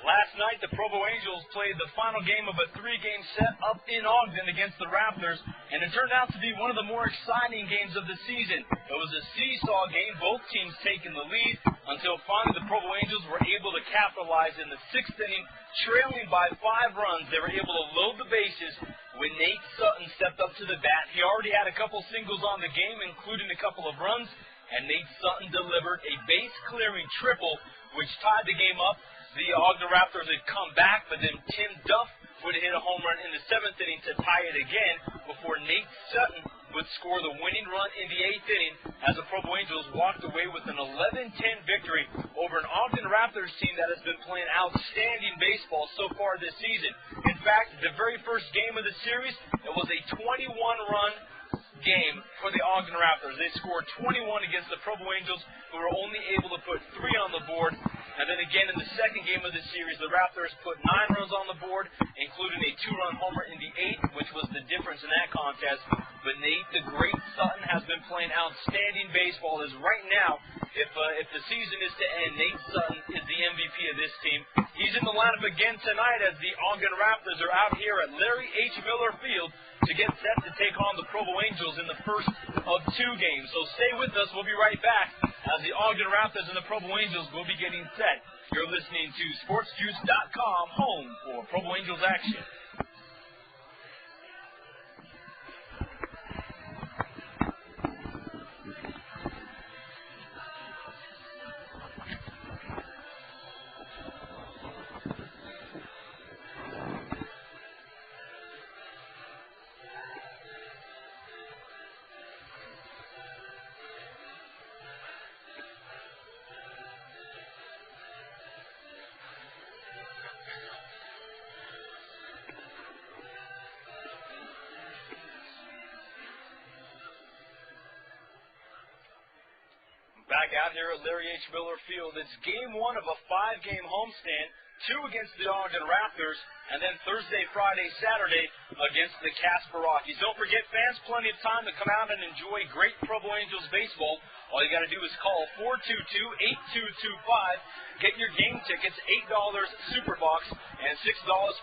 Last night, the Provo Angels played the final game of a 3-game set up in Ogden against the Raptors, and it turned out to be one of the more exciting games of the season. It was a seesaw game, both teams taking the lead, until finally the Provo Angels were able to capitalize in the 6th inning, trailing by 5 runs. They were able to load the bases when Nate Sutton stepped up to the bat. He already had a couple singles on the game, including a couple of runs, and Nate Sutton delivered a base-clearing triple, which tied the game up. The Ogden Raptors had come back, but then Tim Duff would hit a home run in the 7th inning to tie it again before Nate Sutton would score the winning run in the 8th inning as the Provo Angels walked away with an 11-10 victory over an Ogden Raptors team that has been playing outstanding baseball so far this season. In fact, the very first game of the series, it was a 21-run game for the Ogden Raptors. They scored 21 against the Provo Angels, who were only able to put 3 on the board. And then again in the second game of the series, the Raptors put 9 runs on the board, including a 2-run homer in the 8th, which was the difference in that contest. But Nate, the great Sutton, has been playing outstanding baseball. As right now, if the season is to end, Nate Sutton is the MVP of this team. He's in the lineup again tonight as the Ogden Raptors are out here at Larry H. Miller Field to get set to take on the Provo Angels in the first of 2 games. So stay with us. We'll be right back as the Ogden Raptors and the Provo Angels will be getting set. You're listening to SportsJuice.com, home for Provo Angels action. Back out here at Larry H. Miller Field. It's game 1 of a 5-game homestand, 2 against the Ogden Raptors, and then Thursday, Friday, Saturday against the Casper Rockies. Don't forget, fans, plenty of time to come out and enjoy great Provo Angels baseball. All you got to do is call 422-8225. Get your game tickets, $8 Superbox, and $6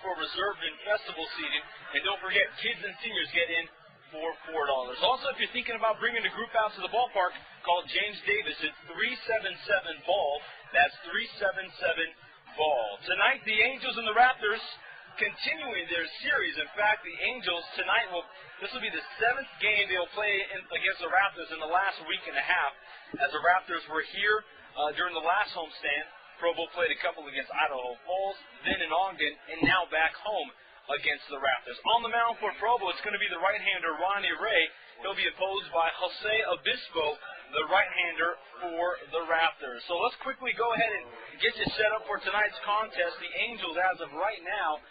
for reserved and festival seating. And don't forget, kids and seniors get in for $4. Also, if you're thinking about bringing a group out to the ballpark, call James Davis at 377-BALL. That's 377-BALL. Tonight, the Angels and the Raptors continuing their series. In fact, the Angels tonight this will be the 7th game they'll play against the Raptors in the last week and a half. As the Raptors were here during the last homestand, Provo played a couple against Idaho Falls, then in Ogden, and now back home against the Raptors. On the mound for Provo, it's going to be the right-hander Ronnie Ray. He'll be opposed by Jose Obispo, the right-hander for the Raptors. So let's quickly go ahead and get you set up for tonight's contest. The Angels, as of right now,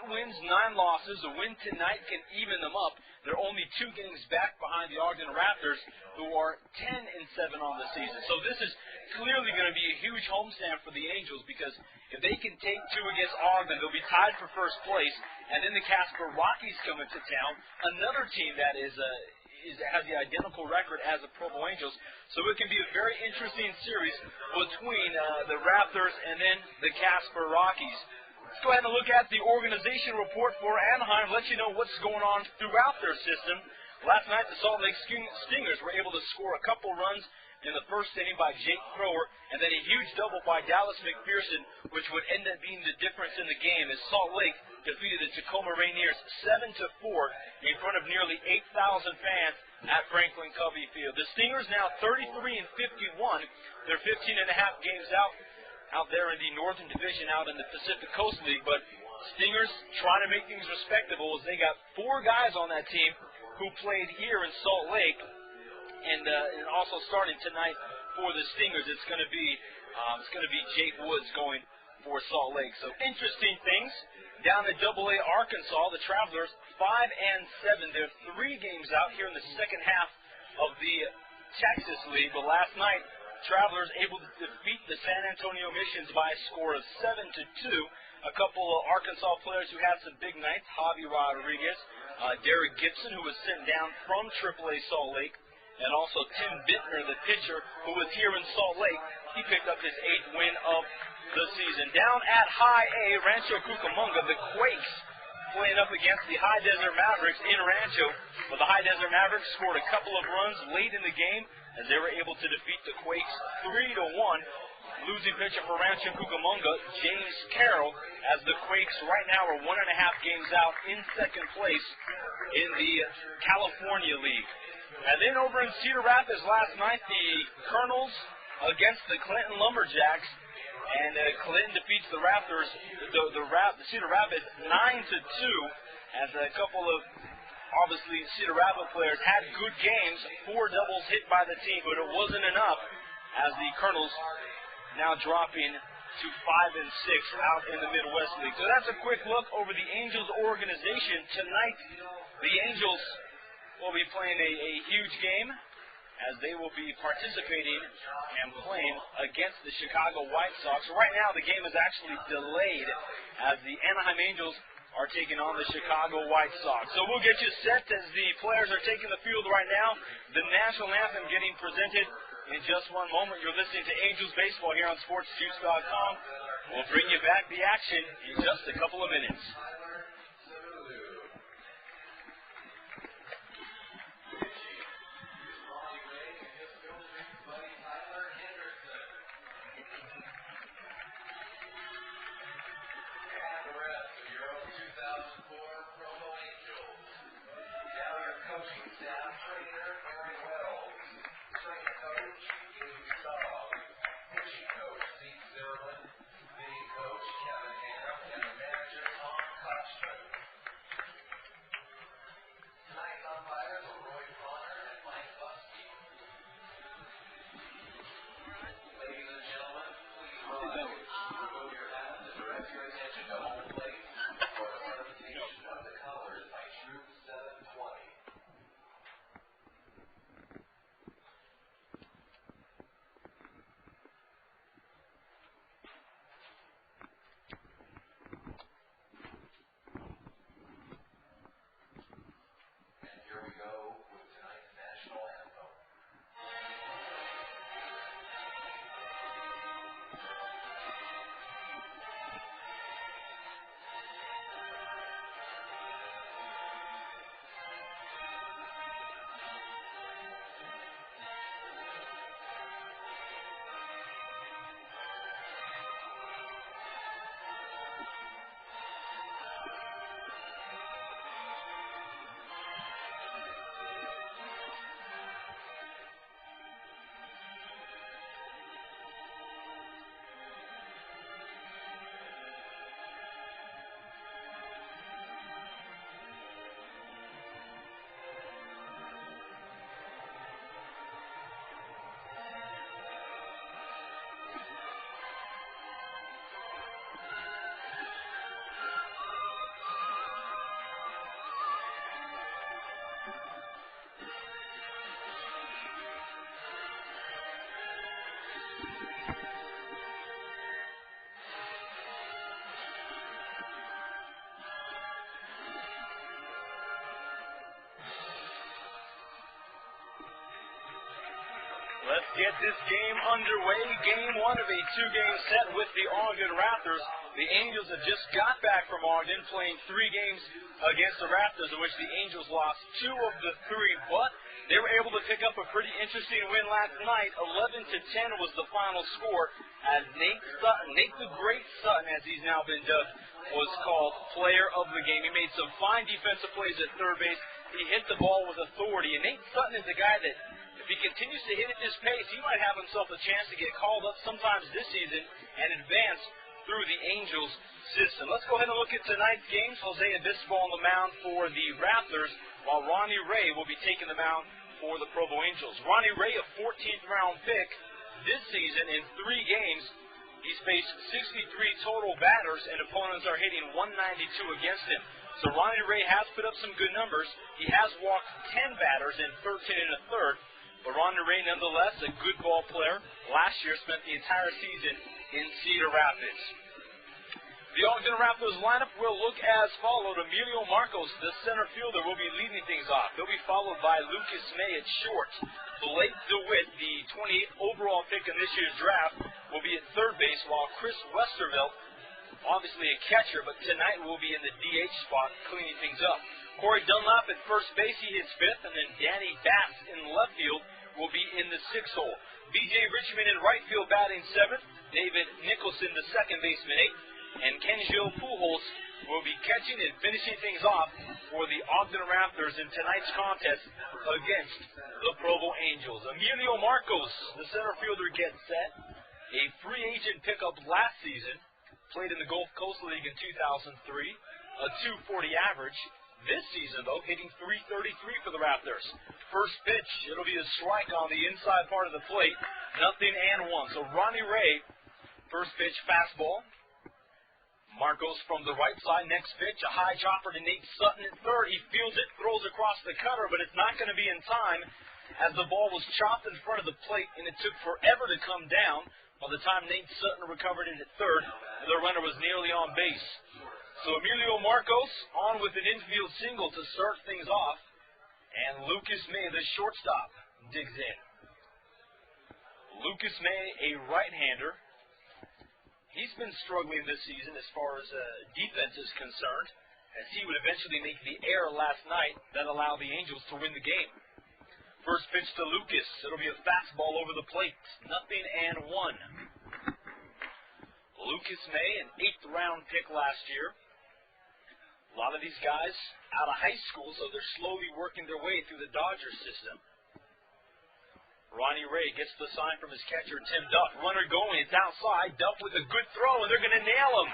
8 wins, 9 losses. A win tonight can even them up. They're only 2 games back behind the Ogden Raptors, who are 10-7 on the season. So this is clearly going to be a huge homestand for the Angels, because if they can take 2 against Ogden, they'll be tied for first place. And then the Casper Rockies come into town, another team that has the identical record as the Provo Angels. So it can be a very interesting series between the Raptors and then the Casper Rockies. Let's go ahead and look at the organization report for Anaheim, let you know what's going on throughout their system. Last night, the Salt Lake Stingers were able to score a couple runs in the first inning by Jake Crower, and then a huge double by Dallas McPherson, which would end up being the difference in the game as Salt Lake defeated the Tacoma Rainiers 7-4 in front of nearly 8,000 fans at Franklin Covey Field. The Stingers now 33-51. They're 15.5 games out there in the Northern Division out in the Pacific Coast League, but Stingers trying to make things respectable as they got 4 guys on that team who played here in Salt Lake. And also starting tonight for the Stingers, it's going to be Jake Woods going for Salt Lake. So interesting things down at AA Arkansas. The Travelers 5-7. They're 3 games out here in the second half of the Texas League. But last night, Travelers able to defeat the San Antonio Missions by a score of 7-2. A couple of Arkansas players who had some big nights: Javi Rodriguez, Derek Gibson, who was sent down from AAA Salt Lake, and also Tim Bittner, the pitcher, who was here in Salt Lake. He picked up his 8th win of the season. Down at High A, Rancho Cucamonga, the Quakes playing up against the High Desert Mavericks in Rancho. But the High Desert Mavericks scored a couple of runs late in the game as they were able to defeat the Quakes 3-1. Losing pitcher for Rancho Cucamonga, James Carroll, as the Quakes right now are 1.5 games out in second place in the California League. And then over in Cedar Rapids last night, the Colonels against the Clinton Lumberjacks, and Clinton defeats the Raptors, the Cedar Rapids 9-2, as a couple of obviously Cedar Rapids players had good games, 4 doubles hit by the team, but it wasn't enough as the Colonels now dropping to 5-6 out in the Midwest League. So that's a quick look over the Angels organization. Tonight, the Angels will be playing a huge game as they will be participating and playing against the Chicago White Sox. Right now, the game is actually delayed as the Anaheim Angels are taking on the Chicago White Sox. So we'll get you set as the players are taking the field right now. The national anthem getting presented in just one moment. You're listening to Angels Baseball here on SportsJuice.com. We'll bring you back the action in just a couple of minutes. Let's get this game underway. Game 1 of a 2-game set with the Ogden Raptors. The Angels have just got back from Ogden, playing 3 games against the Raptors, in which the Angels lost 2 of the 3, but they were able to pick up a pretty interesting win last night. 11-10 was the final score, as Nate Sutton, Nate the Great Sutton, as he's now been dubbed, was called player of the game. He made some fine defensive plays at third base. He hit the ball with authority, and Nate Sutton is a guy that, if he continues to hit at this pace, he might have himself a chance to get called up sometimes this season and advance through the Angels system. Let's go ahead and look at tonight's games. Jose Obispo on the mound for the Raptors, while Ronnie Ray will be taking the mound for the Provo Angels. Ronnie Ray, a 14th round pick this season. In 3 games, he's faced 63 total batters, and opponents are hitting 192 against him. So Ronnie Ray has put up some good numbers. He has walked 10 batters in 13 1/3. But Ronnie Ray, nonetheless, a good ball player. Last year spent the entire season in Cedar Rapids. The Ogden Raptors lineup will look as followed. Emilio Marcos, the center fielder, will be leading things off. He'll be followed by Lucas May at short. Blake DeWitt, the 28th overall pick in this year's draft, will be at third base, while Chris Westervelt, obviously a catcher, but tonight will be in the DH spot, cleaning things up. Corey Dunlap at first base, he hits fifth, and then Danny Bass in left field will be in the sixth hole. B.J. Richmond in right field batting seventh, David Nicholson, the second baseman, eighth, and Kenjo Pujols will be catching and finishing things off for the Ogden Raptors in tonight's contest against the Provo Angels. Emilio Marcos, the center fielder, gets set. A free agent pickup last season, played in the Gulf Coast League in 2003, a 240 average. This season, though, hitting 333 for the Raptors. First pitch, it'll be a strike on the inside part of the plate. Nothing and one. So Ronnie Ray, first pitch fastball. Marcos from the right side, next pitch, a high chopper to Nate Sutton at third. He fields it, throws across the cutter, but it's not going to be in time as the ball was chopped in front of the plate, and it took forever to come down. By the time Nate Sutton recovered it at third, the runner was nearly on base. So Emilio Marcos on with an infield single to start things off, and Lucas May, the shortstop, digs in. Lucas May, a right-hander. He's been struggling this season as far as defense is concerned, as he would eventually make the error last night that allowed the Angels to win the game. First pitch to Lucas. It'll be a fastball over the plate. Nothing and one. Lucas May, an 8th round pick last year. A lot of these guys out of high school, so they're slowly working their way through the Dodger system. Ronnie Ray gets the sign from his catcher, Tim Duff. Runner going, it's outside. Duff with a good throw, and they're going to nail him.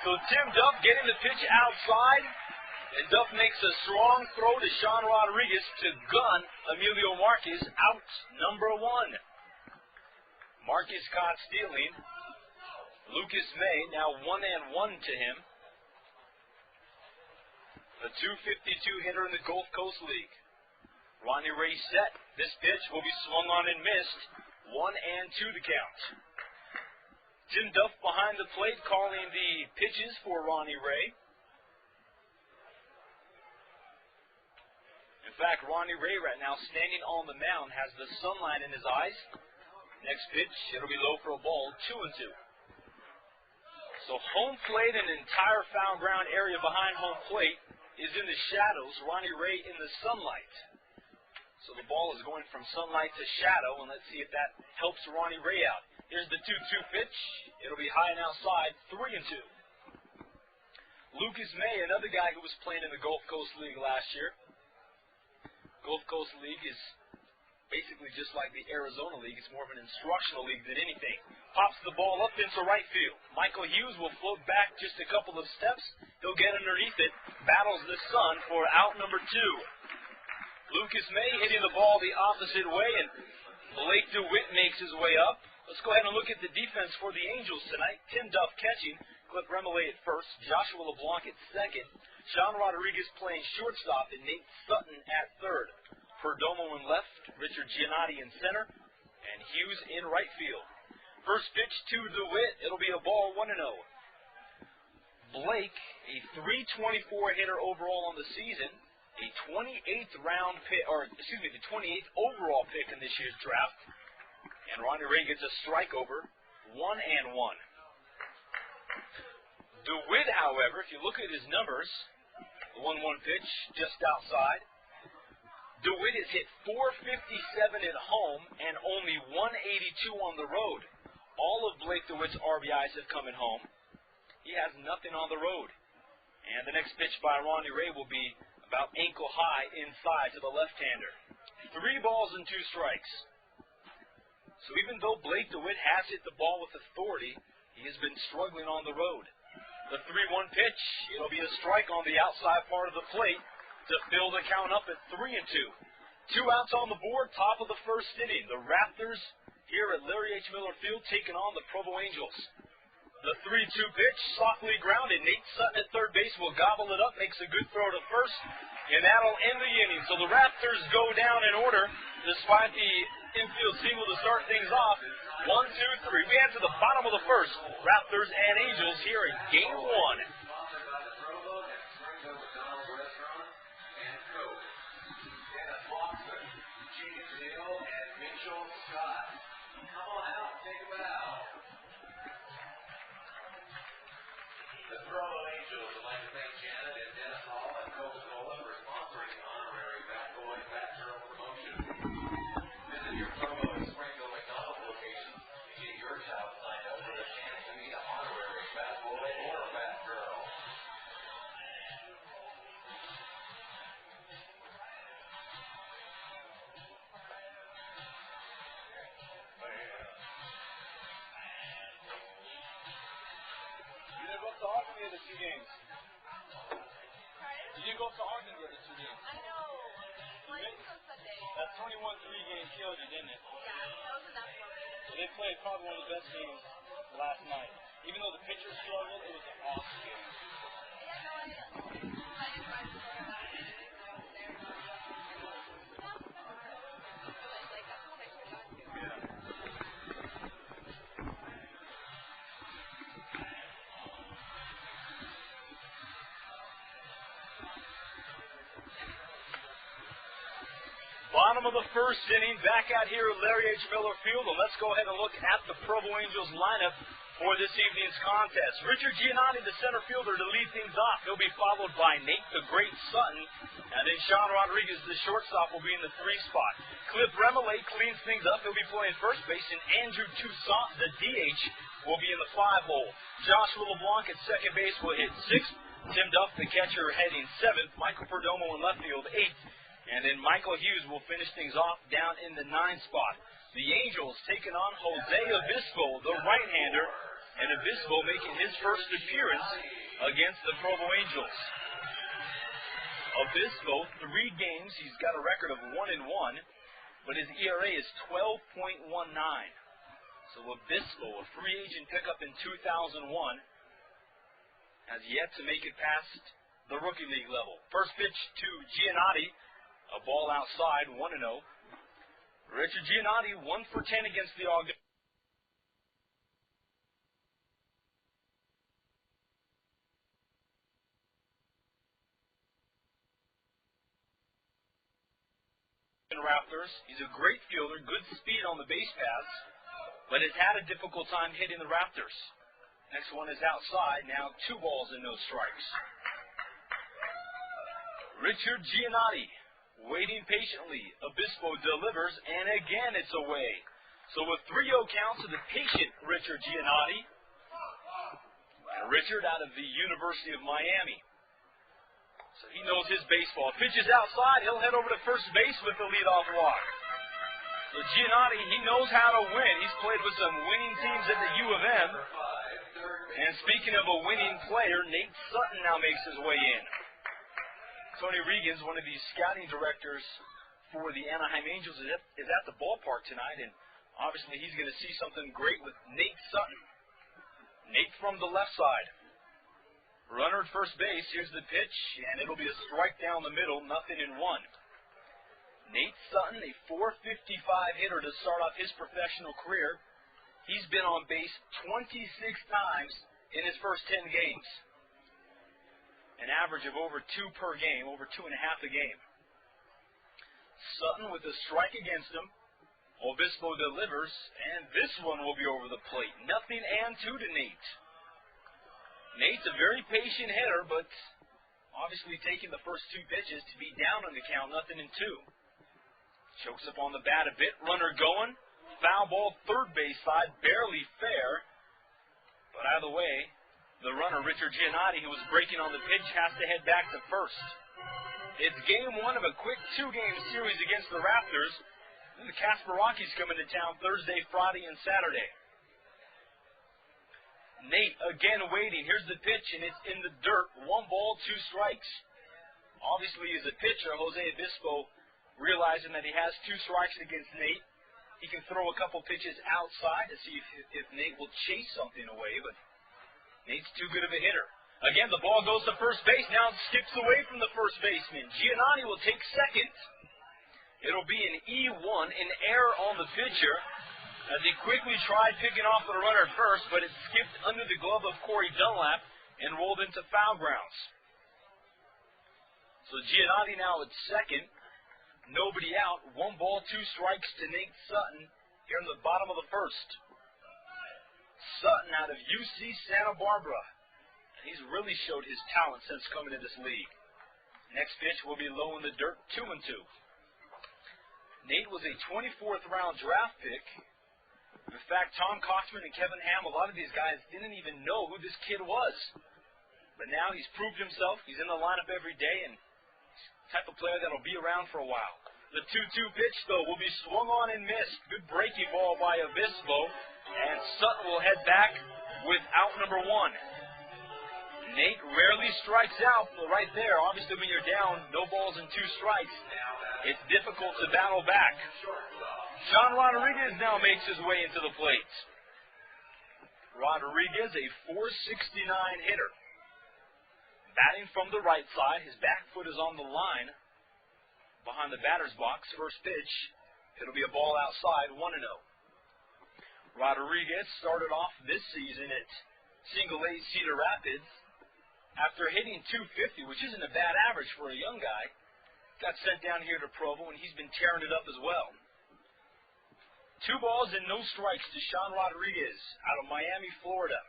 So Tim Duff getting the pitch outside, and Duff makes a strong throw to Sean Rodriguez to gun Emilio Marquez out, number one. Marquez caught stealing. Lucas May now 1-1 to him. The 252 hitter in the Gulf Coast League. Ronnie Ray set. This pitch will be swung on and missed. 1-2 to count. Tim Duff behind the plate calling the pitches for Ronnie Ray. In fact, Ronnie Ray right now standing on the mound has the sunlight in his eyes. Next pitch, it'll be low for a ball, 2-2. So home plate and entire foul ground area behind home plate is in the shadows. Ronnie Ray in the sunlight. So the ball is going from sunlight to shadow, and let's see if that helps Ronnie Ray out. Here's the 2-2 pitch. It'll be high and outside, 3-2. Lucas May, another guy who was playing in the Gulf Coast League last year. Gulf Coast League is basically just like the Arizona League. It's more of an instructional league than anything. Pops the ball up into right field. Michael Hughes will float back just a couple of steps. He'll get underneath it. Battles the sun for out number 2. Lucas May hitting the ball the opposite way, and Blake DeWitt makes his way up. Let's go ahead and look at the defense for the Angels tonight. Tim Duff catching, Cliff Remolay at first, Joshua LeBlanc at second, Sean Rodriguez playing shortstop, and Nate Sutton at third. Perdomo in left, Richard Giannotti in center, and Hughes in right field. First pitch to DeWitt, it'll be a ball, 1-0. Blake, a .324 hitter overall on the season, a 28th round pick, the 28th overall pick in this year's draft. And Ronnie Ray gets a strike over, 1-1. DeWitt, however, if you look at his numbers, the 1-1 pitch just outside. DeWitt has hit .457 at home and only .182 on the road. All of Blake DeWitt's RBIs have come at home. He has nothing on the road. And the next pitch by Ronnie Ray will be about ankle high inside to the left-hander. 3 balls and 2 strikes. So even though Blake DeWitt has hit the ball with authority, he has been struggling on the road. The 3-1 pitch, it'll be a strike on the outside part of the plate to fill the count up at 3-2. 2 outs on the board, top of the first inning. The Raptors here at Larry H. Miller Field taking on the Provo Angels. The 3-2 pitch, softly grounded. Nate Sutton at third base will gobble it up, makes a good throw to first, and that'll end the inning. So the Raptors go down in order, despite the infield single to start things off. 1, 2, 3. We head to the bottom of the first. Raptors and Angels here in Game 1. The Provo Angels would like to thank Janet and Dennis Hall and Coca-Cola for sponsoring the honorary Bat Boy, Bat Girl promotion. Visit your Provo and Springfield McDonald's locations to get your child signed up for the chance to meet an honorary Bat Boy or Bat Girl. To Ogden the other 2 games. You didn't go up to Ogden the other 2 games. I know. Well, I didn't go Sunday. That 21-3 game killed you, didn't it? Yeah, that was enough for me. They played probably one of the best games last night. Even though the pitchers struggled, it was an awesome game. Yeah, no, I didn't try to score that. I was there. Like, that's what I should have done. Yeah. Bottom of the first inning, back out here at Larry H. Miller Field, and let's go ahead and look at the Provo Angels lineup for this evening's contest. Richard Giannotti, the center fielder, to lead things off. He'll be followed by Nate the Great Sutton, and then Sean Rodriguez, the shortstop, will be in the 3 spot. Cliff Remillade cleans things up. He'll be playing first base, and Andrew Toussaint, the DH, will be in the 5 hole. Joshua LeBlanc at second base will hit 6th. Tim Duff, the catcher, heading 7th. Michael Perdomo in left field, 8th. And then Michael Hughes will finish things off down in the 9 spot. The Angels taking on Jose Obispo, the right-hander, and Obispo making his first appearance against the Provo Angels. Obispo, 3 games, he's got a record of 1-1, but his ERA is 12.19. So Obispo, a free agent pickup in 2001, has yet to make it past the rookie league level. First pitch to Giannotti. A ball outside, 1-0. Richard Giannotti, 1 for 10 against the Ogden Raptors. He's a great fielder, good speed on the base paths, but has had a difficult time hitting the Raptors. Next one is outside, now 2 balls and no strikes. Richard Giannotti. Waiting patiently, Obispo delivers, and again it's away. So with 3-0 count to the patient Richard Giannotti. And Richard out of the University of Miami. So he knows his baseball. Pitches outside, he'll head over to first base with the leadoff walk. So Giannotti, he knows how to win. He's played with some winning teams at the U of M. And speaking of a winning player, Nate Sutton now makes his way in. Tony Regan's one of the scouting directors for the Anaheim Angels is at the ballpark tonight, and obviously he's going to see something great with Nate Sutton. Nate from the left side. Runner at first base, here's the pitch, and it'll be a strike down the middle, 0-1. Nate Sutton, a .455 hitter to start off his professional career. He's been on base 26 times in his first 10 games. An average of over 2 per game, over 2.5 a game. Sutton with a strike against him. Obispo delivers, and this one will be over the plate. 0-2 to Nate. Nate's a very patient hitter, but obviously taking the first 2 pitches to be down on the count, 0-2. Chokes up on the bat a bit. Runner going. Foul ball, third base side, barely fair. But out of the way. The runner, Richard Giannotti, who was breaking on the pitch, has to head back to first. It's game 1 of a quick 2-game series against the Raptors. And the Casper Rockies coming to town Thursday, Friday, and Saturday. Nate again waiting. Here's the pitch, and it's in the dirt. 1 ball, 2 strikes. Obviously, as a pitcher, Jose Obispo, realizing that he has 2 strikes against Nate, he can throw a couple pitches outside to see if Nate will chase something away, but Nate's too good of a hitter. Again, the ball goes to first base. Now it skips away from the first baseman. Giannotti will take second. It'll be an E1, an error on the pitcher, as he quickly tried picking off the runner at first, but it skipped under the glove of Corey Dunlap and rolled into foul grounds. So Giannotti now at second. Nobody out. 1 ball, 2 strikes to Nate Sutton here in the bottom of the first. Sutton out of UC Santa Barbara. He's really showed his talent since coming to this league. Next pitch will be low in the dirt, 2-2. Nate was a 24th round draft pick. In fact, Tom Kochman and Kevin Ham, a lot of these guys didn't even know who this kid was. But now he's proved himself. He's in the lineup every day, and he's the type of player that'll be around for a while. The 2-2 pitch, though, will be swung on and missed. Good breaking ball by Obispo, and Sutton will head back with out number 1. Nate rarely strikes out, but right there, obviously when you're down, no balls and 2 strikes, it's difficult to battle back. Sean Rodriguez now makes his way into the plate. Rodriguez, a .469 hitter. Batting from the right side, his back foot is on the line behind the batter's box. First pitch, it'll be a ball outside, 1-0. Rodriguez started off this season at single A Cedar Rapids. After hitting .250, which isn't a bad average for a young guy, got sent down here to Provo, and he's been tearing it up as well. 2 balls and no strikes to Sean Rodriguez out of Miami, Florida.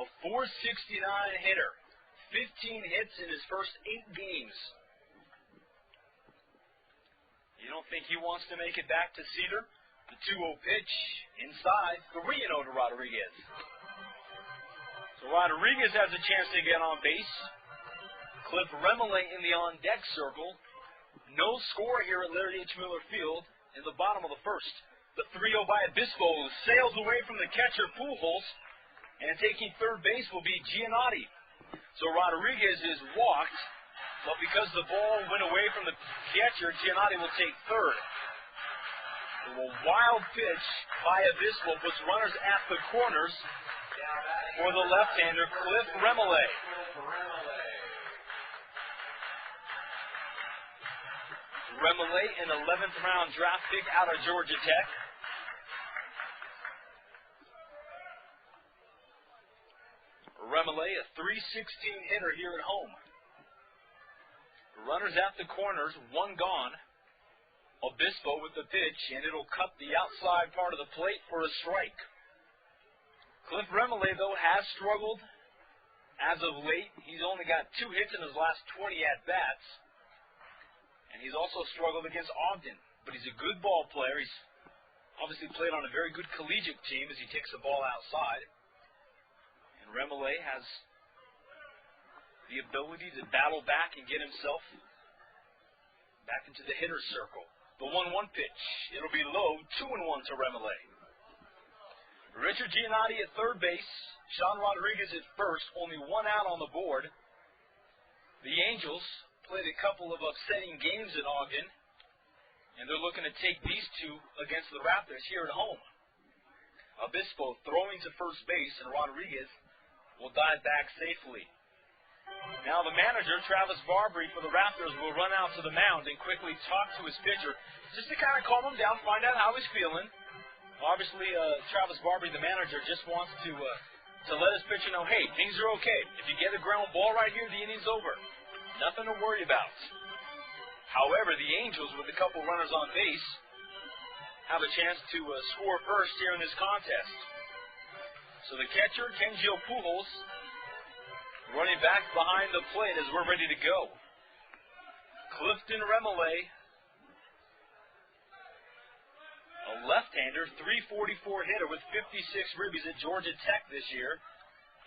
A .469 hitter. 15 hits in his first 8 games. You don't think he wants to make it back to Cedar? The 2-0 pitch inside, 3-0 to Rodriguez. So Rodriguez has a chance to get on base. Cliff Remele in the on-deck circle. No score here at Larry H. Miller Field in the bottom of the first. The 3-0 by Obispo sails away from the catcher Pujols, and taking third base will be Giannotti. So Rodriguez is walked, but because the ball went away from the catcher, Giannotti will take third. A wild pitch by Obispo puts runners at the corners for the left-hander, Cliff Remele. Remele, an 11th round draft pick out of Georgia Tech. Remele, a .316 hitter here at home. Runners at the corners, 1 gone. Obispo with the pitch, and it'll cut the outside part of the plate for a strike. Cliff Remele, though, has struggled as of late. He's only got 2 hits in his last 20 at-bats. And he's also struggled against Ogden. But he's a good ball player. He's obviously played on a very good collegiate team as he takes the ball outside. And Remele has the ability to battle back and get himself back into the hitter's circle. The 1-1 pitch. It'll be low, 2-1 to Remele. Richard Giannotti at third base. Sean Rodriguez at first. Only 1 out on the board. The Angels played a couple of upsetting games in Ogden, and they're looking to take these 2 against the Raptors here at home. Obispo throwing to first base, and Rodriguez will dive back safely. Now the manager, Travis Barbary for the Raptors, will run out to the mound and quickly talk to his pitcher just to kind of calm him down, find out how he's feeling. Obviously, Travis Barbary, the manager, just wants to let his pitcher know, hey, things are okay. If you get a ground ball right here, the inning's over. Nothing to worry about. However, the Angels, with a couple runners on base, have a chance to score first here in this contest. So the catcher, Kenjio Pujols, running back behind the plate as we're ready to go. Clifton Remele, a left-hander, .344 hitter with 56 ribbies at Georgia Tech this year.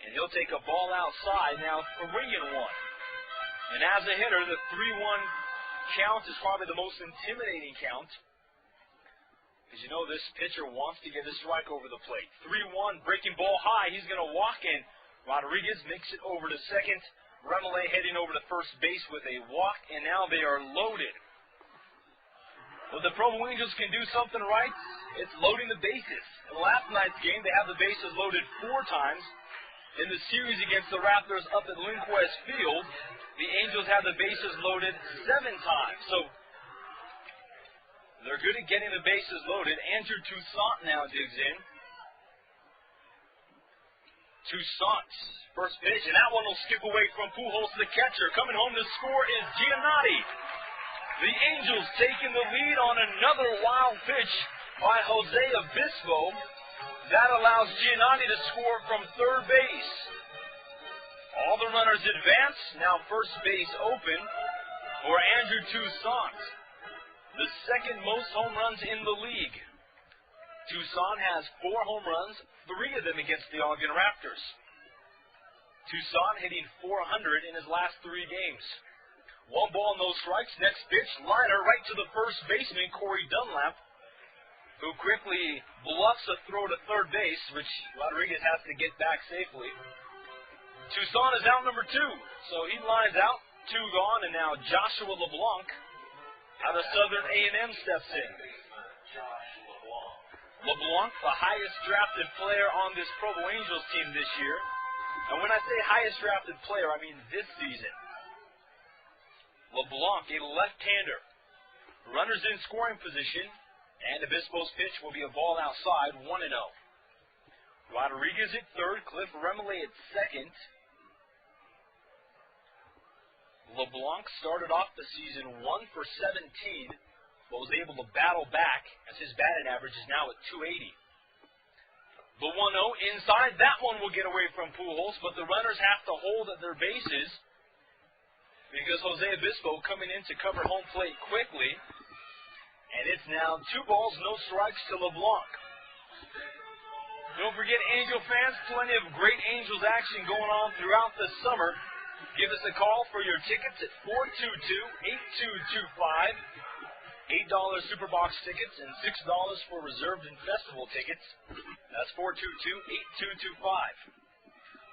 And he'll take a ball outside now, 3-1. And as a hitter, the 3-1 count is probably the most intimidating count. Because you know this pitcher wants to get a strike over the plate. 3-1, breaking ball high. He's going to walk in. Rodriguez makes it over to second. Remele heading over to first base with a walk, and now they are loaded. Well, the Provo Angels can do something right. It's loading the bases. In last night's game, they have the bases loaded 4 times. In the series against the Raptors up at Lindquist Field, the Angels had the bases loaded 7 times. So they're good at getting the bases loaded. Andrew Toussaint now digs in. Toussaint, first pitch, and that one will skip away from Pujols, the catcher. Coming home to score is Giannotti. The Angels taking the lead on another wild pitch by Jose Obispo. That allows Giannotti to score from third base. All the runners advance. Now first base open for Andrew Toussaint, the second most home runs in the league. Toussaint has 4 home runs, 3 of them against the Ogden Raptors. Toussaint hitting .400 in his last 3 games. 1 ball, no strikes. Next pitch, liner right to the first baseman, Corey Dunlap, who quickly bluffs a throw to third base, which Rodriguez has to get back safely. Toussaint is out number 2, so he lines out. 2 gone, and now Joshua LeBlanc out of Southern A&M steps in. LeBlanc, the highest drafted player on this Provo Angels team this year. And when I say highest drafted player, I mean this season. LeBlanc, a left-hander. Runners in scoring position, and Obispo's pitch will be a ball outside, 1-0. Rodriguez at third, Cliff Remele at second. LeBlanc started off the season 1 for 17, but was able to battle back as his batting average is now at 280. The 1-0 inside, that one will get away from Pujols, but the runners have to hold at their bases because Jose Obispo coming in to cover home plate quickly, and it's now 2 balls, no strikes to LeBlanc. Don't forget, Angel fans, plenty of great Angels action going on throughout the summer. Give us a call for your tickets at 422-8225. $8 Superbox tickets and $6 for reserved and festival tickets. That's 422-8225.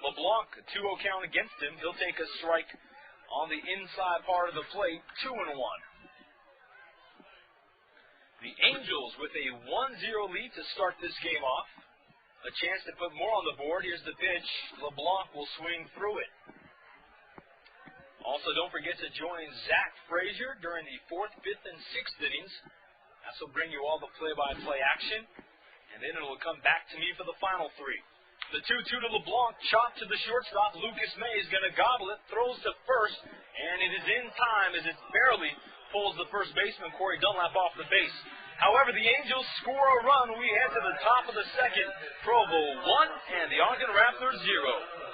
LeBlanc, a 2-0 count against him. He'll take a strike on the inside part of the plate, 2-1. The Angels with a 1-0 lead to start this game off. A chance to put more on the board. Here's the pitch. LeBlanc will swing through it. Also, don't forget to join Zach Frazier during the 4th, 5th, and 6th innings. This will bring you all the play-by-play action, and then it will come back to me for the final 3. The 2-2 to LeBlanc, chopped to the shortstop. Lucas May is going to gobble it, throws to first, and it is in time as it barely pulls the first baseman, Corey Dunlap, off the base. However, the Angels score a run. We head to the top of the second. Provo 1 and the Ogden Raptors 0.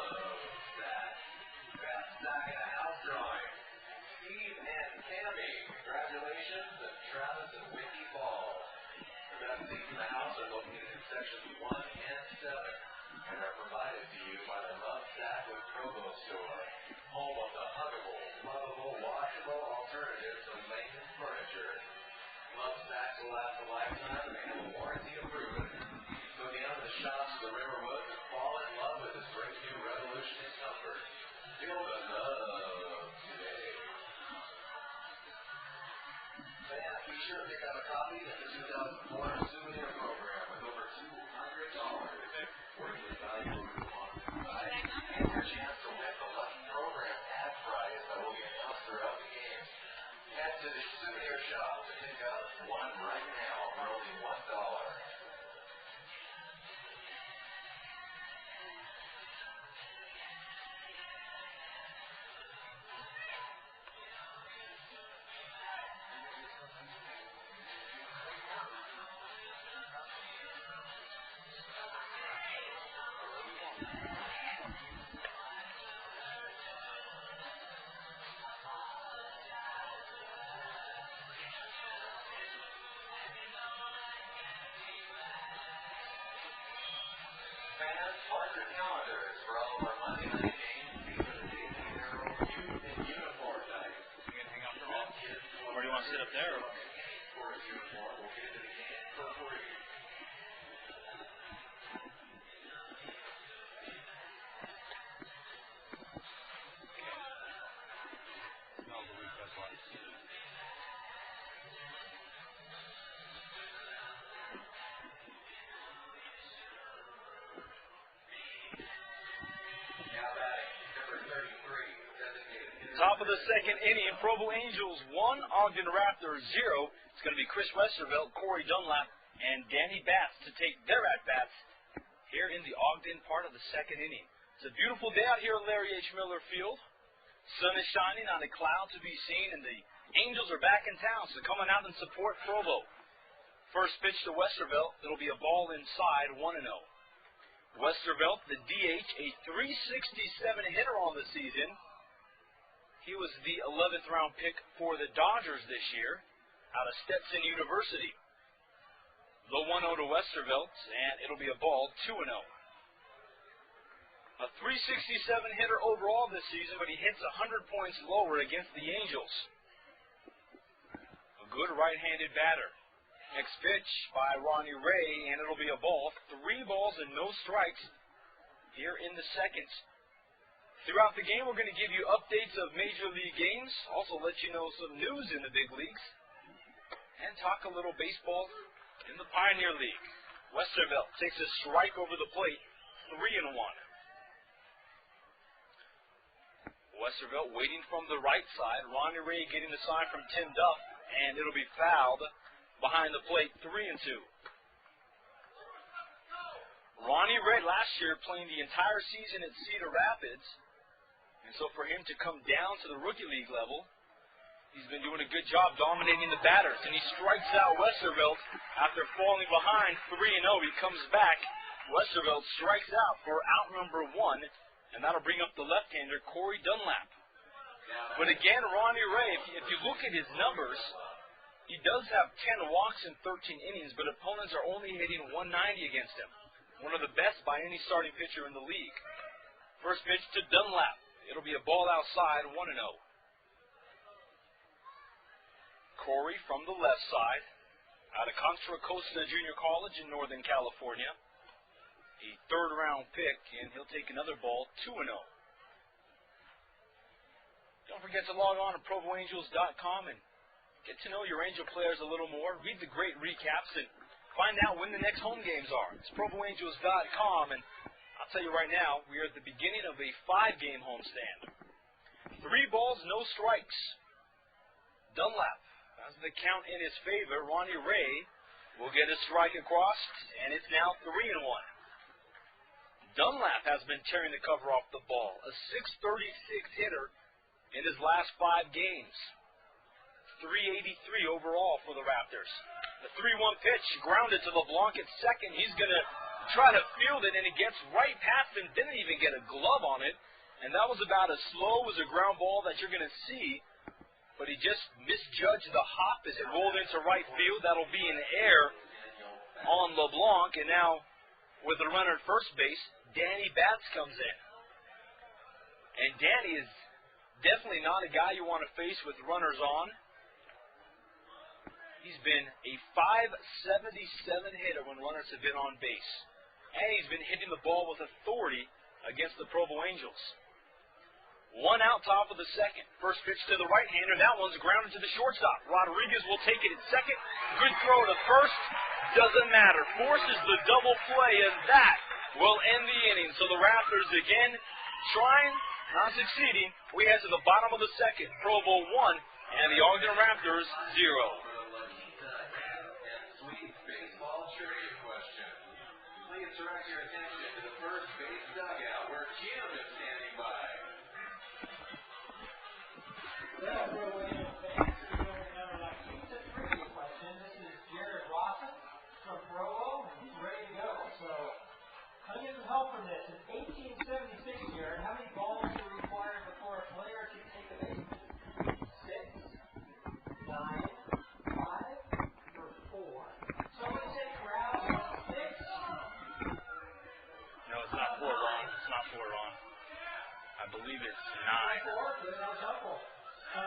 Congratulations to Travis and Whitney Ball. The best seats in the house are located in sections 1 and 7 and are provided to you by the Love Stack with Provo store, home of the huggable, lovable, washable alternative to Layman furniture. Love Stacks will last a lifetime and have a warranty approved. Go down to the shops of the River Woods and fall in love with this great new revolution in comfort. Feel the love today. Fans, be sure to pick up a copy of the 2004 souvenir program with over $200 worth of valuable coupons inside, and your chance to win the lucky program ad prize that will be announced throughout the game. Head to the souvenir shop to pick up one right now for only $1. Fans, mark your calendars for all of our Monday night games featuring the Doubleheader Youth in Uniform night. You can hang out for all kids. Or do you want to sit up there? Or? For his uniform, we'll get into the game for free. Top of the second inning, Provo Angels 1, Ogden Raptors 0. It's going to be Chris Westervelt, Corey Dunlap, and Danny Batts to take their at-bats here in the Ogden part of the second inning. It's a beautiful day out here at Larry H. Miller Field. Sun is shining, not a cloud to be seen, and the Angels are back in town, so come on out and support Provo. First pitch to Westervelt. It'll be a ball inside, 1-0. Westervelt, the DH, a 367 hitter on the season. He was the 11th round pick for the Dodgers this year out of Stetson University. The 1-0 to Westervelt, and it'll be a ball, 2-0. A 367 hitter overall this season, but he hits 100 points lower against the Angels. A good right-handed batter. Next pitch by Ronnie Ray, and it'll be a ball. 3 balls and no strikes here in the second. Throughout the game, we're going to give you updates of Major League games, also let you know some news in the big leagues, and talk a little baseball in the Pioneer League. Westervelt takes a strike over the plate, 3-1. Westervelt waiting from the right side. Ronnie Ray getting the sign from Tim Duff, and it'll be fouled behind the plate, 3-2. Ronnie Ray last year playing the entire season at Cedar Rapids, and so for him to come down to the rookie league level, he's been doing a good job dominating the batters, and he strikes out Westervelt after falling behind 3-0. He comes back. Westervelt strikes out for out number 1, and that'll bring up the left-hander, Corey Dunlap. But again, Ronnie Ray, if you look at his numbers, he does have 10 walks in 13 innings, but opponents are only hitting 190 against him. One of the best by any starting pitcher in the league. First pitch to Dunlap. It'll be a ball outside, 1-0. Corey from the left side, out of Contra Costa Junior College in Northern California. A third-round pick, and he'll take another ball, 2-0. Don't forget to log on to ProvoAngels.com and get to know your Angel players a little more. Read the great recaps and find out when the next home games are. It's ProvoAngels.com, and I'll tell you right now, we are at the beginning of a 5-game homestand. 3 balls, no strikes. Dunlap has the count in his favor. Ronnie Ray will get a strike across, and it's now 3-1. Dunlap has been tearing the cover off the ball. A .636 hitter in his last 5 games. .383 overall for the Raptors. The 3-1 pitch grounded to LeBlanc at second. He's going to try to field it, and it gets right past him. Didn't even get a glove on it. And that was about as slow as a ground ball that you're going to see. But he just misjudged the hop as it rolled into right field. That'll be in the air on LeBlanc. And now, with the runner at first base, Danny Batts comes in. And Danny is definitely not a guy you want to face with runners on. He's been a .577 hitter when runners have been on base. And he's been hitting the ball with authority against the Provo Angels. 1 out, top of the second. First pitch to the right-hander. That one's grounded to the shortstop. Rodriguez will take it at second. Good throw to first. Doesn't matter. Forces the double play, and that will end the inning. So the Raptors again trying, not succeeding. We head to the bottom of the second. Provo 1 and the Ogden Raptors 0. Please direct your attention to the first base dugout where Jim is standing by. Well, Provo Angels fans, this is number 19. It's a trivia question. This is Jared Rawson from Provo, and he's ready to go. So, I'll get some help from this. In 1876, Jared, how many balls were required before a player could take a base? 6, 9, 5, or 4? Somebody say crowd. 6. No, it's not 4, Ron. It's not 4, Ron. I believe it's 9. 4, good, that was helpful. 5.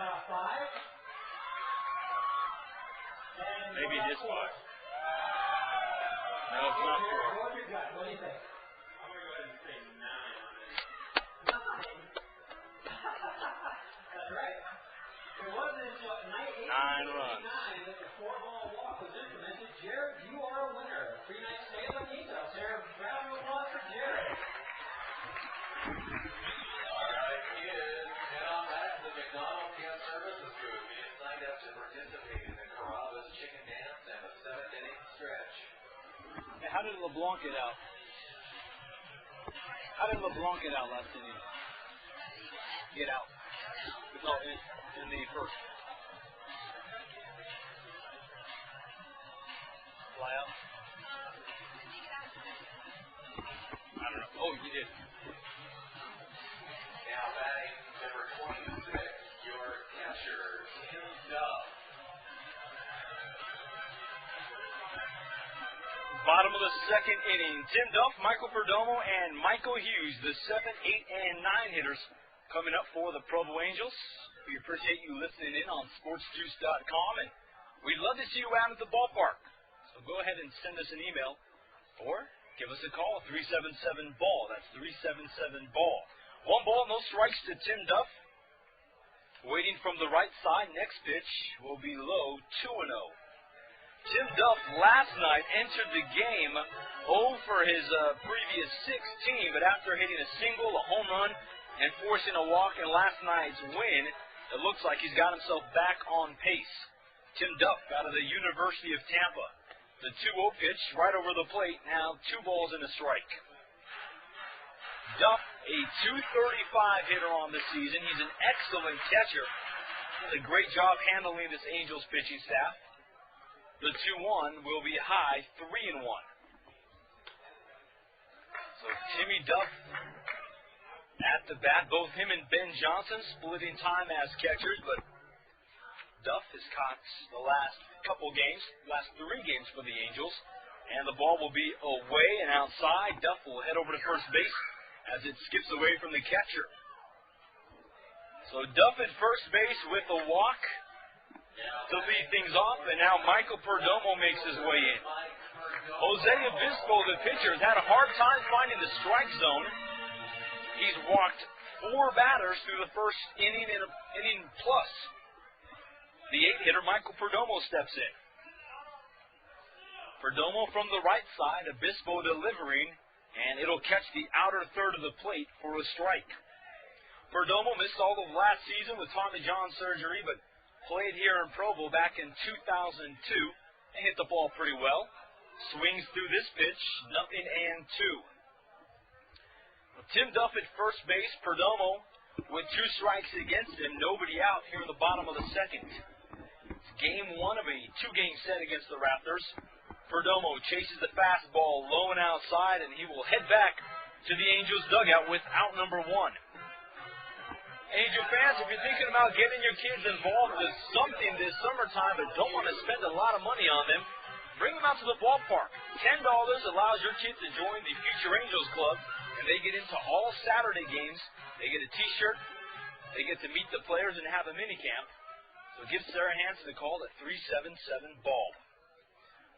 And Maybe it is 5. No, it's not 4. What do you got? What do you think? I'm going to go ahead and say 9 on this. 9. That's right. It wasn't until 9 runs. 1989 that the 4-ball walk was implemented. Jared, you are a winner. Pretty nice stay on the details there. Round of applause for Jared. All right, kids, head on back to the McDonald's guest services booth. Get signed up to participate in the Carrabba's Chicken Dance and the 7th-inning stretch. Hey, how did LeBlanc get out? How did LeBlanc get out last inning? Get out. No, in the first. fly out? I don't know. Oh, you did. Now batting number 26, your catcher, Tim Duff. Bottom of the second inning. Tim Duff, Michael Perdomo, and Michael Hughes, the 7, 8, and 9 hitters coming up for the Provo Angels. We appreciate you listening in on sportsjuice.com, and we'd love to see you out at the ballpark. So go ahead and send us an email or give us a call, 377-BALL. That's 377-BALL. 1 ball, no strikes to Tim Duff. Waiting from the right side, next pitch will be low, 2-0. Tim Duff last night entered the game 0 for his previous 16, but after hitting a single, a home run, and forcing a walk in last night's win, it looks like he's got himself back on pace. Tim Duff out of the University of Tampa. The 2-0 pitch right over the plate, now 2 balls and a strike. Duff, a .235 hitter on the season. He's an excellent catcher. Does a great job handling this Angels pitching staff. The 2-1 will be high, 3-1. So Timmy Duff at the bat. Both him and Ben Johnson splitting time as catchers, but Duff has caught the last couple games, last 3 games for the Angels. And the ball will be away and outside. Duff will head over to first base as it skips away from the catcher. So Duff at first base with a walk to lead things off, and now Michael Perdomo makes his way in. Jose Obispo, the pitcher, has had a hard time finding the strike zone. He's walked 4 batters through the first inning and inning plus. The 8-hitter, Michael Perdomo, steps in. Perdomo from the right side, Obispo delivering, and it'll catch the outer third of the plate for a strike. Perdomo missed all of last season with Tommy John surgery, but played here in Provo back in 2002 and hit the ball pretty well. Swings through this pitch, 0-2. Tim Duff at first base, Perdomo with 2 strikes against him, nobody out here in the bottom of the second. It's game 1 of a 2-game set against the Raptors. Perdomo chases the fastball low and outside, and he will head back to the Angels dugout with out number 1. Angel fans, if you're thinking about getting your kids involved with something this summertime but don't want to spend a lot of money on them, bring them out to the ballpark. $10 allows your kids to join the Future Angels Club, and they get into all Saturday games. They get a T-shirt, they get to meet the players and have a mini camp. So give Sarah Hansen a call at 377-BALL.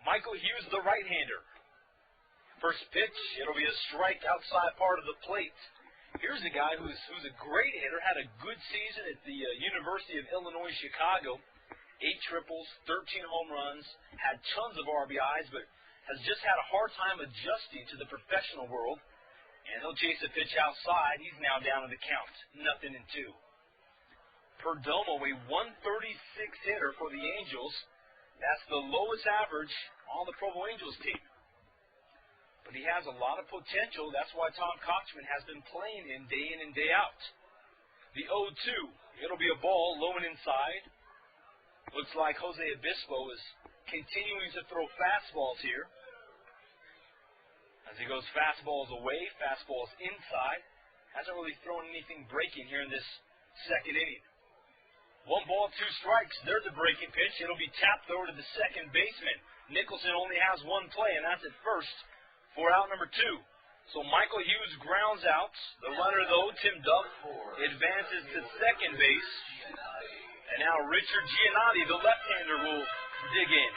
Michael Hughes, the right-hander. First pitch, it'll be a strike outside part of the plate. Here's a guy who's a great hitter, had a good season at the University of Illinois, Chicago. 8 triples, 13 home runs, had tons of RBIs, but has just had a hard time adjusting to the professional world. And he'll chase a pitch outside. He's now down to the count, 0-2. Perdomo, a 136 hitter for the Angels. That's the lowest average on the Provo Angels team. But he has a lot of potential. That's why Tom Kochman has been playing him day in and day out. The 0-2. It'll be a ball low and inside. Looks like Jose Obispo is continuing to throw fastballs here. As he goes fastballs away, fastballs inside. Hasn't really thrown anything breaking here in this second inning. 1 ball, 2 strikes. There's a breaking pitch. It'll be tapped over to the second baseman. Nicholson only has 1 play, and that's at first for out number 2. So Michael Hughes grounds out. The runner, though, Tim Duff, advances to second base. And now Richard Giannotti, the left-hander, will dig in.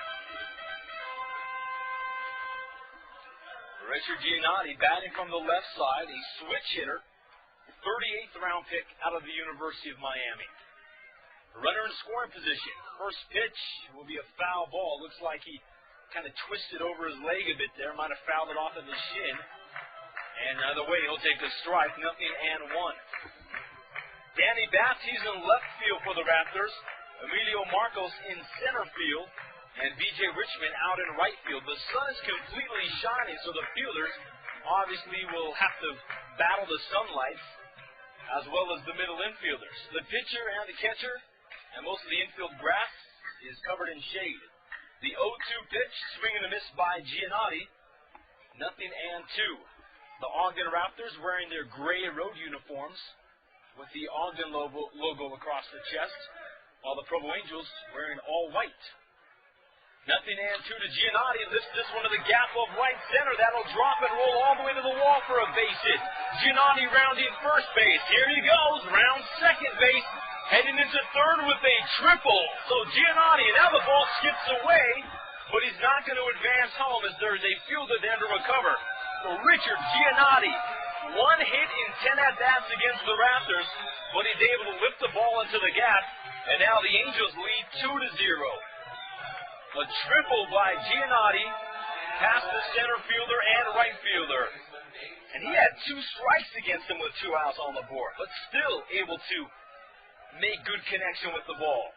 Richard Giannotti batting from the left side, a switch hitter, 38th round pick out of the University of Miami. Runner in scoring position. First pitch will be a foul ball. Looks like he kind of twisted over his leg a bit there. Might have fouled it off of his shin. And either way, he'll take the strike. 0-1. Danny Baptiste in left field for the Raptors. Emilio Marcos in center field. And B.J. Richmond out in right field. The sun is completely shining, so the fielders obviously will have to battle the sunlight as well as the middle infielders. The pitcher and the catcher and most of the infield grass is covered in shade. The 0-2 pitch, swing and a miss by Giannotti. 0-2. The Ogden Raptors wearing their gray road uniforms with the Ogden logo across the chest, while the Provo Angels wearing all white. 0-2 to Giannotti. Lifts this one to the gap of right center. That'll drop and roll all the way to the wall for a base hit. Giannotti rounding first base. Here he goes. Round second base. Heading into third with a triple. So Giannotti, now the ball skips away, but he's not going to advance home as there's a fielder there to recover. So Richard Giannotti, 1 hit in 10 at-bats against the Raptors, but he's able to lift the ball into the gap, and now the Angels lead 2-0. A triple by Giannotti, past the center fielder and right fielder. And he had 2 strikes against him with 2 outs on the board, but still able to make good connection with the ball.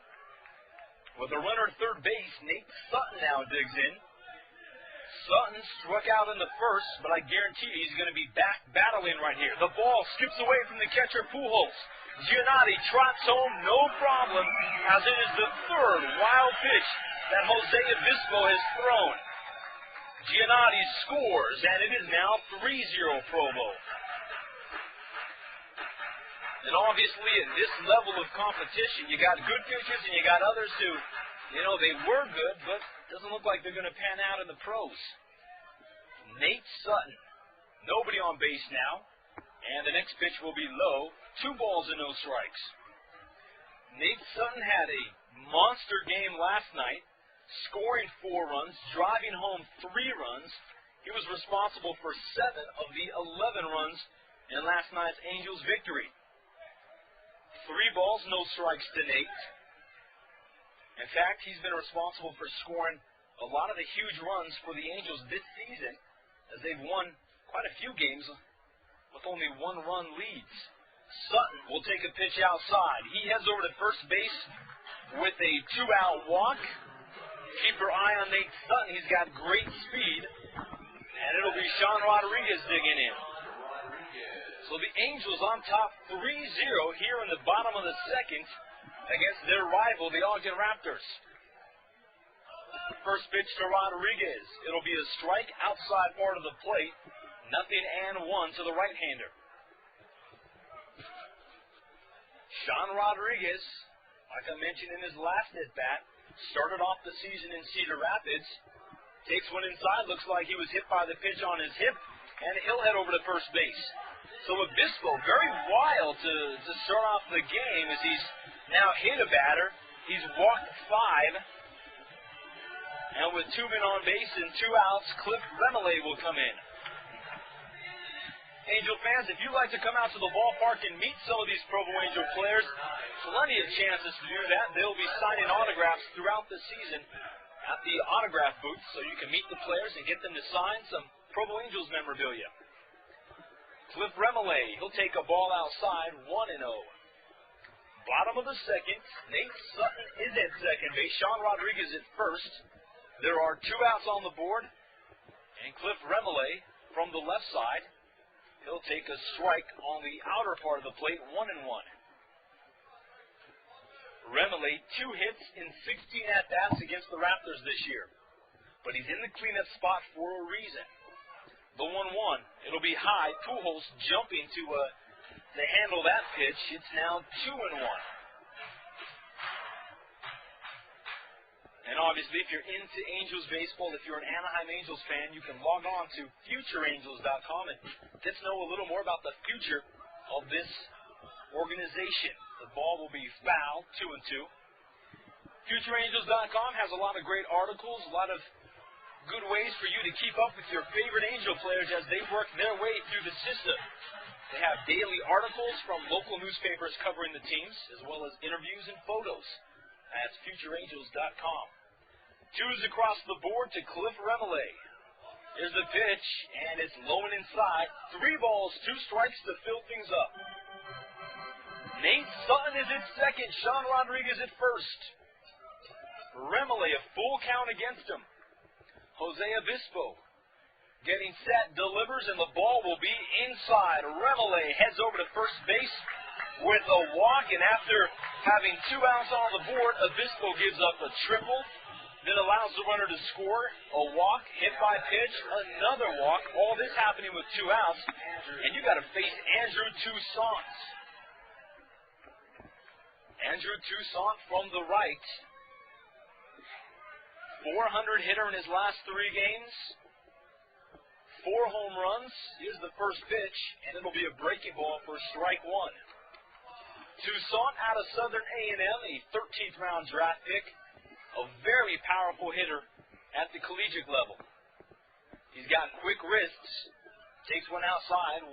With a runner at third base, Nate Sutton now digs in. Sutton struck out in the first, but I guarantee you he's going to be back battling right here. The ball skips away from the catcher, Pujols. Giannotti trots home, no problem, as it is the third wild pitch that Jose Obispo has thrown. Giannotti scores, and it is now 3-0 Provo. And obviously, at this level of competition, you got good pitchers and you got others who, they were good, but doesn't look like they're going to pan out in the pros. Nate Sutton, nobody on base now, and the next pitch will be low. 2 balls and no strikes. Nate Sutton had a monster game last night, scoring 4 runs, driving home 3 runs. He was responsible for 7 of the 11 runs in last night's Angels victory. 3 balls, no strikes to Nate. In fact, he's been responsible for scoring a lot of the huge runs for the Angels this season, as they've won quite a few games with only 1-run leads. Sutton will take a pitch outside. He heads over to first base with a 2-out walk. Keep your eye on Nate Sutton. He's got great speed. And it'll be Sean Rodriguez digging in. So the Angels on top 3-0 here in the bottom of the second against their rival, the Ogden Raptors. First pitch to Rodriguez. It'll be a strike outside part of the plate. 0-1 to the right-hander. Sean Rodriguez, like I mentioned in his last at-bat, started off the season in Cedar Rapids. Takes one inside. Looks like he was hit by the pitch on his hip, and he'll head over to first base. So Obispo, very wild to start off the game as he's now hit a batter. He's walked 5. And with 2 men on base and 2 outs, Cliff Remele will come in. Angel fans, if you'd like to come out to the ballpark and meet some of these Provo Angel players, plenty of chances to do that. They'll be signing autographs throughout the season at the autograph booth, so you can meet the players and get them to sign some Provo Angels memorabilia. Cliff Remele, he'll take a ball outside, 1-0. Bottom of the second, Nate Sutton is at second base. Sean Rodriguez at first. There are 2 outs on the board. And Cliff Remele from the left side, he'll take a strike on the outer part of the plate, 1-1. Remele, 2 hits in 16 at-bats against the Raptors this year. But he's in the cleanup spot for a reason. The 1-1, it'll be high. Pujols jumping to handle that pitch. It's now 2-1. And obviously, if you're into Angels baseball, if you're an Anaheim Angels fan, you can log on to futureangels.com and get to know a little more about the future of this organization. The ball will be foul, 2-2. Futureangels.com has a lot of great articles, a lot of good ways for you to keep up with your favorite Angel players as they work their way through the system. They have daily articles from local newspapers covering the teams, as well as interviews and photos. That's futureangels.com. 2s across the board to Cliff Remele. Here's the pitch, and it's low and inside. 3 balls, 2 strikes to fill things up. Nate Sutton is at second. Sean Rodriguez at first. Remele, a full count against him. Jose Obispo getting set, delivers, and the ball will be inside. Remele heads over to first base with a walk, and after having 2 outs on the board, Obispo gives up a triple, that allows the runner to score, a walk, hit by pitch, another walk, all this happening with 2 outs, and you got to face Andrew Toussaint. Andrew Toussaint from the right. 400 hitter in his last 3 games. 4 home runs. Here's the first pitch, and it'll be a breaking ball for strike 1. Toussaint out of Southern A&M, a 13th round draft pick. A very powerful hitter at the collegiate level. He's got quick wrists. Takes one outside, 1-1.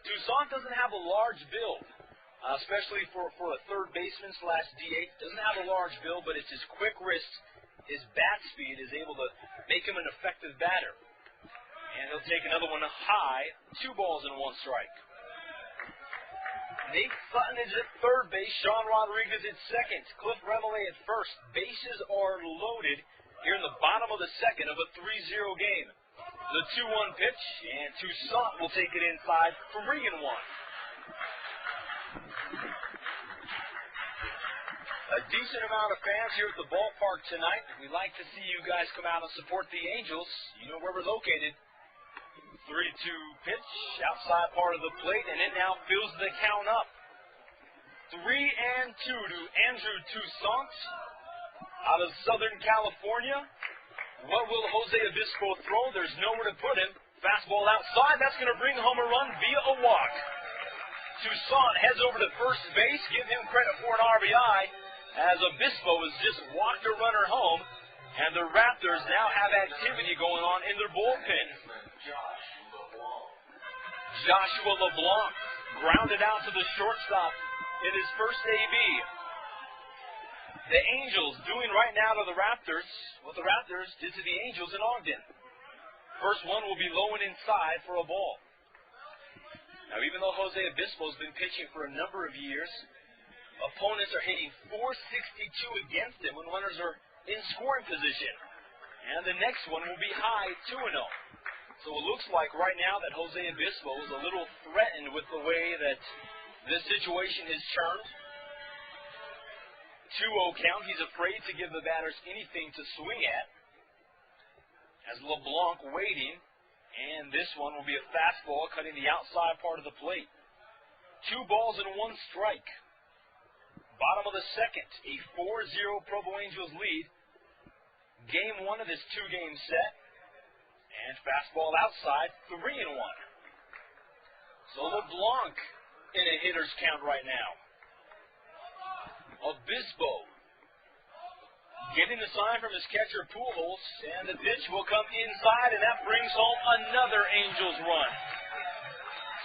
Toussaint doesn't have a large build, especially for a third baseman / DH. Doesn't have a large build, but it's his quick wrist, his bat speed is able to make him an effective batter. And he'll take another one high. 2 balls and 1 strike. Nate Sutton is at third base. Sean Rodriguez at second. Cliff Reveille at first. Bases are loaded here in the bottom of the second of a 3-0 game. The 2-1 pitch, and Toussaint will take it inside, 3-1. A decent amount of fans here at the ballpark tonight. We like to see you guys come out and support the Angels. You know where we're located. 3-2 pitch, outside part of the plate, and it now fills the count up. 3-2 to Andrew Toussaint out of Southern California. What will Jose Obispo throw? There's nowhere to put him. Fastball outside, that's going to bring home a run via a walk. Toussaint heads over to first base. Give him credit for an RBI, as Obispo has just walked a runner home, and the Raptors now have activity going on in their bullpen. Joshua LeBlanc grounded out to the shortstop in his first AB. The Angels doing right now to the Raptors what the Raptors did to the Angels in Ogden. First one will be low and inside for a ball. Now, even though Jose Obispo's been pitching for a number of years, opponents are hitting .462 against him when runners are in scoring position. And the next one will be high, 2-0. So it looks like right now that Jose Obispo is a little threatened with the way that this situation is turned. 2-0 count. He's afraid to give the batters anything to swing at. As LeBlanc waiting. And this one will be a fastball cutting the outside part of the plate. 2 balls and 1 strike. Bottom of the second. A 4-0 Provo Angels lead. Game 1 of this 2-game set. And fastball outside, 3-1. So LeBlanc in a hitter's count right now. Obispo getting the sign from his catcher Pujols, and the pitch will come inside, and that brings home another Angels run.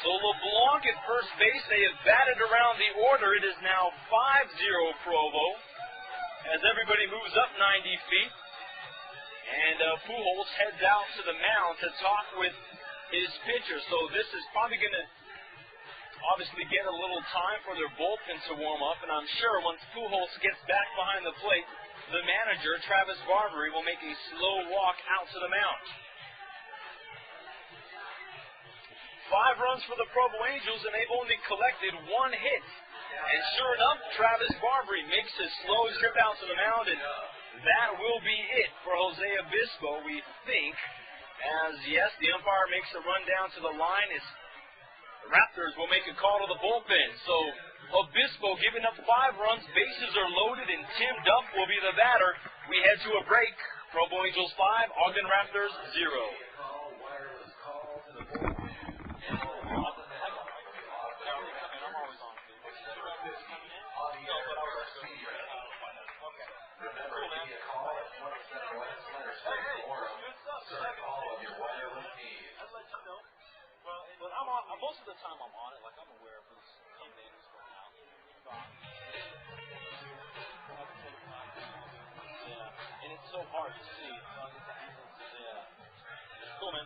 So LeBlanc at first base. They have batted around the order. It is now 5-0 Provo as everybody moves up 90 feet. And Pujols heads out to the mound to talk with his pitcher. So this is probably going to obviously get a little time for their bullpen to warm up. And I'm sure once Pujols gets back behind the plate, the manager, Travis Barbary, will make a slow walk out to the mound. 5 runs for the Provo Angels, and they've only collected 1 hit. And sure enough, Travis Barbary makes his slow trip out to the mound, and that will be it for Jose Obispo, we think. As, yes, the umpire makes a run down to the line. The Raptors will make a call to the bullpen. So Obispo giving up 5 runs. Bases are loaded, and Tim Duff will be the batter. We head to a break. Provo Angels 5, Ogden Raptors 0. Most of the time I'm on it, like I'm aware of who's coming in, who's going out. Yeah, and it's so hard to see. Yeah. Cool, man.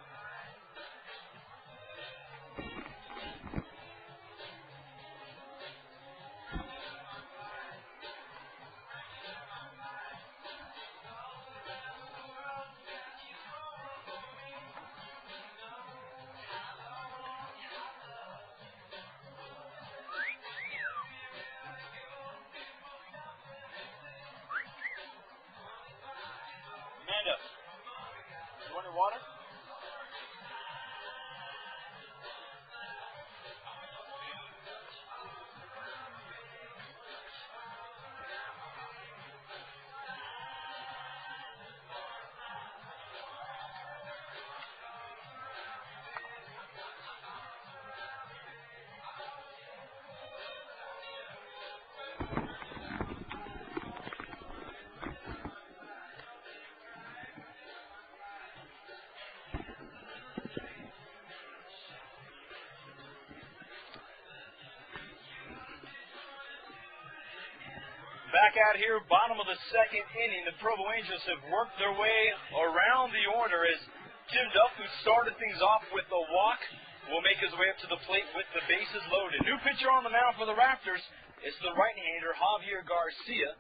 Back out here, bottom of the second inning, the Provo Angels have worked their way around the order as Tim Duff, who started things off with a walk, will make his way up to the plate with the bases loaded. New pitcher on the mound for the Raptors. It's the right-hander, Javier Garcia.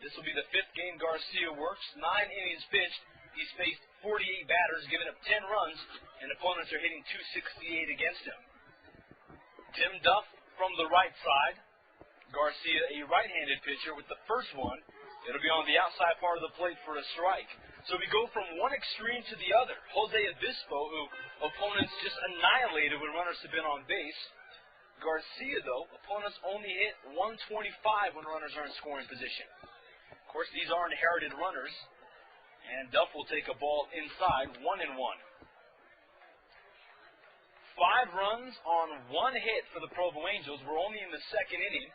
This will be the fifth game Garcia works. 9 innings pitched. He's faced 48 batters, giving up 10 runs, and opponents are hitting .268 against him. Tim Duff from the right side. Garcia, a right-handed pitcher with the first one. It'll be on the outside part of the plate for a strike. So we go from one extreme to the other. Jose Obispo, who opponents just annihilated when runners have been on base. Garcia, though, opponents only hit 125 when runners are in scoring position. Of course, these are inherited runners. And Duff will take a ball inside, 1-1. 5 runs on 1 hit for the Provo Angels. We're only in the second inning.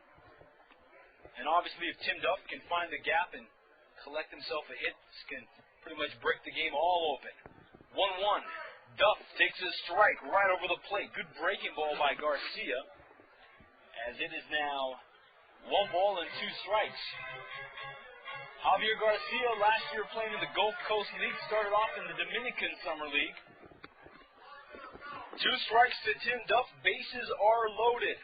And obviously, if Tim Duff can find the gap and collect himself a hit, this can pretty much break the game all open. 1-1. Duff takes a strike right over the plate. Good breaking ball by Garcia. As it is now 1 ball and 2 strikes. Javier Garcia, last year playing in the Gulf Coast League, started off in the Dominican Summer League. 2 strikes to Tim Duff. Bases are loaded.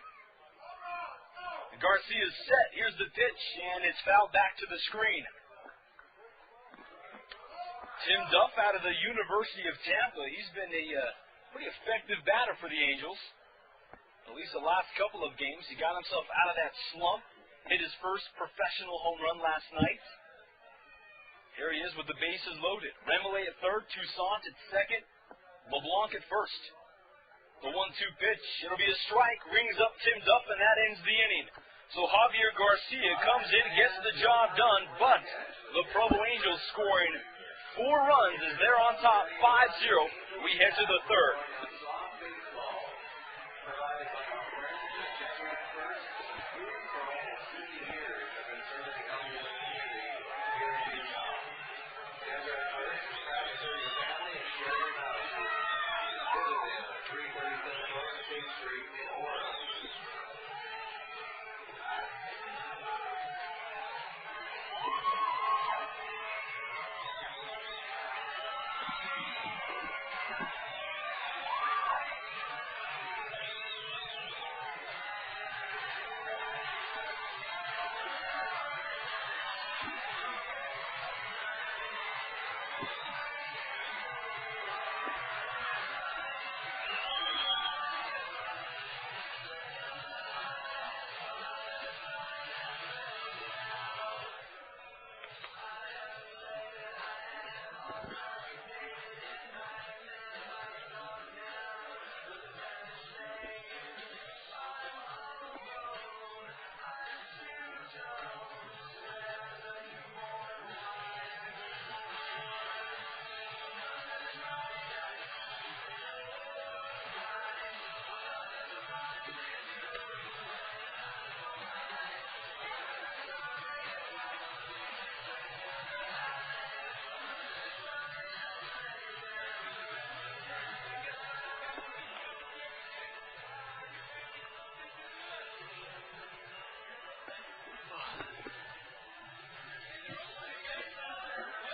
Garcia's set. Here's the pitch, and it's fouled back to the screen. Tim Duff out of the University of Tampa. He's been a pretty effective batter for the Angels. At least the last couple of games. He got himself out of that slump. Hit his first professional home run last night. Here he is with the bases loaded. Remele at third, Toussaint at second, LeBlanc at first. The 1-2 pitch. It'll be a strike. Rings up Tim Duff, and that ends the inning. So Javier Garcia comes in, gets the job done, but the Provo Angels scoring 4 runs as they're on top, 5-0. We head to the third.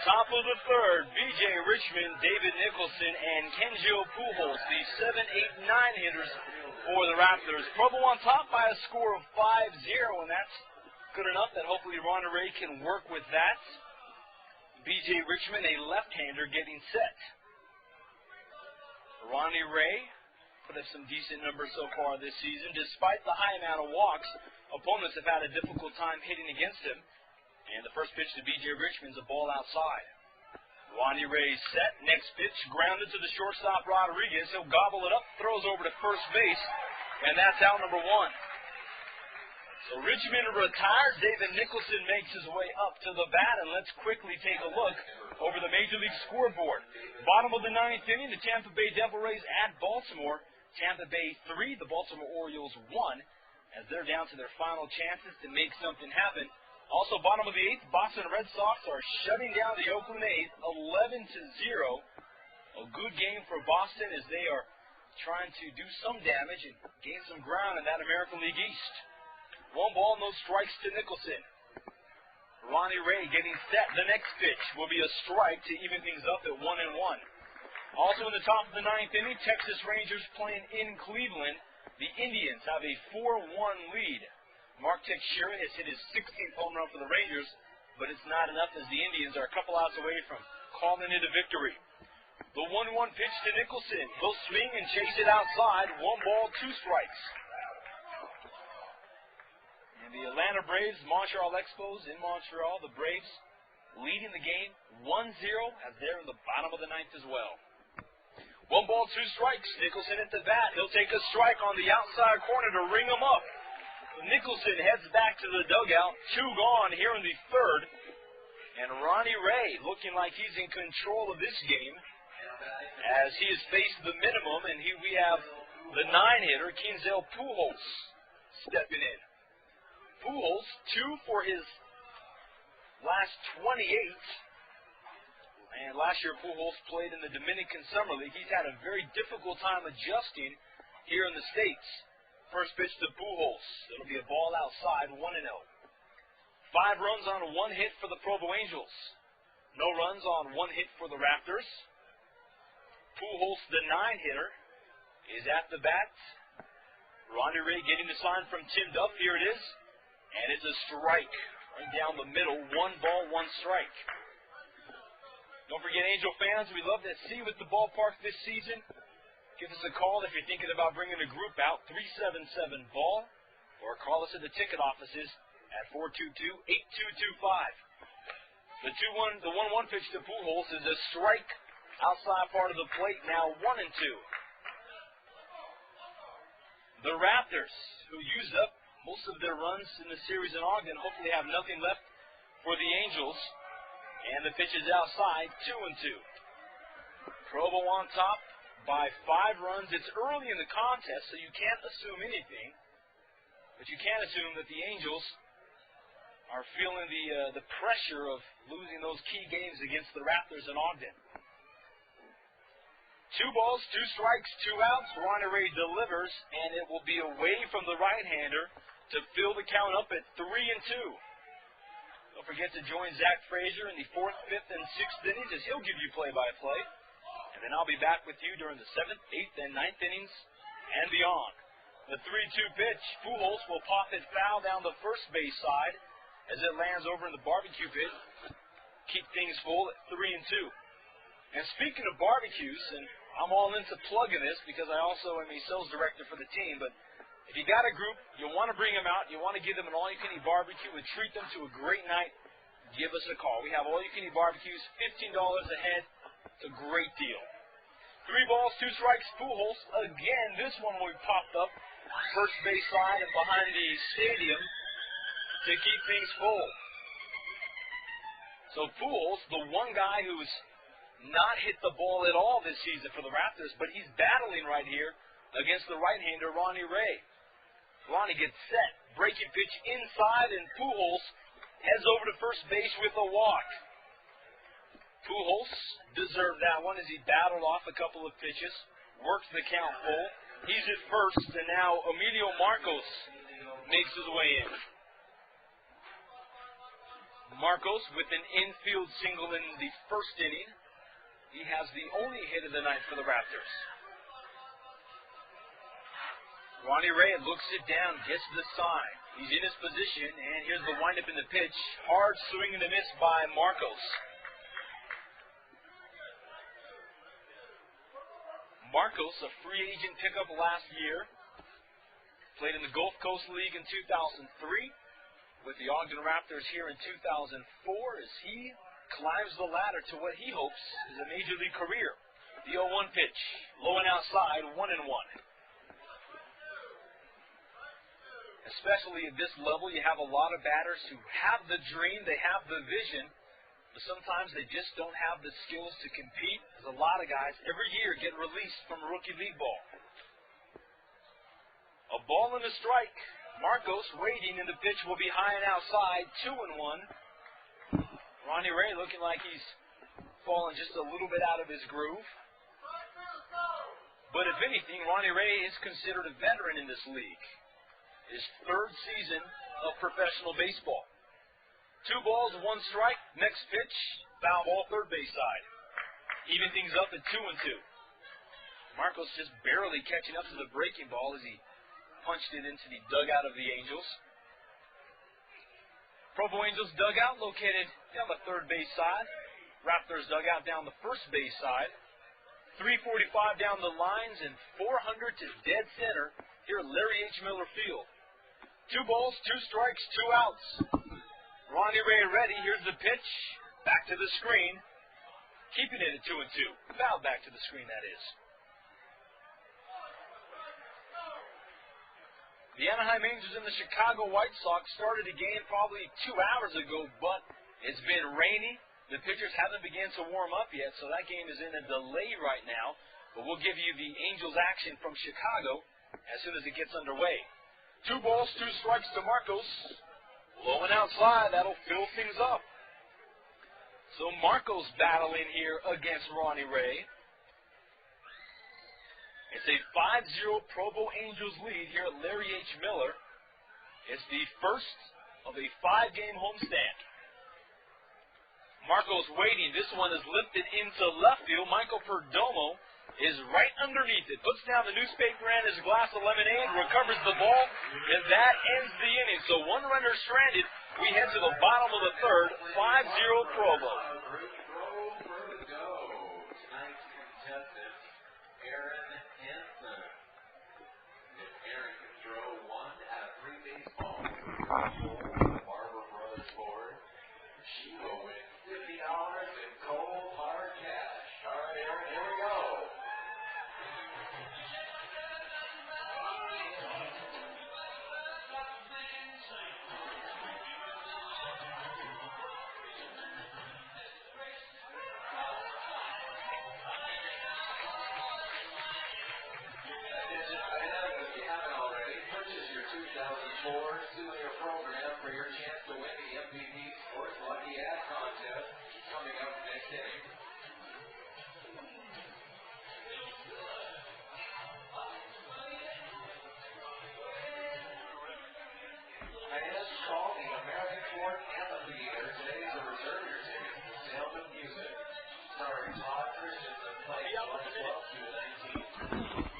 Top of the third, B.J. Richmond, David Nicholson, and Kenjo Pujols, the 7, 8, 9 hitters for the Raptors. Provo on top by a score of 5-0, and that's good enough that hopefully Ronnie Ray can work with that. B.J. Richmond, a left-hander, getting set. Ronnie Ray put up some decent numbers so far this season. Despite the high amount of walks, opponents have had a difficult time hitting against him. And the first pitch to B.J. Richmond's a ball outside. Ronnie Ray's set. Next pitch grounded to the shortstop Rodriguez. He'll gobble it up, throws over to first base, and that's out number 1. So Richmond retires. David Nicholson makes his way up to the bat, and let's quickly take a look over the Major League scoreboard. Bottom of the 9th inning, the Tampa Bay Devil Rays at Baltimore. Tampa Bay 3, the Baltimore Orioles 1, as they're down to their final chances to make something happen. Also, bottom of the 8th, Boston Red Sox are shutting down the Oakland A's 11-0. A good game for Boston as they are trying to do some damage and gain some ground in that American League East. 1 ball, no strikes to Nicholson. Ronnie Ray getting set. The next pitch will be a strike to even things up at 1-1. Also in the top of the ninth inning, Texas Rangers playing in Cleveland. The Indians have a 4-1 lead. Mark Teixeira has hit his 16th home run for the Rangers, but it's not enough as the Indians are a couple outs away from calling it a victory. The 1-1 pitch to Nicholson. He'll swing and chase it outside. 1 ball, 2 strikes. And the Atlanta Braves, Montreal Expos in Montreal. The Braves leading the game 1-0 as they're in the bottom of the ninth as well. 1 ball, 2 strikes. Nicholson at the bat. He'll take a strike on the outside corner to ring him up. Nicholson heads back to the dugout. 2 gone here in the third. And Ronnie Ray looking like he's in control of this game as he has faced the minimum. And here we have the 9-hitter, Kinzel Pujols, stepping in. Pujols, 2 for his last 28. And last year Pujols played in the Dominican Summer League. He's had a very difficult time adjusting here in the States. First pitch to Pujols. It'll be a ball outside, 1-0. 5 runs on 1 hit for the Provo Angels. No runs on 1 hit for the Raptors. Pujols, the 9-hitter, is at the bat. Ronnie Ray getting the sign from Tim Duff. Here it is. And it's a strike right down the middle. 1 ball, 1 strike. Don't forget, Angel fans, we love to see you at the ballpark this season. Give us a call if you're thinking about bringing a group out, 377-BALL, or call us at the ticket offices at 422-8225. The 1-1 pitch to Pujols is a strike outside part of the plate, now 1-2. The Raptors, who used up most of their runs in the series in Ogden, hopefully have nothing left for the Angels. And the pitch is outside, 2-2. Provo on top by 5 runs. It's early in the contest, so you can't assume anything. But you can assume that the Angels are feeling the pressure of losing those key games against the Raptors in Ogden. 2 balls, 2 strikes, 2 outs. Ronnie Ray delivers, and it will be away from the right-hander to fill the count up at 3-2. Don't forget to join Zach Frazier in the 4th, 5th, and 6th innings as he'll give you play-by-play. And then I'll be back with you during the 7th, 8th, and 9th innings and beyond. The 3-2 pitch, Pujols will pop it foul down the first base side as it lands over in the barbecue pit. Keep things full at 3-2. And speaking of barbecues, and I'm all into plugging this because I also am a sales director for the team, but if you got a group, you want to bring them out, you want to give them an all-you-can-eat barbecue and treat them to a great night, give us a call. We have all-you-can-eat barbecues, $15 a head. It's a great deal. 3 balls, 2 strikes, Pujols. Again, this one will be popped up first base side and behind the stadium to keep things full. So Pujols, the one guy who's not hit the ball at all this season for the Raptors, but he's battling right here against the right-hander, Ronnie Ray. Ronnie gets set, breaking pitch inside, and Pujols heads over to first base with a walk. Pujols deserved that one as he battled off a couple of pitches, works the count full. He's at first, and now Emilio Marcos makes his way in. Marcos with an infield single in the first inning. He has the only hit of the night for the Raptors. Ronnie Ray looks it down, gets the sign. He's in his position, and here's the windup in the pitch. Hard swing and a miss by Marcos. Marcos, a free agent pickup last year, played in the Gulf Coast League in 2003 with the Ogden Raptors here in 2004 as he climbs the ladder to what he hopes is a major league career. The 0-1 pitch, low and outside, 1-1. Especially at this level, you have a lot of batters who have the dream, they have the vision, but sometimes they just don't have the skills to compete. As a lot of guys every year get released from rookie league ball. A ball and a strike. Marcos waiting, and the pitch will be high and outside, 2-1. Ronnie Ray looking like he's fallen just a little bit out of his groove. But if anything, Ronnie Ray is considered a veteran in this league. His 3rd season of professional baseball. 2 balls, 1 strike. Next pitch, foul ball, third base side. Even things up at 2-2. Marcos just barely catching up to the breaking ball as he punched it into the dugout of the Angels. Provo Angels dugout located down the third base side. Raptors dugout down the first base side. 345 down the lines and 400 to dead center here at Larry H. Miller Field. 2 balls, 2 strikes, 2 outs. Ronnie Ray ready. Here's the pitch. Back to the screen. Keeping it at 2-2. Foul back to the screen, that is. The Anaheim Angels and the Chicago White Sox started a game probably 2 hours ago, but it's been rainy. The pitchers haven't begun to warm up yet, so that game is in a delay right now. But we'll give you the Angels action from Chicago as soon as it gets underway. 2 balls, 2 strikes to Marcos. Low and outside, that'll fill things up. So Marcos battling here against Ronnie Ray. It's a 5-0 Provo Angels lead here at Larry H. Miller. It's the first of a 5-game homestand. Marcos waiting. This one is lifted into left field. Michael Perdomo is right underneath it. Puts down the newspaper and his glass of lemonade, recovers the ball, and that ends the inning. So 1 runner stranded. We head to the bottom of the third, 5-0 Provo. Tonight's contestant, Aaron Hansen. If Aaron can throw 1 out of 3 baseballs, Barber Brothers board, she will win $50 in cold hard cash. All right, Aaron, here we go. Souvenir program for your chance to win the MVP Sports Lucky Ad contest coming up next inning. Fans, call the American Ford Amphitheater today to reserve your tickets to Sound of Music. Starring Todd Christensen playing July 12th to the 19th.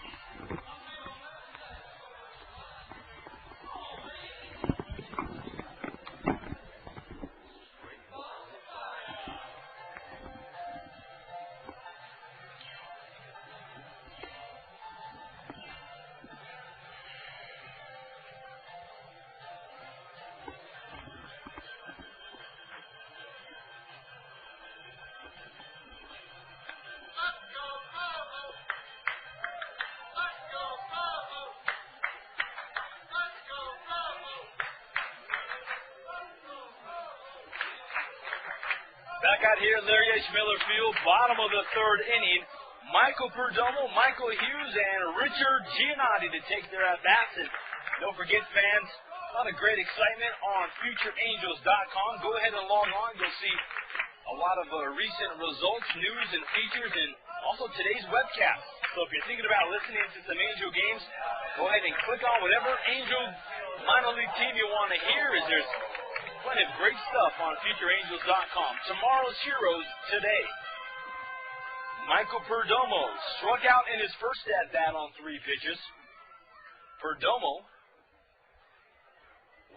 Back out here at Larry H. Miller Field, bottom of the third inning. Michael Perdomo, Michael Hughes, and Richard Giannotti to take their at-bats. And don't forget, fans, a lot of great excitement on FutureAngels.com. Go ahead and log on. You'll see a lot of recent results, news, and features, and also today's webcast. So if you're thinking about listening to some Angel games, go ahead and click on whatever Angel minor league team you want to hear, as there's plenty of great stuff on FutureAngels.com. Tomorrow's heroes today. Michael Perdomo struck out in his first at-bat on 3 pitches. Perdomo,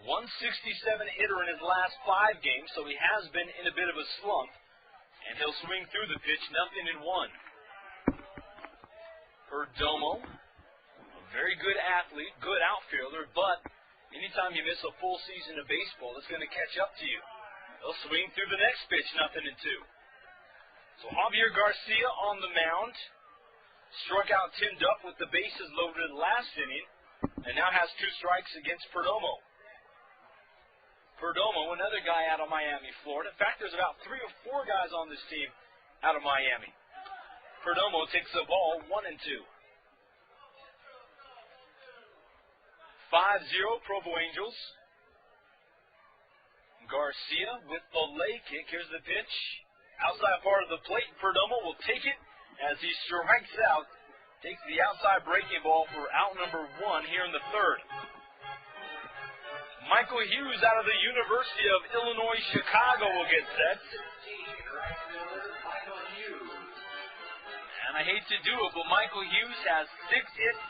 167 hitter in his last 5 games, so he has been in a bit of a slump. And he'll swing through the pitch, 0-1. Perdomo, a very good athlete, good outfielder, but anytime you miss a full season of baseball, it's going to catch up to you. He'll swing through the next pitch, 0-2. So Javier Garcia on the mound. Struck out Tim Duck with the bases loaded last inning, and now has 2 strikes against Perdomo. Perdomo, another guy out of Miami, Florida. In fact, there's about 3 or 4 guys on this team out of Miami. Perdomo takes the ball, 1-2. 5-0 Provo Angels. Garcia with the leg kick. Here's the pitch. Outside part of the plate. Perdomo will take it as he strikes out. Takes the outside breaking ball for out number 1 here in the third. Michael Hughes out of the University of Illinois, Chicago will get set. 15, right fielder, Michael Hughes. And I hate to do it, but Michael Hughes has 6 hits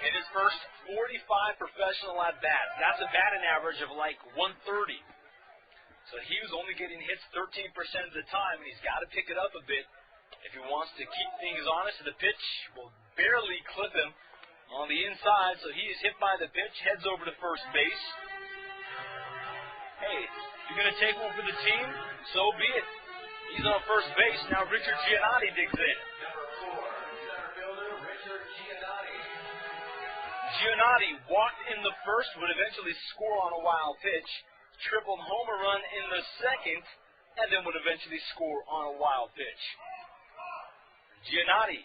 in his first 45 professional at-bats. That's a batting average of like 130. So Hughes only getting hits 13% of the time, and he's got to pick it up a bit if he wants to keep things honest. The pitch will barely clip him on the inside, so he is hit by the pitch, heads over to first base. Hey, you're going to take one for the team? So be it. He's on first base. Now Richard Giannotti digs in. Number 4, center fielder, Richard Giannotti. Giannotti walked in the first, would eventually score on a wild pitch, tripled homer run in the second, and then would eventually score on a wild pitch. Giannotti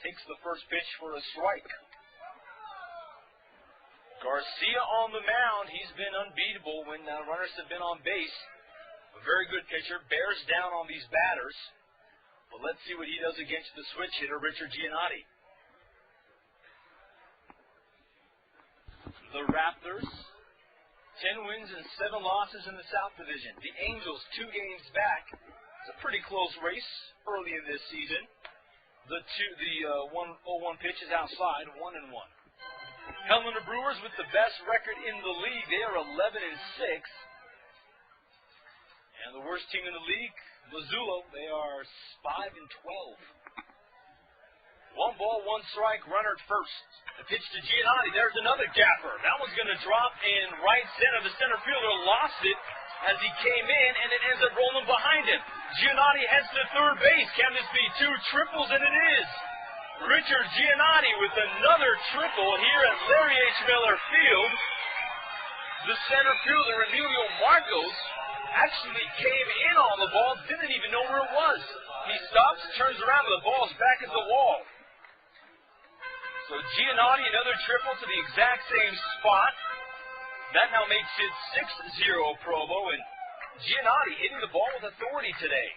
takes the first pitch for a strike. Garcia on the mound. He's been unbeatable when runners have been on base. A very good pitcher. Bears down on these batters. But let's see what he does against the switch hitter, Richard Giannotti. The Raptors, 10 wins and 7 losses in the South Division. The Angels, 2 games back. It's a pretty close race early in this season. The 1-0-1 pitch is outside, 1-1. Helena Brewers with the best record in the league. They are 11-6. And the worst team in the league, Missoula, they are 5-12. 1 ball, 1 strike, runner at first. The pitch to Giannotti. There's another gapper. That one's going to drop in right center. The center fielder lost it as he came in, and it ends up rolling behind him. Giannotti heads to third base. Can this be 2 triples? And it is. Richard Giannotti with another triple here at Larry H. Miller Field. The center fielder, Emilio Marcos, actually came in on the ball, didn't even know where it was. He stops, turns around, and the ball's back at the wall. So Giannotti, another triple to the exact same spot. That now makes it 6-0 Provo, and Giannotti hitting the ball with authority today.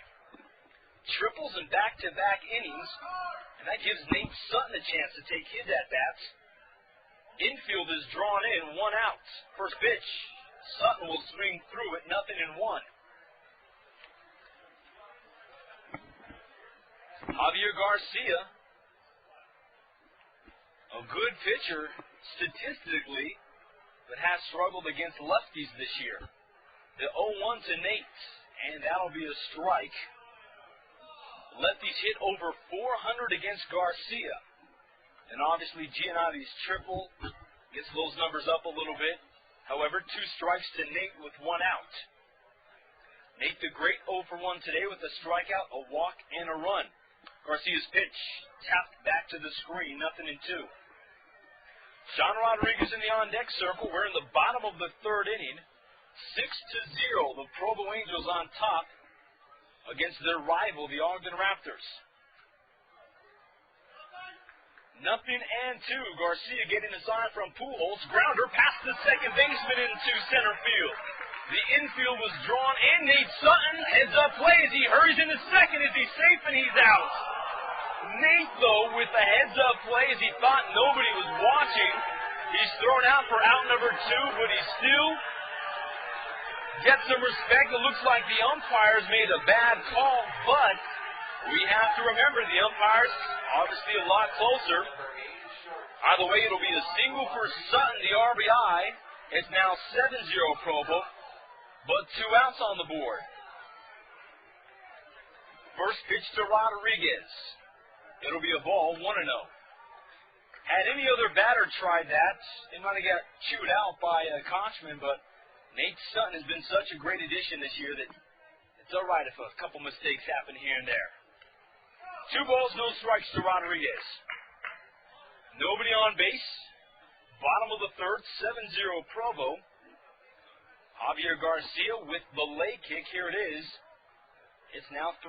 Triples in back-to-back innings, and that gives Nate Sutton a chance to take his at-bats. Infield is drawn in, 1 out. First pitch, Sutton will swing through it, 0-1. Javier Garcia, a good pitcher statistically, but has struggled against lefties this year. The 0-1 to Nate, and that'll be a strike. Lefties hit over 400 against Garcia. And obviously Giannotti's triple gets those numbers up a little bit. However, 2 strikes to Nate with 1 out. Nate the Great 0 for 1 today with a strikeout, a walk, and a run. Garcia's pitch tapped back to the screen, 0-2. Sean Rodriguez in the on-deck circle. We're in the bottom of the 3rd inning. 6-0, the Provo Angels on top against their rival, the Ogden Raptors. 0-2, Garcia getting a sign from Pujols. Grounder past the second baseman into center field. The infield was drawn in. Nate Sutton heads up play as he hurries into second. Is he safe? And he's out. Nate, though, with the heads-up play as he thought nobody was watching. He's thrown out for out number 2, but he still gets some respect. It looks like the umpires made a bad call, but we have to remember the umpires obviously a lot closer. Either way, it'll be a single for Sutton, the RBI. It's now 7-0 Provo, but 2 outs on the board. First pitch to Rodriguez. It'll be a ball, 1-0. Had any other batter tried that, it might have got chewed out by Kochman, but Nate Sutton has been such a great addition this year that it's all right if a couple mistakes happen here and there. 2 balls, no strikes to Rodriguez. Nobody on base. Bottom of the 3rd, 7-0 Provo. Javier Garcia with the leg kick. Here it is. It's now 3-0.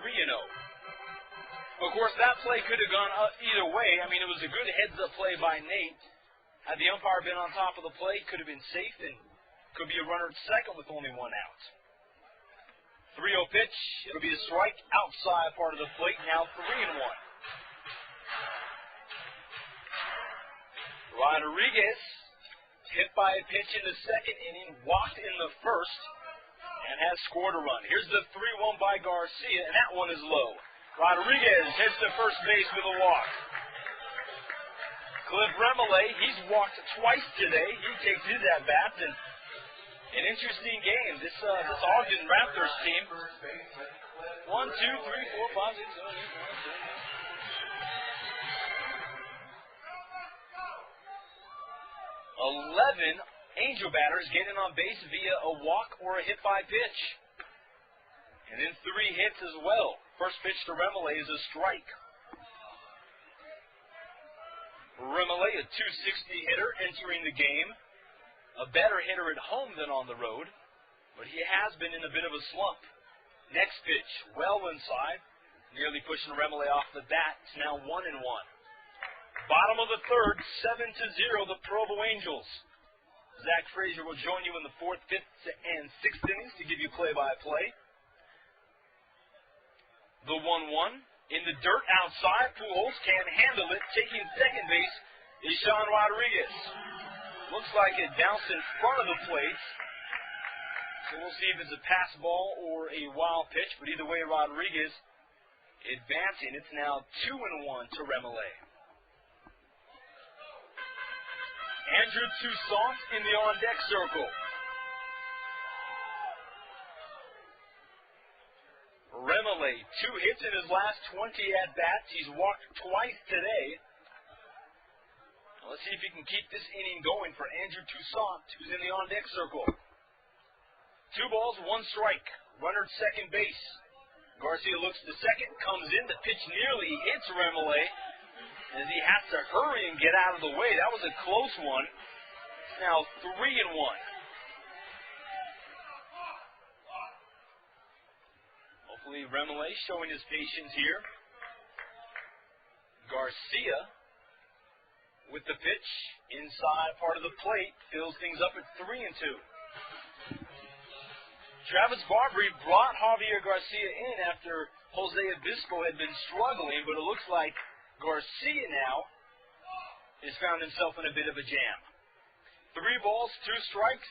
Of course, that play could have gone either way. I mean, it was a good heads-up play by Nate. Had the umpire been on top of the plate, could have been safe, and could be a runner at second with only 1 out. 3-0 pitch. It'll be a strike outside part of the plate. Now 3-1. Rodriguez hit by a pitch in the second inning, walked in first and has scored a run. Here's the 3-1 by Garcia, and that one is low. Rodriguez heads to first base with a walk. Cliff Remele, he's walked twice today. He takes his at-bat, and an interesting game. This Ogden Raptors team. 1, 2, 3, 4, 5, 6, 7, 8, 9, 10. 11 Angel batters get in on base via a walk or a hit by pitch. And then 3 hits as well. First pitch to Remele is a strike. Remele, a .260 hitter entering the game. A better hitter at home than on the road, but he has been in a bit of a slump. Next pitch, well inside, nearly pushing Remele off the bat. It's now 1-1. Bottom of the third, 7-0, the Provo Angels. Zach Frazier will join you in the 4th, 5th, and 6th innings to give you play-by-play. The 1-1. In the dirt outside, Pujols can't handle it. Taking second base is Sean Rodriguez. Looks like it bounced in front of the plate. So we'll see if it's a pass ball or a wild pitch. But either way, Rodriguez advancing. It's now 2-1 to Remele. Andrew Toussaint in the on-deck circle. Remele, 2 hits in his last 20 at-bats. He's walked twice today. Let's see if he can keep this inning going for Andrew Toussaint, who's in the on-deck circle. 2 balls, 1 strike. Runner at second base. Garcia looks to second, comes in. The pitch nearly hits Remele as he has to hurry and get out of the way. That was a close one. It's now 3-1. Hopefully Remele showing his patience here. Garcia with the pitch inside part of the plate fills things up at 3-2. Travis Barbary brought Javier Garcia in after Jose Obispo had been struggling, but it looks like Garcia now has found himself in a bit of a jam. 3 balls, 2 strikes.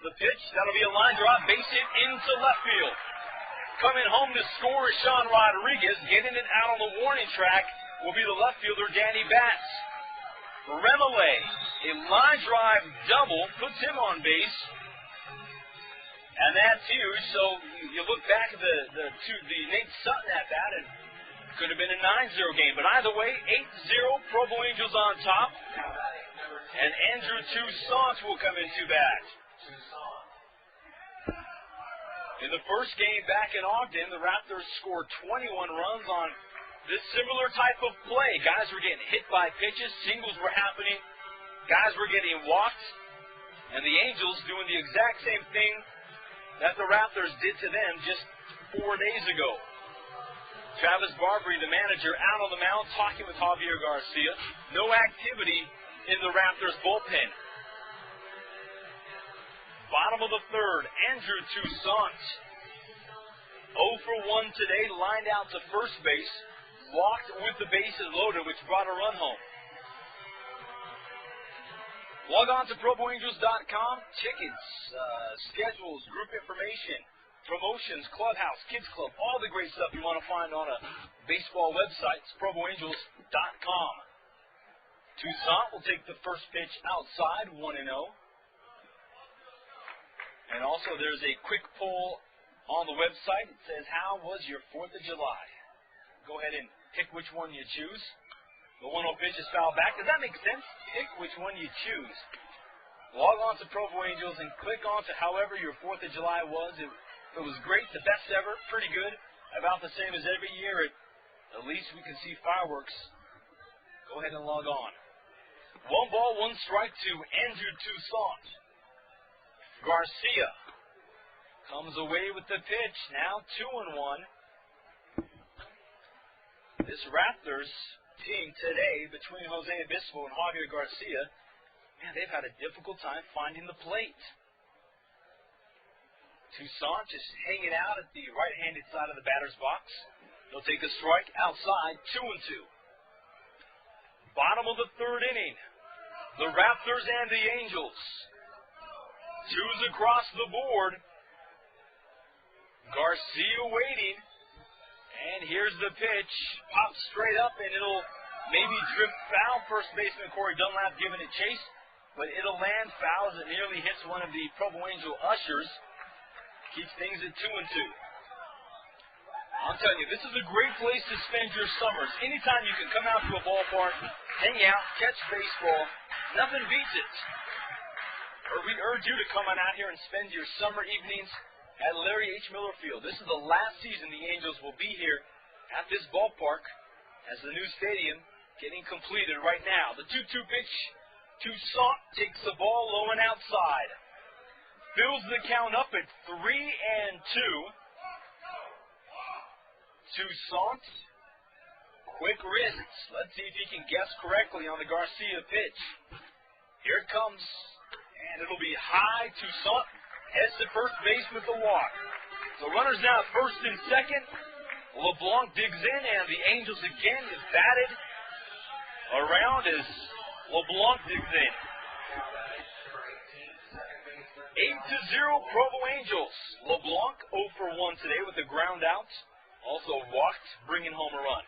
The pitch, that'll be a line drive, base hit into left field. Coming home to score is Sean Rodriguez. Getting it out on the warning track will be the left fielder, Danny Batts. Remele, a line drive double, puts him on base. And that's huge. So you look back at the Nate Sutton at bat, and could have been a 9-0 game. But either way, 8-0, Provo Angels on top. And Andrew Toussaint will come into bat. In the first game back in Ogden, the Raptors scored 21 runs on this similar type of play. Guys were getting hit by pitches, singles were happening, guys were getting walked, and the Angels doing the exact same thing that the Raptors did to them just 4 days ago. Travis Barbary, the manager, out on the mound talking with Javier Garcia. No activity in the Raptors bullpen. Bottom of the third, Andrew Toussaint. 0 for 1 today, lined out to first base. Walked with the bases loaded, which brought a run home. Log on to ProvoAngels.com. Tickets, schedules, group information, promotions, clubhouse, kids club, all the great stuff you want to find on a baseball website. It's ProvoAngels.com. Toussaint will take the first pitch outside, 1-0. And also there's a quick poll on the website. It says, how was your 4th of July? Go ahead and pick which one you choose. The 1-0 pitch is fouled back. Does that make sense? Pick which one you choose. Log on to Provo Angels and click on to however your 4th of July was. It was great, the best ever, pretty good. About the same as every year. At least we can see fireworks. Go ahead and log on. 1 ball, 1 strike to Andrew Toussaint. Garcia comes away with the pitch. Now 2-1. This Raptors team today, between Jose Obispo and Javier Garcia, man, they've had a difficult time finding the plate. Toussaint just hanging out at the right-handed side of the batter's box. He'll take a strike outside, 2-2. Bottom of the third inning. The Raptors and the Angels. Twos across the board. Garcia waiting. And here's the pitch. Pops straight up, and it'll maybe drift foul. First baseman Corey Dunlap giving it chase. But it'll land foul as it nearly hits one of the Provo Angel ushers. Keeps things at 2-2. I'm telling you, this is a great place to spend your summers. Anytime you can come out to a ballpark, hang out, catch baseball, nothing beats it. We urge you to come on out here and spend your summer evenings at Larry H. Miller Field. This is the last season the Angels will be here at this ballpark as the new stadium getting completed right now. The 2-2 pitch. Toussaint takes the ball low and outside. Fills the count up at 3-2. Toussaint, quick wrists. Let's see if he can guess correctly on the Garcia pitch. Here it comes, and it'll be high. Toussaint heads to first base with the walk. So runners now at first and second. LeBlanc digs in, and the Angels again is batted around as LeBlanc digs in. 8-0 Provo Angels. LeBlanc 0 for 1 today with a ground out. Also walked, bringing home a run.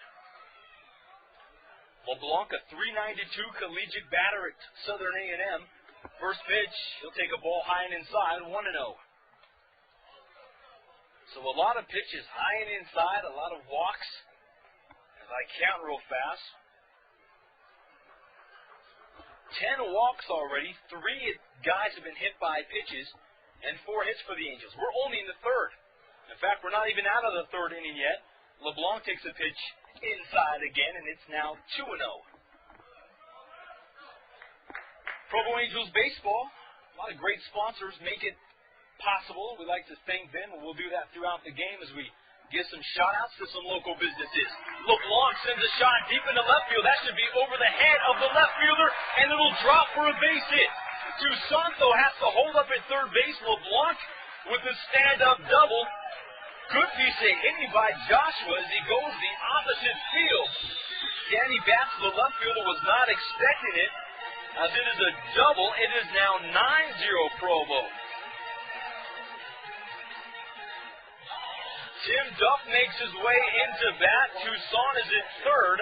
LeBlanc, a .392 collegiate batter at Southern A&M. First pitch, he'll take a ball high and inside, 1-0. So a lot of pitches high and inside, a lot of walks. As I count real fast. 10 walks already, 3 guys have been hit by pitches, and 4 hits for the Angels. We're only in the third. In fact, we're not even out of the third inning yet. LeBlanc takes a pitch inside again, and it's now 2-0. Provo Angels baseball, a lot of great sponsors make it possible. We'd like to thank them, and we'll do that throughout the game as we give some shout-outs to some local businesses. LeBlanc sends a shot deep into left field. That should be over the head of the left fielder, and it'll drop for a base hit. Toussaint, though, has to hold up at third base. LeBlanc with a stand-up double. Good piece of hitting by Joshua as he goes the opposite field. Danny Batts, the left fielder, was not expecting it. As it is a double, it is now 9-0 Provo. Tim Duff makes his way into bat. Toussaint is at third.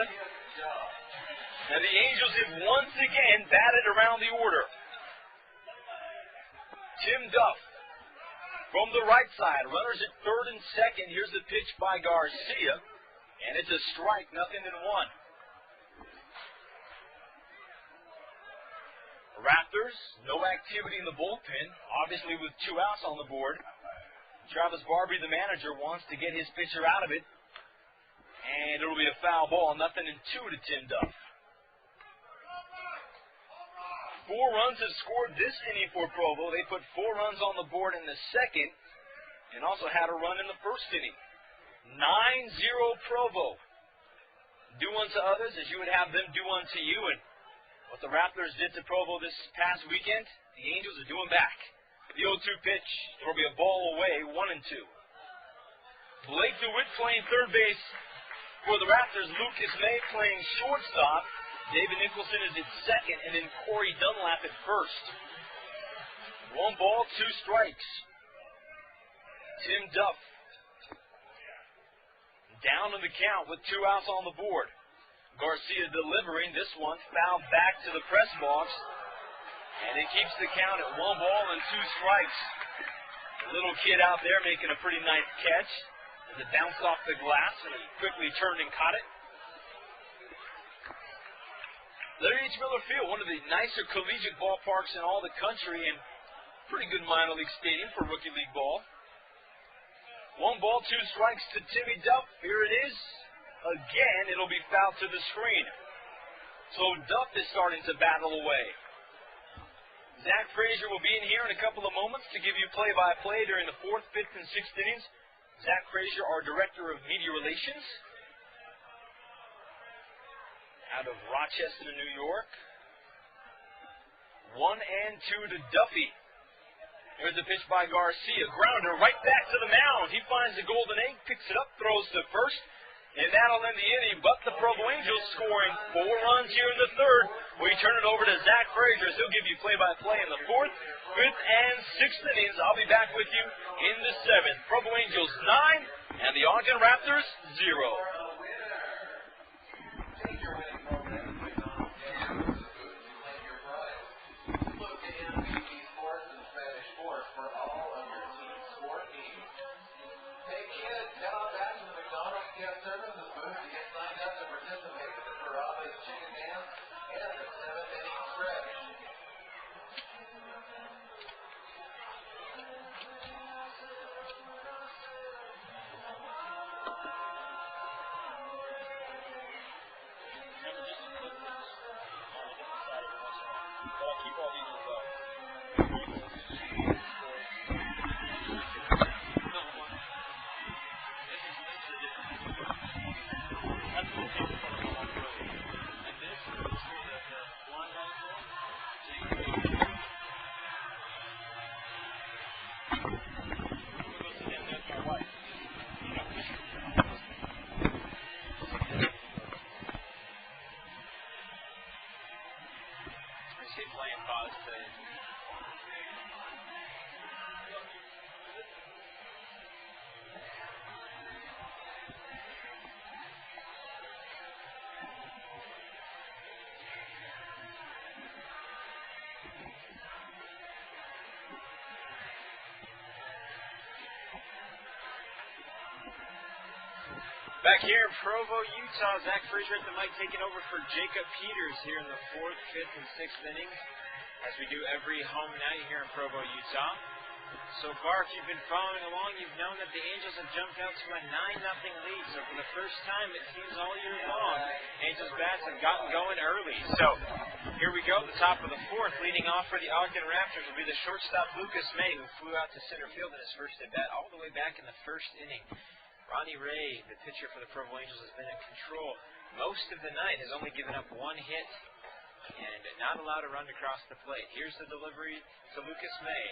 And the Angels have once again batted around the order. Tim Duff from the right side. Runners at third and second. Here's the pitch by Garcia. And it's a strike, 0-1. Raptors, no activity in the bullpen. Obviously with 2 outs on the board. Travis Barbie, the manager, wants to get his pitcher out of it. And it'll be a foul ball, 0-2 to Tim Duff. 4 runs have scored this inning for Provo. They put 4 runs on the board in the second and also had a run in the first inning. 9-0 Provo. Do unto others as you would have them do unto you. And what the Raptors did to Provo this past weekend, the Angels are doing back. The 0-2 pitch, there will be a ball away, 1-2. Blake DeWitt playing third base for the Raptors. Lucas May playing shortstop. David Nicholson is at second, and then Corey Dunlap at first. 1 ball, 2 strikes. Tim Duff down in the count with 2 outs on the board. Garcia delivering this one, fouled back to the press box. And it keeps the count at 1 ball and 2 strikes. The little kid out there making a pretty nice catch as it bounced off the glass and he quickly turned and caught it. Larry H. Miller Field, one of the nicer collegiate ballparks in all the country and pretty good minor league stadium for rookie league ball. 1 ball, 2 strikes to Timmy Duff. Here it is. Again, it'll be fouled to the screen. So Duff is starting to battle away. Zach Frazier will be in here in a couple of moments to give you play-by-play during the 4th, 5th, and 6th innings. Zach Frazier, our Director of Media Relations, out of Rochester, New York. 1-2 to Duffy. Here's the pitch by Garcia. Grounder right back to the mound. He finds the golden egg, picks it up, throws to first, and that'll end the inning. But the Provo Angels scoring 4 runs here in the third. We turn it over to Zach Frazier, as he'll give you play-by-play in the 4th, 5th, and 6th innings. I'll be back with you in the 7th. Provo Angels 9, and the Ogden Raptors 0. Back here in Provo, Utah, Zach Frazier at the mic taking over for Jacob Peters here in the 4th, 5th, and 6th innings, as we do every home night here in Provo, Utah. So far, if you've been following along, you've known that the Angels have jumped out to a 9-0 lead. So for the first time, it seems all year long, Angels bats have gotten going early. So here we go, the top of the 4th. Leading off for the Ogden Raptors will be the shortstop Lucas May, who flew out to center field in his first at-bat all the way back in the 1st inning. Ronnie Ray, the pitcher for the Provo Angels, has been in control most of the night, has only given up 1 hit and not allowed a run across the plate. Here's the delivery to Lucas May.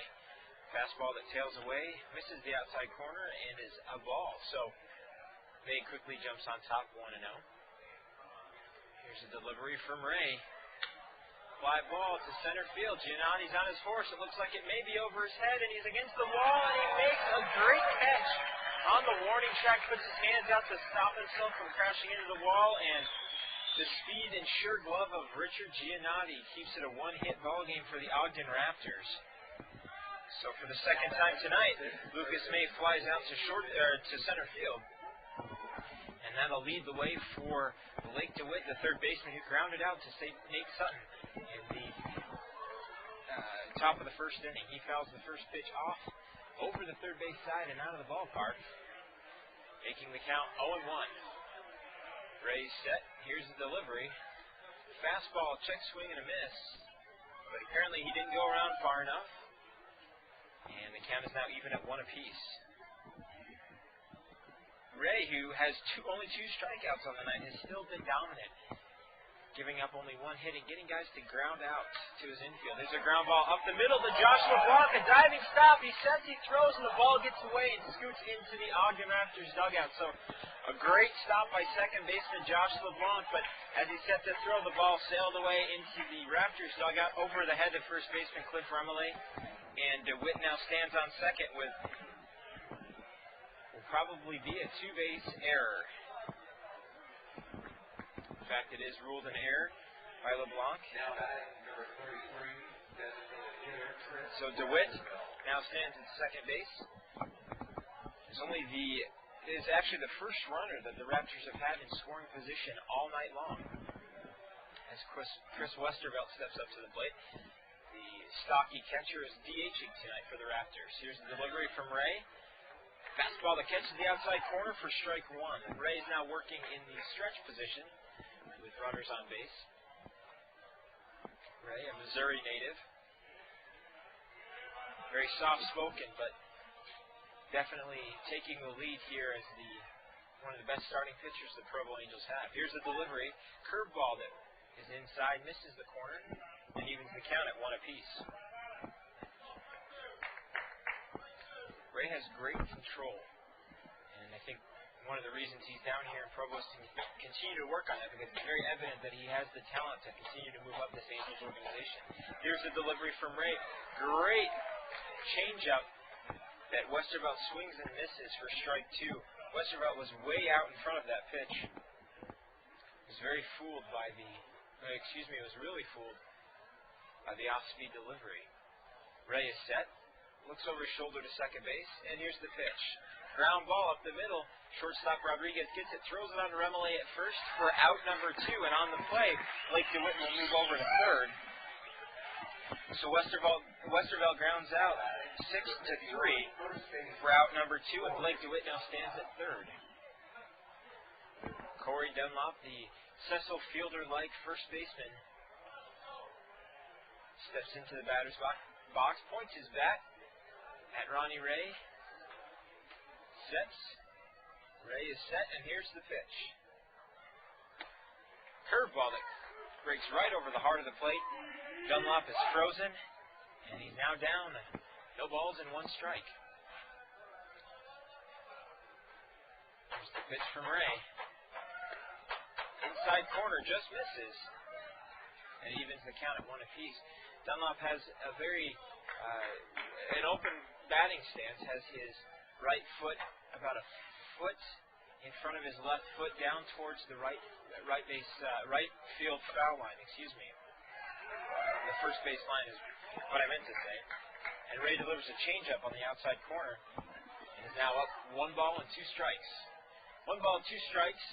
Fastball that tails away, misses the outside corner, and is a ball. So May quickly jumps on top 1-0. Here's the delivery from Ray. Fly ball to center field. Giannotti's on his horse. It looks like it may be over his head, and he's against the wall, and he makes a great catch on the warning track, puts his hands out to stop himself from crashing into the wall, and the speed and sure glove of Richard Giannotti keeps it a 1-hit ball game for the Ogden Raptors. So for the second time tonight, Lucas May flies out to center field, and that'll lead the way for Blake DeWitt, the third baseman, who grounded out to Nate Sutton in the top of the 1st inning. He fouls the first pitch off over the third base side and out of the ballpark, making the count 0-1. Ray's set. Here's the delivery. Fastball, check swing, and a miss. But apparently he didn't go around far enough. And the count is now even at 1 apiece. Ray, who has only 2 strikeouts on the night, has still been dominant, giving up only 1 hit and getting guys to ground out to his infield. There's a ground ball up the middle to Josh LeBlanc, a diving stop. He sets, he throws, and the ball gets away and scoots into the Ogden Raptors dugout. So a great stop by second baseman Josh LeBlanc, but as he set to throw, the ball sailed away into the Raptors dugout over the head of first baseman Cliff Remele. And DeWitt now stands on second with will probably be a 2-base error. In fact, it is ruled an error by LeBlanc. So DeWitt now stands at second base. It's actually the first runner that the Raptors have had in scoring position all night long. As Chris Westervelt steps up to the plate, the stocky catcher is DHing tonight for the Raptors. Here's the delivery from Ray. Fastball that catches the outside corner for strike 1. Ray is now working in the stretch position with runners on base. Ray, a Missouri native. Very soft-spoken, but definitely taking the lead here as one of the best starting pitchers the Provo Angels have. Here's the delivery. Curveball that is inside, misses the corner, and evens the count at 1 apiece. Ray has great control, and I think one of the reasons he's down here in Provo is to continue to work on that, because it's very evident that he has the talent to continue to move up this Angels organization. Here's a delivery from Ray. Great changeup that Westervelt swings and misses for strike 2. Westervelt was way out in front of that pitch. Was very fooled by was really fooled by the off-speed delivery. Ray is set, looks over his shoulder to second base, and here's the pitch. Ground ball up the middle. Shortstop Rodriguez gets it, throws it on to Remele at first for out number 2, and on the play, Blake DeWitt will move over to third. So Westervelt grounds out 6-3 for out number 2, and Blake DeWitt now stands at third. Corey Dunlop, the Cecil Fielder-like first baseman, steps into the batter's box, points his bat at Ronnie Ray, sets. Ray is set, and here's the pitch. Curveball that breaks right over the heart of the plate. Dunlop is frozen, and he's now down. No balls and 1 strike. Here's the pitch from Ray. Inside corner, just misses. And evens the count at 1 apiece. Dunlop has a very an open batting stance, has his right foot about a foot in front of his left foot down towards the right field foul line, The first base line is what I meant to say. And Ray delivers a changeup on the outside corner and is now up 1 ball and 2 strikes. 1 ball, 2 strikes,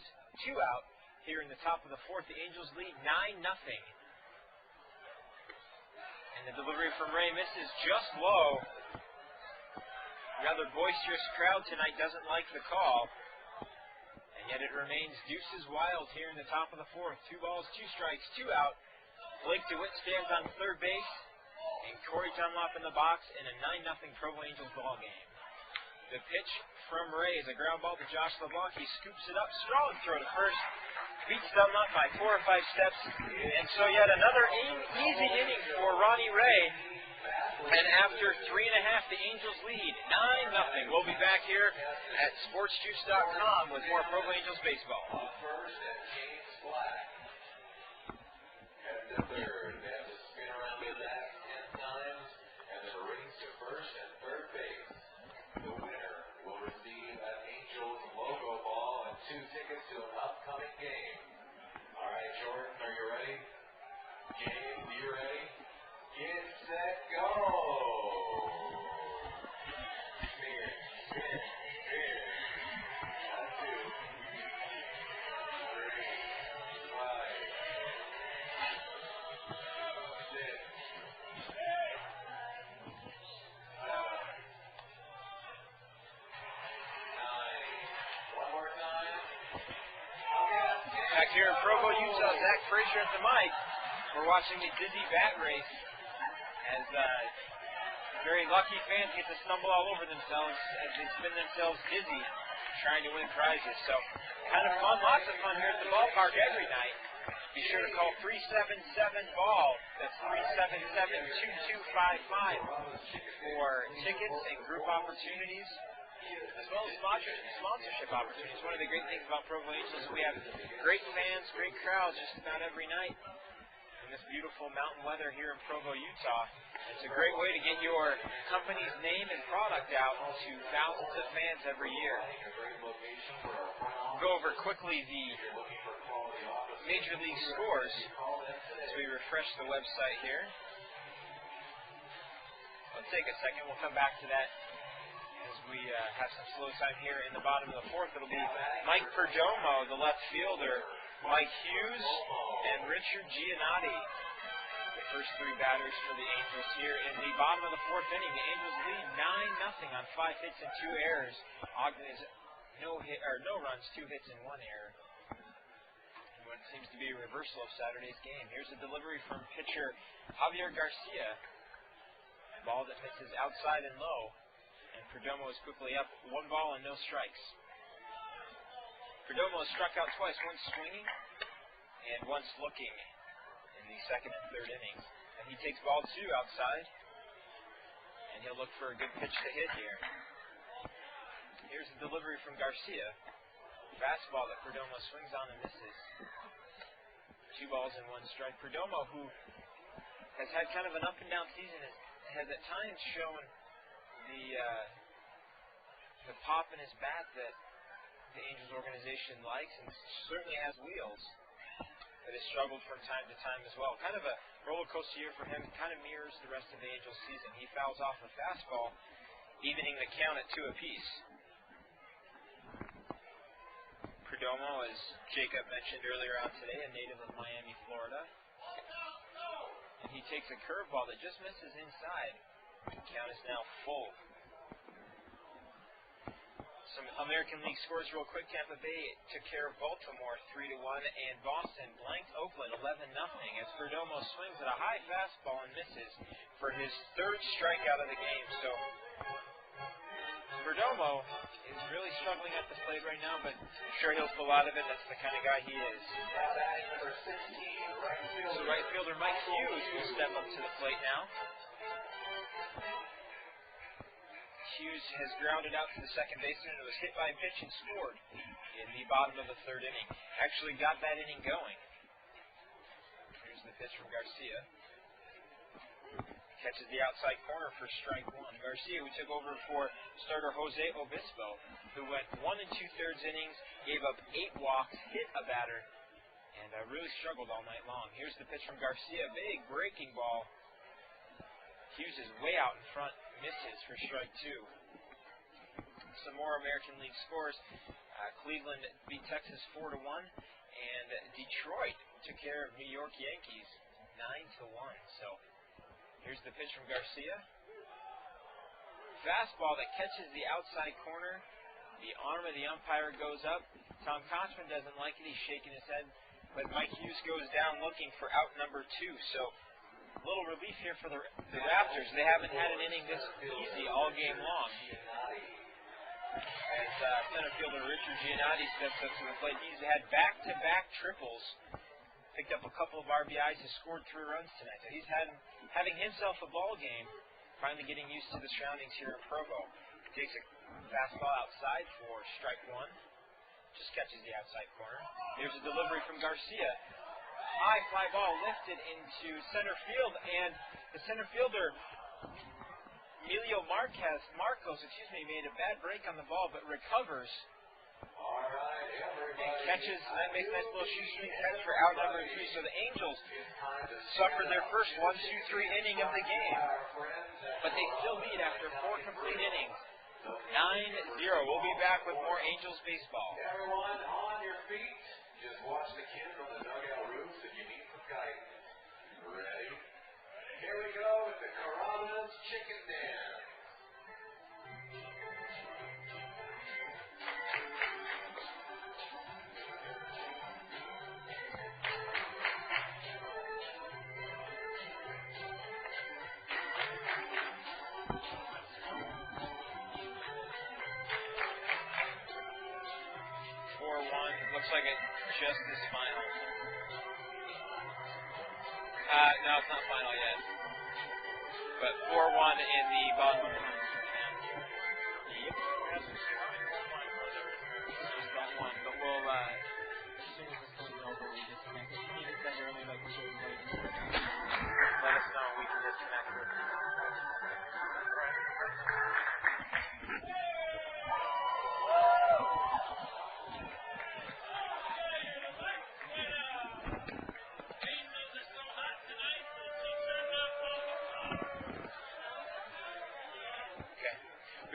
2 out here in the top of the 4th. The Angels lead 9-0. And the delivery from Ray misses just low. Rather boisterous crowd tonight doesn't like the call. And yet it remains deuces wild here in the top of the 4th. 2 balls, 2 strikes, 2 out. Blake DeWitt stands on third base. And Corey Dunlop in the box in a 9-0 Provo Angels ball game. The pitch from Ray is a ground ball to Josh LeBlanc. He scoops it up. Strong throw to first. Beats Dunlop by 4 or 5 steps. And so yet another easy inning for Ronnie Ray. And after 3.5, the Angels lead 9-0. We'll be back here at sportsjuice.com with more Provo Angels baseball. First and James Black. Headed to third. They have to spin around the back 10 times and then race to first and third base. The winner will receive an Angels logo ball and 2 tickets to an upcoming game. All right, Jordan, are you ready? James, you ready? Get set, go! Spin, spin, spin. 1, 2, 3, 5, 6, 7, 9. One more time. Back here in Provo, Utah, Zach Frazier at the mic. We're watching the dizzy bat race as very lucky fans get to stumble all over themselves as they spin themselves dizzy trying to win prizes. So kind of fun, lots of fun here at the ballpark every night. Be sure to call 377-BALL. That's 377-2255 for tickets and group opportunities, as well as sponsorship opportunities. One of the great things about Provo Angels is we have great fans, great crowds just about every night in this beautiful mountain weather here in Provo, Utah. It's a great way to get your company's name and product out to thousands of fans every year. Go over quickly the Major League scores as we refresh the website here. Let's take a second. We'll come back to that as we have some slow time here in the bottom of the 4th. It'll be Mike Perdomo, the left fielder, Mike Hughes, and Richard Giannotti, the first 3 batters for the Angels here in the bottom of the 4th inning. The Angels lead 9-0 on 5 hits and 2 errors. Ogden is no runs, 2 hits and 1 error. What seems to be a reversal of Saturday's game. Here's a delivery from pitcher Javier Garcia. A ball that misses outside and low. And Perdomo is quickly up 1 ball and no strikes. Perdomo has struck out twice, once swinging and once looking in the 2nd and 3rd innings. And he takes ball 2 outside. And he'll look for a good pitch to hit here. Here's the delivery from Garcia. Fastball that Perdomo swings on and misses. 2 balls and 1 strike. Perdomo, who has had kind of an up and down season, has at times shown the pop in his bat that the Angels organization likes, and certainly has wheels, but has struggled from time to time as well. Kind of a roller coaster year for him. Kind of mirrors the rest of the Angels season. He fouls off a fastball, evening the count at 2 apiece. Perdomo, as Jacob mentioned earlier on today, a native of Miami, Florida. And he takes a curveball that just misses inside. The count is now full. Some American League scores real quick. Tampa Bay took care of Baltimore 3-1, and Boston blanked Oakland 11-0 as Perdomo swings at a high fastball and misses for his 3rd strikeout of the game. So Perdomo is really struggling at the plate right now, but I'm sure he'll pull out of it. That's the kind of guy he is. So right fielder Mike Hughes will step up to the plate now. Hughes has grounded out to the second baseman and was hit by a pitch and scored in the bottom of the 3rd inning. Actually got that inning going. Here's the pitch from Garcia. Catches the outside corner for strike 1. Garcia, who took over for starter Jose Obispo, who went 1 2/3 innings, gave up 8 walks, hit a batter, and really struggled all night long. Here's the pitch from Garcia. Big breaking ball. Hughes is way out in front. Misses for strike 2. Some more American League scores. Cleveland beat Texas 4-1, and Detroit took care of New York Yankees 9-1. So here's the pitch from Garcia. Fastball that catches the outside corner. The arm of the umpire goes up. Tom Kochman doesn't like it. He's shaking his head. But Mike Hughes goes down looking for out number 2. So a little relief here for the Raptors. They haven't had an inning this easy all game long. As center fielder Richard Giannotti steps up to the plate. He's had back-to-back triples. Picked up a couple of RBIs. Has scored 3 runs tonight. So he's having himself a ball game. Finally getting used to the surroundings here in Provo. Takes a fastball outside for strike 1. Just catches the outside corner. Here's a delivery from Garcia. High fly ball lifted into center field, and the center fielder, Emilio Marcos, made a bad break on the ball, but recovers and catches, and makes a nice little shoestring catch for out number 3. So the Angels suffered their first 1-2-3 inning of the game, but they still lead after 4 complete innings. 9-0. We'll be back with more Angels baseball. Everyone on your feet. Just watch the kid from the dugout roofs if you need some guidance. Ready? Here we go with the Carrabba's Chicken Dance. 4-1. Looks like it's just this final. No, it's not final yet. But 4-1 in the bottom of the ninth. Yep. Just that one. But we'll, as soon as this comes over, we disconnect. If you need to send early, like we should, let us know. We can disconnect with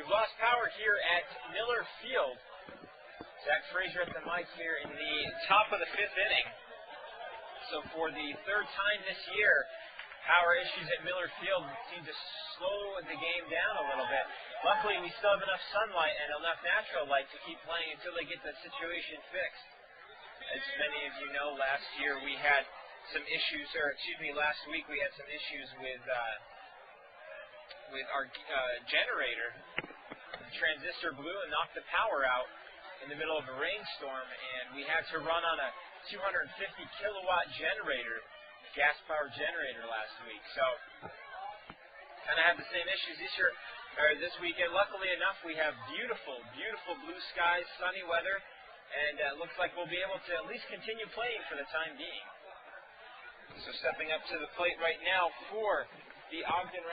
lost power here at Miller Field. Zach Frazier at the mic here in the top of the 5th inning. So for the 3rd time this year, power issues at Miller Field seem to slow the game down a little bit. Luckily, we still have enough sunlight and enough natural light to keep playing until they get the situation fixed. As many of you know, last year we had some issues, last week we had some issues with our generator. Transistor blew and knocked the power out in the middle of a rainstorm, and we had to run on a 250 kilowatt generator, gas powered generator last week. So kind of have the same issues this weekend. Luckily enough, we have beautiful blue skies, sunny weather, And looks like we'll be able to at least continue playing for the time being. So stepping up to the plate right now for the Ogden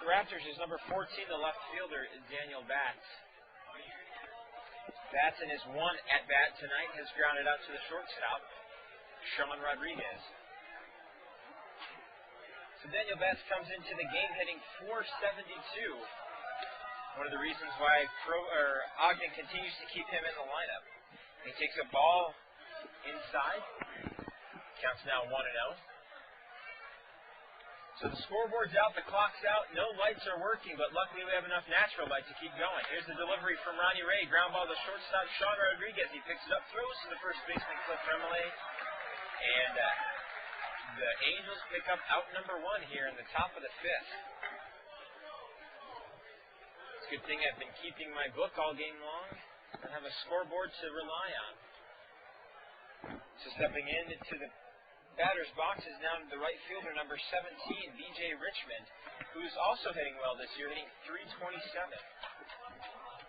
Raptors is number 14, the left fielder, Daniel Batts. Batts in his one at-bat tonight has grounded out to the shortstop, Sean Rodriguez. So Daniel Batts comes into the game hitting .472. One of the reasons why Ogden continues to keep him in the lineup. He takes a ball inside. Counts now 1-0. So the scoreboard's out, the clock's out, no lights are working, but luckily we have enough natural light to keep going. Here's the delivery from Ronnie Ray. Ground ball to shortstop Sean Rodriguez. He picks it up, throws to the first baseman Cliff Remele. And the Angels pick up out number 1 here in the top of the 5th. It's a good thing I've been keeping my book all game long. I have a scoreboard to rely on. So stepping into the batter's box is now the right fielder, number 17, B.J. Richmond, who's also hitting well this year, hitting .327.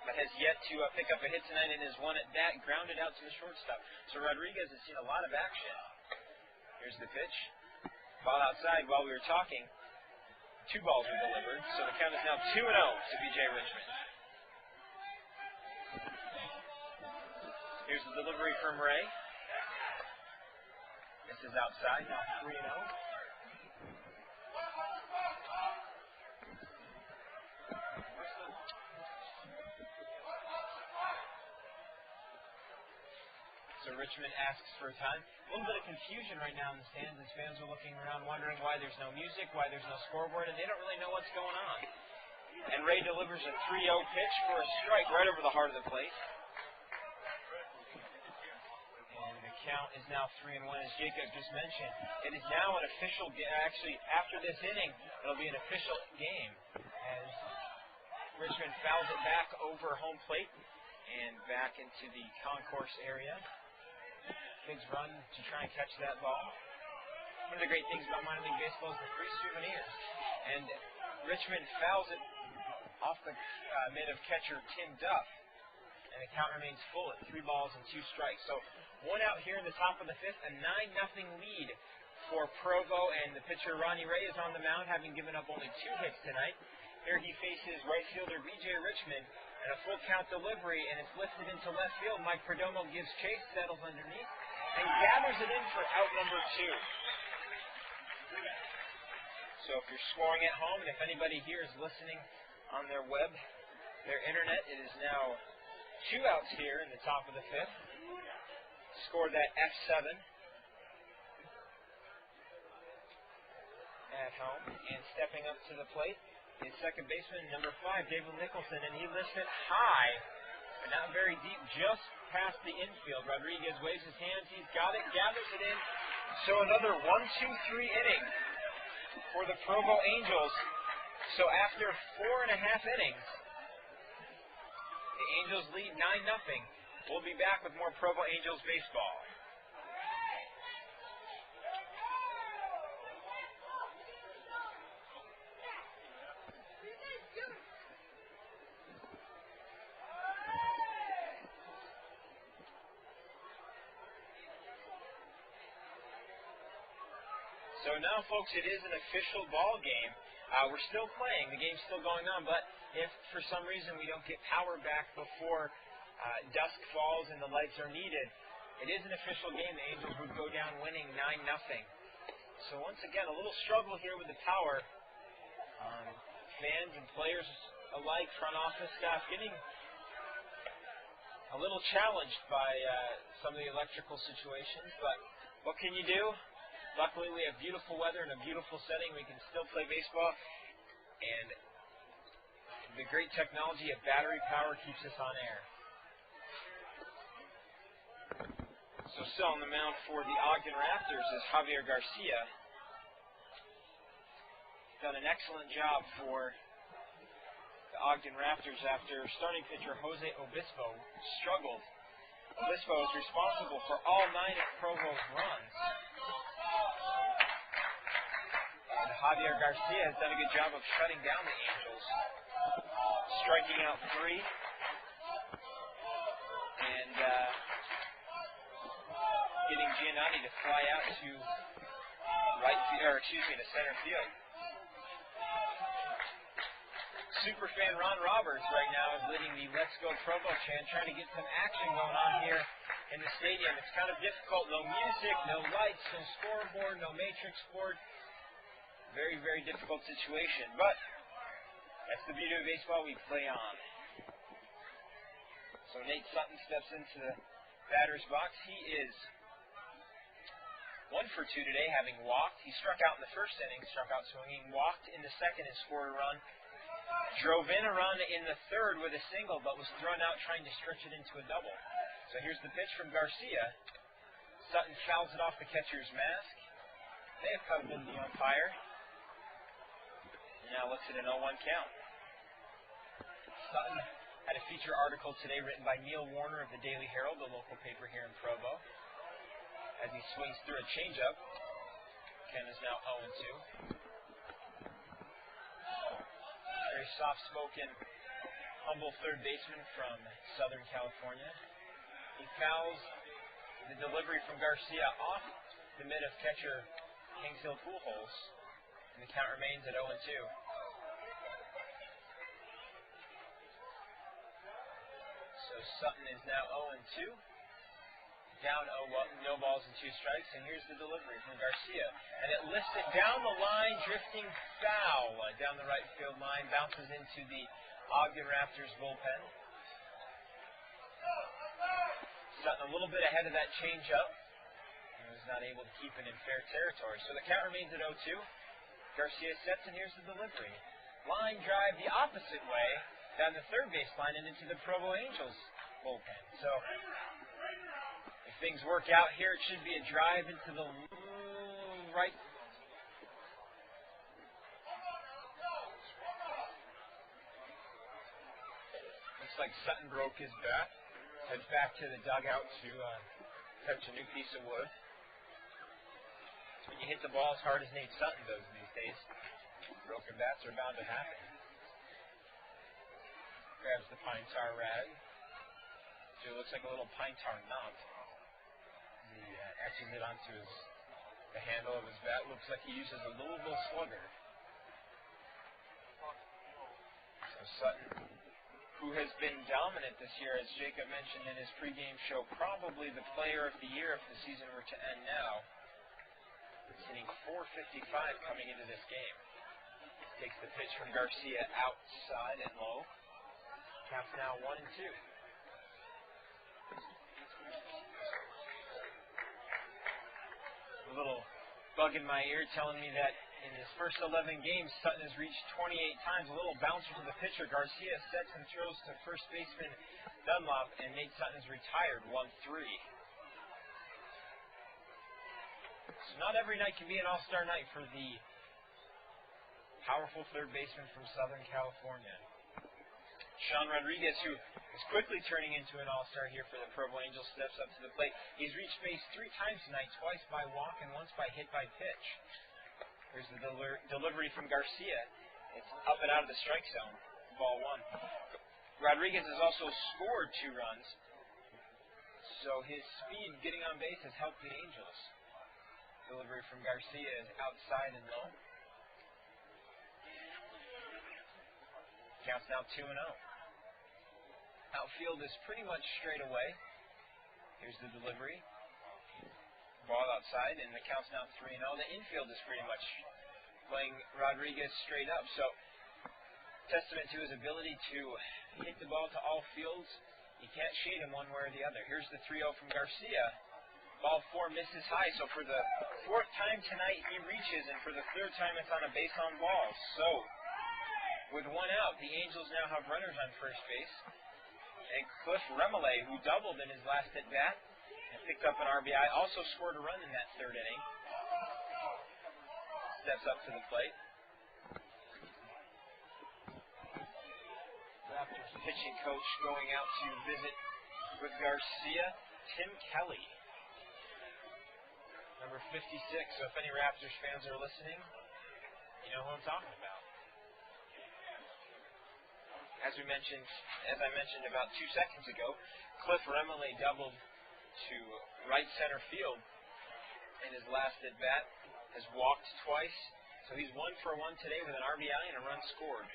But has yet to pick up a hit tonight in his one at bat, grounded out to the shortstop. So Rodriguez has seen a lot of action. Here's the pitch. Ball outside while we were talking. 2 balls were delivered, so the count is now 2-0 to B.J. Richmond. Here's the delivery from Ray. This is outside, now 3-0. So Richmond asks for time. A little bit of confusion right now in the stands as fans are looking around wondering why there's no music, why there's no scoreboard, and they don't really know what's going on. And Ray delivers a 3-0 pitch for a strike right over the heart of the plate. Count is now 3-1, as Jacob just mentioned. It is now an official game. Actually, after this inning, it'll be an official game as Richmond fouls it back over home plate and back into the concourse area. Kids run to try and catch that ball. One of the great things about minor league baseball is the free souvenirs. And Richmond fouls it off the mid of catcher Tim Duff. And the count remains full at 3 balls and 2 strikes. So 1 out here in the top of the 5th, a 9-0 lead for Provo, and the pitcher Ronnie Ray is on the mound, having given up only 2 hits tonight. Here he faces right fielder B.J. Richmond, and a full count delivery, and it's lifted into left field. Mike Perdomo gives chase, settles underneath, and gathers it in for out number 2. So if you're scoring at home, and if anybody here is listening on their internet, it is now 2 outs here in the top of the 5th. Scored that F7 at home. And stepping up to the plate is second baseman, number 5, David Nicholson. And he lifts it high, but not very deep, just past the infield. Rodriguez waves his hands. He's got it, gathers it in. So another 1-2-3 inning for the Provo Angels. So after 4.5 innings, the Angels lead 9-0. We'll be back with more Provo Angels baseball. So now, folks, it is an official ball game. We're still playing. The game's still going on, but if for some reason we don't get power back before dusk falls and the lights are needed, it is an official game. The Angels would go down winning 9-0. So once again, a little struggle here with the power. Fans and players alike, front office staff, getting a little challenged by some of the electrical situations. But what can you do? Luckily, we have beautiful weather and a beautiful setting. We can still play baseball. And the great technology of battery power keeps us on air. So still on the mound for the Ogden Raptors is Javier Garcia. Done an excellent job for the Ogden Raptors after starting pitcher Jose Obispo struggled. Obispo is responsible for all 9 of Provo's runs. And Javier Garcia has done a good job of shutting down the Angels, striking out 3. And Giannotti to fly out to to center field. Superfan Ron Roberts right now is leading the Let's Go Provo chant, trying to get some action going on here in the stadium. It's kind of difficult. No music, no lights, no scoreboard, no matrix board. Very, very difficult situation. But that's the beauty of baseball. We play on. So Nate Sutton steps into the batter's box. He is 1 for 2 today, having walked. He struck out in the first inning, struck out swinging, walked in the second and scored a run. Drove in a run in the third with a single, but was thrown out trying to stretch it into a double. So here's the pitch from Garcia. Sutton fouls it off the catcher's mask. May have cut in the umpire. And now looks at an 0-1 count. Sutton had a feature article today written by Neil Warner of the Daily Herald, the local paper here in Provo. As he swings through a changeup, Ken is now 0-2. Very soft-spoken, humble third baseman from Southern California. He fouls the delivery from Garcia off the mid of catcher Kingshill Pujols, and the count remains at 0-2. So Sutton is now 0-2. Down 0-1, no balls and 2 strikes, and here's the delivery from Garcia. And it lifts it down the line, drifting foul down the right field line, bounces into the Ogden Raptors bullpen. Sutton a little bit ahead of that changeup, and was not able to keep it in fair territory. So the count remains at 0-2. Garcia sets, and here's the delivery. Line drive the opposite way, down the third base line and into the Provo Angels bullpen. So if things work out here, it should be a drive into the right. Looks like Sutton broke his bat. Heads back to the dugout to touch a new piece of wood. When you hit the ball as hard as Nate Sutton does these days, broken bats are bound to happen. Grabs the pine tar rag. So it looks like a little pine tar knot. He etches it onto the handle of his bat. Looks like he uses a Louisville Slugger. So Sutton, who has been dominant this year, as Jacob mentioned in his pregame show, probably the player of the year if the season were to end now. He's hitting .455 coming into this game. Takes the pitch from Garcia outside and low. Counts now 1-2. A little bug in my ear telling me that in his first 11 games, Sutton has reached 28 times. A little bouncer to the pitcher. Garcia sets and throws to first baseman Dunlop, and Nate Sutton is retired 1-3. So not every night can be an all-star night for the powerful third baseman from Southern California. Sean Rodriguez, who is quickly turning into an all-star here for the Provo Angels, steps up to the plate. He's reached base 3 times tonight, twice by walk and once by hit by pitch. Here's the delivery from Garcia. It's up and out of the strike zone. Ball 1. Rodriguez has also scored 2 runs, so his speed getting on base has helped the Angels. Delivery from Garcia is outside and low. Counts now 2-0. Outfield is pretty much straight away. Here's the delivery. Ball outside, and the count's now 3-0. The infield is pretty much playing Rodriguez straight up. So, testament to his ability to hit the ball to all fields. You can't shade him one way or the other. Here's the 3-0 from Garcia. Ball 4 misses high. So, for the 4th time tonight, he reaches, and for the 3rd time, it's on a base on ball. So, with 1 out, the Angels now have runners on first base. And Cliff Remele, who doubled in his last at-bat and picked up an RBI, also scored a run in that 3rd inning. Steps up to the plate. Raptors pitching coach going out to visit with Garcia, Tim Kelly. Number 56. So if any Raptors fans are listening, you know who I'm talking about. As I mentioned about 2 seconds ago, Cliff Remele doubled to right center field. in his last at bat, has walked twice. So he's 1 for 1 today with an RBI and a run scored.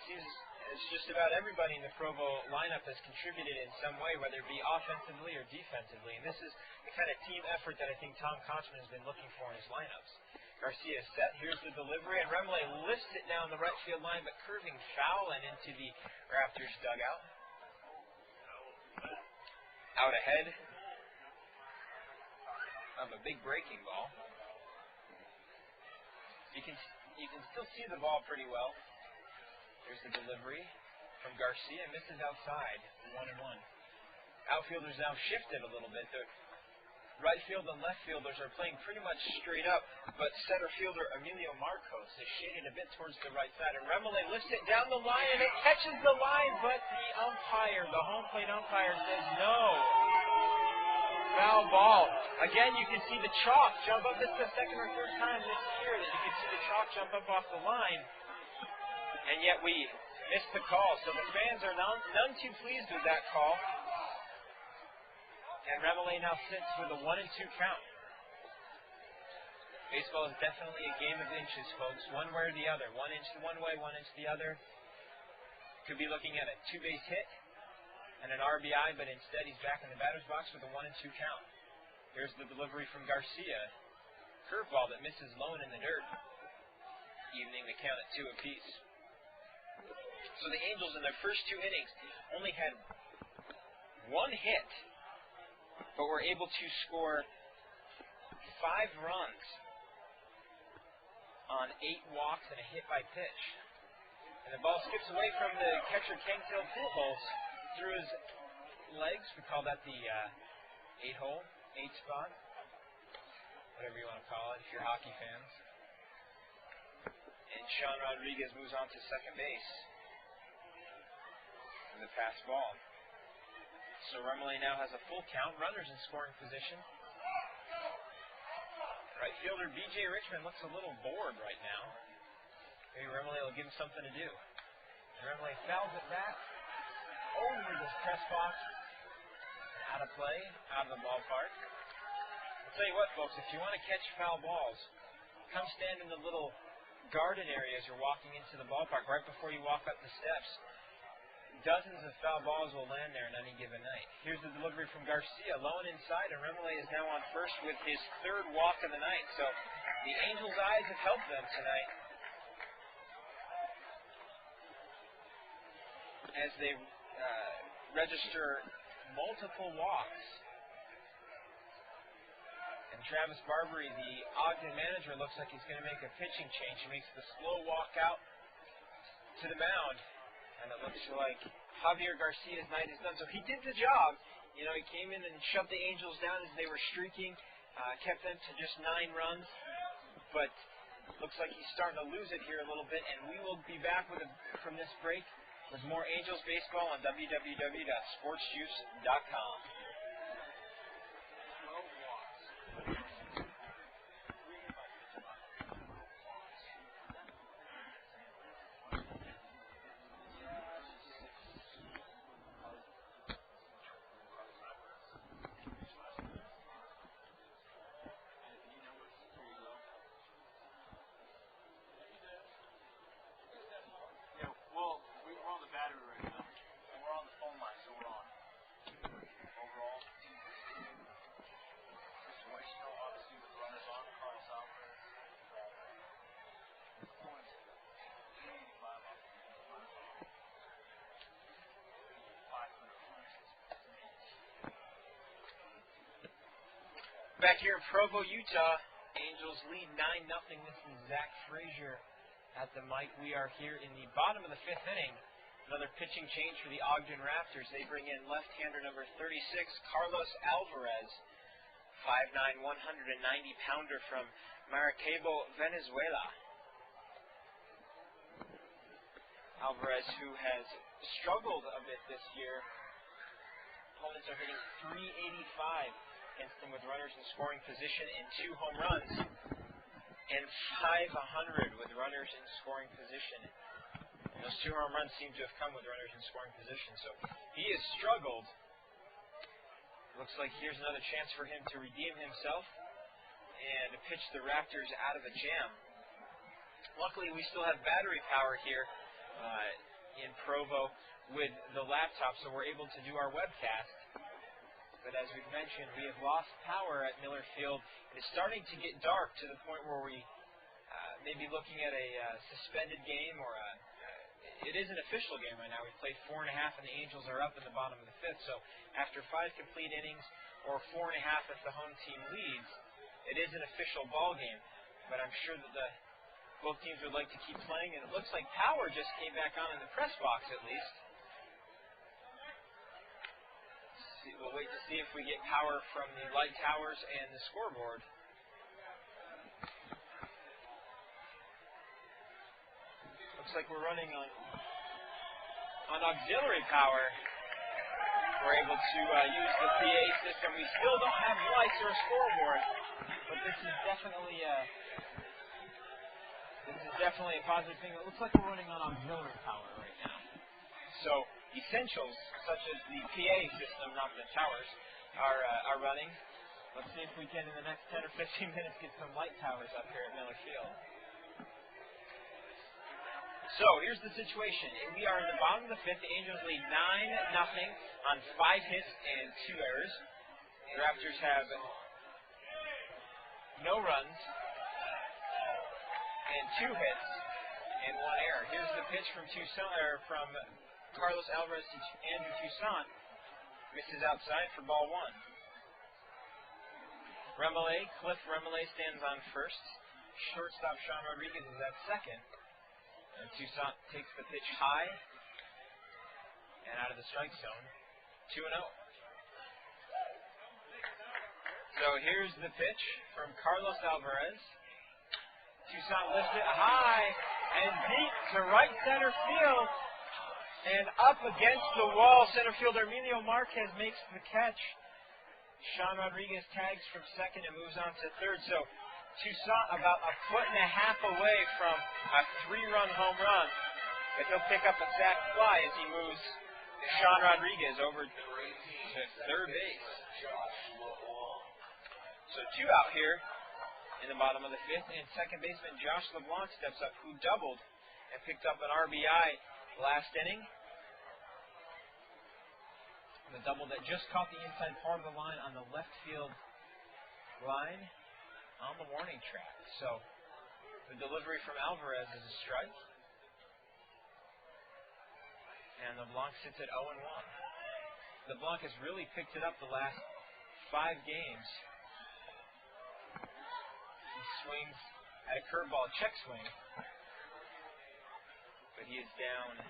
Seems as just about everybody in the Provo lineup has contributed in some way, whether it be offensively or defensively. And this is the kind of team effort that I think Tom Kochman has been looking for in his lineups. Garcia is set. Here's the delivery, and Remele lifts it down the right field line, but curving foul and into the Raptors dugout. Out ahead of a big breaking ball. You can still see the ball pretty well. There's the delivery from Garcia. Misses outside. 1-1. Outfielders now shifted a little bit. The right field and left fielders are playing pretty much straight up, but center fielder Emilio Marcos is shaded a bit towards the right side. And Remele lifts it down the line, and it catches the line, but the umpire, the home plate umpire, says no. Foul ball. Again, you can see the chalk jump up. This is the second or third time this year that you can see the chalk jump up off the line. And yet we missed the call. So the fans are none too pleased with that call. And Remele now sits with a 1-2 count. Baseball is definitely a game of inches, folks. One way or the other. 1 inch one way, 1 inch the other. Could be looking at a 2-base hit and an RBI, but instead he's back in the batter's box with a 1-2 count. Here's the delivery from Garcia. Curveball that misses Lone in the dirt. Evening the count at 2 apiece. So the Angels in their first 2 innings only had 1 hit, but were able to score 5 runs on 8 walks and a hit by pitch. And the ball skips away from the catcher Kangtail Pujols through his legs. We call that the 8-hole, 8 spot, whatever you want to call it if you're hockey fans. And Sean Rodriguez moves on to second base with a pass ball. So Remele now has a full count, runners in scoring position. Right fielder B.J. Richmond looks a little bored right now. Maybe Remele will give him something to do. And Remele fouls it back over this press box. Out of play, out of the ballpark. I'll tell you what, folks, if you want to catch foul balls, come stand in the little garden area as you're walking into the ballpark, right before you walk up the steps. Dozens of foul balls will land there on any given night. Here's the delivery from Garcia, low and inside, and Remele is now on first with his 3rd walk of the night. So the Angels' eyes have helped them tonight as they register multiple walks. And Travis Barbary, the Ogden manager, looks like he's going to make a pitching change. He makes the slow walk out to the mound. And it looks like Javier Garcia's night is done. So he did the job. You know, he came in and shoved the Angels down as they were streaking, kept them to just 9 runs. But looks like he's starting to lose it here a little bit. And we will be back from this break with more Angels baseball on www.sportsjuice.com. Back here in Provo, Utah, Angels lead 9-0. This is Zach Frazier at the mic. We are here in the bottom of the 5th inning. Another pitching change for the Ogden Raptors. They bring in left-hander number 36, Carlos Alvarez, 5'9", 190-pounder from Maracaibo, Venezuela. Alvarez, who has struggled a bit this year. Opponents are hitting .385 against them with runners in scoring position and 2 home runs, and .500 with runners in scoring position. And those 2 home runs seem to have come with runners in scoring position. So he has struggled Looks like here's another chance for him to redeem himself and pitch the Raptors out of a jam. Luckily, we still have battery power here in Provo with the laptop, so we're able to do our webcast. But as we've mentioned, we have lost power at Miller Field. It's starting to get dark to the point where we may be looking at a suspended game, or it is an official game right now. We've played 4.5, and the Angels are up in the bottom of the 5th. So after 5 complete innings, or 4.5 if the home team leads, it is an official ball game. But I'm sure that both teams would like to keep playing, and it looks like power just came back on in the press box at least. We'll wait to see if we get power from the light towers and the scoreboard. Looks like we're running on auxiliary power. We're able to use the PA system. We still don't have lights or a scoreboard, but this is definitely a positive thing. It looks like we're running on auxiliary power right now. So essentials such as the PA system, not the towers, are running. Let's see if we can, in the next 10 or 15 minutes, get some light towers up here at Miller Field. So here's the situation. We are in the bottom of the 5th. The Angels lead 9-0 on 5 hits and 2 errors. The Raptors have no runs and 2 hits and 1 error. Here's the pitch from Carlos Alvarez to Andrew Toussaint. Misses outside for ball 1. Cliff Remele stands on first. Shortstop Sean Rodriguez is at second. And Toussaint takes the pitch high and out of the strike zone. 2-0. So here's the pitch from Carlos Alvarez. Toussaint lifts it high and deep to right center field. And up against the wall, center fielder Emilio Marquez makes the catch. Sean Rodriguez tags from second and moves on to third. So Toussaint about 1.5 feet away from a 3-run home run. But he'll pick up a sac fly as he moves Sean Rodriguez over to third base. So 2 out here in the bottom of the 5th. And second baseman Josh LeBlanc steps up, who doubled and picked up an RBI last inning. The double that just caught the inside part of the line on the left field line on the warning track. So the delivery from Alvarez is a strike. And LeBlanc sits at 0-1. LeBlanc has really picked it up the last 5 games. He swings at a curveball check swing. But he is down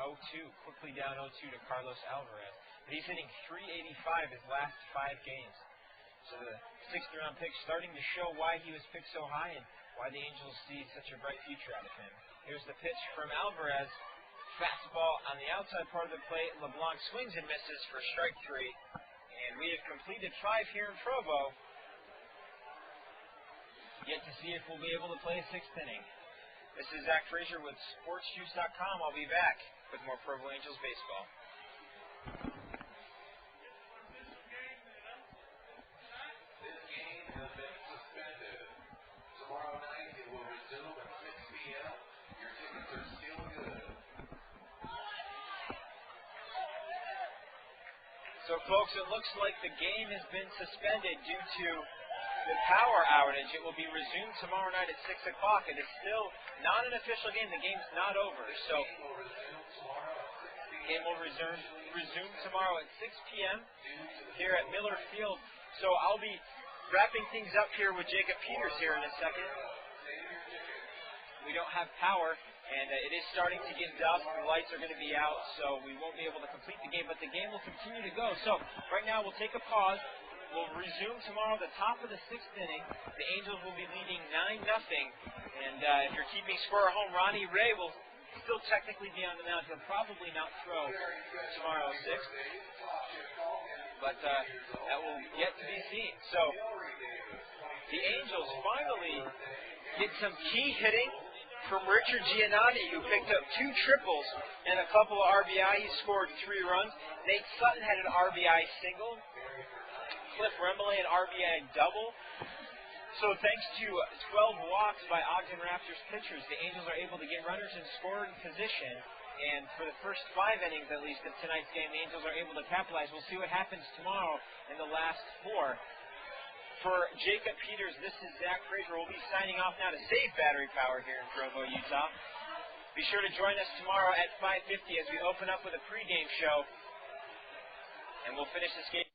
0-2, quickly down 0-2 to Carlos Alvarez. But he's hitting .385 his last 5 games. So the 6th-round pick starting to show why he was picked so high and why the Angels see such a bright future out of him. Here's the pitch from Alvarez. Fastball on the outside part of the plate. LeBlanc swings and misses for strike 3. And we have completed 5 here in Provo. Yet to see if we'll be able to play a 6th inning. This is Zach Frazier with SportsJuice.com. I'll be back with more Provo Angels baseball. This game has been suspended. Tomorrow night it will resume at 6 p.m. Your tickets are still good. So, folks, it looks like the game has been suspended due to the power outage. It will be resumed tomorrow night at 6 o'clock. It is still not an official game. The game's not over. So, the game will resume tomorrow at 6 p.m. here at Miller Field. So, I'll be wrapping things up here with Jacob Peters here in a second. We don't have power. And it is starting to get dusk. The lights are going to be out, so we won't be able to complete the game. But the game will continue to go. So right now we'll take a pause. We'll resume tomorrow the top of the 6th inning. The Angels will be leading 9-0. And if you're keeping score at home, Ronnie Ray will still technically be on the mound. He'll probably not throw tomorrow at 6. But that will yet to be seen. So the Angels finally get some key hitting from Richard Giannotti, who picked up 2 triples and a couple of RBI. He scored 3 runs. Nate Sutton had an RBI single. Cliff Remele an RBI double. So thanks to 12 walks by Ogden Raptors pitchers, the Angels are able to get runners in scoring position. And for the first 5 innings, at least, of tonight's game, the Angels are able to capitalize. We'll see what happens tomorrow in the last 4. For Jacob Peters, this is Zach Frazier. We'll be signing off now to save battery power here in Provo, Utah. Be sure to join us tomorrow at 5:50 as we open up with a pregame show. And we'll finish this game.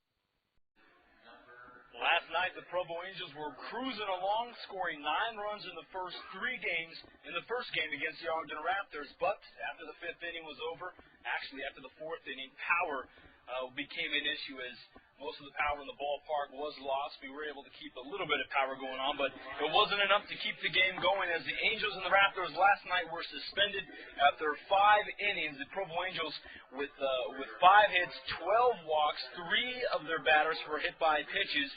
Last night, the Provo Angels were cruising along, scoring 9 runs in the first 3 games in the first game against the Ogden Raptors. But after the 5th inning was over, actually after the 4th inning, power became an issue as most of the power in the ballpark was lost. We were able to keep a little bit of power going on, but it wasn't enough to keep the game going as the Angels and the Raptors last night were suspended after 5 innings. The Provo Angels with 5 hits, 12 walks, 3 of their batters were hit by pitches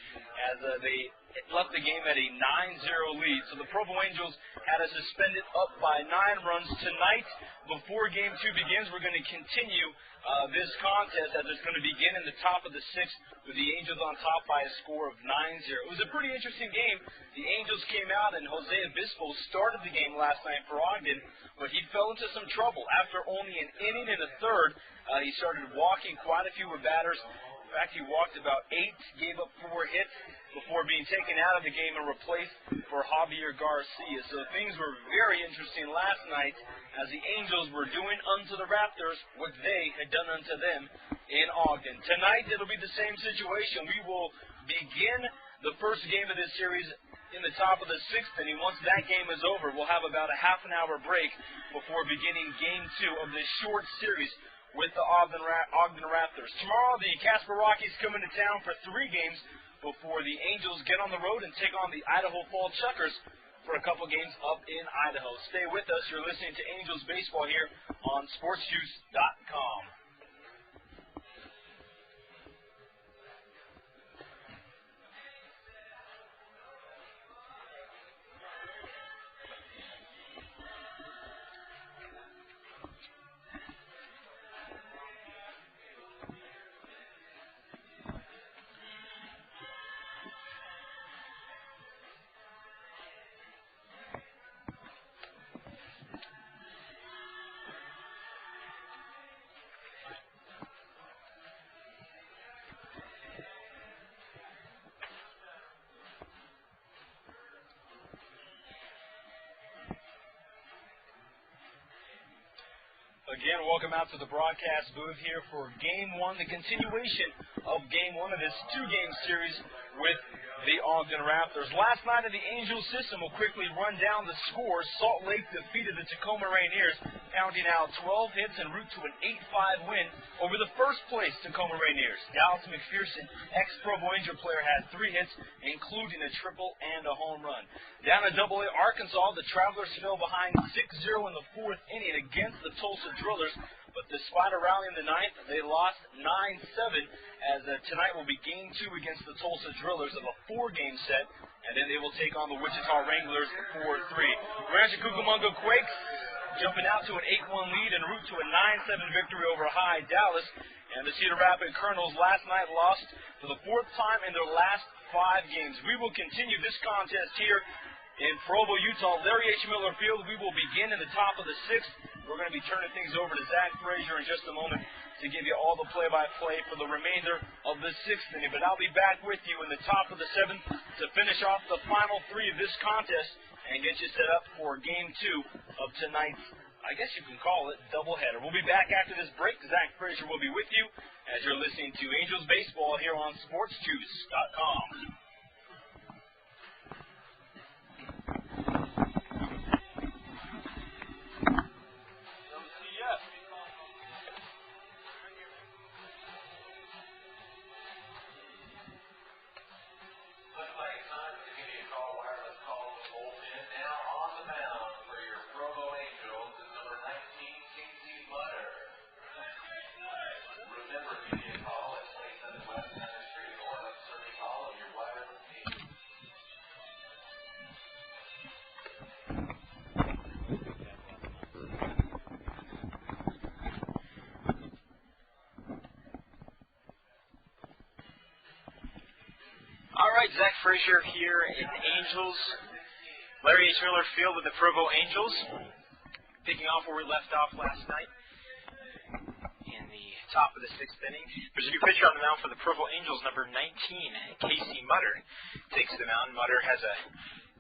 as they left the game at a 9-0 lead. So the Provo Angels had a suspended up by 9 runs. Tonight, before Game 2 begins, we're going to continue this contest as it's going to begin in the top of the 6th with the Angels on top by a score of 9-0. It was a pretty interesting game. The Angels came out and Jose Obispo started the game last night for Ogden, but he fell into some trouble. After only an inning and a third, he started walking quite a few batters. In fact, he walked about 8, gave up 4 hits before being taken out of the game and replaced for Javier Garcia. So things were very interesting last night as the Angels were doing unto the Raptors what they had done unto them in Ogden. Tonight, it'll be the same situation. We will begin the first game of this series in the top of the 6th inning. Once that game is over, we'll have about a half an hour break before beginning Game 2 of this short series with the Ogden Raptors. Tomorrow, the Casper Rockies come into town for 3 games before the Angels get on the road and take on the Idaho Fall Chuckers for a couple games up in Idaho. Stay with us. You're listening to Angels Baseball here on SportsJuice.com. Again, welcome out to the broadcast booth here for Game 1, the continuation of Game 1 of this 2-game series with the Ogden Raptors. Last night in the Angels system, we'll quickly run down the scores. Salt Lake defeated the Tacoma Rainiers, pounding out 12 hits en route to an 8-5 win over the first-place Tacoma Rainiers. Dallas McPherson, ex-Provo Angel player, had 3 hits, including a triple and a home run. Down at Double-A Arkansas, the Travelers fell behind 6-0 in the 4th inning against the Tulsa Drillers, but despite a rally in the 9th, they lost 9-7, as tonight will be Game 2 against the Tulsa Drillers of a 4-game set, and then they will take on the Wichita Wranglers 4-3. Rancho Cucamonga Quakes jumping out to an 8-1 lead en route to a 9-7 victory over High Dallas, and the Cedar Rapids Colonels last night lost for the 4th time in their last 5 games. We will continue this contest here in Provo, Utah, Larry H. Miller Field. We will begin in the top of the 6th. We're going to be turning things over to Zach Frazier in just a moment to give you all the play-by-play for the remainder of the 6th inning. But I'll be back with you in the top of the 7th to finish off the final 3 of this contest and get you set up for Game 2 of tonight's, I guess you can call it, doubleheader. We'll be back after this break. Zach Frazier will be with you as you're listening to Angels Baseball here on SportsJuice.com. Remember, give me a call at 27 West Center Street or serving all of your West right, Zach Frazier here in Angels. Larry H. Miller Field with the Provo Angels. Picking off where we left off last night in the top of the 6th inning. There's a new pitcher on the mound for the Provo Angels, number 19, Casey Mutter. Takes the mound. Mutter has a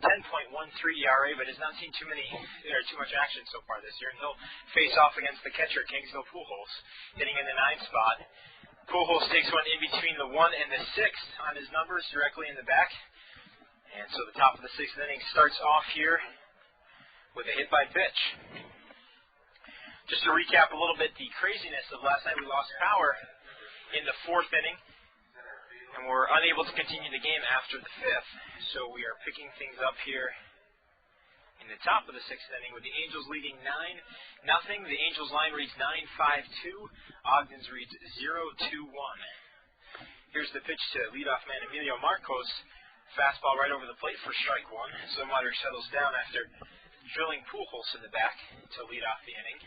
10.13 ERA, but has not seen too much action so far this year. And he'll face off against the catcher, Kingsville Pujols, hitting in the 9th spot. Pujols takes one in between the 1 and the 6th on his numbers, directly in the back. And so the top of the 6th inning starts off here with a hit by pitch. Just to recap a little bit the craziness of last night, we lost power in the 4th inning, and we're unable to continue the game after the 5th. So we are picking things up here in the top of the 6th inning with the Angels leading 9-0. The Angels line reads 9-5-2. Ogden's reads 0-2-1. Here's the pitch to leadoff man Emilio Marcos. Fastball right over the plate for strike 1. So Mutter settles down after drilling Pujols in the back to lead off the inning.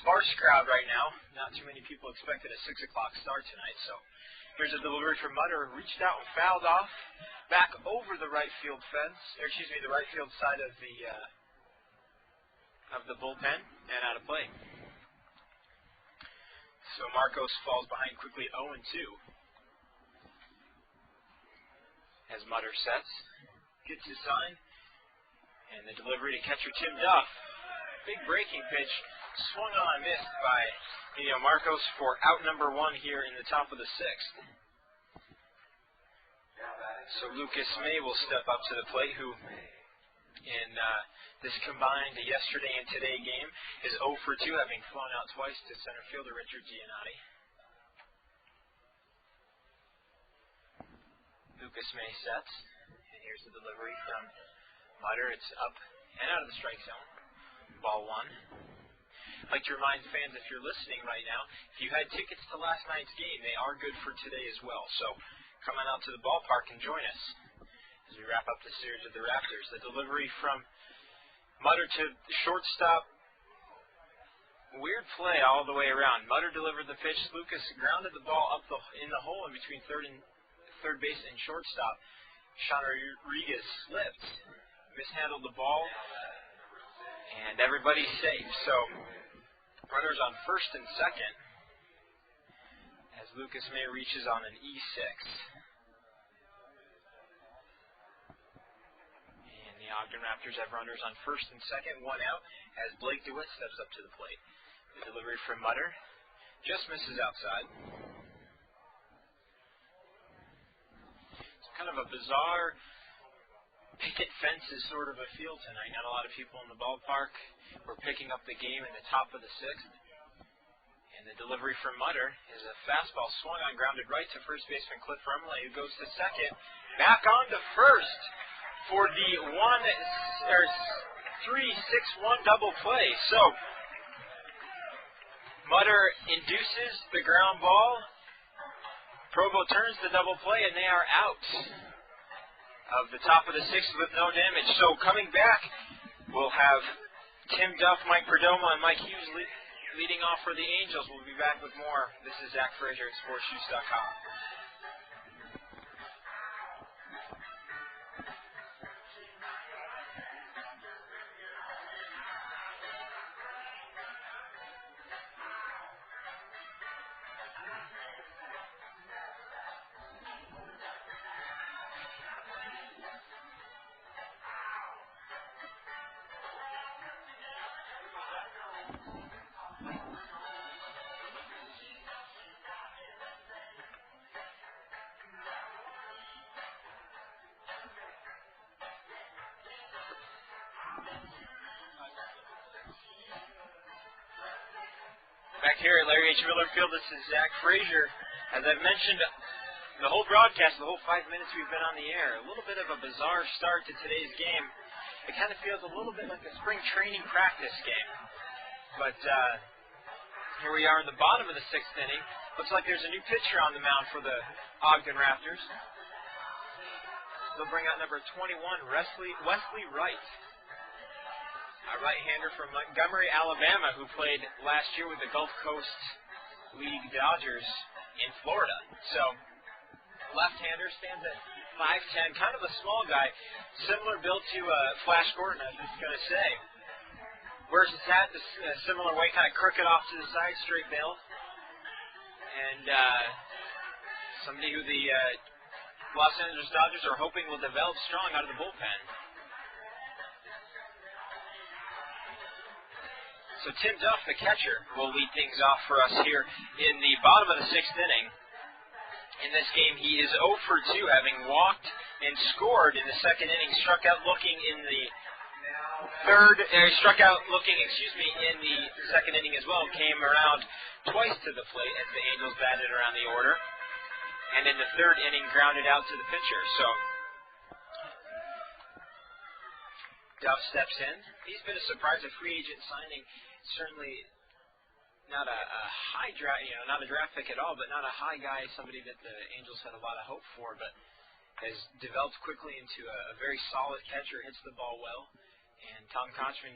Sparse crowd right now. Not too many people expected a 6 o'clock start tonight. So here's a delivery from Mutter. Reached out and fouled off. Back over the right field fence, the right field side of the bullpen, and out of play. So Marcos falls behind quickly 0-2. As Mutter sets, gets his sign, and the delivery to catcher Tim Duff. Big breaking pitch, swung on and missed by Emilio Marcos for out number 1 here in the top of the 6th. So Lucas May will step up to the plate, who in this combined yesterday and today game is 0 for 2, having flown out twice to center fielder Richard Giannotti. Lucas May sets, and here's the delivery from Mutter. It's up and out of the strike zone. Ball 1. I'd like to remind fans, if you're listening right now, if you had tickets to last night's game, they are good for today as well. So come on out to the ballpark and join us as we wrap up the series of the Raptors. The delivery from Mutter to the shortstop. Weird play all the way around. Mutter delivered the pitch. Lucas grounded the ball up in the hole in between third base and shortstop. Sean Rodriguez slipped, mishandled the ball, and everybody's safe. So runners on first and second as Lucas May reaches on an E6. And the Ogden Raptors have runners on first and second, 1 out, as Blake DeWitt steps up to the plate. The delivery from Mutter just misses outside. Kind of a bizarre picket fences sort of a feel tonight. Not a lot of people in the ballpark. We're picking up the game in the top of the 6th. And the delivery from Mutter is a fastball swung on, grounded right to first baseman Cliff Remley, who goes to second. Back on to first for the 3-6-1 double play. So Mutter induces the ground ball. Provo turns the double play, and they are out of the top of the 6th with no damage. So coming back, we'll have Tim Duff, Mike Perdomo, and Mike Hughes leading off for the Angels. We'll be back with more. This is Zach Frazier at SportsShoes.com. Back here at Larry H. Miller Field, this is Zach Frazier. As I've mentioned, the whole broadcast, the whole 5 minutes we've been on the air, a little bit of a bizarre start to today's game. It kind of feels a little bit like a spring training practice game. But here we are in the bottom of the 6th inning. Looks like there's a new pitcher on the mound for the Ogden Raptors. They'll bring out number 21, Wesley Wright. A right-hander from Montgomery, Alabama, who played last year with the Gulf Coast League Dodgers in Florida. So left-hander, stands at 5'10", kind of a small guy, similar build to Flash Gordon, I was just going to say. Wears his hat the similar way, kind of crooked off to the side, straight build. And somebody who the Los Angeles Dodgers are hoping will develop strong out of the bullpen. So Tim Duff, the catcher, will lead things off for us here in the bottom of the 6th inning. In this game, he is 0 for 2, having walked and scored in the 2nd inning. Struck out looking in the in the 2nd inning as well. Came around twice to the plate as the Angels batted around the order. And in the 3rd inning, grounded out to the pitcher. So Duff steps in. He's been a surprise, a free agent signing. Certainly not a high draft, not a draft pick at all, but not a high guy, somebody that the Angels had a lot of hope for, but has developed quickly into a very solid catcher, hits the ball well, and Tom Kochman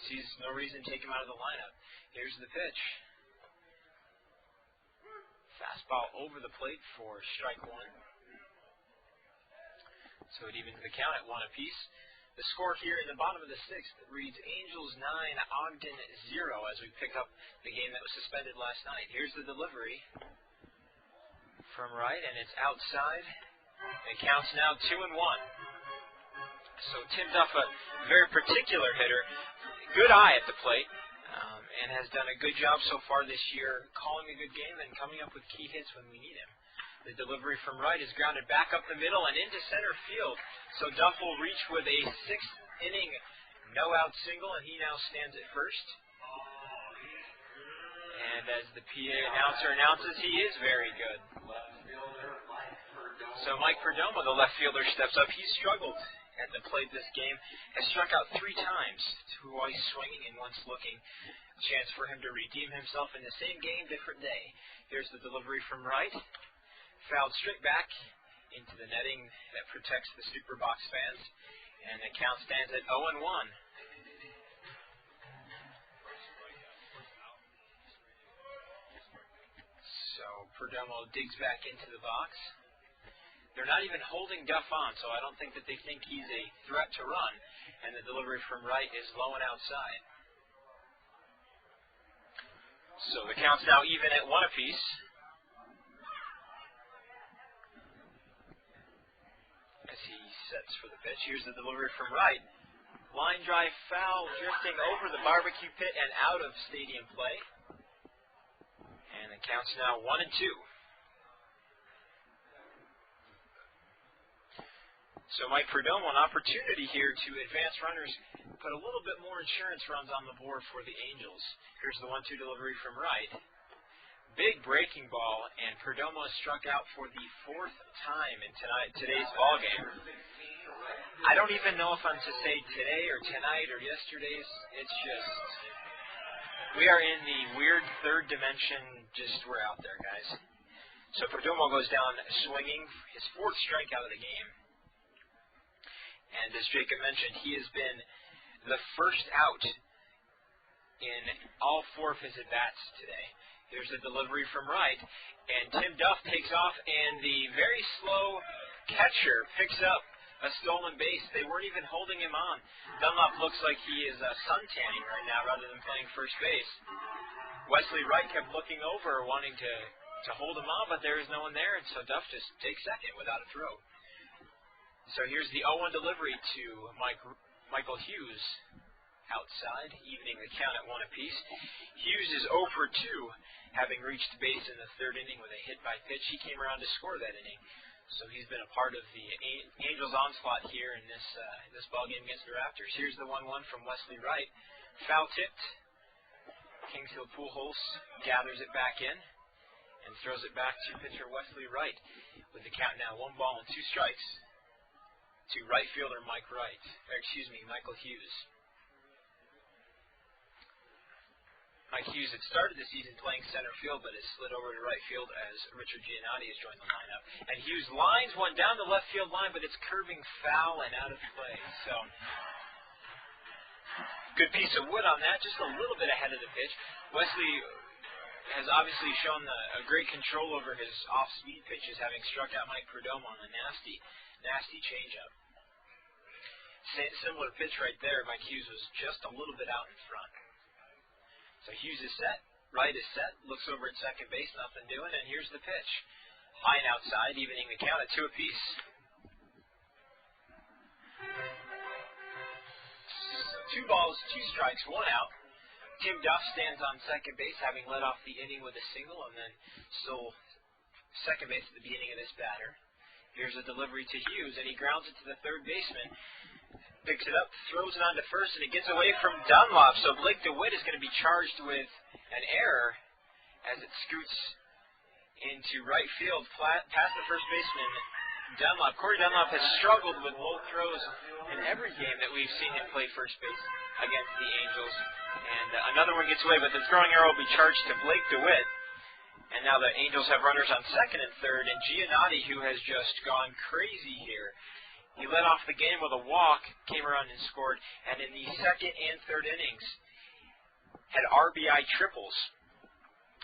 sees no reason to take him out of the lineup. Here's the pitch. Fastball over the plate for strike 1. So it evens the count at 1 apiece. The score here in the bottom of the 6th reads Angels 9, Ogden 0 as we pick up the game that was suspended last night. Here's the delivery from right, and it's outside. It counts now 2-1. So Tim Duff, a very particular hitter, good eye at the plate, and has done a good job so far this year calling a good game and coming up with key hits when we need him. The delivery from right is grounded back up the middle and into center field. So Duff will reach with a 6th inning no-out single, and he now stands at first. And as the PA announcer announces, he is very good. So Mike Perdomo, the left fielder, steps up. He's struggled at the plate this game. Has struck out 3 times, twice swinging and once looking. Chance for him to redeem himself in the same game, different day. Here's the delivery from right. Fouled straight back into the netting that protects the Super Box fans. And the count stands at 0-1. So Perdomo digs back into the box. They're not even holding Duff on, so I don't think that they think he's a threat to run. And the delivery from right is low and outside. So the count's now even at 1 apiece. As he sets for the pitch. Here's the delivery from right. Line drive foul, drifting over the barbecue pit and out of stadium play. And the count's now 1-2. So Mike Perdomo, an opportunity here to advance runners, put a little bit more insurance runs on the board for the Angels. Here's the 1-2 delivery from right. Big breaking ball, and Perdomo struck out for the 4th time in today's ball game. I don't even know if I'm to say today or tonight or yesterday's. It's just, we are in the weird 3rd dimension. Just, we're out there, guys. So Perdomo goes down swinging, his 4th strikeout of the game. And as Jacob mentioned, he has been the first out in all 4 of his at-bats today. Here's the delivery from right, and Tim Duff takes off, and the very slow catcher picks up a stolen base. They weren't even holding him on. Dunlop looks like he is sun-tanning right now rather than playing first base. Wesley Wright kept looking over, wanting to hold him on, but there is no one there, and so Duff just takes second without a throw. So here's the 0-1 delivery to Michael Hughes. Outside, evening the count at 1 apiece. Hughes is 0 for 2, having reached base in the 3rd inning with a hit by pitch. He came around to score that inning, so he's been a part of the Angels' onslaught here in this ball game against the Raptors. Here's the 1-1 from Wesley Wright. Foul tipped. Kingsfield Pujols gathers it back in and throws it back to pitcher Wesley Wright with the count now 1 ball and 2 strikes to right fielder Michael Hughes. Mike Hughes had started the season playing center field, but has slid over to right field as Richard Giannotti has joined the lineup. And Hughes lines one down the left field line, but it's curving foul and out of play. So, good piece of wood on that, just a little bit ahead of the pitch. Wesley has obviously shown a great control over his off-speed pitches, having struck out Mike Perdomo on a nasty changeup. Similar pitch right there. Mike Hughes was just a little bit out in front. So Hughes is set. Right is set. Looks over at second base. Nothing doing. And here's the pitch. High and outside, evening the count at 2 apiece. 2 balls, 2 strikes, 1 out. Tim Duff stands on second base, having led off the inning with a single, and then stole second base at the beginning of this batter. Here's a delivery to Hughes, and he grounds it to the third baseman. Picks it up, throws it on to first, and it gets away from Dunlop. So Blake DeWitt is going to be charged with an error as it scoots into right field, past the first baseman, Dunlop. Corey Dunlop has struggled with low throws in every game that we've seen him play first base against the Angels. And another one gets away, but the throwing error will be charged to Blake DeWitt. And now the Angels have runners on second and third, and Giannotti, who has just gone crazy here. He led off the game with a walk, came around and scored, and in the second and third innings had RBI triples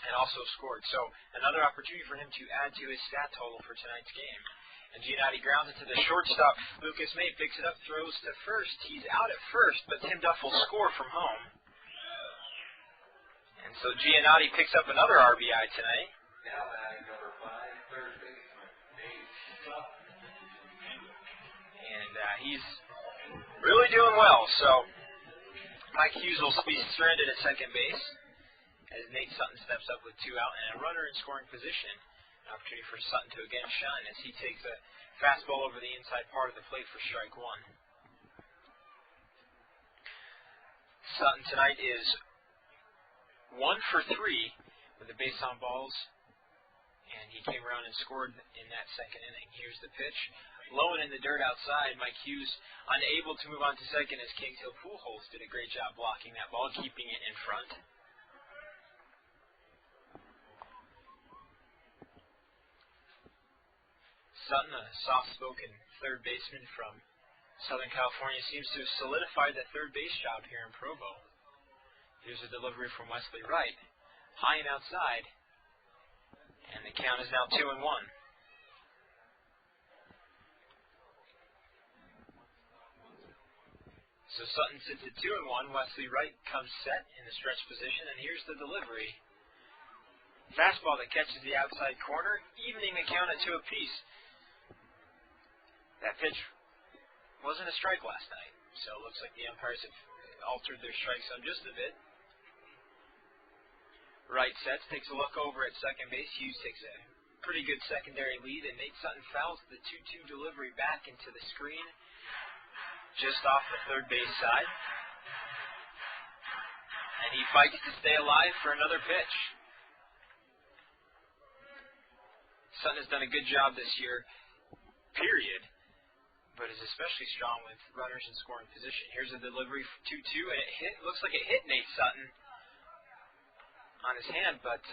and also scored. So another opportunity for him to add to his stat total for tonight's game. And Giannotti grounds it to the shortstop. Lucas May picks it up, throws to first. He's out at first, but Tim Duff will score from home. And so Giannotti picks up another RBI tonight. Now batting number 5, third baseman, Dave Sutton. And he's really doing well. So Mike Hughes will be stranded at second base as Nate Sutton steps up with 2 out and a runner in scoring position. An opportunity for Sutton to again shine as he takes a fastball over the inside part of the plate for strike 1. Sutton tonight is 1 for 3 with the base on balls, and he came around and scored in that second inning. Here's the pitch. Low and in the dirt outside. Mike Hughes unable to move on to second as Kings Hill Pujols did a great job blocking that ball, keeping it in front. Sutton, a soft-spoken third baseman from Southern California, seems to have solidified the third base job here in Provo. Here's a delivery from Wesley Wright. High and outside. And the count is now 2-1. So Sutton sits at 2-1. Wesley Wright comes set in the stretch position, and here's the delivery. Fastball that catches the outside corner, evening the count at 2 apiece. That pitch wasn't a strike last night, so it looks like the umpires have altered their strike zone just a bit. Wright sets, takes a look over at second base. Hughes takes a pretty good secondary lead, and Nate Sutton fouls the 2-2 delivery back into the screen just off the third base side. And he fights to stay alive for another pitch. Sutton has done a good job this year, period, but is especially strong with runners in scoring position. Here's a delivery for 2-2, and it looks like it hit Nate Sutton on his hand, but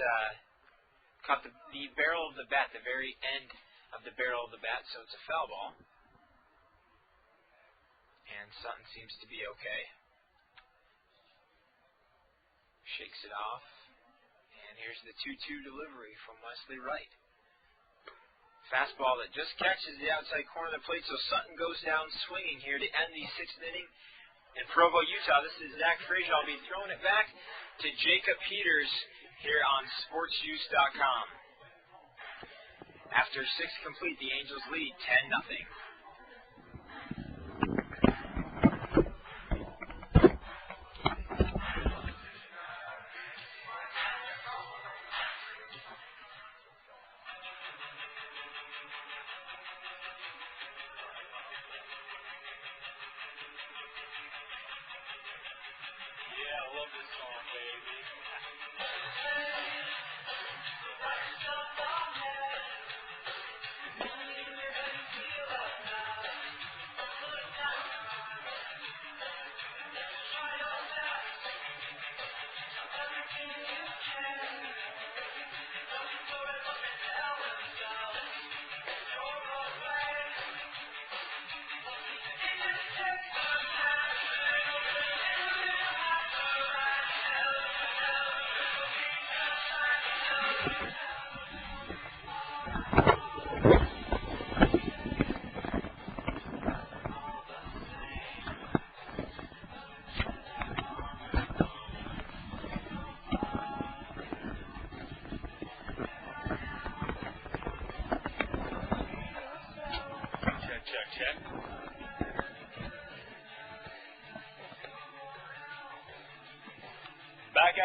caught the barrel of the bat, the very end of the barrel of the bat, so it's a foul ball. And Sutton seems to be okay. Shakes it off. And here's the 2-2 delivery from Wesley Wright. Fastball that just catches the outside corner of the plate, so Sutton goes down swinging here to end the 6th inning in Provo, Utah. This is Zach Frazier. I'll be throwing it back to Jacob Peters here on SportsJuice.com. After 6 complete, the Angels lead 10-0.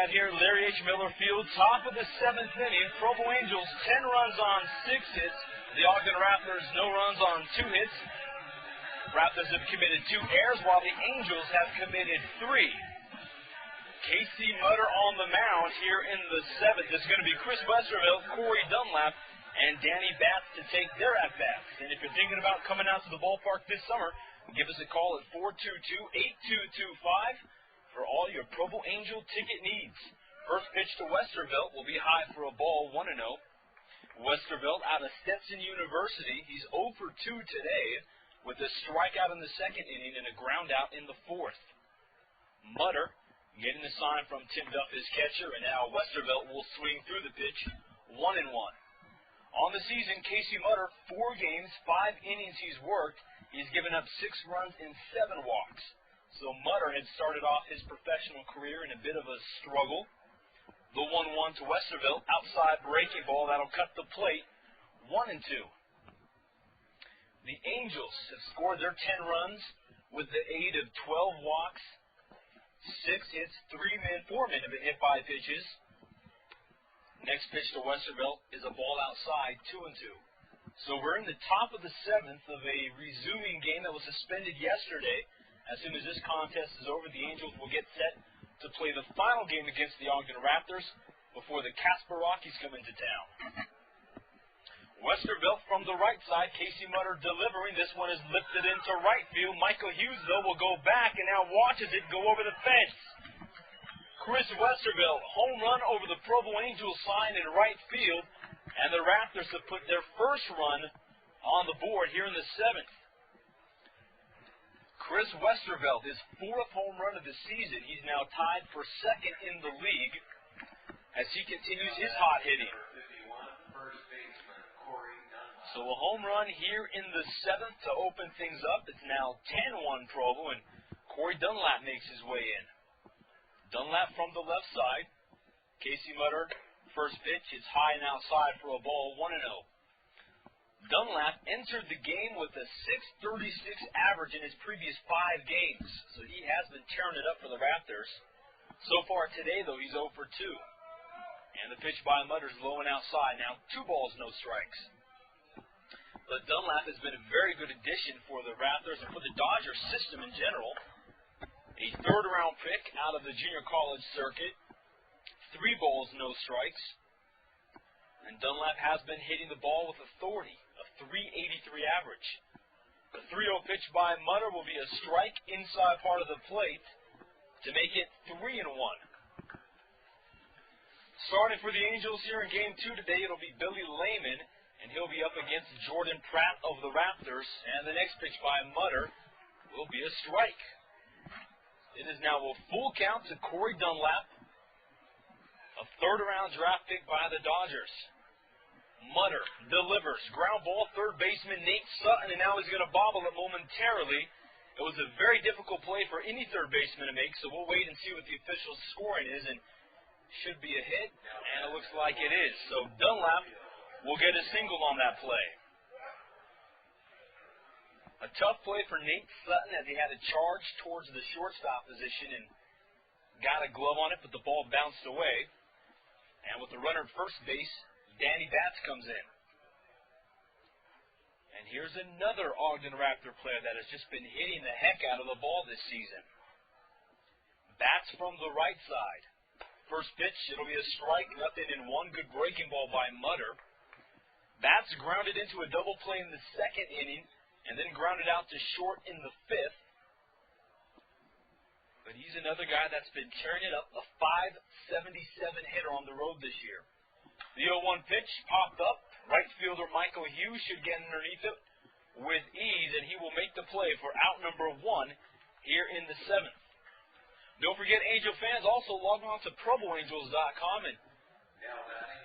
And here, Larry H. Miller Field, top of the 7th inning. Provo Angels, 10 runs on 6 hits. The Ogden Raptors, no runs on 2 hits. Raptors have committed 2 errors, while the Angels have committed 3. Casey Mutter on the mound here in the 7th. It's going to be Chris Westerville, Corey Dunlap, and Danny Batts to take their at-bats. And if you're thinking about coming out to the ballpark this summer, give us a call at 422-8225 for all your Provo Angel ticket needs. First pitch to Westerville will be high for a ball, 1-0. Westerville out of Stetson University. He's 0 for 2 today with a strikeout in the 2nd inning and a ground out in the 4th. Mutter getting the sign from Tim Duff, his catcher, and now Westerville will swing through the pitch, 1-1. On the season, Casey Mutter, 4 games, 5 innings he's worked. He's given up 6 runs and 7 walks. So Mutter had started off his professional career in a bit of a struggle. The 1-1 to Westerville, outside breaking ball that'll cut the plate, 1-2. The Angels have scored their 10 runs with the aid of 12 walks, 6 hits, 4 men have been hit by pitches. Next pitch to Westerville is a ball outside, 2-2. So we're in the top of the 7th of a resuming game that was suspended yesterday. As soon as this contest is over, the Angels will get set to play the final game against the Ogden Raptors before the Casper Rockies come into town. Westerville from the right side, Casey Mutter delivering. This one is lifted into right field. Michael Hughes, though, will go back and now watches it go over the fence. Chris Westerville, home run over the Provo Angels sign in right field, and the Raptors have put their first run on the board here in the 7th. Chris Westerville, his 4th home run of the season. He's now tied for 2nd in the league as he continues his hot hitting. So a home run here in the 7th to open things up. It's now 10-1 Provo, and Corey Dunlap makes his way in. Dunlap from the left side. Casey Mutter, first pitch, is high and outside for a ball, 1-0. Dunlap entered the game with a .636 average in his previous 5 games, so he has been tearing it up for the Raptors. So far today, though, he's 0 for 2. And the pitch by Mutter's low and outside. Now 2 balls, no strikes. But Dunlap has been a very good addition for the Raptors and for the Dodgers system in general. A 3rd-round pick out of the junior college circuit. 3 balls, no strikes. And Dunlap has been hitting the ball with authority, a .383 average. The 3-0 pitch by Mutter will be a strike inside part of the plate to make it 3-1. Starting for the Angels here in Game 2 today, it'll be Billy Layman, and he'll be up against Jordan Pratt of the Raptors. And the next pitch by Mutter will be a strike. It is now a full count to Corey Dunlap, a 3rd-round draft pick by the Dodgers. Mutter delivers. Ground ball, 3rd baseman Nate Sutton, and now he's going to bobble it momentarily. It was a very difficult play for any 3rd baseman to make, so we'll wait and see what the official scoring is, and should be a hit, and it looks like it is. So Dunlap will get a single on that play. A tough play for Nate Sutton as he had a charge towards the shortstop position and got a glove on it, but the ball bounced away. And with the runner at first base, Danny Batts comes in. And here's another Ogden Raptor player that has just been hitting the heck out of the ball this season. Batts from the right side. First pitch, it'll be a strike, 0-1. Good breaking ball by Mutter. Batts grounded into a double play in the 2nd inning and then grounded out to short in the 5th. But he's another guy that's been tearing it up, a .577 hitter on the road this year. The 0-1 pitch popped up. Right fielder Michael Hughes should get underneath it with ease, and he will make the play for out number 1 here in the 7th. Don't forget, Angel fans, also log on to ProvoAngels.com and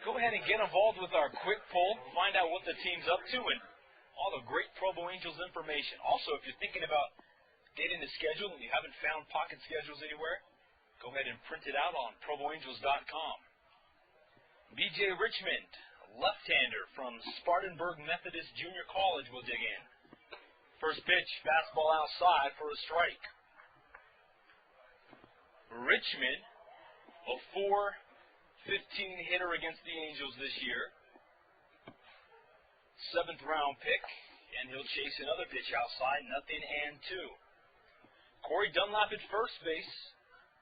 go ahead and get involved with our quick poll. Find out what the team's up to and all the great Provo Angels information. Also, if you're thinking about getting the schedule and you haven't found pocket schedules anywhere, go ahead and print it out on ProvoAngels.com. B.J. Richmond, left-hander from Spartanburg Methodist Junior College, will dig in. First pitch, fastball outside for a strike. Richmond A 4.15 hitter against the Angels this year. 7th round pick, and he'll chase another pitch outside, 0-2. Corey Dunlap at first base,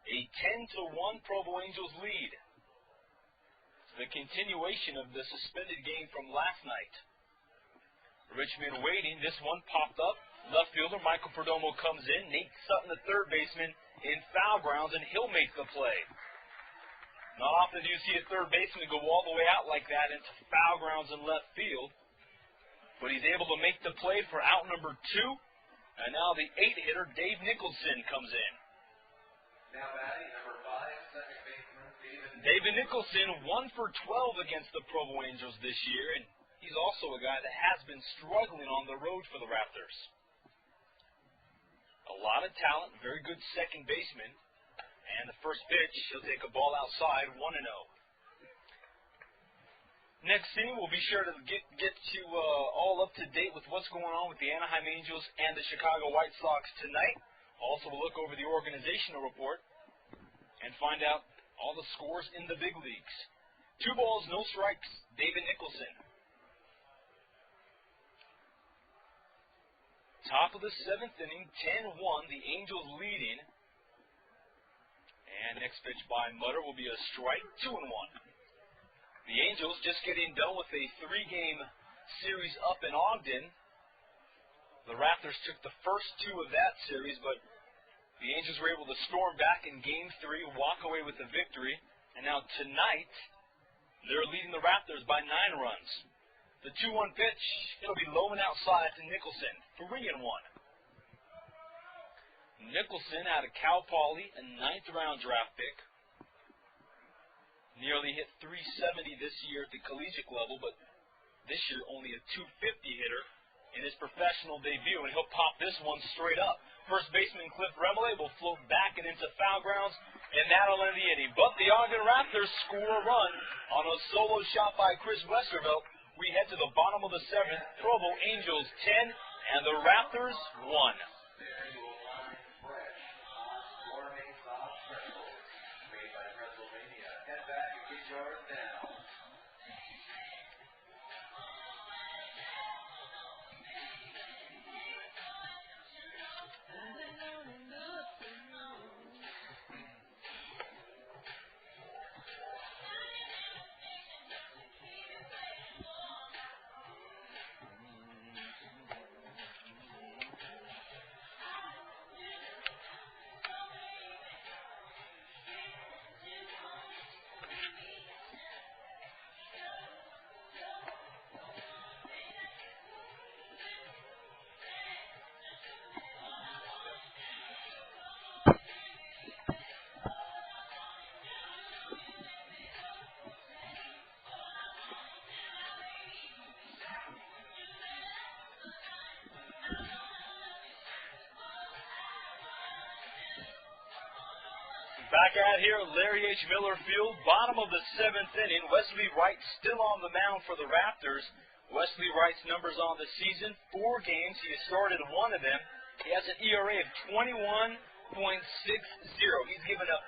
a 10-1 Provo Angels lead. The continuation of the suspended game from last night. Richmond waiting. This one popped up. Left fielder Michael Perdomo comes in. Nate Sutton, the third baseman, in foul grounds, and he'll make the play. Not often do you see a third baseman go all the way out like that into foul grounds in left field. But he's able to make the play for out number 2. And now the 8-hitter, Dave Nicholson, comes in. Now batting number 5, second baseman David Nicholson, 1 for 12 against the Provo Angels this year, and he's also a guy that has been struggling on the road for the Raptors. A lot of talent, very good second baseman. And the first pitch, he'll take a ball outside, 1-0. Next inning, we'll be sure to get you all up to date with what's going on with the Anaheim Angels and the Chicago White Sox tonight. Also, we'll look over the organizational report and find out all the scores in the big leagues. 2 balls, no strikes, David Nicholson. Top of the 7th inning, 10-1, the Angels leading. And next pitch by Mutter will be a strike, 2-1. The Angels just getting done with a 3-game series up in Ogden. The Raptors took the first 2 of that series, but the Angels were able to storm back in Game 3, walk away with a victory. And now tonight, they're leading the Raptors by 9 runs. The 2-1 pitch, it'll be low and outside to Nicholson, 3-1. Nicholson out of Cal Poly, a 9th-round draft pick. Nearly hit 370 this year at the collegiate level, but this year only a 250 hitter in his professional debut, and he'll pop this one straight up. First baseman Cliff Remele will float back and into foul grounds, and that'll end the inning. But the Ogden Raptors score a run on a solo shot by Chris Westervelt. We head to the bottom of the 7th. Provo Angels 10, and the Raptors 1. There you will find fresh, gourmet soft pretzels made by Pennsylvania. Head back and get yours now. Back out here at Larry H. Miller Field, bottom of the 7th inning. Wesley Wright still on the mound for the Raptors. Wesley Wright's numbers on the season, 4 games. He has started 1 of them. He has an ERA of 21.60. He's given up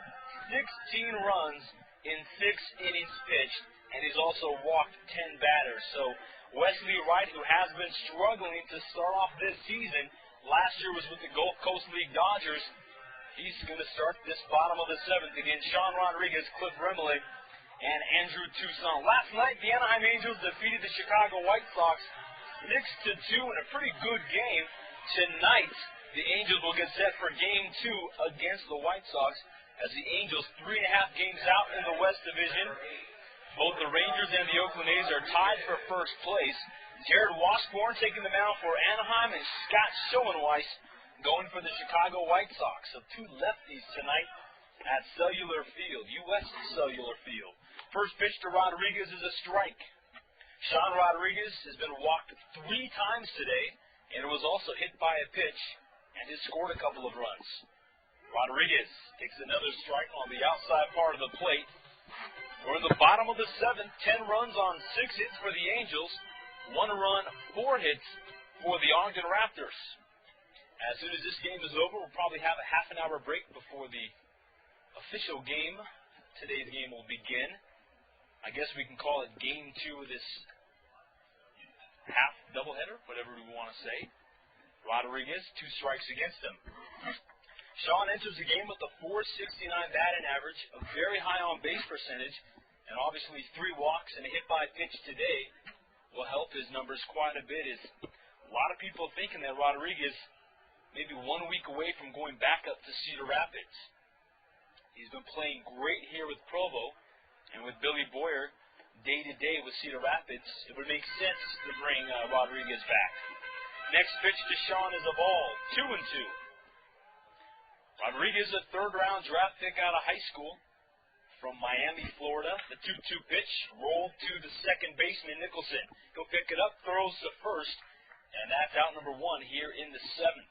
16 runs in 6 innings pitched, and he's also walked 10 batters. So Wesley Wright, who has been struggling to start off this season, last year was with the Gulf Coast League Dodgers. He's going to start this bottom of the 7th against Sean Rodriguez, Cliff Remele, and Andrew Toussaint. Last night, the Anaheim Angels defeated the Chicago White Sox 6-2 in a pretty good game. Tonight, the Angels will get set for Game 2 against the White Sox as the Angels 3.5 games out in the West Division. Both the Rangers and the Oakland A's are tied for first place. Jared Washburn taking the mound for Anaheim, and Scott Schoenweiss going for the Chicago White Sox. So 2 lefties tonight at Cellular Field, U.S. Cellular Field. First pitch to Rodriguez is a strike. Sean Rodriguez has been walked 3 times today, and was also hit by a pitch, and has scored a couple of runs. Rodriguez takes another strike on the outside part of the plate. We're in the bottom of the 7th, 10 runs on 6 hits for the Angels, 1 run, 4 hits for the Ogden Raptors. As soon as this game is over, we'll probably have a half an hour break before the official game today's game will begin. I guess we can call it game 2 of this half doubleheader, whatever we want to say. Rodriguez, 2 strikes against him. Sean enters the game with a .469 batting average, a very high on-base percentage, and obviously 3 walks and a hit by pitch today will help his numbers quite a bit. A lot of people thinking that Rodriguez may be 1 week away from going back up to Cedar Rapids. He's been playing great here with Provo, and with Billy Boyer day-to-day with Cedar Rapids, it would make sense to bring Rodriguez back. Next pitch to Sean is a ball, 2-2. Rodriguez, a 3rd-round draft pick out of high school from Miami, Florida. The 2-2 pitch rolled to the second baseman, Nicholson. He'll pick it up, throws to first, and that's out number 1 here in the 7th.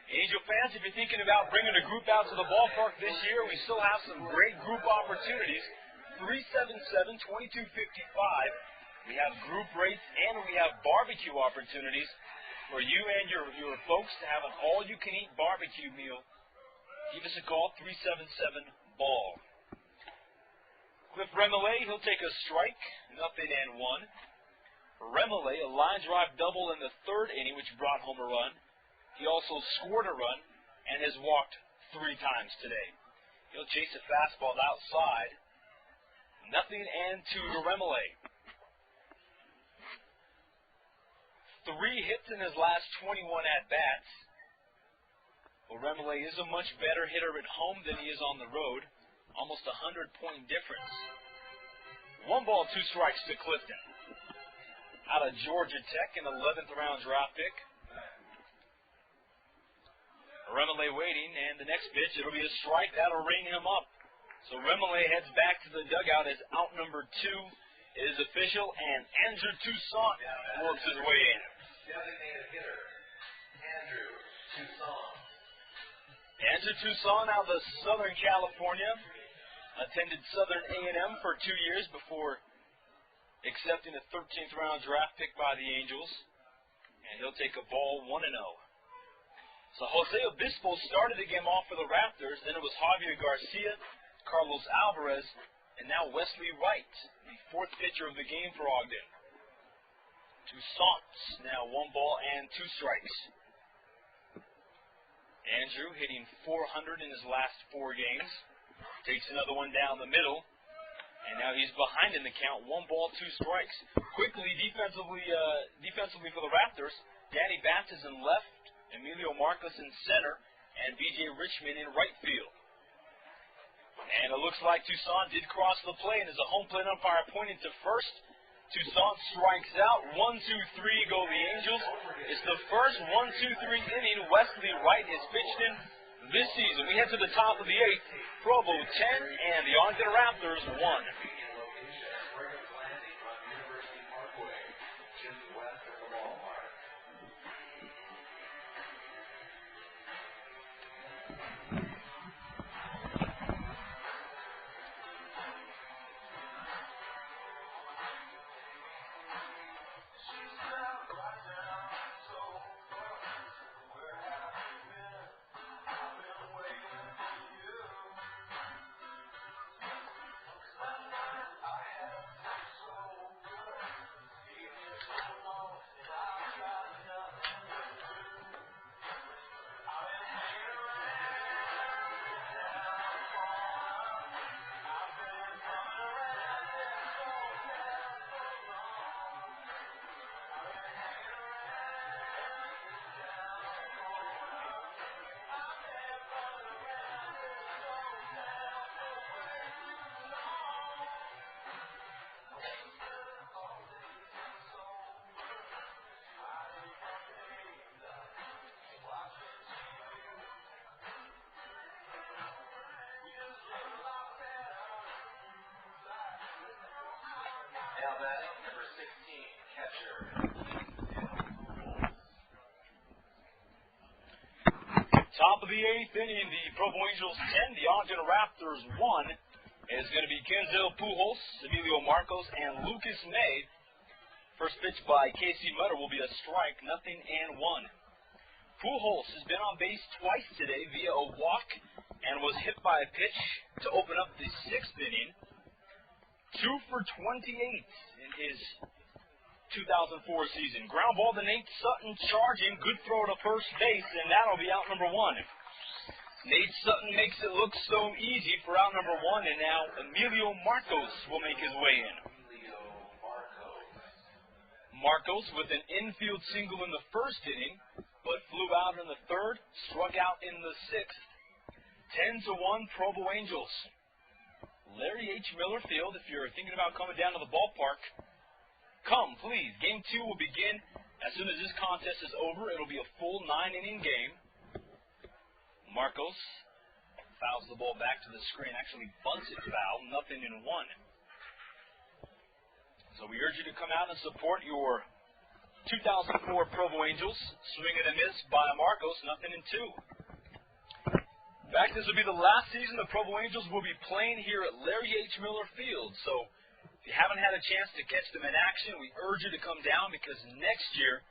Angel fans, if you're thinking about bringing a group out to the ballpark this year, we still have some great group opportunities. 377-2255. We have group rates and we have barbecue opportunities for you and your folks to have an all-you-can-eat barbecue meal. Give us a call, 377-BALL. Cliff Remillé, he'll take a strike, 0-1. Remillé, a line drive double in the 3rd inning, which brought home a run. He also scored a run and has walked 3 times today. He'll chase a fastball outside. 0-2 to Remillé. 3 hits in his last 21 at-bats. Well, Remillé is a much better hitter at home than he is on the road. Almost a 100-point difference. 1 ball, 2 strikes to Clifton. Out of Georgia Tech, an 11th-round draft pick. Remillé waiting, and the next pitch, it'll be a strike. That'll ring him up. So Remillé heads back to the dugout as out number 2 is official, and Andrew Toussaint works his way in. Designated hitter, Andrew Toussaint. Andrew Toussaint out of Southern California. Attended Southern A&M for 2 years before accepting a 13th-round draft pick by the Angels. And he'll take a ball, 1-0. So Jose Obispo started the game off for the Raptors. Then it was Javier Garcia, Carlos Alvarez, and now Wesley Wright, the 4th pitcher of the game for Ogden. Toussaint, now 1 ball and 2 strikes. Andrew hitting .400 in his last 4 games. Takes another one down the middle. And now he's behind in the count, 1 ball, 2 strikes. Quickly, defensively for the Raptors, Danny Batts is in left, Emilio Marcos in center, and B.J. Richmond in right field. And it looks like Toussaint did cross the plate, and as a home plate umpire pointing to first, Toussaint strikes out. 1, 2, 3 go the Angels. It's the first 1-2-3 inning Wesley Wright has pitched in this season. We head to the top of the 8th. Provo 10 and the Ogden Raptors 1. Now batting, number 16, catcher. Top of the 8th inning, the Provo Angels 10, the Ogden Raptors 1. Is going to be Kenzel Pujols, Emilio Marcos, and Lucas May. First pitch by Casey Mutter will be a strike, 0-1. Pujols has been on base twice today via a walk and was hit by a pitch to open up the 6th inning. 2 for 28 in his 2004 season. Ground ball to Nate Sutton charging. Good throw to first base, and that'll be out number 1. Nate Sutton makes it look so easy for out number 1, and now Emilio Marcos will make his way in. Marcos with an infield single in the 1st inning, but flew out in the 3rd, struck out in the 6th. 10-1 Provo Angels. Larry H. Miller Field, if you're thinking about coming down to the ballpark, come, please. Game 2 will begin as soon as this contest is over. It'll be a full 9-inning game. Marcos fouls the ball back to the screen, actually bunts it foul, 0-1. So we urge you to come out and support your 2004 Provo Angels. Swing and a miss by Marcos, 0-2. In fact, this will be the last season the Provo Angels will be playing here at Larry H. Miller Field. So if you haven't had a chance to catch them in action, we urge you to come down because next year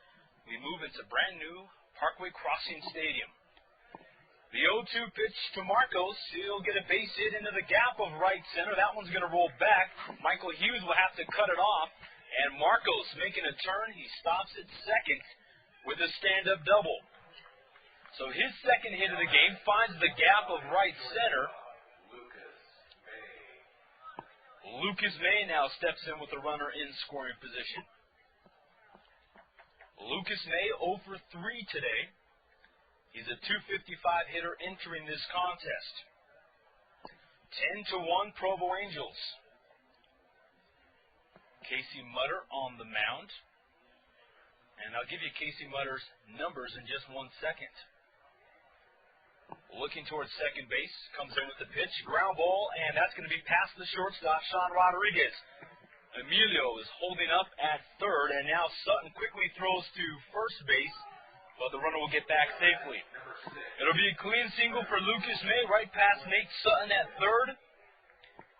we move into brand new Parkway Crossing Stadium. The 0-2 pitch to Marcos. He'll get a base hit into the gap of right center. That one's going to roll back. Michael Hughes will have to cut it off. And Marcos making a turn. He stops at second with a stand-up double. So his second hit of the game finds the gap of right center. Lucas May now steps in with the runner in scoring position. Lucas May 0 for 3 today. He's a .255 hitter entering this contest. 10-1 Provo Angels. Casey Mutter on the mound. And I'll give you Casey Mutter's numbers in just 1 second. Looking towards second base, comes in with the pitch, ground ball, and that's going to be past the shortstop, Sean Rodriguez. Emilio is holding up at third, and now Sutton quickly throws to first base. But the runner will get back safely. It'll be a clean single for Lucas May right past Nate Sutton at third.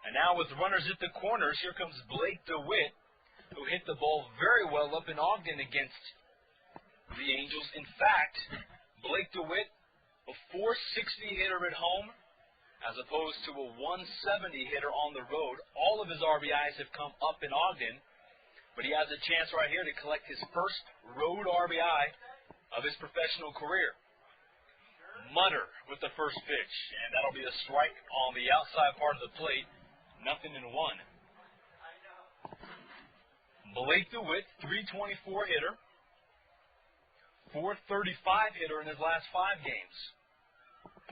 And now with runners at the corners, here comes Blake DeWitt, who hit the ball very well up in Ogden against the Angels. In fact, Blake DeWitt, a .460 hitter at home, as opposed to a .170 hitter on the road. All of his RBIs have come up in Ogden, but he has a chance right here to collect his first road RBI of his professional career. Mutter with the first pitch, and that'll be a strike on the outside part of the plate, 0-1. Blake DeWitt, .324 hitter, .435 hitter in his last 5 games.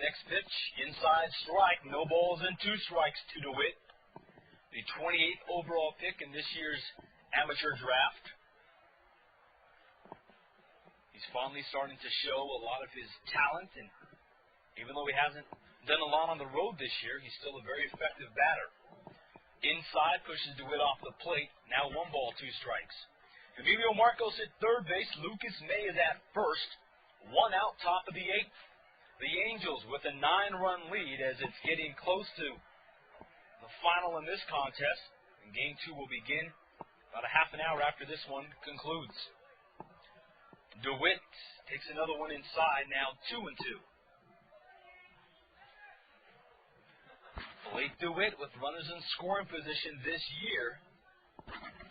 Next pitch, inside strike, no balls and 2 strikes to DeWitt. The 28th overall pick in this year's amateur draft. He's finally starting to show a lot of his talent, and even though he hasn't done a lot on the road this year, he's still a very effective batter. Inside, pushes DeWitt off the plate, now 1 ball, 2 strikes. Emilio Marcos at third base, Lucas May is at first, 1 out, top of the 8th. The Angels with a 9-run lead as it's getting close to the final in this contest, and Game 2 will begin about a half an hour after this one concludes. DeWitt takes another one inside, now 2-2. Blake DeWitt with runners in scoring position this year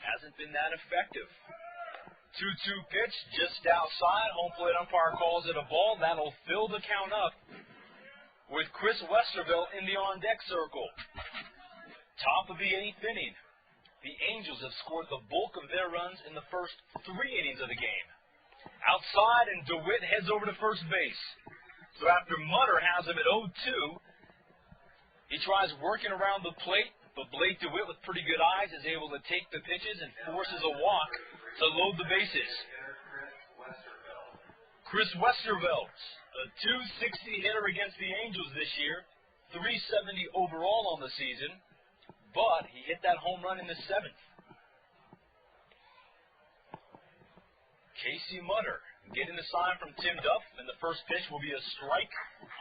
hasn't been that effective. 2-2 pitch just outside. Home plate umpire calls it a ball. That'll fill the count up with Chris Westerville in the on-deck circle. Top of the 8th inning. The Angels have scored the bulk of their runs in the first 3 innings of the game. Outside, and DeWitt heads over to first base. So after Mutter has him at 0-2, he tries working around the plate, but Blake DeWitt, with pretty good eyes, is able to take the pitches and forces a walk to load the bases. Chris Westervelt, a .260 hitter against the Angels this year, .370 overall on the season, but he hit that home run in the 7th. Casey Mutter getting the sign from Tim Duff, and the first pitch will be a strike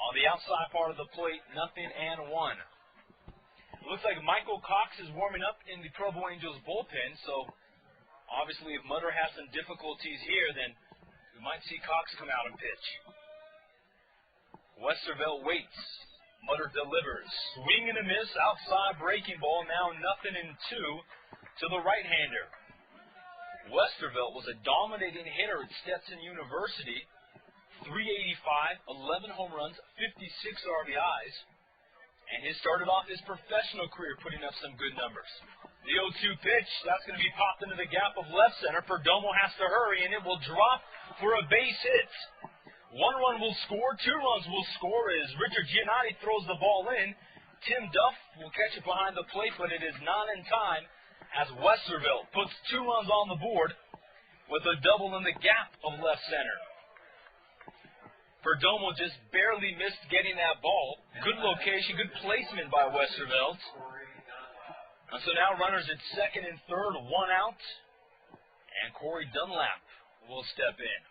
on the outside part of the plate, 0-1. It looks like Michael Cox is warming up in the Provo Angels bullpen, so obviously if Mutter has some difficulties here, then we might see Cox come out and pitch. Westervelt waits. Mutter delivers. Swing and a miss. Outside breaking ball. Now 0-2 to the right-hander. Westervelt was a dominating hitter at Stetson University. 385, 11 home runs, 56 RBIs. And he started off his professional career putting up some good numbers. The 0-2 pitch, that's going to be popped into the gap of left center. Perdomo has to hurry, and it will drop for a base hit. 1 run will score, 2 runs will score as Richard Giannotti throws the ball in. Tim Duff will catch it behind the plate, but it is not in time as Westervelt puts 2 runs on the board with a double in the gap of left center. Perdomo just barely missed getting that ball. Good location, good placement by Westervelt. And so now runners at second and third, 1 out. And Corey Dunlap will step in.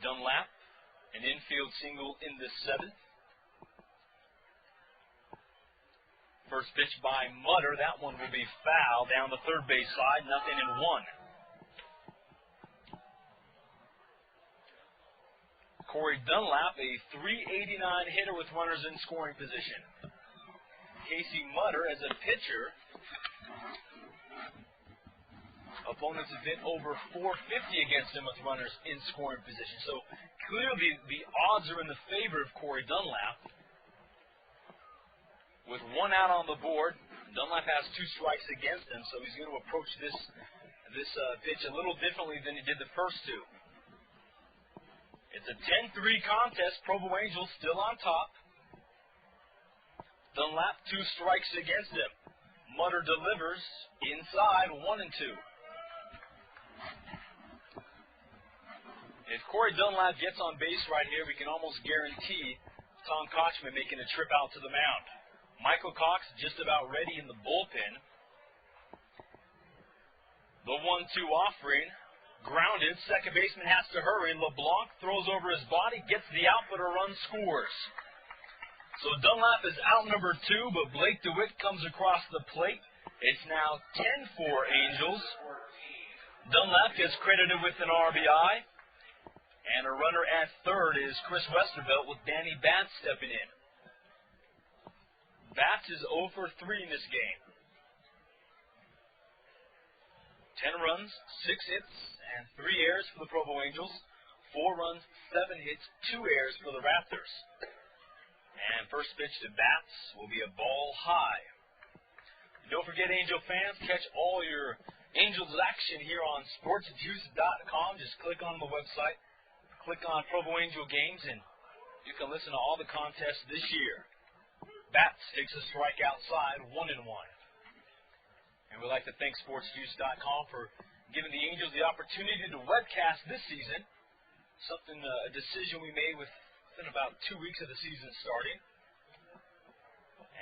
Dunlap, an infield single in the 7th. First pitch by Mutter. That one will be foul down the third base side, 0-1. Corey Dunlap, a .389 hitter with runners in scoring position. Casey Mutter, as a pitcher, opponents have hit over .450 against him with runners in scoring position. So clearly the odds are in the favor of Corey Dunlap. With 1 out on the board, Dunlap has 2 strikes against him, so he's going to approach this pitch a little differently than he did the first 2. It's a 10-3 contest. Provo Angels still on top. Dunlap, 2 strikes against him. Mutter delivers inside, 1-2. If Corey Dunlap gets on base right here, we can almost guarantee Tom Kochman making a trip out to the mound. Michael Cox just about ready in the bullpen. The 1-2 offering. Grounded, second baseman has to hurry. LeBlanc throws over his body, gets the out, but a run scores. So Dunlap is out number 2, but Blake DeWitt comes across the plate. It's now 10-4 Angels. Dunlap gets credited with an RBI. And a runner at third is Chris Westervelt with Danny Batts stepping in. Batts is 0 for 3 in this game. 10 runs, 6 hits, and 3 errors for the Provo Angels. 4 runs, 7 hits, 2 errors for the Raptors. And first pitch to Batts will be a ball high. And don't forget, Angel fans, catch all your Angels action here on sportsjuice.com. Just click on the website, click on Provo Angel games, and you can listen to all the contests this year. Batts takes a strike outside, 1-1. And we'd like to thank sportsjuice.com for giving the Angels the opportunity to webcast this season. A decision we made within about 2 weeks of the season starting.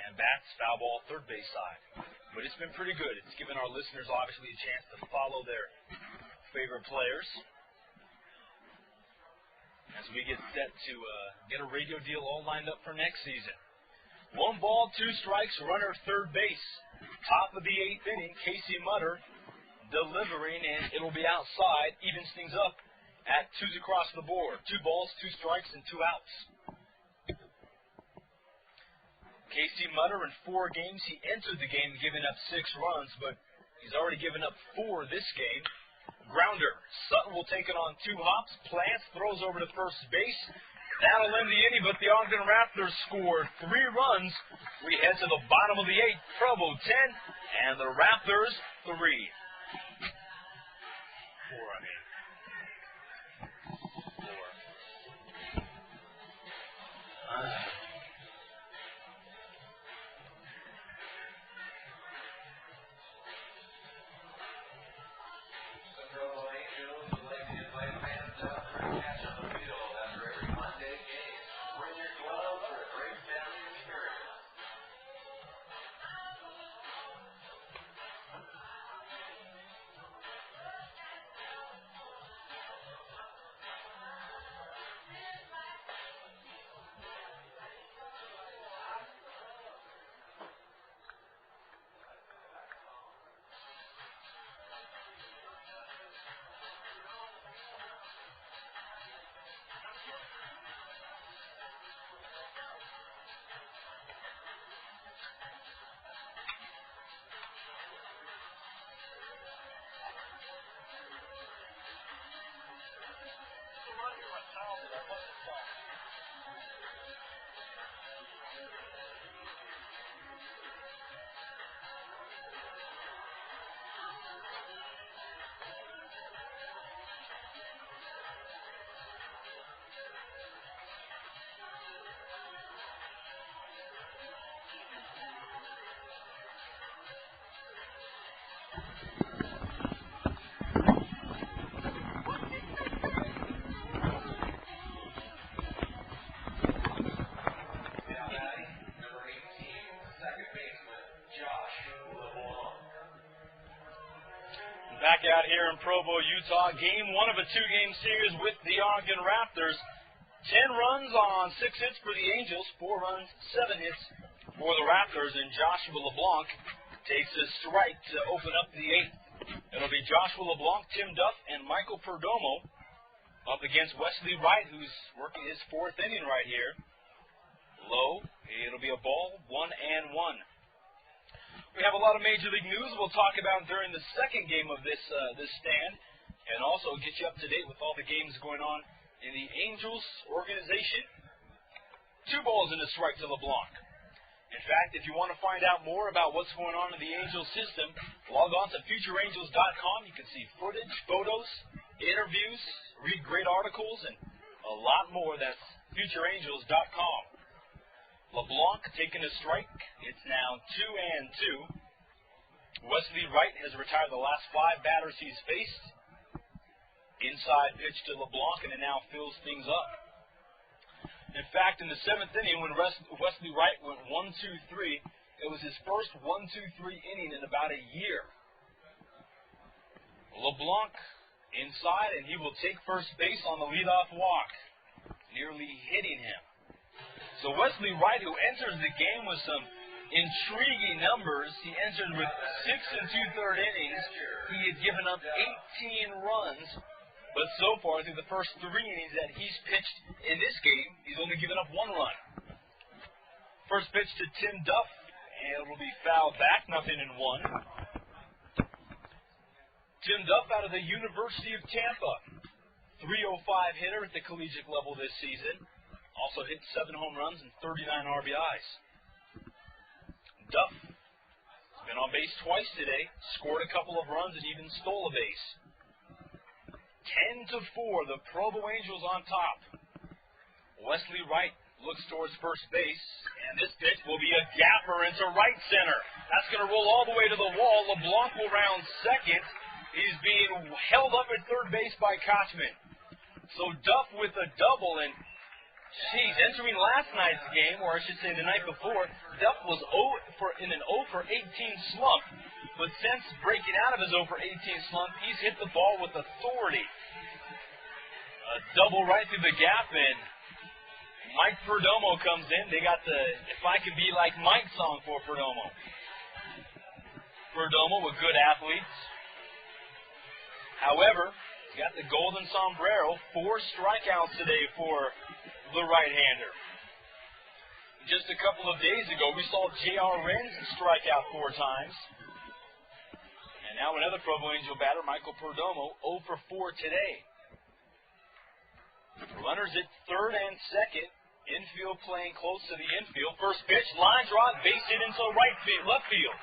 And Batts foul ball third base side. But it's been pretty good. It's given our listeners obviously a chance to follow their favorite players. As we get set to get a radio deal all lined up for next season. 1 ball, 2 strikes, runner third base. Top of the 8th inning, Casey Mutter delivering, and it'll be outside. Evens things up at 2s across the board. 2 balls, 2 strikes, and 2 outs. Casey Mutter in 4 games, he entered the game giving up 6 runs, but he's already given up 4 this game. Grounder. Sutton will take it on 2 hops. Plants throws over to first base. That'll end the inning, but the Ogden Raptors score 3 runs. We head to the bottom of the 8th. Provo 10, and the Raptors 3. 4, I mean. 4. Back out here in Provo, Utah. Game 1 of a 2-game series with the Ogden Raptors. 10 runs on 6 hits for the Angels. 4 runs, 7 hits for the Raptors. And Joshua LeBlanc takes a strike to open up the 8th. It'll be Joshua LeBlanc, Tim Duff, and Michael Perdomo up against Wesley Wright, who's working his 4th inning right here. Low. It'll be a ball, 1-1. We have a lot of Major League news we'll talk about during the second game of this stand, and also get you up to date with all the games going on in the Angels organization. 2 balls and a strike to LeBlanc. In fact, if you want to find out more about what's going on in the Angels system, log on to futureangels.com. You can see footage, photos, interviews, read great articles, and a lot more. That's futureangels.com. LeBlanc taking a strike. It's now 2-2. Wesley Wright has retired the last 5 batters he's faced. Inside pitch to LeBlanc, and it now fills things up. In fact, in the 7th inning, when Wesley Wright went 1-2-3, it was his first 1-2-3 inning in about a year. LeBlanc inside, and he will take first base on the leadoff walk, nearly hitting him. So Wesley Wright, who enters the game with some intriguing numbers, he entered with 6 2/3 innings. He had given up 18 runs, but so far through the first 3 innings that he's pitched in this game, he's only given up 1 run. First pitch to Tim Duff, and it will be fouled back, 0-1. Tim Duff out of the University of Tampa, 305 hitter at the collegiate level this season. Also hit 7 home runs and 39 RBIs. Duff has been on base twice today, scored a couple of runs, and even stole a base. 10-4, the Provo Angels on top. Wesley Wright looks towards first base, and this pitch will be a gapper into right center. That's going to roll all the way to the wall. LeBlanc will round second. He's being held up at third base by Kochman. So Duff with a double, and entering last night's game, or I should say the night before, Duff was in an 0-for-18 slump. But since breaking out of his 0-for-18 slump, he's hit the ball with authority. A double right through the gap, and Mike Perdomo comes in. They got the If I Could Be Like Mike song for Perdomo. Perdomo, a good athlete. However, he's got the golden sombrero. 4 strikeouts today for the right-hander. Just a couple of days ago, we saw J.R. Renz strike out 4 times. And now another Provo Angel batter, Michael Perdomo, 0-for-4 today. Runners at third and second. Infield playing close to the infield. First pitch, line drive, base hit into left field.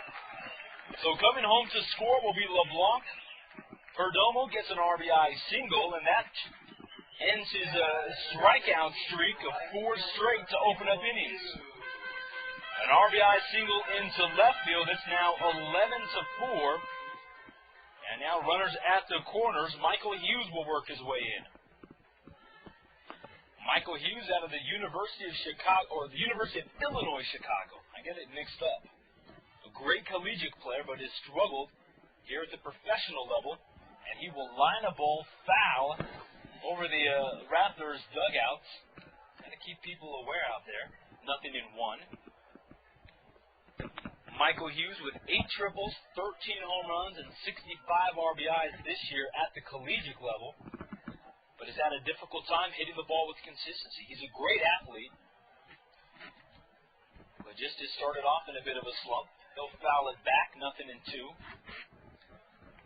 So coming home to score will be LeBlanc. Perdomo gets an RBI single, and that ends his strikeout streak of 4 straight to open up innings. An RBI single into left field. It's now 11-4. And now runners at the corners. Michael Hughes will work his way in. Michael Hughes out of the University of Chicago, or the University of Illinois Chicago. I get it mixed up. A great collegiate player, but has struggled here at the professional level. And he will line a ball foul over the Raptors dugouts. Got to keep people aware out there. 0-1. Michael Hughes with 8 triples, 13 home runs, and 65 RBIs this year at the collegiate level. But has had a difficult time hitting the ball with consistency. He's a great athlete, but just has started off in a bit of a slump. He'll foul it back, 0-2.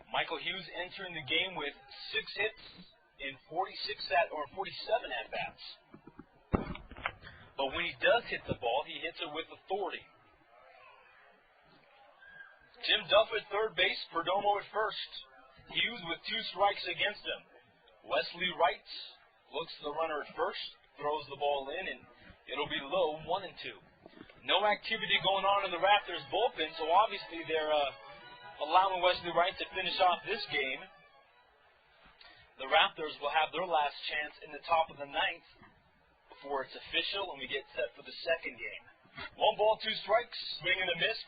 Michael Hughes entering the game with 6 hits in 47 at-bats. But when he does hit the ball, he hits it with authority. Tim Duff at third base, Perdomo at first. Hughes with 2 strikes against him. Wesley Wright looks to the runner at first, throws the ball in, and it'll be low, 1-2. No activity going on in the Raptors bullpen, so obviously they're allowing Wesley Wright to finish off this game. The Raptors will have their last chance in the top of the 9th before it's official and we get set for the second game. 1 ball, 2 strikes, swing and a miss.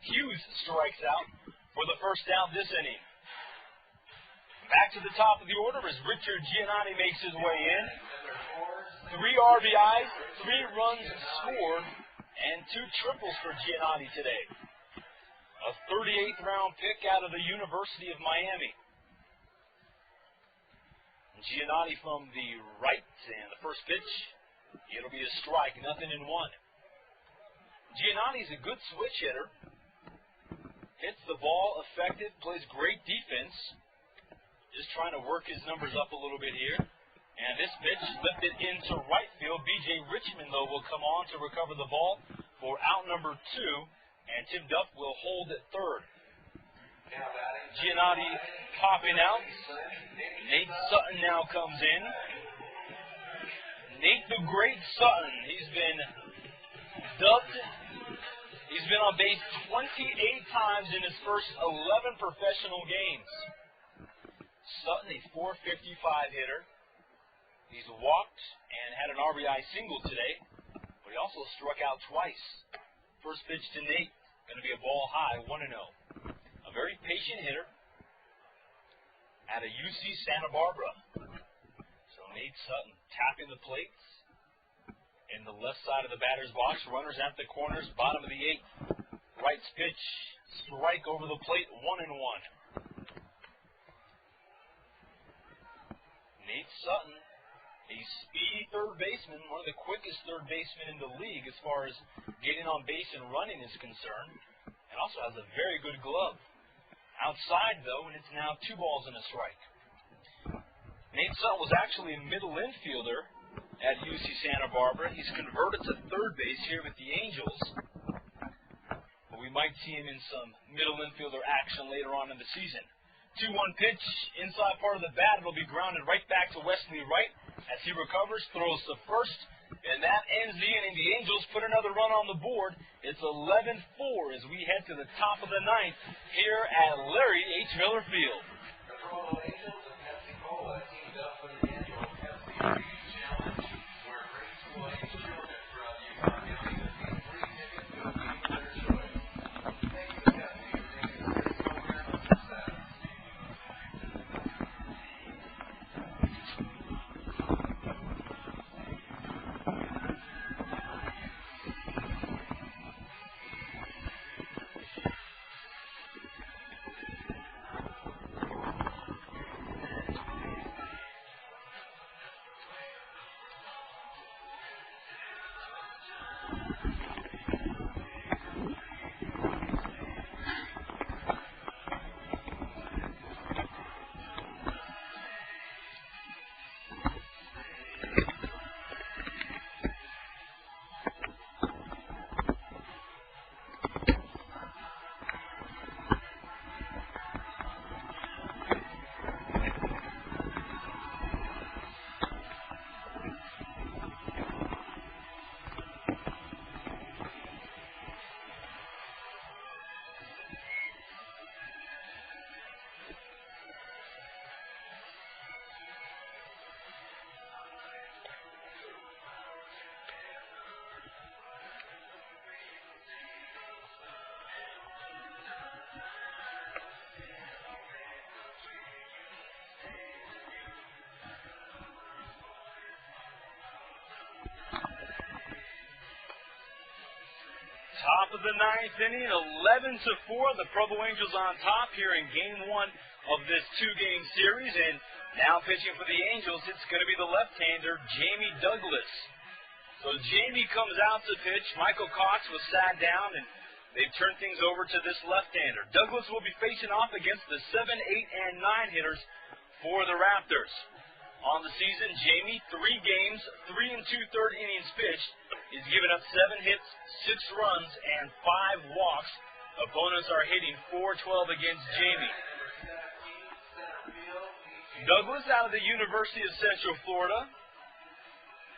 Hughes strikes out for the first down this inning. Back to the top of the order as Richard Giannotti makes his way in. 3 RBIs, 3 runs scored, and 2 triples for Giannotti today. A 38th round pick out of the University of Miami. Giannotti from the right, and the first pitch, it'll be a strike, 0-1. Giannotti's a good switch hitter. Hits the ball effective, plays great defense. Just trying to work his numbers up a little bit here. And this pitch lifted into right field. B.J. Richmond, though, will come on to recover the ball for out number 2. And Tim Duff will hold at third. Giannotti popping out. Nate Sutton now comes in. Nate the Great Sutton. He's been dubbed. He's been on base 28 times in his first 11 professional games. Sutton, a .455 hitter. He's walked and had an RBI single today, but he also struck out twice. First pitch to Nate, going to be a ball high, 1-0. A very patient hitter at a UC Santa Barbara. So Nate Sutton tapping the plates in the left side of the batter's box. Runners at the corners, bottom of the 8th. Right pitch, strike over the plate, 1-1. Nate Sutton, a speedy third baseman, one of the quickest third basemen in the league as far as getting on base and running is concerned, and also has a very good glove. Outside, though, and it's now 2 balls and a strike. Nate Sutton was actually a middle infielder at UC Santa Barbara. He's converted to third base here with the Angels. But we might see him in some middle infielder action later on in the season. 2-1 pitch, inside part of the bat. It'll be grounded right back to Wesley Wright as he recovers, throws to first, and that ends the inning. The Angels put another run on the board. It's 11-4 as we head to the top of the 9th here at Larry H. Miller Field. The Provo Angels and Pepsi-Cola teamed up for the annual Pepsi Challenge, where race boys children throughout Utah County receive free tickets to a game of their choice. Thank you to Pepsi for making this program a success. Top of the 9th inning, 11-4. The Provo Angels on top here in Game 1 of this 2-game series. And now pitching for the Angels, it's going to be the left-hander, Jamie Douglas. So Jamie comes out to pitch. Michael Cox was sat down, and they've turned things over to this left-hander. Douglas will be facing off against the 7, 8, and 9 hitters for the Raptors. On the season, Jamie, 3 games, 3 2/3 innings pitched. He's given up 7 hits, 6 runs, and 5 walks. Opponents are hitting .412 against Jamie. Douglas out of the University of Central Florida.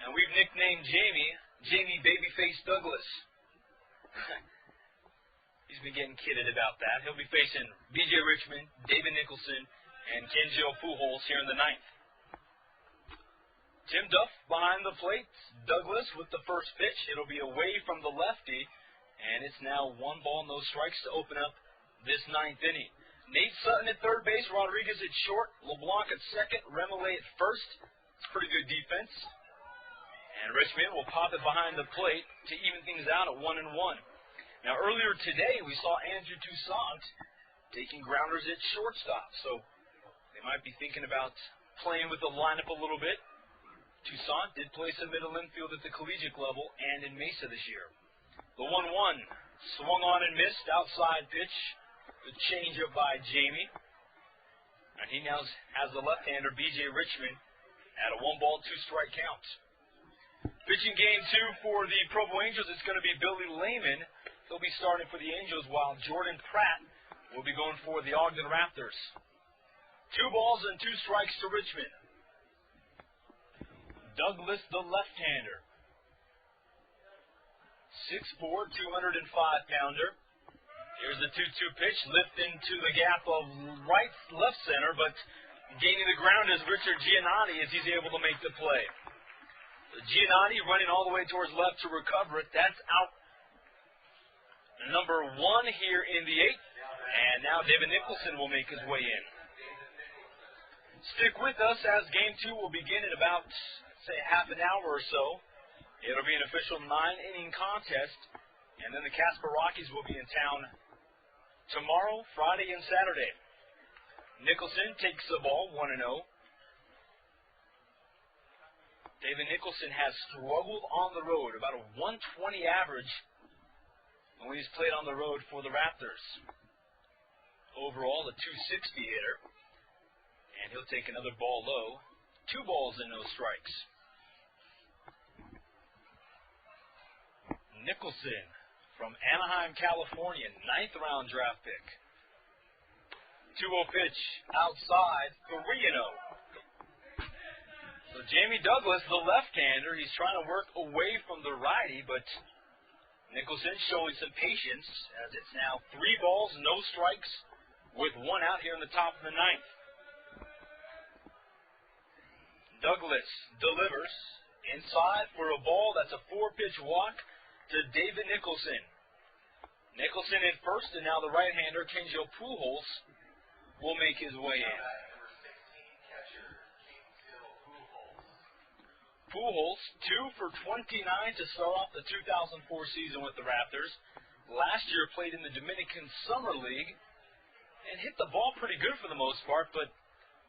And we've nicknamed Jamie Babyface Douglas. He's been getting kidded about that. He'll be facing B.J. Richmond, David Nicholson, and Kenjo Pujols here in the 9th. Tim Duff behind the plate. Douglas with the first pitch. It'll be away from the lefty. And it's now 1 ball, no strikes to open up this ninth inning. Nate Sutton at third base, Rodriguez at short, LeBlanc at second, Remolay at first. It's pretty good defense. And Richmond will pop it behind the plate to even things out at 1-1. Now, earlier today, we saw Andrew Toussaint taking grounders at shortstop. So they might be thinking about playing with the lineup a little bit. Toussaint did play some middle infield at the collegiate level and in Mesa this year. The 1-1 swung on and missed. Outside pitch. The changeup by Jamie. And he now has the left-hander, B.J. Richmond, at a 1-2 strike count. Pitching game 2 for the Provo Angels, it's going to be Billy Layman. He'll be starting for the Angels, while Jordan Pratt will be going for the Ogden Raptors. 2 balls and 2 strikes to Richmond. Douglas, the left-hander. 6'4", 205-pounder. Here's the 2-2 pitch, lifting to the gap of left center, but gaining the ground is Richard Giannotti as he's able to make the play. Giannotti running all the way towards left to recover it. That's out number 1 here in the 8th. And now David Nicholson will make his way in. Stick with us as game 2 will begin in about, say, half an hour or so. It'll be an official 9-inning contest. And then the Casper Rockies will be in town tomorrow, Friday, and Saturday. Nicholson takes the ball, 1-0. David Nicholson has struggled on the road, about a 120 average when he's played on the road for the Raptors. Overall, a 260 hitter. And he'll take another ball low. 2 balls and no strikes. Nicholson from Anaheim, California, 9th round draft pick. 2-0 pitch outside, 3-0. So Jamie Douglas, the left-hander, he's trying to work away from the righty, but Nicholson showing some patience as it's now 3 balls, no strikes, with 1 out here in the top of the 9th. Douglas delivers inside for a ball. That's a 4-pitch walk to David Nicholson. Nicholson at first, and now the right-hander, Kenjo Pujols, will make his way in. Pujols, 2 for 29 to start off the 2004 season with the Raptors. Last year played in the Dominican Summer League and hit the ball pretty good for the most part, but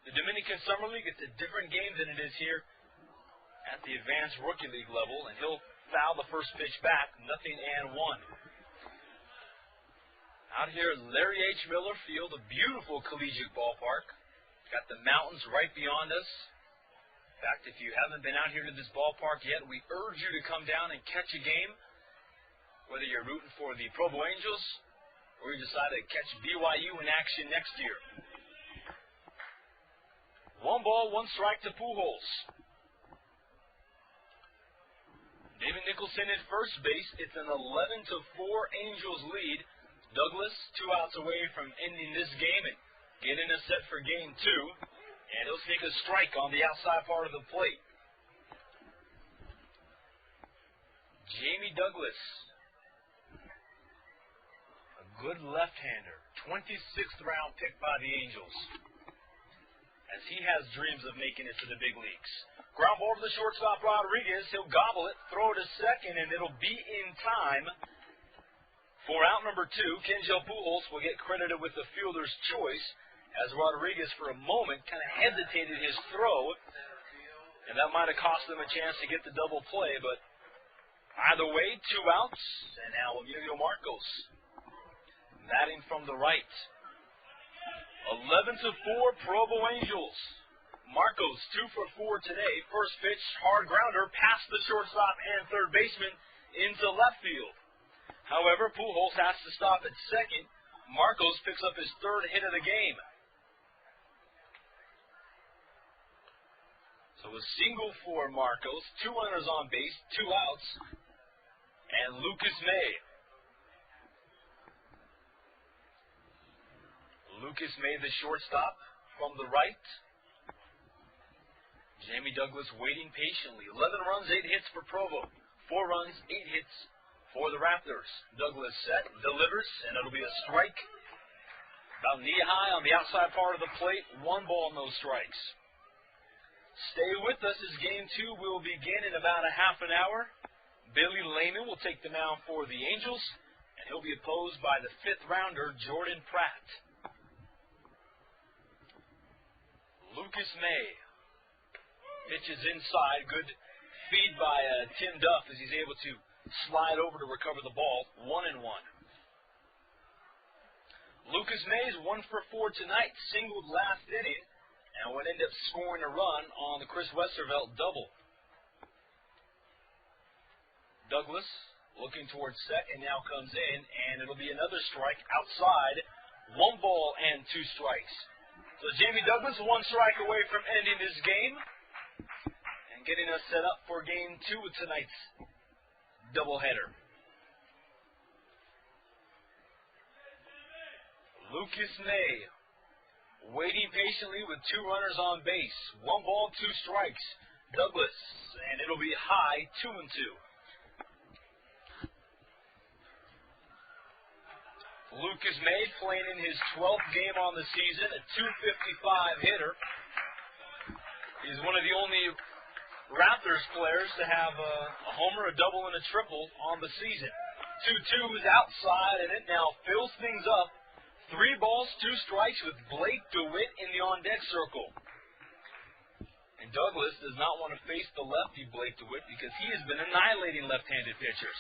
the Dominican Summer League, it's a different game than it is here at the Advanced Rookie League level, and he'll foul the first pitch back, 0-1. Out here at Larry H. Miller Field, a beautiful collegiate ballpark. Got the mountains right beyond us. In fact, if you haven't been out here to this ballpark yet, we urge you to come down and catch a game, whether you're rooting for the Provo Angels or you decide to catch BYU in action next year. 1 ball, 1 strike to Pujols. David Nicholson at first base. It's an 11-4 Angels lead. Douglas 2 outs away from ending this game and getting us set for game 2. And he'll sneak a strike on the outside part of the plate. Jamie Douglas, a good left-hander, 26th round pick by the Angels, as he has dreams of making it to the big leagues. Ground ball to the shortstop, Rodriguez. He'll gobble it, throw it to second, and it'll be in time for out number 2. Kenjo Pujols will get credited with the fielder's choice, as Rodriguez for a moment kind of hesitated his throw, and that might have cost them a chance to get the double play, but either way, 2 outs, and now Emilio Marcos batting from the right. 11-4 Provo Angels. Marcos 2 for 4 today. First pitch, hard grounder past the shortstop and third baseman into left field. However, Pujols has to stop at second. Marcos picks up his 3rd hit of the game. So a single for Marcos, 2 runners on base, 2 outs, and Lucas May. Lucas May, the shortstop, from the right. Jamie Douglas waiting patiently. 11 runs, 8 hits for Provo. 4 runs, 8 hits for the Raptors. Douglas set, delivers, and it'll be a strike About knee-high on the outside part of the plate. 1 ball, no strikes. Stay with us as Game 2 will begin in about a half an hour. Billy Layman will take the mound for the Angels, and he'll be opposed by the 5th rounder, Jordan Pratt. Lucas May pitches inside. Good feed by Tim Duff as he's able to slide over to recover the ball. 1-1. Lucas May is 1 for 4 tonight. Singled last inning and would end up scoring a run on the Chris Westervelt double. Douglas looking towards second now comes in, and it'll be another strike outside. 1 ball and 2 strikes. So Jamie Douglas 1 strike away from ending this game and getting us set up for Game 2 of tonight's doubleheader. Lucas May waiting patiently with 2 runners on base. 1 ball, 2 strikes. Douglas, and it'll be high, 2-2. Lucas May playing in his 12th game on the season, a .255 hitter. He's one of the only Raptors players to have a homer, a double, and a triple on the season. 2-2 is outside, and it now fills things up. 3 balls, 2 strikes with Blake DeWitt in the on-deck circle. And Douglas does not want to face the lefty Blake DeWitt because he has been annihilating left-handed pitchers.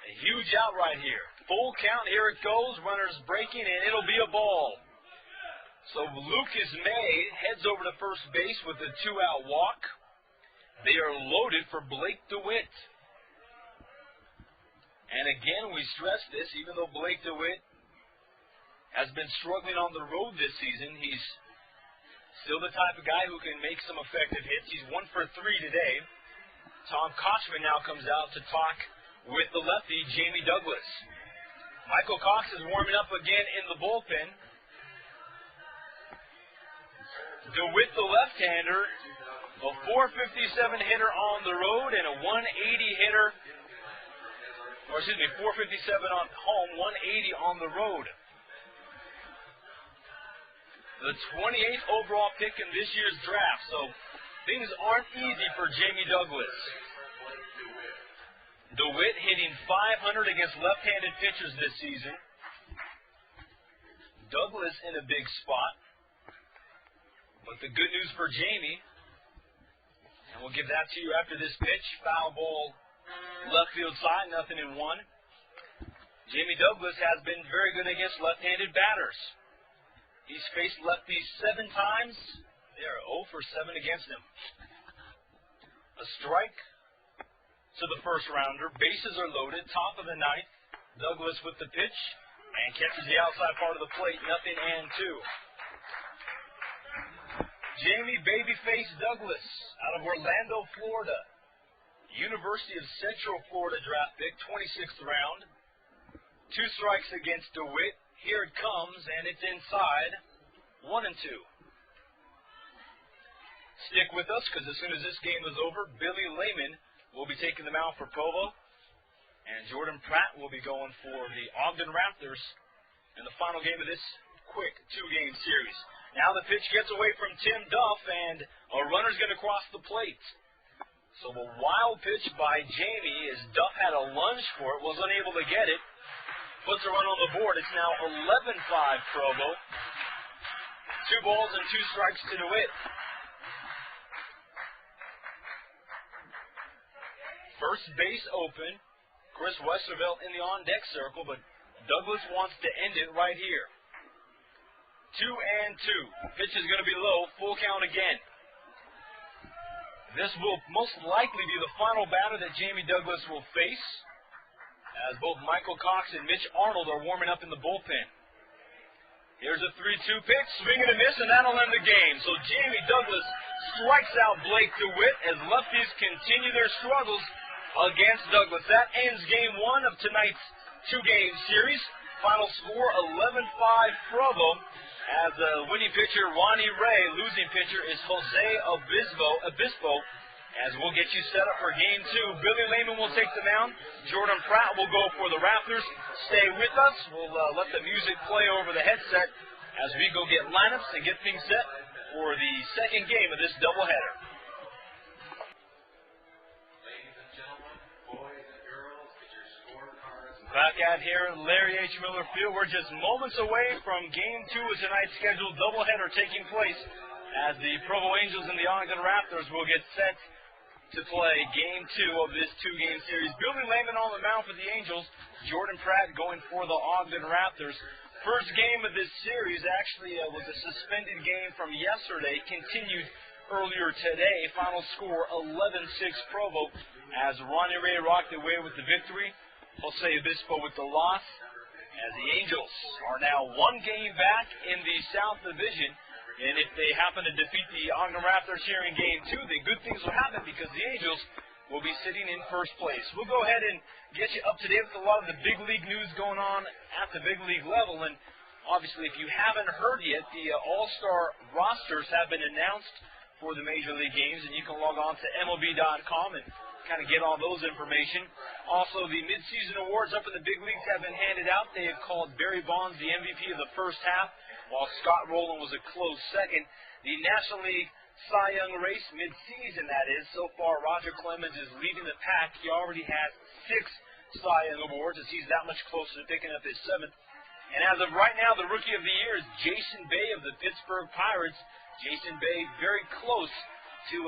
A huge out right here. Full count, here it goes. Runners breaking, and it'll be a ball. So Lucas May heads over to first base with a 2-out walk. They are loaded for Blake DeWitt. And again, we stress this, even though Blake DeWitt has been struggling on the road this season, he's still the type of guy who can make some effective hits. He's 1 for 3 today. Tom Kochman now comes out to talk with the lefty, Jamie Douglas. Michael Cox is warming up again in the bullpen. DeWitt, the left-hander, a .457 hitter on the road and a 180 hitter, or excuse me, .457 on home, 180 on the road. The 28th overall pick in this year's draft, so things aren't easy for Jamie Douglas. DeWitt hitting .500 against left-handed pitchers this season. Douglas in a big spot. But the good news for Jamie, and we'll give that to you after this pitch, foul ball left field side, 0-1. Jamie Douglas has been very good against left-handed batters. He's faced lefties 7 times. They are 0 for 7 against him. A strike to the first rounder. Bases are loaded. Top of the 9th. Douglas with the pitch and catches the outside part of the plate. 0-2. Jamie Babyface Douglas out of Orlando, Florida. University of Central Florida draft pick, 26th round. 2 strikes against DeWitt. Here it comes, and it's inside. 1-2. Stick with us, because as soon as this game is over, Billy Layman will be taking the mound for Provo, and Jordan Pratt will be going for the Ogden Raptors in the final game of this quick 2-game series. Now the pitch gets away from Tim Duff, and a runner's going to cross the plate. So a wild pitch by Jamie as Duff had a lunge for it, was unable to get it. Puts a run on the board. It's now 11-5 Provo. 2 balls and 2 strikes to DeWitt. First base open. Chris Westervelt in the on-deck circle, but Douglas wants to end it right here. 2-2. Pitch is going to be low. Full count again. This will most likely be the final batter that Jamie Douglas will face, as both Michael Cox and Mitch Arnold are warming up in the bullpen. Here's a 3-2 pitch, swing and a miss, and that'll end the game. So Jamie Douglas strikes out Blake DeWitt as lefties continue their struggles against Douglas. That ends Game 1 of tonight's 2-game series. Final score 11-5 Provo, as the winning pitcher Ronnie Ray, losing pitcher is Jose Obispo, as we'll get you set up for Game 2. Billy Layman will take the mound. Jordan Pratt will go for the Raptors. Stay with us. We'll let the music play over the headset as we go get lineups and get things set for the second game of this doubleheader. Ladies and gentlemen, boys and girls, get your scorecards. Back out here at Larry H. Miller Field, we're just moments away from Game 2 of tonight's scheduled doubleheader taking place as the Provo Angels and the Ogden Raptors will get set to play Game 2 of this two-game series. Billy Layman on the mound for the Angels, Jordan Pratt going for the Ogden Raptors. First game of this series actually was a suspended game from yesterday, continued earlier today. Final score 11-6 Provo as Ronnie Ray rocked away with the victory. Jose Obispo with the loss, as the Angels are now one game back in the South Division. And if they happen to defeat the Ogden Raptors here in Game 2, then good things will happen because the Angels will be sitting in first place. We'll go ahead and get you up to date with a lot of the big league news going on at the big league level. And obviously, if you haven't heard yet, the All-Star rosters have been announced for the Major League games, and you can log on to MLB.com and kind of get all those information. Also, the midseason awards up in the big leagues have been handed out. They have called Barry Bonds the MVP of the first half, while Scott Rowland was a close second. The National League Cy Young race midseason, that is. So far, Roger Clemens is leading the pack. He already has 6 Cy Young awards, as he's that much closer to picking up his 7th. And as of right now, the Rookie of the Year is Jason Bay of the Pittsburgh Pirates. Jason Bay very close to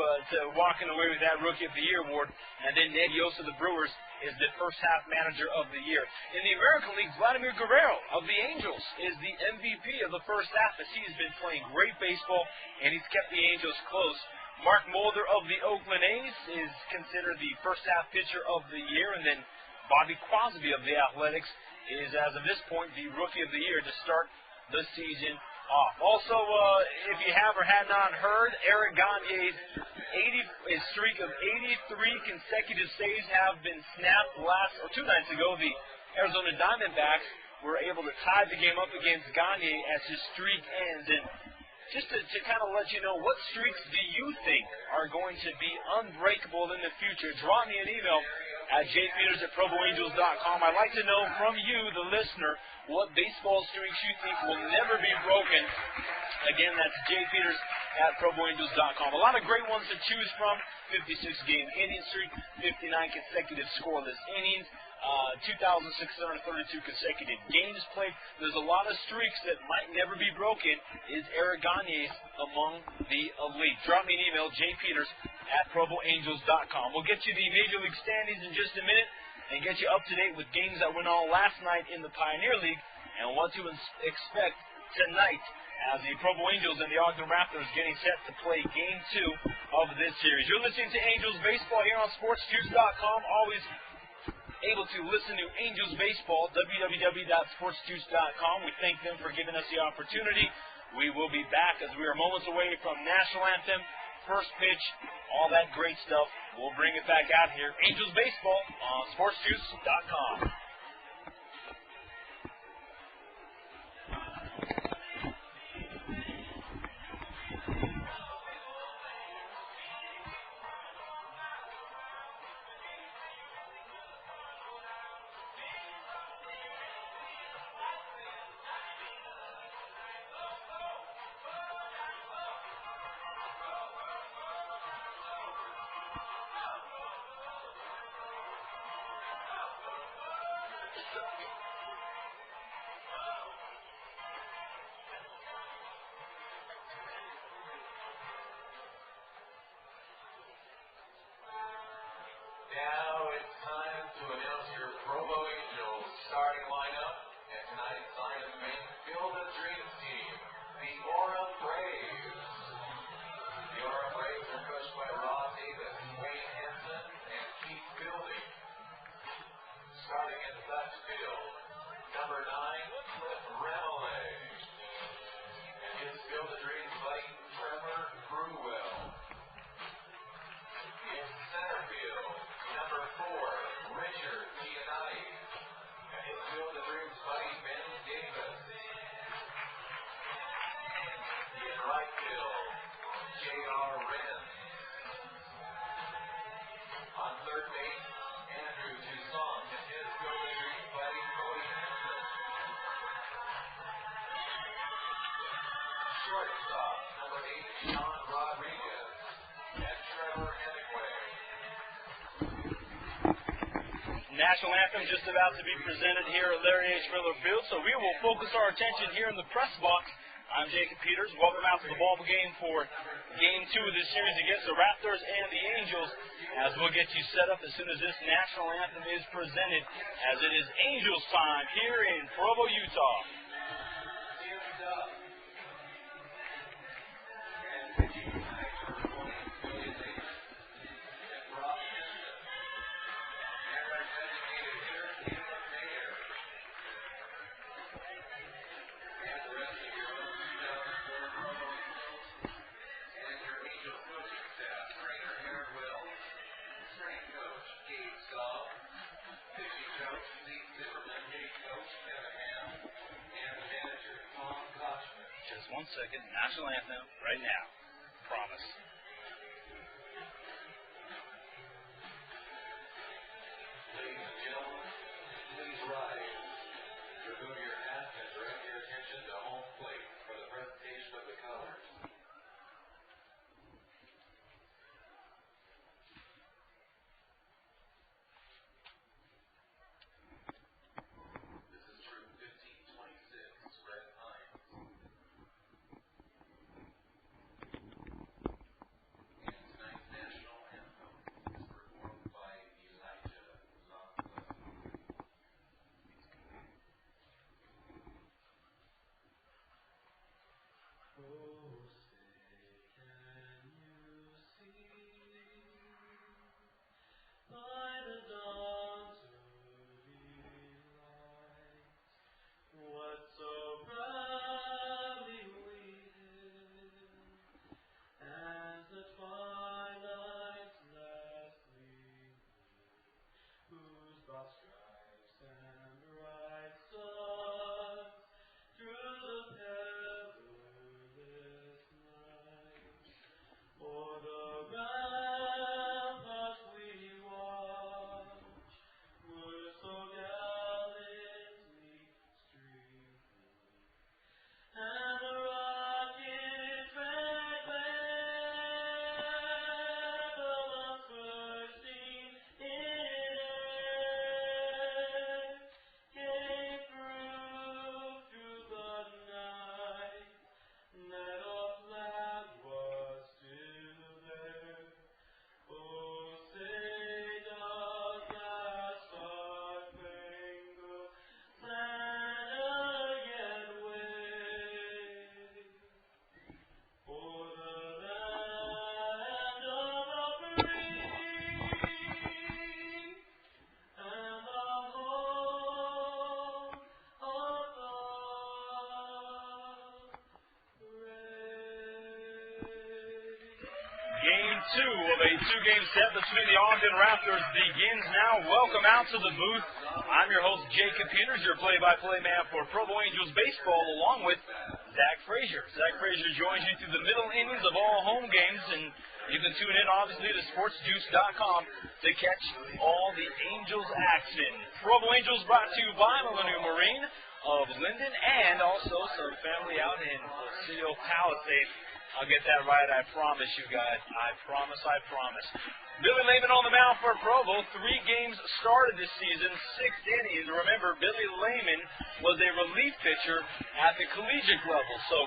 walking away with that Rookie of the Year award. And then Ned Yost of the Brewers is the first half manager of the year. In the American League, Vladimir Guerrero of the Angels is the MVP of the first half, as he has been playing great baseball and he's kept the Angels close. Mark Mulder of the Oakland A's is considered the first half pitcher of the year, and then Bobby Crosby of the Athletics is, as of this point, the Rookie of the Year to start the season off. Also, if you have or had not heard, Eric Gagne's his streak of 83 consecutive saves have been snapped 2 nights ago. The Arizona Diamondbacks were able to tie the game up against Gagne as his streak ends. And just to kind of let you know, what streaks do you think are going to be unbreakable in the future? Drop me an email at jpeters@provoangels.com. I'd like to know from you, the listener, what baseball streaks you think will never be broken. Again, that's jpeters@provoangels.com. A lot of great ones to choose from. 56-game inning streak, 59 consecutive scoreless innings, 2,632 consecutive games played. There's a lot of streaks that might never be broken. Is Eric Gagne's among the elite? Drop me an email, jpeters@provoangels.com. We'll get you the Major League standings in just a minute and get you up to date with games that went on last night in the Pioneer League and what to expect tonight as the Provo Angels and the Ogden Raptors getting set to play Game 2 of this series. You're listening to Angels Baseball here on SportsJuice.com. Always able to listen to Angels Baseball, www.sportsjuice.com. We thank them for giving us the opportunity. We will be back as we are moments away from National Anthem, first pitch, all that great stuff. We'll bring it back out here. Angels Baseball on SportsJuice.com. Now it's time to announce your Provo Angels starting lineup and tonight's lineup main Field of Dreams team, the Orem Braves. The Orem Braves are coached by Ross Davis, Wayne Henson, and Keith Fielding. Starting in left field, shortstop, number 8, Sean Rodriguez, and Trevor Hemingway. National anthem just about to be presented here at Larry H. Miller Field, so we will focus our attention here in the press box. I'm Jacob Peters. Welcome out to the ball game for Game 2 of this series against the Raptors and the Angels, as we'll get you set up as soon as this national anthem is presented, as it is Angels time here in Provo, Utah. Just 1 second. National anthem right now. Promise. Ladies and gentlemen, please rise. Remove your hats and direct your attention to home plate for the presentation of the colors. This is Troop 1526, Red Pines. And tonight's national anthem is performed by Elijah Longclaw. Game 2 of a two-game set between the Ogden Raptors begins now. Welcome out to the booth. I'm your host, Jacob Peters, your play-by-play man for Provo Angels baseball, along with Zach Frazier. Zach Frazier joins you through the middle innings of all home games, and you can tune in, obviously, to sportsjuice.com to catch all the Angels action. Provo Angels brought to you by Millennium Marine of Linden, and also some family out in Presidio Palisades. I'll get that right, I promise you guys. I promise. Billy Layman on the mound for Provo. 3 games started this season, 6 innings. Remember, Billy Layman was a relief pitcher at the collegiate level. So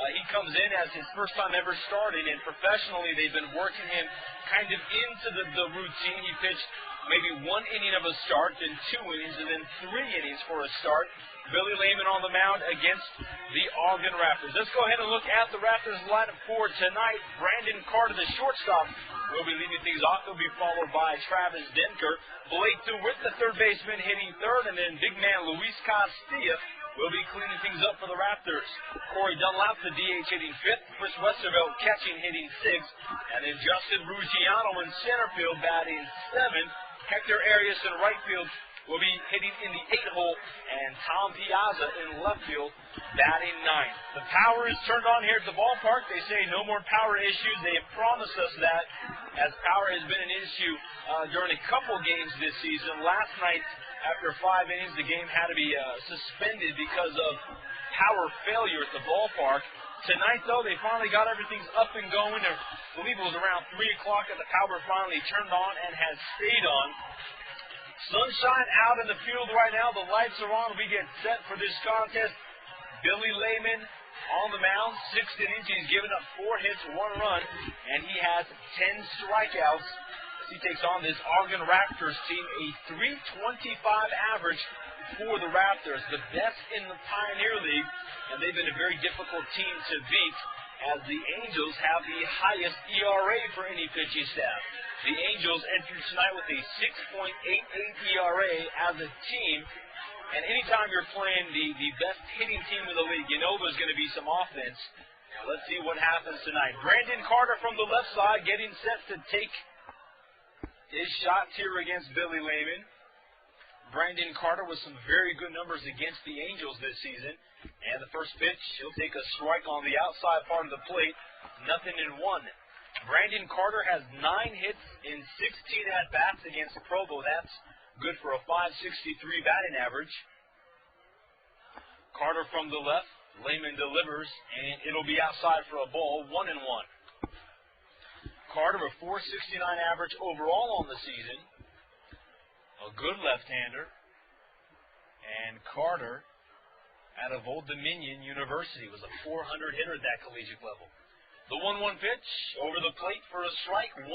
he comes in as his first time ever starting, and professionally they've been working him kind of into the routine. He pitched maybe 1 inning of a start, then 2 innings, and then 3 innings for a start. Billy Layman on the mound against the Ogden Raptors. Let's go ahead and look at the Raptors lineup for tonight. Brandon Carter, the shortstop, will be leading things off. He'll be followed by Travis Denker. Blake DeWitt, the third baseman, hitting third, and then big man Luis Castilla will be cleaning things up for the Raptors. Corey Dunlap, the DH, hitting fifth. Chris Westervelt catching, hitting sixth. And then Justin Ruggiano in center field, batting seventh. Hector Arias in right field will be hitting in the 8-hole, and Tom Piazza in left field, batting ninth. The power is turned on here at the ballpark. They say no more power issues. They have promised us that, as power has been an issue during a couple games this season. Last night, after 5 innings, the game had to be suspended because of power failure at the ballpark. Tonight, though, they finally got everything up and going. I believe it was around 3 o'clock that the power finally turned on and has stayed on. Sunshine out in the field right now. The lights are on. We get set for this contest. Billy Layman on the mound, 6 innings. He's given up 4 hits, 1 run, and he has 10 strikeouts. He takes on this Ogden Raptors team, a .325 average for the Raptors, the best in the Pioneer League, and they've been a very difficult team to beat, as the Angels have the highest ERA for any pitching staff. The Angels entered tonight with a 6.88 ERA as a team, and anytime you're playing the best hitting team in the league, you know there's going to be some offense. Now, let's see what happens tonight. Brandon Carter from the left side getting set to take his shots here against Billy Layman. Brandon Carter with some very good numbers against the Angels this season. And the first pitch, he'll take a strike on the outside part of the plate. 0-1. Brandon Carter has 9 hits in 16 at-bats against Provo. That's good for a .563 batting average. Carter from the left. Layman delivers, and it'll be outside for a ball. 1-1. Carter a .469 average overall on the season. A good left-hander. And Carter, out of Old Dominion University, was a .400 hitter at that collegiate level. The 1-1 pitch over the plate for a strike, 1-2.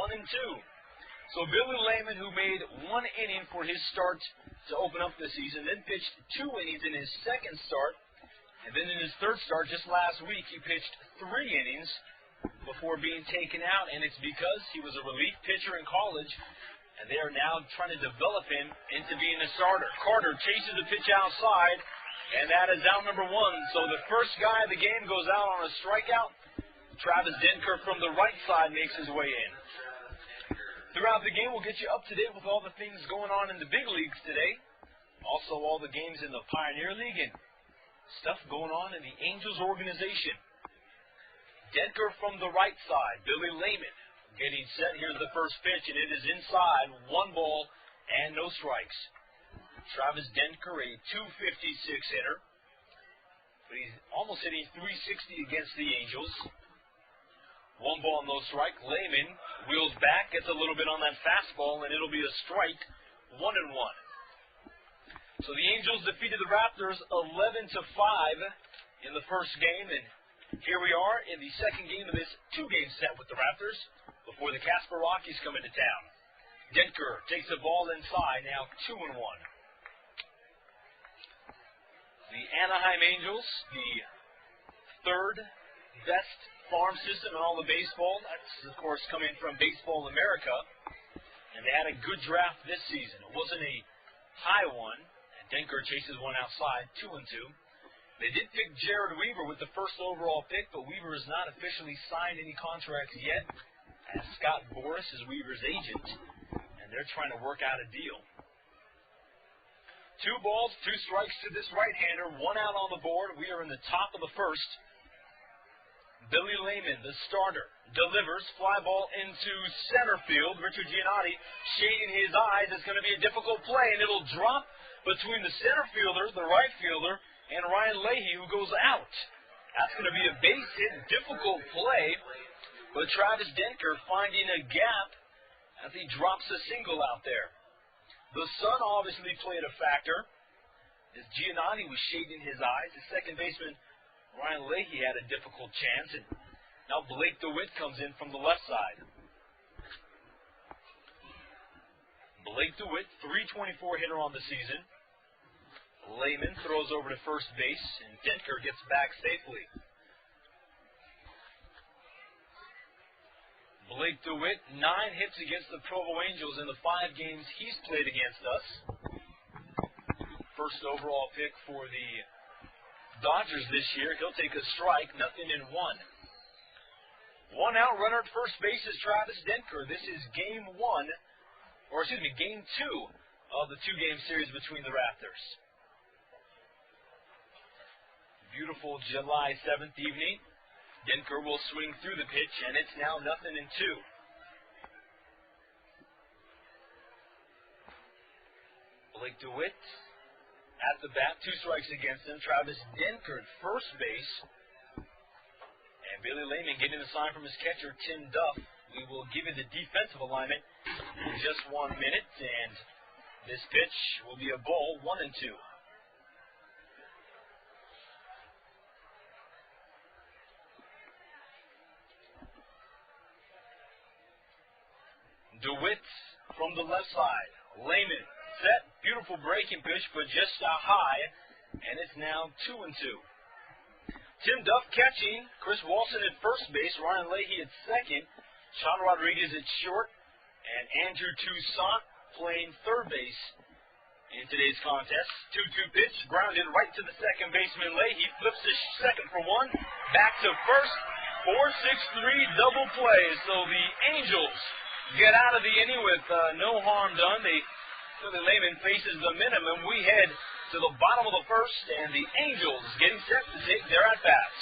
So Billy Layman, who made 1 inning for his start to open up the season, then pitched 2 innings in his second start, and then in his third start just last week, he pitched 3 innings before being taken out, and it's because he was a relief pitcher in college, and they are now trying to develop him into being a starter. Carter chases the pitch outside, and that is out number 1. So the first guy of the game goes out on a strikeout. Travis Denker from the right side makes his way in. Throughout the game, we'll get you up to date with all the things going on in the big leagues today. Also, all the games in the Pioneer League and stuff going on in the Angels organization. Denker from the right side. Billy Layman getting set. Here's the first pitch, and it is inside. 1 ball and no strikes. Travis Denker, a .256 hitter. But he's almost hitting .360 against the Angels. 1 ball and no strike. Layman wheels back, gets a little bit on that fastball, and it'll be a strike. 1-1. So the Angels defeated the Raptors 11-5 in the first game, and here we are in the second game of this 2-game set with the Raptors before the Casper Rockies come into town. Denker takes the ball inside, now 2-1. The Anaheim Angels, the 3rd best farm system in all of baseball. That's, of course, coming from Baseball America. And they had a good draft this season. It wasn't a high one. And Denker chases one outside, 2-2. They did pick Jared Weaver with the first overall pick, but Weaver has not officially signed any contracts yet, as Scott Boras is Weaver's agent, and they're trying to work out a deal. 2 balls, 2 strikes to this right-hander, 1 out on the board. We are in the top of the first. Billy Layman, the starter, delivers, fly ball into center field. Richard Giannotti shading his eyes. It's going to be a difficult play, and it'll drop between the center fielder, the right fielder, and Ryan Leahy, who goes out. That's going to be a base hit, difficult play, but Travis Denker finding a gap as he drops a single out there. The sun obviously played a factor, as Giannotti was shading his eyes. The second baseman, Ryan Leahy, had a difficult chance, and now Blake DeWitt comes in from the left side. Blake DeWitt, .324 hitter on the season. Layman throws over to first base, and Denker gets back safely. Blake DeWitt, 9 hits against the Provo Angels in the 5 games he's played against us. First overall pick for the Dodgers this year. He'll take a strike, 0-1. 1 out, runner at first base is Travis Denker. This is game 2 of the 2-game series between the Raptors. Beautiful July 7th evening. Denker will swing through the pitch, and it's now 0-2. Blake DeWitt at the bat, 2 strikes against him. Travis Denker at first base. Billy Layman getting a sign from his catcher, Tim Duff. We will give you the defensive alignment in just 1 minute, and this pitch will be a ball, 1-2. DeWitt from the left side. Layman set, beautiful breaking pitch, but just high, and it's now 2-2. Tim Duff catching, Chris Walson at first base, Ryan Leahy at second, Sean Rodriguez at short, and Andrew Toussaint playing third base in today's contest. 2-2 pitch, grounded right to the second baseman. Leahy flips to second for one, back to first, 4-6-3 double play. So the Angels get out of the inning with no harm done. Billy Layman faces the minimum. We head to the bottom of the first, and the Angels getting set to take their at-bats.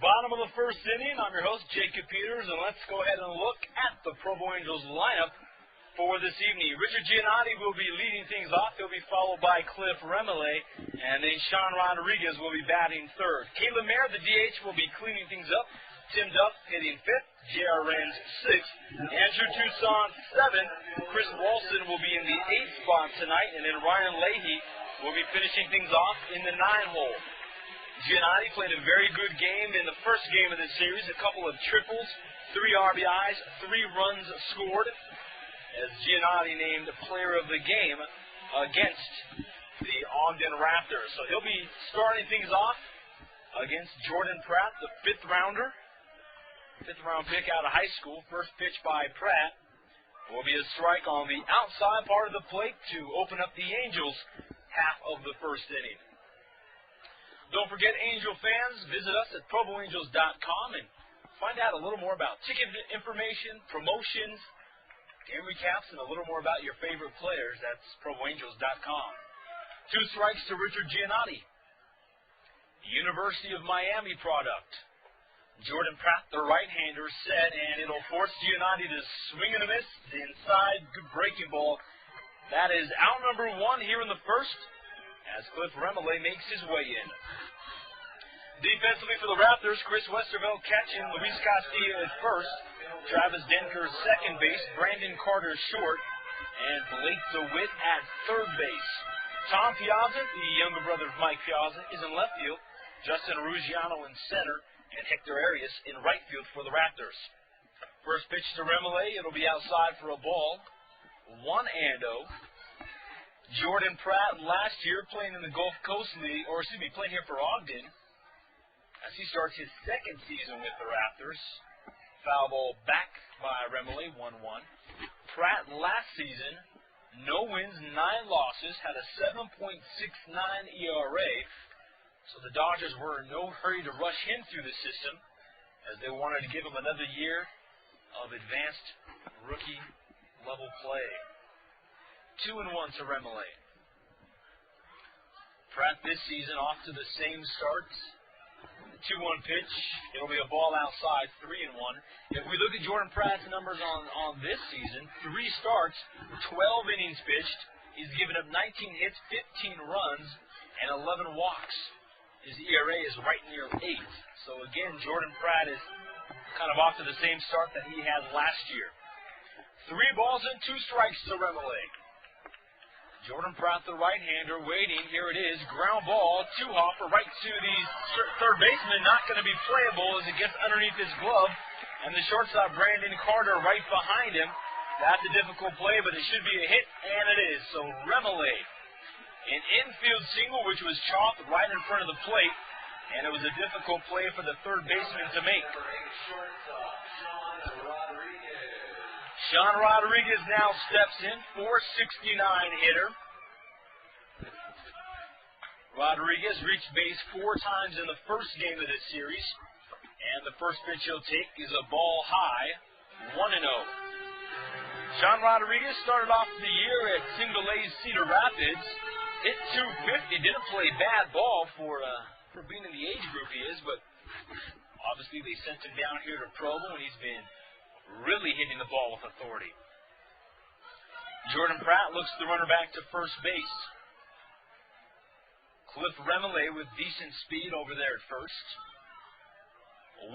Bottom of the first inning. I'm your host, Jacob Peters, and let's go ahead and look at the Provo Angels lineup for this evening. Richard Giannotti will be leading things off. He'll be followed by Cliff Remele, and then Sean Rodriguez will be batting third. Caleb Mayer, the DH, will be cleaning things up. Tim Duff hitting fifth. J.R. Renz sixth. Andrew Toussaint seventh. Chris Walson will be in the eighth spot tonight, and then Ryan Leahy will be finishing things off in the 9-hole. Giannotti played a very good game in the first game of this series. A couple of triples, 3 RBIs, 3 runs scored, as Giannotti named player of the game against the Ogden Raptors. So he'll be starting things off against Jordan Pratt, the 5th rounder. 5th round pick out of high school. First pitch by Pratt will be a strike on the outside part of the plate to open up the Angels' half of the first inning. Don't forget, Angel fans, visit us at ProvoAngels.com and find out a little more about ticket information, promotions, game recaps, and a little more about your favorite players. That's ProvoAngels.com. 2 strikes to Richard Giannotti. University of Miami product. Jordan Pratt, the right-hander, set, and it'll force Giannotti to swing and a miss. The inside, good breaking ball. That is out number 1 here in the first, as Cliff Remele makes his way in. Defensively for the Raptors, Chris Westervelt catching, Luis Castillo at first, Travis Denker second base, Brandon Carter short, and Blake DeWitt at third base. Tom Piazza, the younger brother of Mike Piazza, is in left field, Justin Ruggiano in center, and Hector Arias in right field for the Raptors. First pitch to Remele, it'll be outside for a ball, 1-0. Jordan Pratt last year playing in the Gulf Coast League, playing here for Ogden, as he starts his second season with the Raptors. Foul ball back by Remele, 1-1. Pratt last season, no wins, 9 losses, had a 7.69 ERA, So the Dodgers were in no hurry to rush him through the system, as they wanted to give him another year of advanced rookie level play. 2-1 to Remillard. Pratt this season off to the same start. 2-1 pitch. It'll be a ball outside, 3-1. If we look at Jordan Pratt's numbers on this season, 3 starts, 12 innings pitched. He's given up 19 hits, 15 runs, and 11 walks. His ERA is right near 8. So again, Jordan Pratt is kind of off to the same start that he had last year. 3 balls and 2 strikes to Remillard. Jordan Pratt, the right-hander, waiting. Here it is. Ground ball, 2-hopper right to the third baseman. Not going to be playable as it gets underneath his glove. And the shortstop, Brandon Carter, right behind him. That's a difficult play, but it should be a hit, and it is. So Remillard, an infield single, which was chopped right in front of the plate. And it was a difficult play for the third baseman to make. Sean Rodriguez now steps in, 469 hitter. Rodriguez reached base 4 times in the first game of this series. And the first pitch he'll take is a ball high, 1-0. Sean Rodriguez started off the year at Single A's Cedar Rapids. Hit 250, didn't play bad ball for being in the age group he is, but obviously they sent him down here to Provo, and he's been really hitting the ball with authority. Jordan Pratt looks the runner back to first base. Cliff Remillard with decent speed over there at first.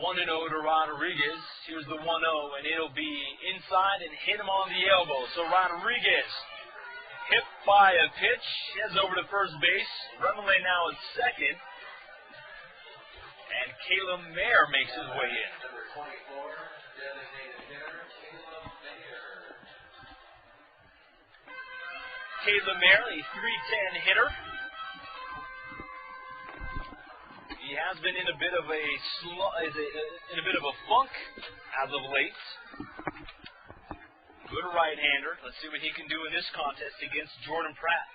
1-0 to Rodriguez. Here's the 1-0, and it'll be inside and hit him on the elbow. So Rodriguez, hit by a pitch, heads over to first base. Remillard now at second. And Caleb Mayer makes his way in. Number 24, designated hitter, Caleb Mayer. Caleb Mayer, a 310 hitter. He has been in a bit of a funk as of late. Good right-hander. Let's see what he can do in this contest against Jordan Pratt.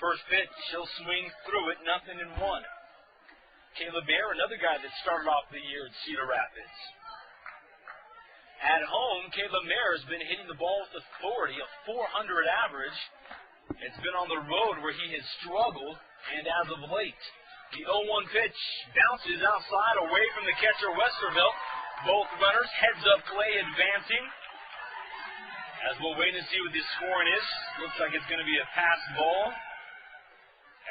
First pitch, he'll swing through it, 0-1. Caleb Mayer, another guy that started off the year at Cedar Rapids. At home, Caleb Mayer has been hitting the ball with authority, a 400 average. It's been on the road where he has struggled, and as of late, the 0-1 pitch bounces outside away from the catcher Westervelt. Both runners heads-up play advancing. As we'll wait and see what this scoring is. Looks like it's going to be a pass ball.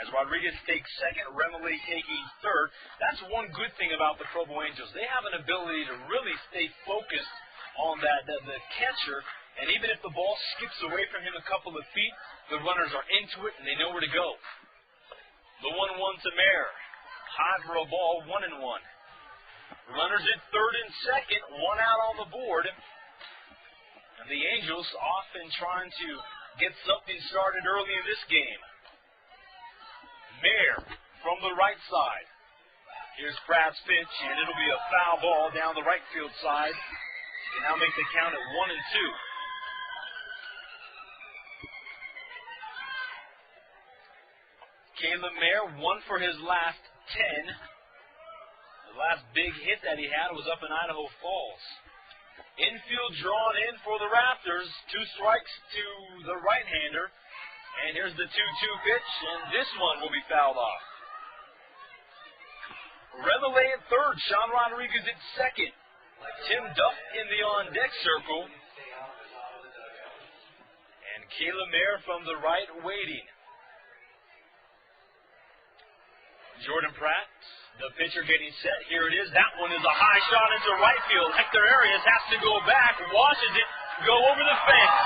As Rodriguez takes second, Remillard taking third. That's one good thing about the Provo Angels. They have an ability to really stay focused on the catcher. And even if the ball skips away from him a couple of feet, the runners are into it and they know where to go. The 1-1 to Mayer. High for a ball, 1-1. Runners at third and second, 1 out on the board. And the Angels often trying to get something started early in this game. Mayer from the right side. Here's Pratt's pitch, and it'll be a foul ball down the right field side. He can now make the count at 1-2. Caleb Mayer, 1 for his last 10. The last big hit that he had was up in Idaho Falls. Infield drawn in for the Raptors. 2 strikes to the right-hander. And here's the 2-2 pitch, and this one will be fouled off. Remillard at third, Sean Rodriguez at second. Tim Duff in the on-deck circle. And Caleb Mayer from the right waiting. Jordan Pratt, the pitcher getting set. Here it is. That one is a high shot into right field. Hector Arias has to go back, washes it, go over the fence.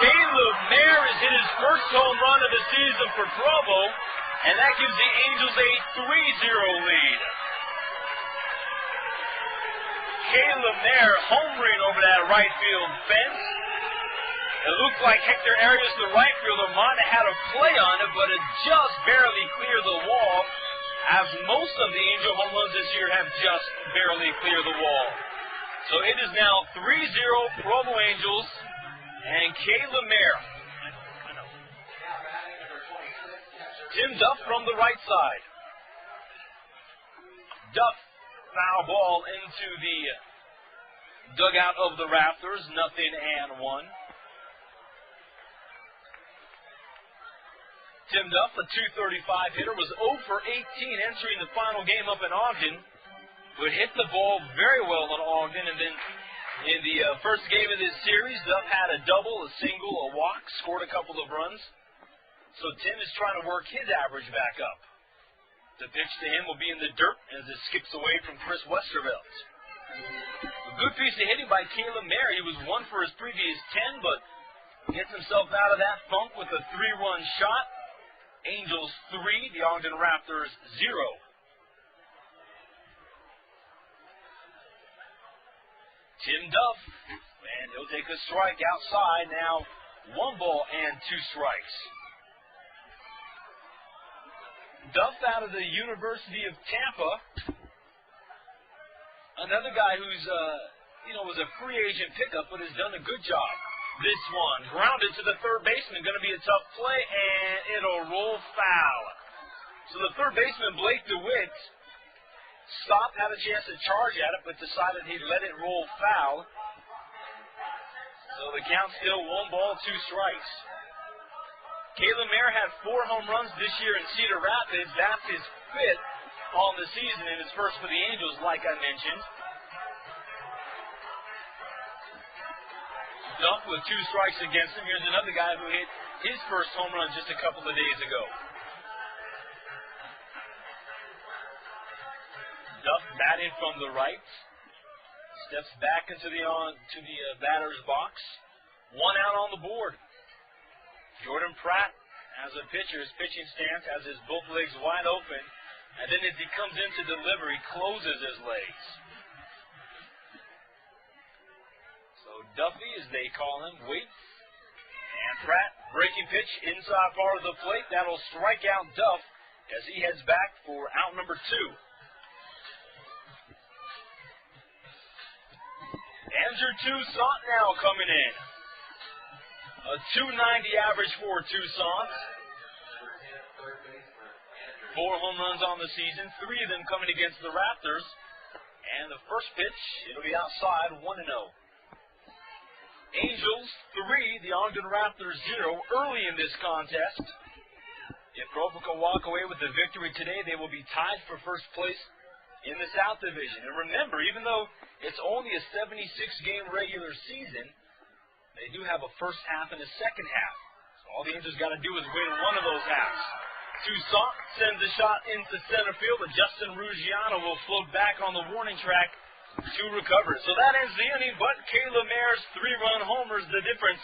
Caleb Mayer has hit his first home run of the season for Provo, and that gives the Angels a 3-0 lead. Caleb Mayer homering over that right field fence. It looked like Hector Arias, the right fielder, might have had a play on it, but it just barely cleared the wall, as most of the Angel home runs this year have just barely cleared the wall. So it is now 3-0 Provo Angels and Caleb Mayer. Tim Duff from the right side. Duff, foul ball into the dugout of the Raptors, 0-1. Tim Duff, a .235 hitter, was 0 for 18 entering the final game up in Ogden, but hit the ball very well on Ogden. And then in the first game of this series, Duff had a double, a single, a walk, scored a couple of runs. So Tim is trying to work his average back up. The pitch to him will be in the dirt as it skips away from Chris Westervelt. A good piece of hitting by Caleb Mayer. He was 1 for his previous 10, but gets himself out of that funk with a 3-run shot. Angels 3, the Ogden Raptors 0. Tim Duff, and he'll take a strike outside. Now 1 ball and 2 strikes. Duff out of the University of Tampa. Another guy who's, was a free agent pickup, but has done a good job. This one, grounded to the third baseman, going to be a tough play, and it'll roll foul. So the third baseman, Blake DeWitt, stopped, had a chance to charge at it, but decided he'd let it roll foul. So the count's still 1 ball, 2 strikes. Caleb Mayer had 4 home runs this year in Cedar Rapids. That's his 5th on the season, and his first for the Angels, like I mentioned. Duff with 2 strikes against him. Here's another guy who hit his first home run just a couple of days ago. Duff batting from the right. Steps back into the batter's box. 1 out on the board. Jordan Pratt has a pitcher. His pitching stance has his both legs wide open. And then as he comes into delivery, closes his legs. Duffy, as they call him, waits. And Pratt, breaking pitch inside part of the plate. That'll strike out Duff as he heads back for out number 2. Andrew Toussaint now coming in. A .290 average for Toussaint. 4 home runs on the season, 3 of them coming against the Raptors. And the first pitch, it'll be outside, 1-0. Angels 3, the Ogden Raptors 0 early in this contest. If Provo can walk away with the victory today, they will be tied for first place in the South Division. And remember, even though it's only a 76-game regular season, they do have a first half and a second half. So all the Angels got to do is win one of those halves. Toussaint sends a shot into center field, but Justin Ruggiano will float back on the warning track to recover. So that ends the inning, but Caleb Mayer's 3-run homer's the difference,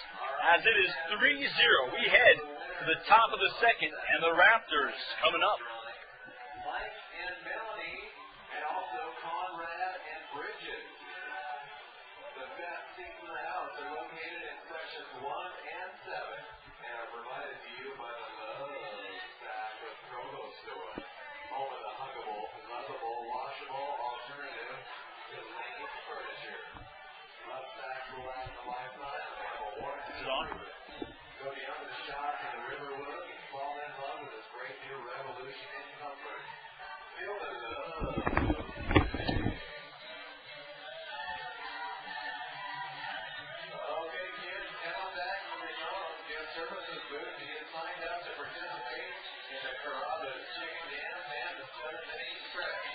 as it is 3-0. We head to the top of the second, and the Raptors coming up. Mike and Melanie, and also Conrad and Bridget. The best seats in the house are located in sections 1 and 7, and are provided to you by the Love Stack of Provo Store, home of the huggable, lovable, washable alternative to Lane Furniture. Love Stacks will last a lifetime and have a warranty. Is it on? Go beyond the shock in the Riverwood and fall in love with this great new revolution in comfort. Feel the love. Okay, kids, head on back from your phones. Guest services booth to get signed up to participate in the Carrabba's Chicken Dance and the Slurp Mini Stretch.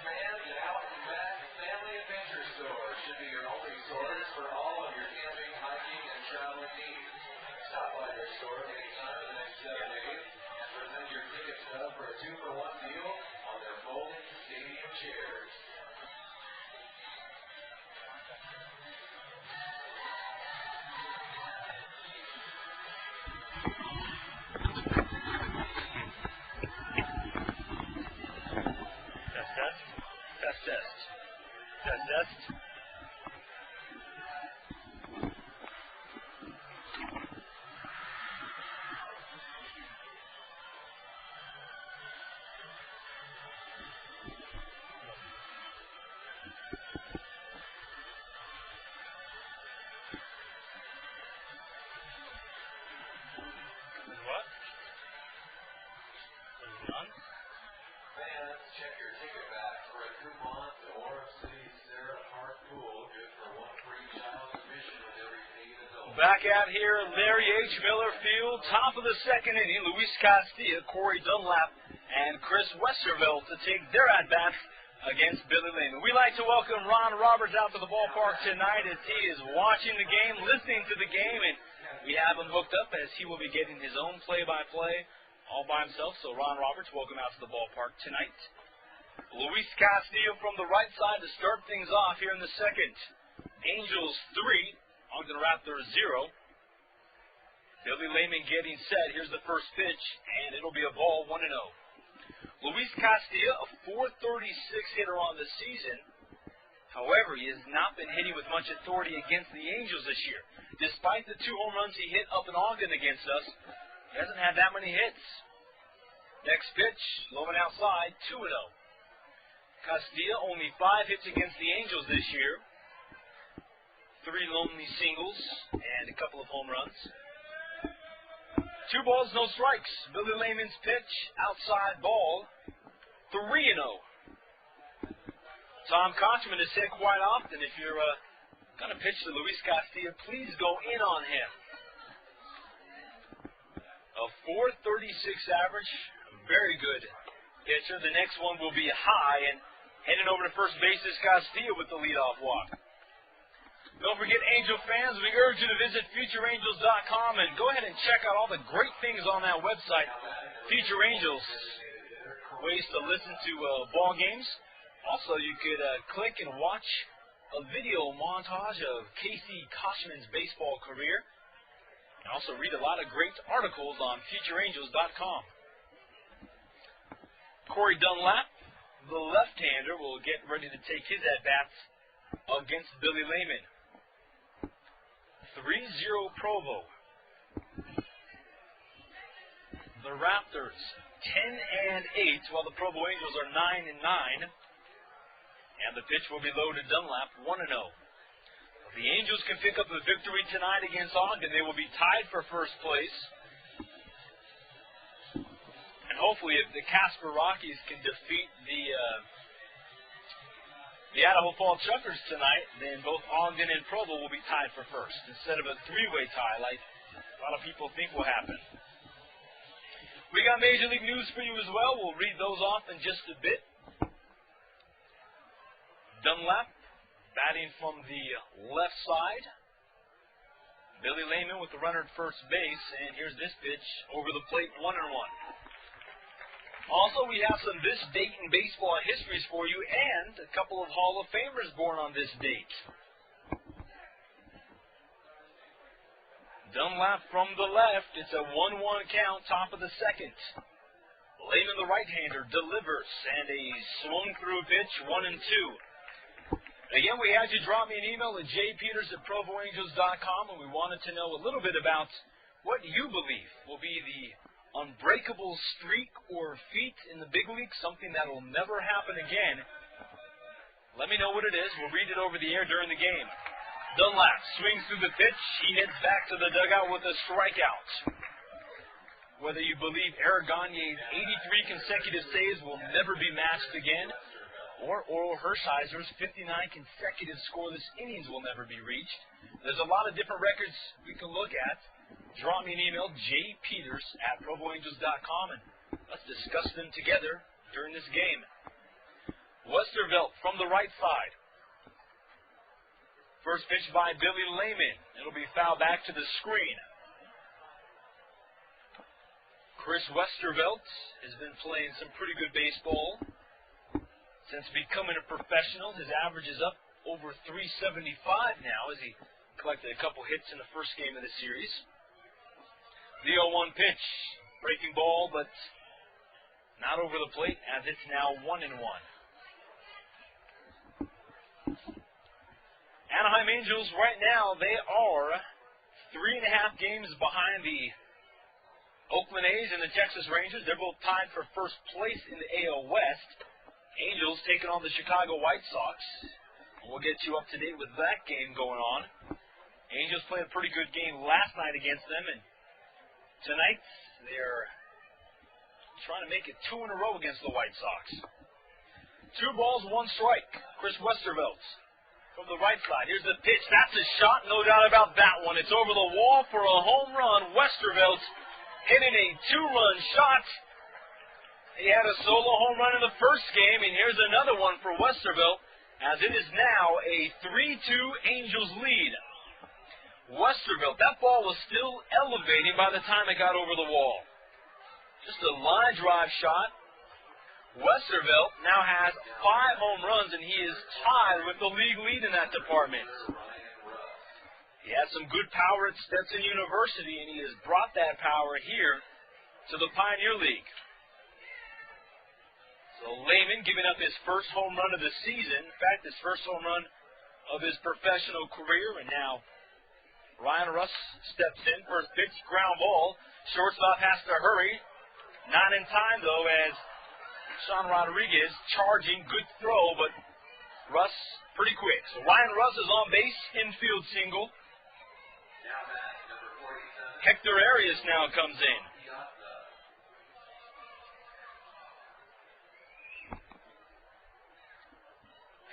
Fans at Out and Back Family Adventure Store should be your only source for all of your camping, hiking, and traveling needs. Stop by their store anytime in the next 7 days and present your ticket stub for a 2-for-1 deal on their folding stadium chairs. Test. Back out here, Larry H. Miller Field, top of the second inning. Luis Castilla, Corey Dunlap, and Chris Westervelt to take their at-bats against Billy Layman. We'd like to welcome Ron Roberts out to the ballpark tonight as he is watching the game, listening to the game, and we have him hooked up as he will be getting his own play-by-play all by himself. So Ron Roberts, welcome out to the ballpark tonight. Luis Castillo from the right side to start things off here in the second. Angels 3. Ogden Raptors 0. Billy Layman getting set. Here's the first pitch, and it'll be a ball 1-0. Luis Castilla, a .436 hitter on the season. However, he has not been hitting with much authority against the Angels this year. Despite the 2 home runs he hit up in Ogden against us, he hasn't had that many hits. Next pitch, low and outside, 2-0. Castilla, only 5 hits against the Angels this year. 3 lonely singles, and a couple of home runs. 2 balls, no strikes. Billy Layman's pitch, outside ball, 3-0. Tom Kochman has said quite often, if you're going to pitch to Luis Castilla, please go in on him. A .436 average, very good pitcher. The next one will be high, and heading over to first base is Castilla with the leadoff walk. Don't forget, Angel fans, we urge you to visit FutureAngels.com and go ahead and check out all the great things on that website, Future Angels. Ways to listen to ball games. Also, you could click and watch a video montage of Casey Kochman's baseball career. And also read a lot of great articles on FutureAngels.com. Corey Dunlap, the left-hander, will get ready to take his at-bats against Billy Layman. 3-0 Provo. The Raptors 10-8, while the Provo Angels are 9-9. And the pitch will be low to Dunlap, 1-0. If the Angels can pick up a victory tonight against Ogden, they will be tied for first place. And hopefully, if the Casper Rockies can defeat the Idaho Fall Chuckers tonight, then both Ogden and Provo will be tied for first, instead of a 3-way tie like a lot of people think will happen. We got Major League news for you as well. We'll read those off in just a bit. Dunlap batting from the left side. Billy Layman with the runner at first base, and here's this pitch over the plate, 1-1. Also, we have some this date in baseball histories for you and a couple of Hall of Famers born on this date. Dunlap from the left. It's a 1-1 count, top of the second. Layman, the right-hander, delivers, and a swung-through pitch, 1-2. Again, we had you drop me an email at jpeters@provoangels.com, and we wanted to know a little bit about what you believe will be the unbreakable streak or feat in the big league, something that will never happen again. Let me know what it is. We'll read it over the air during the game. Dunlap swings through the pitch. He heads back to the dugout with a strikeout. Whether you believe Eric Gagne's 83 consecutive saves will never be matched again, or Oral Hershiser's 59 consecutive scoreless innings will never be reached, there's a lot of different records we can look at. Drop me an email, jpeters@provoangels.com, and let's discuss them together during this game. Westervelt from the right side. First pitch by Billy Layman. It'll be fouled back to the screen. Chris Westervelt has been playing some pretty good baseball since becoming a professional. His average is up over 375 now as he collected a couple hits in the first game of the series. The 0-1 pitch, breaking ball, but not over the plate as it's now 1-1. Anaheim Angels right now, they are 3.5 games behind the Oakland A's and the Texas Rangers. They're both tied for first place in the AL West. Angels taking on the Chicago White Sox. We'll get you up to date with that game going on. Angels played a pretty good game last night against them, and tonight they're trying to make it 2 in a row against the White Sox. 2 balls, 1 strike. Chris Westervelt from the the right side. Here's the pitch. That's a shot, no doubt about that one. It's over the wall for a home run. Westervelt hitting a 2-run shot. He had a solo home run in the first game, and here's another one for Westervelt, as it is now a 3-2 Angels lead. Westervelt, that ball was still elevating by the time it got over the wall. Just a line drive shot. Westervelt now has 5 home runs, and he is tied with the league lead in that department. He has some good power at Stetson University, and he has brought that power here to the Pioneer League. So Layman giving up his first home run of the season. In fact, his first home run of his professional career. And now Ryan Russ steps in. First pitch, ground ball. Shortstop has to hurry. Not in time, though, as Sean Rodriguez charging. Good throw, but Russ pretty quick. So Ryan Russ is on base. Infield single. Hector Arias now comes in.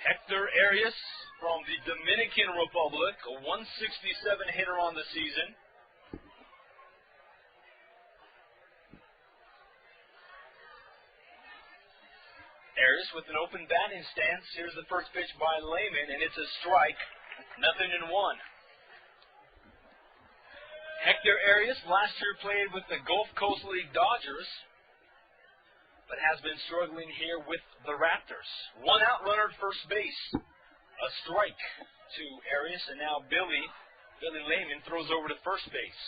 Hector Arias from the Dominican Republic, a 167 hitter on the season. Arias with an open batting stance. Here's the first pitch by Layman, and it's a strike. 0-1. Hector Arias last year played with the Gulf Coast League Dodgers, but has been struggling here with the Raptors. 1 out runner at first base. A strike to Arias, and now Billy Layman throws over to first base.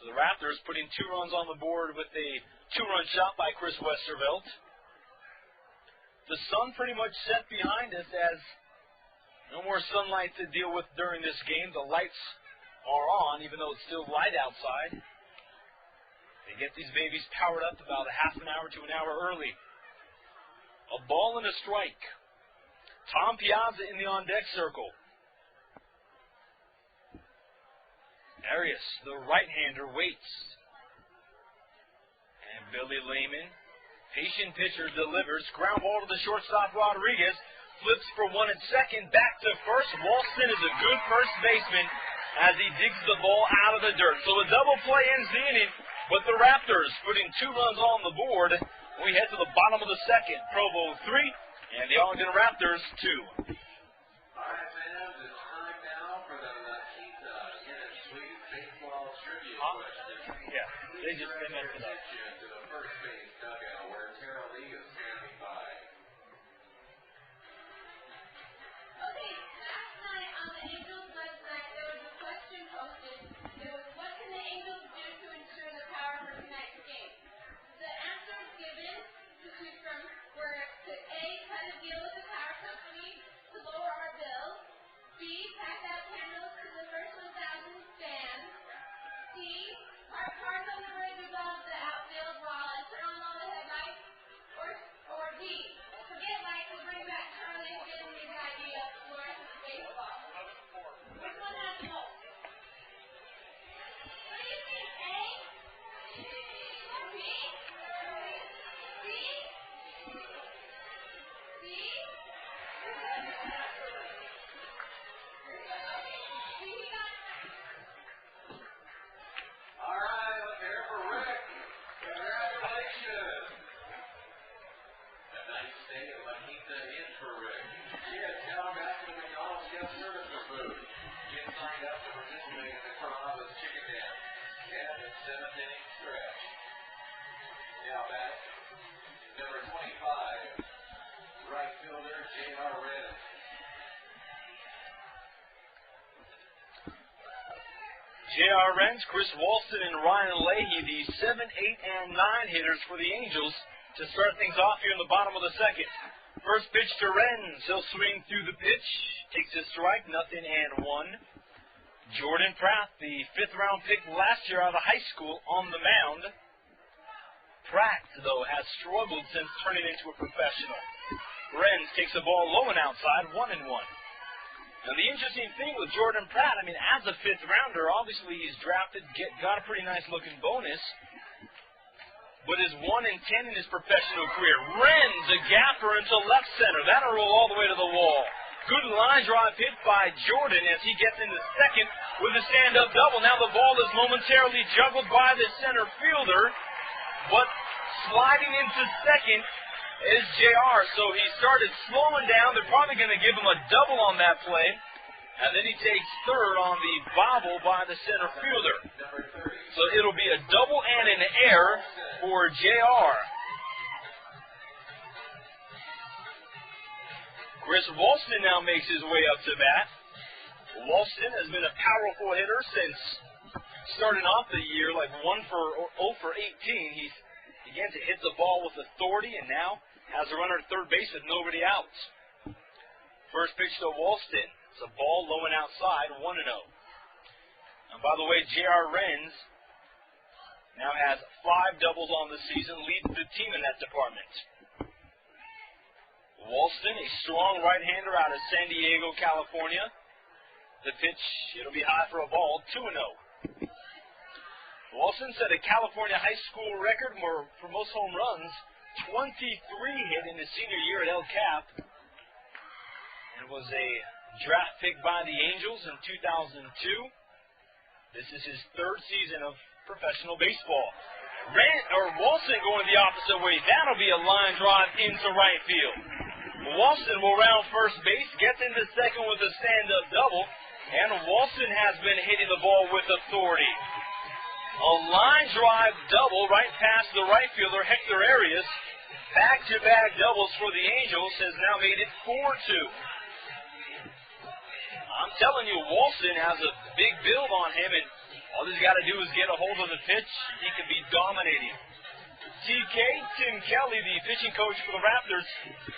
So the Raptors putting 2 runs on the board with a 2-run shot by Chris Westervelt. The sun pretty much set behind us, as no more sunlight to deal with during this game. The lights are on, even though it's still light outside. They get these babies powered up about a half an hour to an hour early. A ball and a strike. Tom Piazza in the on-deck circle. Arias, the right-hander, waits. And Billy Layman, patient pitcher, delivers. Ground ball to the shortstop, Rodriguez. Flips for 1 at second. Back to first. Walston is a good first baseman as he digs the ball out of the dirt. So a double play ends the inning. But the Raptors putting 2 runs on the board. We head to the bottom of the second. Provo 3 and the Ogden Raptors 2. All right, fans, it's time now for the Keith Guinness Sweet Baseball Trivia question. Yeah, they just messed it up. Attention to the first base dugout where Tara Lee is standing by. Okay, last night on the Angels website, there was a question posted. It was, what can the Angels do to ensure the power for tonight's game? The answers given to choose from were to A, cut a deal with the power company to lower our bills. B, pass out candles to the first 1,000 fans. C, park cars on the bridge above the outfield while I turn on all the headlights. Or D, forget lights and bring back Charlie and Disney's idea of fluorescent baseball. Which one has the most? What do you think, A? B? C? All right, let's hear it for Rick. Congratulations. A nice stay at La Quinta Inn for Rick. Yes, now back to the McDonald's guest services booth. Get signed up to participate in the Coronado's Chicken Dance. And the 7th inning stretch. Now back, number 25, right fielder J.R. Redden. J.R. Renz, Chris Walston, and Ryan Leahy, the 7, 8, and 9 hitters for the Angels to start things off here in the bottom of the second. First pitch to Renz. He'll swing through the pitch. Takes a strike, 0-1. Jordan Pratt, the 5th-round pick last year out of high school, on the mound. Pratt, though, has struggled since turning into a professional. Renz takes the ball low and outside, 1-1. Now, the interesting thing with Jordan Pratt, I mean, as a 5th-rounder, obviously he's drafted, got a pretty nice-looking bonus, but is 1-10 in his professional career. Renz, a gapper into left center. That'll roll all the way to the wall. good line drive hit by Jordan as he gets into second with a stand-up double. Now the ball is momentarily juggled by the center fielder, but sliding into second is JR. So he started slowing down. They're probably going to give him a double on that play. And then he takes third on the bobble by the center fielder. So it'll be a double and an error for JR. Chris Walston now makes his way up to bat. Walston has been a powerful hitter since starting off the year like 0 for 18. He's began to hit the ball with authority and now has a runner at third base with nobody out. First pitch to Walston. It's a ball low and outside, 1-0. And by the way, J.R. Renz now has 5 doubles on the season, leads the team in that department. Walston, a strong right-hander out of San Diego, California. The pitch, it'll be high for a ball, 2-0. Walston set a California high school record for most home runs, 23 hit in his senior year at El Cap. And was a draft pick by the Angels in 2002. This is his 3rd season of professional baseball. Walston going the opposite way. That'll be a line drive into right field. Walston will round first base, gets into second with a stand-up double, and Walston has been hitting the ball with authority. A line drive double right past the right fielder, Hector Arias. Back-to-back doubles for the Angels has now made it 4-2. I'm telling you, Walston has a big build on him, and all he's got to do is get a hold of the pitch. He could be dominating. TK, Tim Kelly, the pitching coach for the Raptors,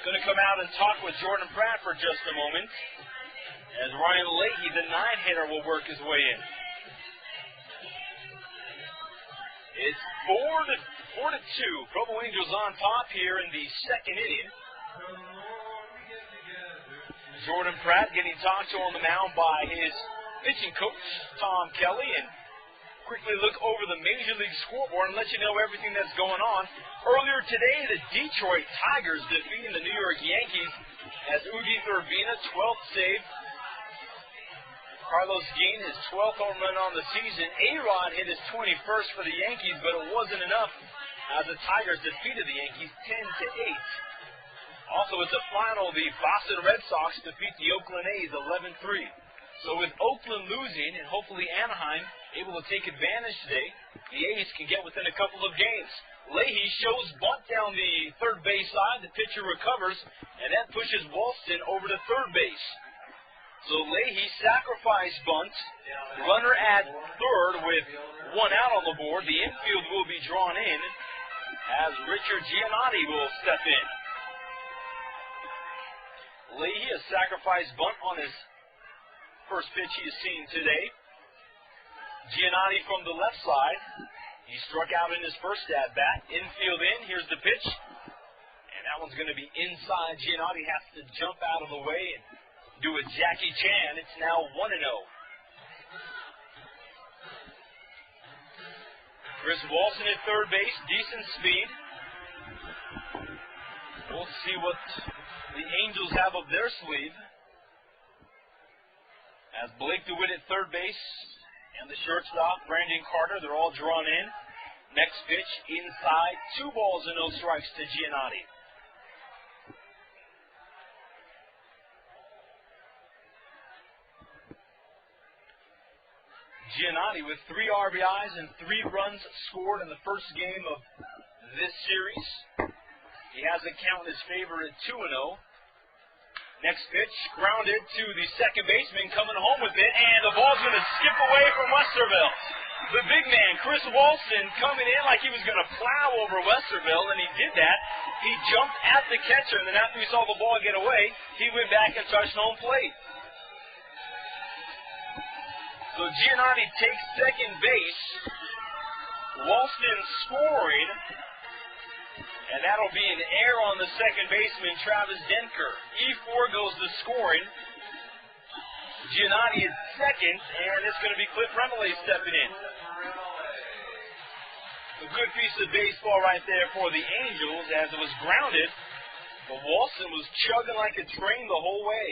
going to come out and talk with Jordan Pratt for just a moment, as Ryan Leahy, the 9-hitter, will work his way in. It's 4-2. Provo Angels on top here in the second inning. Jordan Pratt getting talked to on the mound by his pitching coach, Tom Kelly, and quickly look over the Major League scoreboard and let you know everything that's going on. Earlier today, the Detroit Tigers defeating the New York Yankees as Udi Urbina, 12th save. Carlos Guillen, his 12th home run on the season. A-Rod hit his 21st for the Yankees, but it wasn't enough as the Tigers defeated the Yankees 10-8. Also, it's a final. The Boston Red Sox defeat the Oakland A's 11-3. So with Oakland losing and hopefully Anaheim able to take advantage today, the A's can get within a couple of games. Leahy shows bunt down the third base side. The pitcher recovers, and that pushes Walston over to third base. So Leahy sacrifice bunt. Runner at third with 1 out on the board. The infield will be drawn in as Richard Giannotti will step in. Leahy, a sacrifice bunt on his first pitch he has seen today. Giannotti from the left side. He struck out in his first at-bat. Infield in. Here's the pitch. And that one's going to be inside. Giannotti has to jump out of the way and do a Jackie Chan. It's now 1-0. Chris Walston at third base. Decent speed. We'll see what the Angels have up their sleeve. As Blake DeWitt at third base and the shortstop, Brandon Carter, they're all drawn in. Next pitch, inside, 2 balls and no strikes to Giannotti. Giannotti with 3 RBIs and 3 runs scored in the first game of this series. He has a count in his favor at 2-0. Next pitch, grounded to the second baseman, coming home with it, and the ball's going to skip away from Westerville. The big man, Chris Walston, coming in like he was going to plow over Westerville, and he did that. He jumped at the catcher, and then after he saw the ball get away, he went back and touched home plate. So Giannotti takes second base. Walston scoring. And that'll be an error on the second baseman, Travis Denker. E4 goes to scoring. Giannotti is second, and it's going to be Cliff Remele stepping in. A good piece of baseball right there for the Angels as it was grounded. But Walston was chugging like a train the whole way.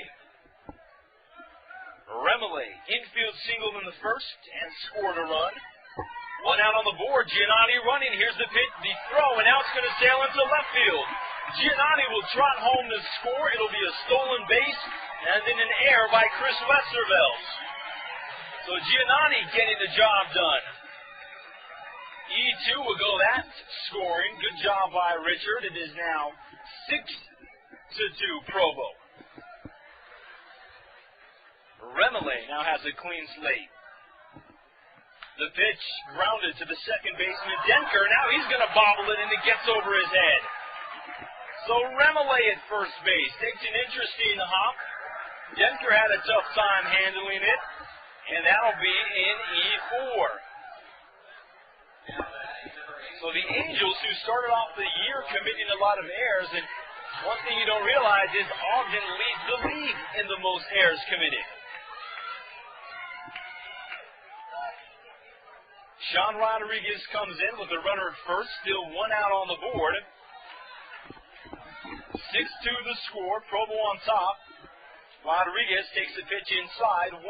Remillet, infield single in the first and scored a run. One out on the board. Giannotti running. Here's the pitch, the throw, and now it's going to sail into left field. Giannotti will trot home to score. It'll be a stolen base and then an error by Chris Westerveld. So Giannotti getting the job done. E2 will go that scoring. Good job by Richard. It is now 6-2 Provo. Remillet now has a clean slate. The pitch grounded to the second baseman, Denker. Now he's going to bobble it, and it gets over his head. So Remillet at first base takes an interesting hop. Denker had a tough time handling it, and that'll be in E4. So the Angels, who started off the year committing a lot of errors, and one thing you don't realize is Ogden leads the league in the most errors committed. Sean Rodriguez comes in with a runner at first, still one out on the board. 6-2 the score, Provo on top. Rodriguez takes the pitch inside, 1-0.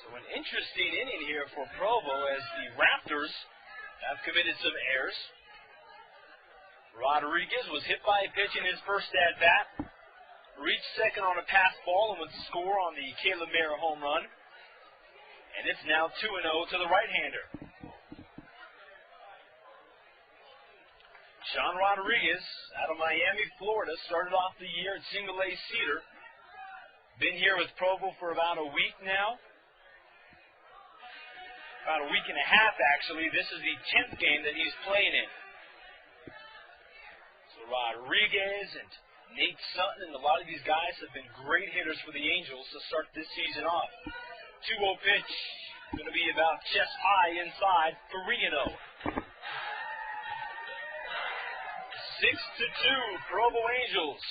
So an interesting inning here for Provo as the Raptors have committed some errors. Rodriguez was hit by a pitch in his first at-bat. Reached second on a pass ball and would score on the Caleb Mayer home run. And it's now 2-0 to the right-hander. Sean Rodriguez out of Miami, Florida, started off the year at Single-A Cedar. Been here with Provo for about a week now. About a week and a half, actually. This is the 10th game that he's playing in. So Rodriguez and Nate Sutton and a lot of these guys have been great hitters for the Angels to start this season off. 2-0 pitch, going to be about chest high inside, 3-0. 6-2, Provo Angels.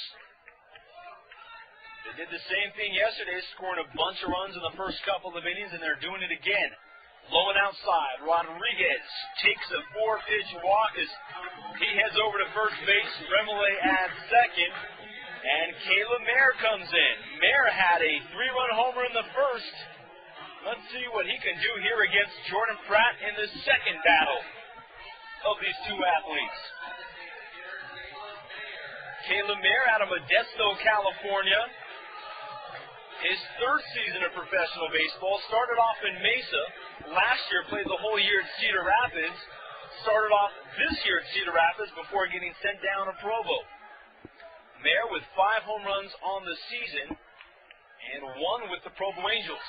They did the same thing yesterday, scoring a bunch of runs in the first couple of innings, and they're doing it again. Low and outside, Rodriguez takes a 4-pitch walk as he heads over to first base. Remillet at second, and Caleb Mayer comes in. Mayer had a 3-run homer in the first. Let's see what he can do here against Jordan Pratt in the second battle of these two athletes. Caleb Mayer out of Modesto, California. His third season of professional baseball. Started off in Mesa. Last year played the whole year at Cedar Rapids. Started off this year at Cedar Rapids before getting sent down to Provo. Mayer with 5 home runs on the season and 1 with the Provo Angels.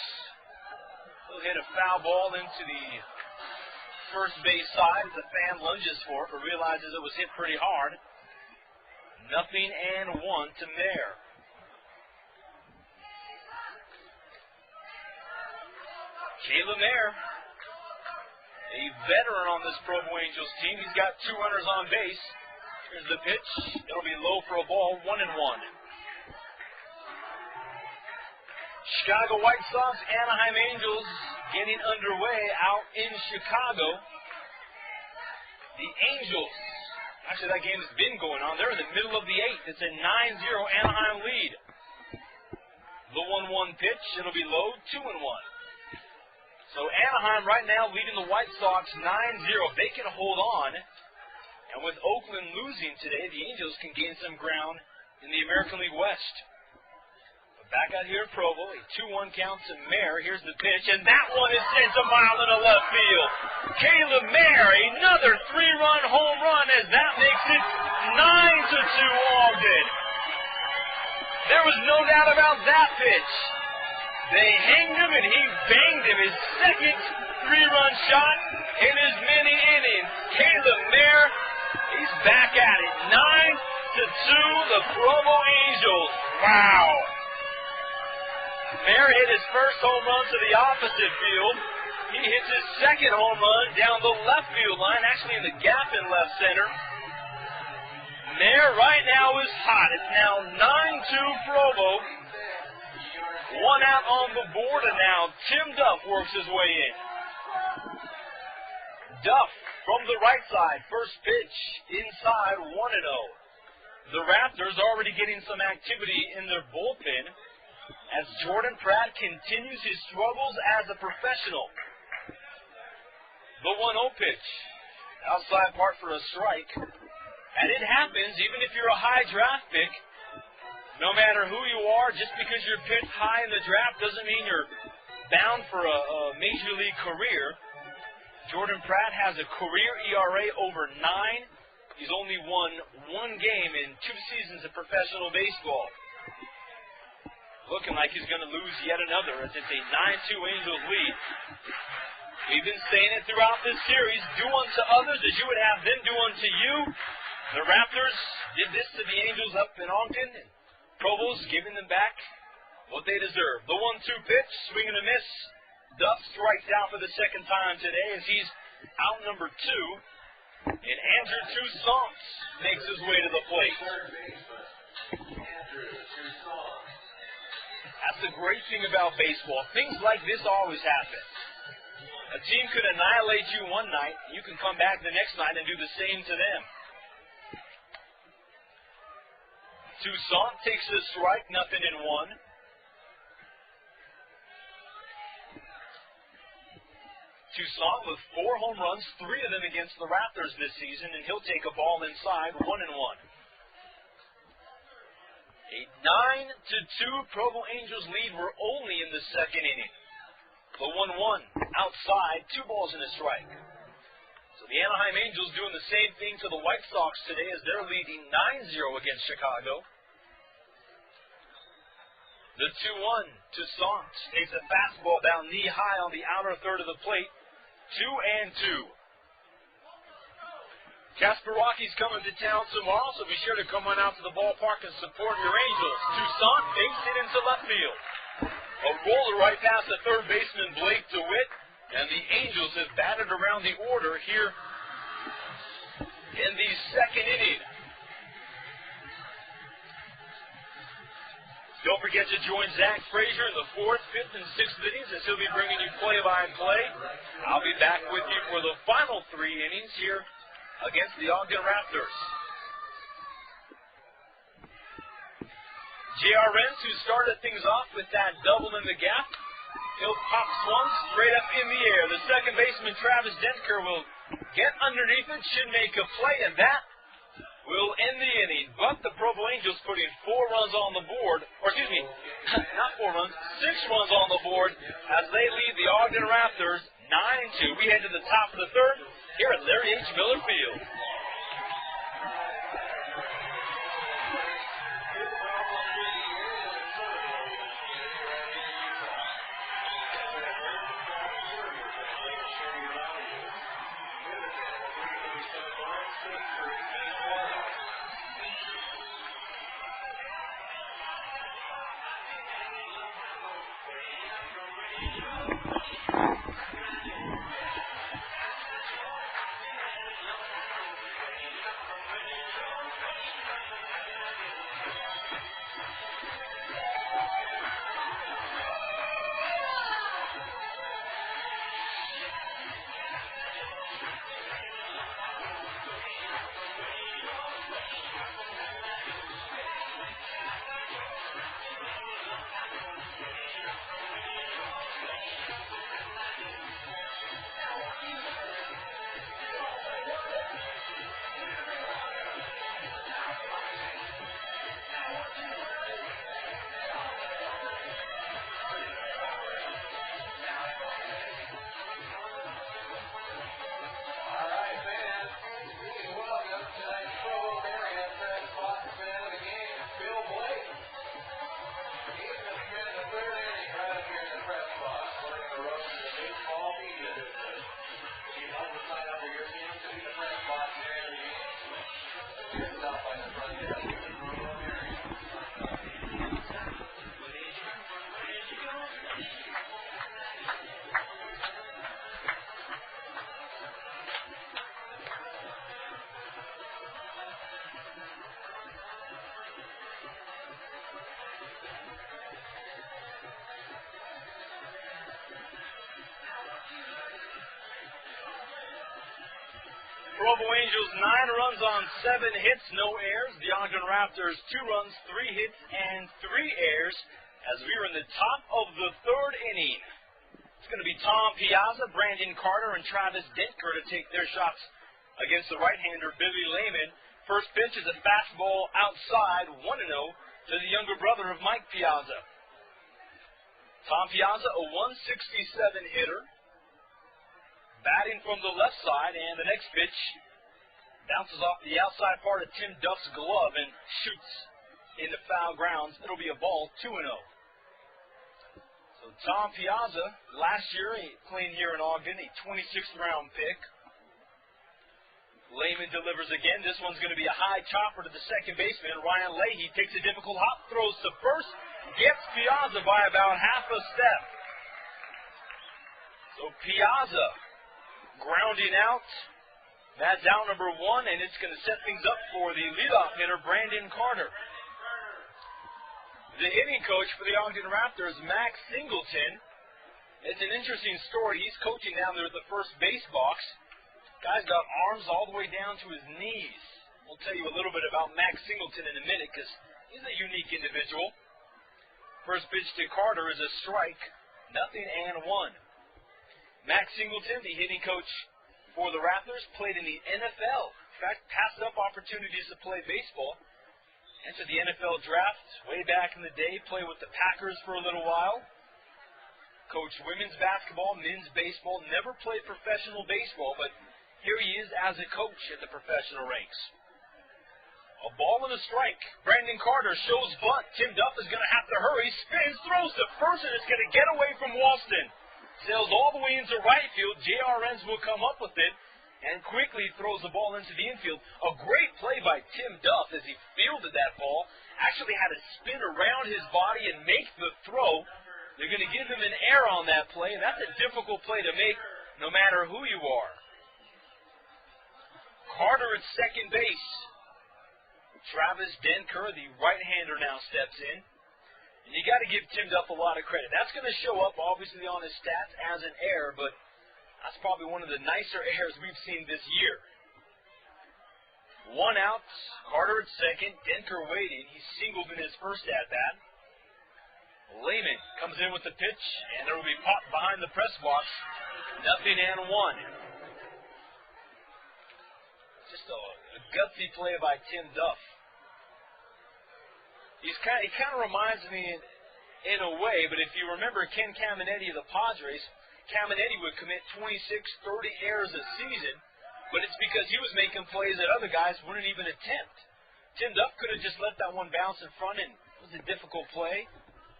He'll hit a foul ball into the first base side as the fan lunges for it, but realizes it was hit pretty hard. 0-1 to Mayer. Caleb Mayer, a veteran on this Provo Angels team. He's got 2 runners on base. Here's the pitch. It'll be low for a ball, 1-1. Chicago White Sox, Anaheim Angels getting underway out in Chicago. The Angels, actually that game has been going on. They're in the middle of the 8th. It's a 9-0 Anaheim lead. The 1-1 pitch, it'll be low, 2-1. So Anaheim right now leading the White Sox 9-0. They can hold on. And with Oakland losing today, the Angels can gain some ground in the American League West. Back out here at Provo, a 2-1 count to Mayer. Here's the pitch, and that one is sent a mile into left field. Caleb Mayer, another 3-run home run as that makes it 9-2 Ogden. There was no doubt about that pitch. They hanged him and he banged him. His second 3-run shot in as many innings. Caleb Mayer, he's back at it. 9-2, the Provo Angels. Wow. Mayer hit his first home run to the opposite field. He hits his second home run down the left field line, actually in the gap in left center. Mayer right now is hot. It's now 9-2 Provo. 1 out on the board, and now Tim Duff works his way in. Duff from the right side, first pitch inside, 1-0. The Raptors already getting some activity in their bullpen. as Jordan Pratt continues his struggles as a professional. The 1-0 pitch. Outside part for a strike. And it happens even if you're a high draft pick. No matter who you are, just because you're picked high in the draft doesn't mean you're bound for a major league career. Jordan Pratt has a career ERA over 9. He's only won 1 game in 2 seasons of professional baseball. Looking like he's going to lose yet another as it's a 9-2 Angels lead. We've been saying it throughout this series, do unto others as you would have them do unto you. The Raptors did this to the Angels up in Ogden, and Provo's giving them back what they deserve. The 1-2 pitch, swing and a miss. Duff strikes out for the second time today as he's out number 2. And Andrew Toussaint makes his way to the plate. That's the great thing about baseball. Things like this always happen. A team could annihilate you one night, you can come back the next night and do the same to them. Toussaint takes a strike, 0-1. Toussaint with 4 home runs, 3 of them against the Raptors this season, and he'll take a ball inside, 1-1. A 9-2 Provo Angels lead. We're only in the second inning. The 1-1 outside, 2 balls and a strike. So the Anaheim Angels doing the same thing to the White Sox today as they're leading 9-0 against Chicago. The 2-1, Toussaint takes a fastball down knee high on the outer third of the plate. 2-2. Kasparowi's coming to town tomorrow, so be sure to come on out to the ballpark and support your Angels. Toussaint takes it into left field. A roller right past the third baseman, Blake DeWitt, and the Angels have batted around the order here in the second inning. Don't forget to join Zach Frazier in the 4th, 5th, and 6th innings as he'll be bringing you play-by-play. I'll be back with you for the final 3 innings here against the Ogden Raptors. J.R. Renz, who started things off with that double in the gap, he'll pop one straight up in the air. The second baseman, Travis Dentker, will get underneath it, should make a play, and that will end the inning. But the Provo Angels putting 4 runs on the board, or excuse me, not 4 runs, 6 runs on the board as they lead the Ogden Raptors 9-2. We head to the top of the 3rd here at Larry H. Miller Field. Provo Angels 9 runs on 7 hits, no errors. The Ogden Raptors 2 runs, 3 hits, and 3 errors. as we are in the top of the third inning. It's going to be Tom Piazza, Brandon Carter, and Travis Dentker to take their shots against the right-hander Billy Layman. First pitch is a fastball outside, 1-0 to the younger brother of Mike Piazza. Tom Piazza, a 167 hitter, batting from the left side, and the next pitch bounces off the outside part of Tim Duff's glove and shoots into foul grounds. It'll be a ball, 2-0. So Tom Piazza, last year playing here in Ogden, a 26th round pick. Layman delivers again. This one's going to be a high chopper to the second baseman. Ryan Leahy takes a difficult hop, throws to first, gets Piazza by about half a step. So Piazza grounding out. That's out number one, and it's going to set things up for the leadoff hitter, Brandon Carter. The hitting coach for the Ogden Raptors, Max Singleton. It's an interesting story. He's coaching down there at the first base box. Guy's got arms all the way down to his knees. We'll tell you a little bit about Max Singleton in a minute because he's a unique individual. First pitch to Carter is a strike, 0-1. Max Singleton, the hitting coach for the Raptors, played in the NFL. In fact, passed up opportunities to play baseball. Entered the NFL draft way back in the day, played with the Packers for a little while. Coached women's basketball, men's baseball, never played professional baseball, but here he is as a coach at the professional ranks. A ball and a strike. Brandon Carter shows bunt. Tim Duff is going to have to hurry. Spins, throws to first, and it's going to get away from Walston. Sails all the way into right field. J.R. Renz will come up with it and quickly throws the ball into the infield. A great play by Tim Duff as he fielded that ball. Actually had to spin around his body and make the throw. They're going to give him an error on that play, and that's a difficult play to make no matter who you are. Carter at second base. Travis Dentker, the right-hander, now steps in. And you got to give Tim Duff a lot of credit. That's going to show up, obviously, on his stats as an error, but that's probably one of the nicer errors we've seen this year. One out, Carter at second, Dentker waiting. He singled in his first at-bat. Layman comes in with the pitch, and there will be popped behind the press box. 0-1. Just a gutsy play by Tim Duff. He kind of reminds me in a way, but if you remember Ken Caminetti of the Padres, Caminetti would commit 26, 30 errors a season, but it's because he was making plays that other guys wouldn't even attempt. Tim Duff could have just let that one bounce in front, and it was a difficult play,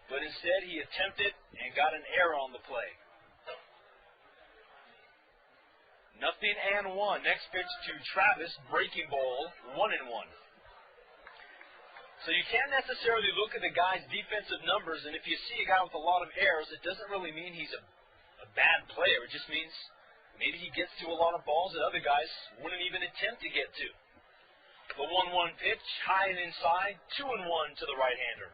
but instead he attempted and got an error on the play. 0-1. Next pitch to Travis, breaking ball, 1-1. So you can't necessarily look at the guy's defensive numbers, and if you see a guy with a lot of errors, it doesn't really mean he's a bad player. It just means maybe he gets to a lot of balls that other guys wouldn't even attempt to get to. The 1-1 pitch, high and inside, 2-1 to the right-hander.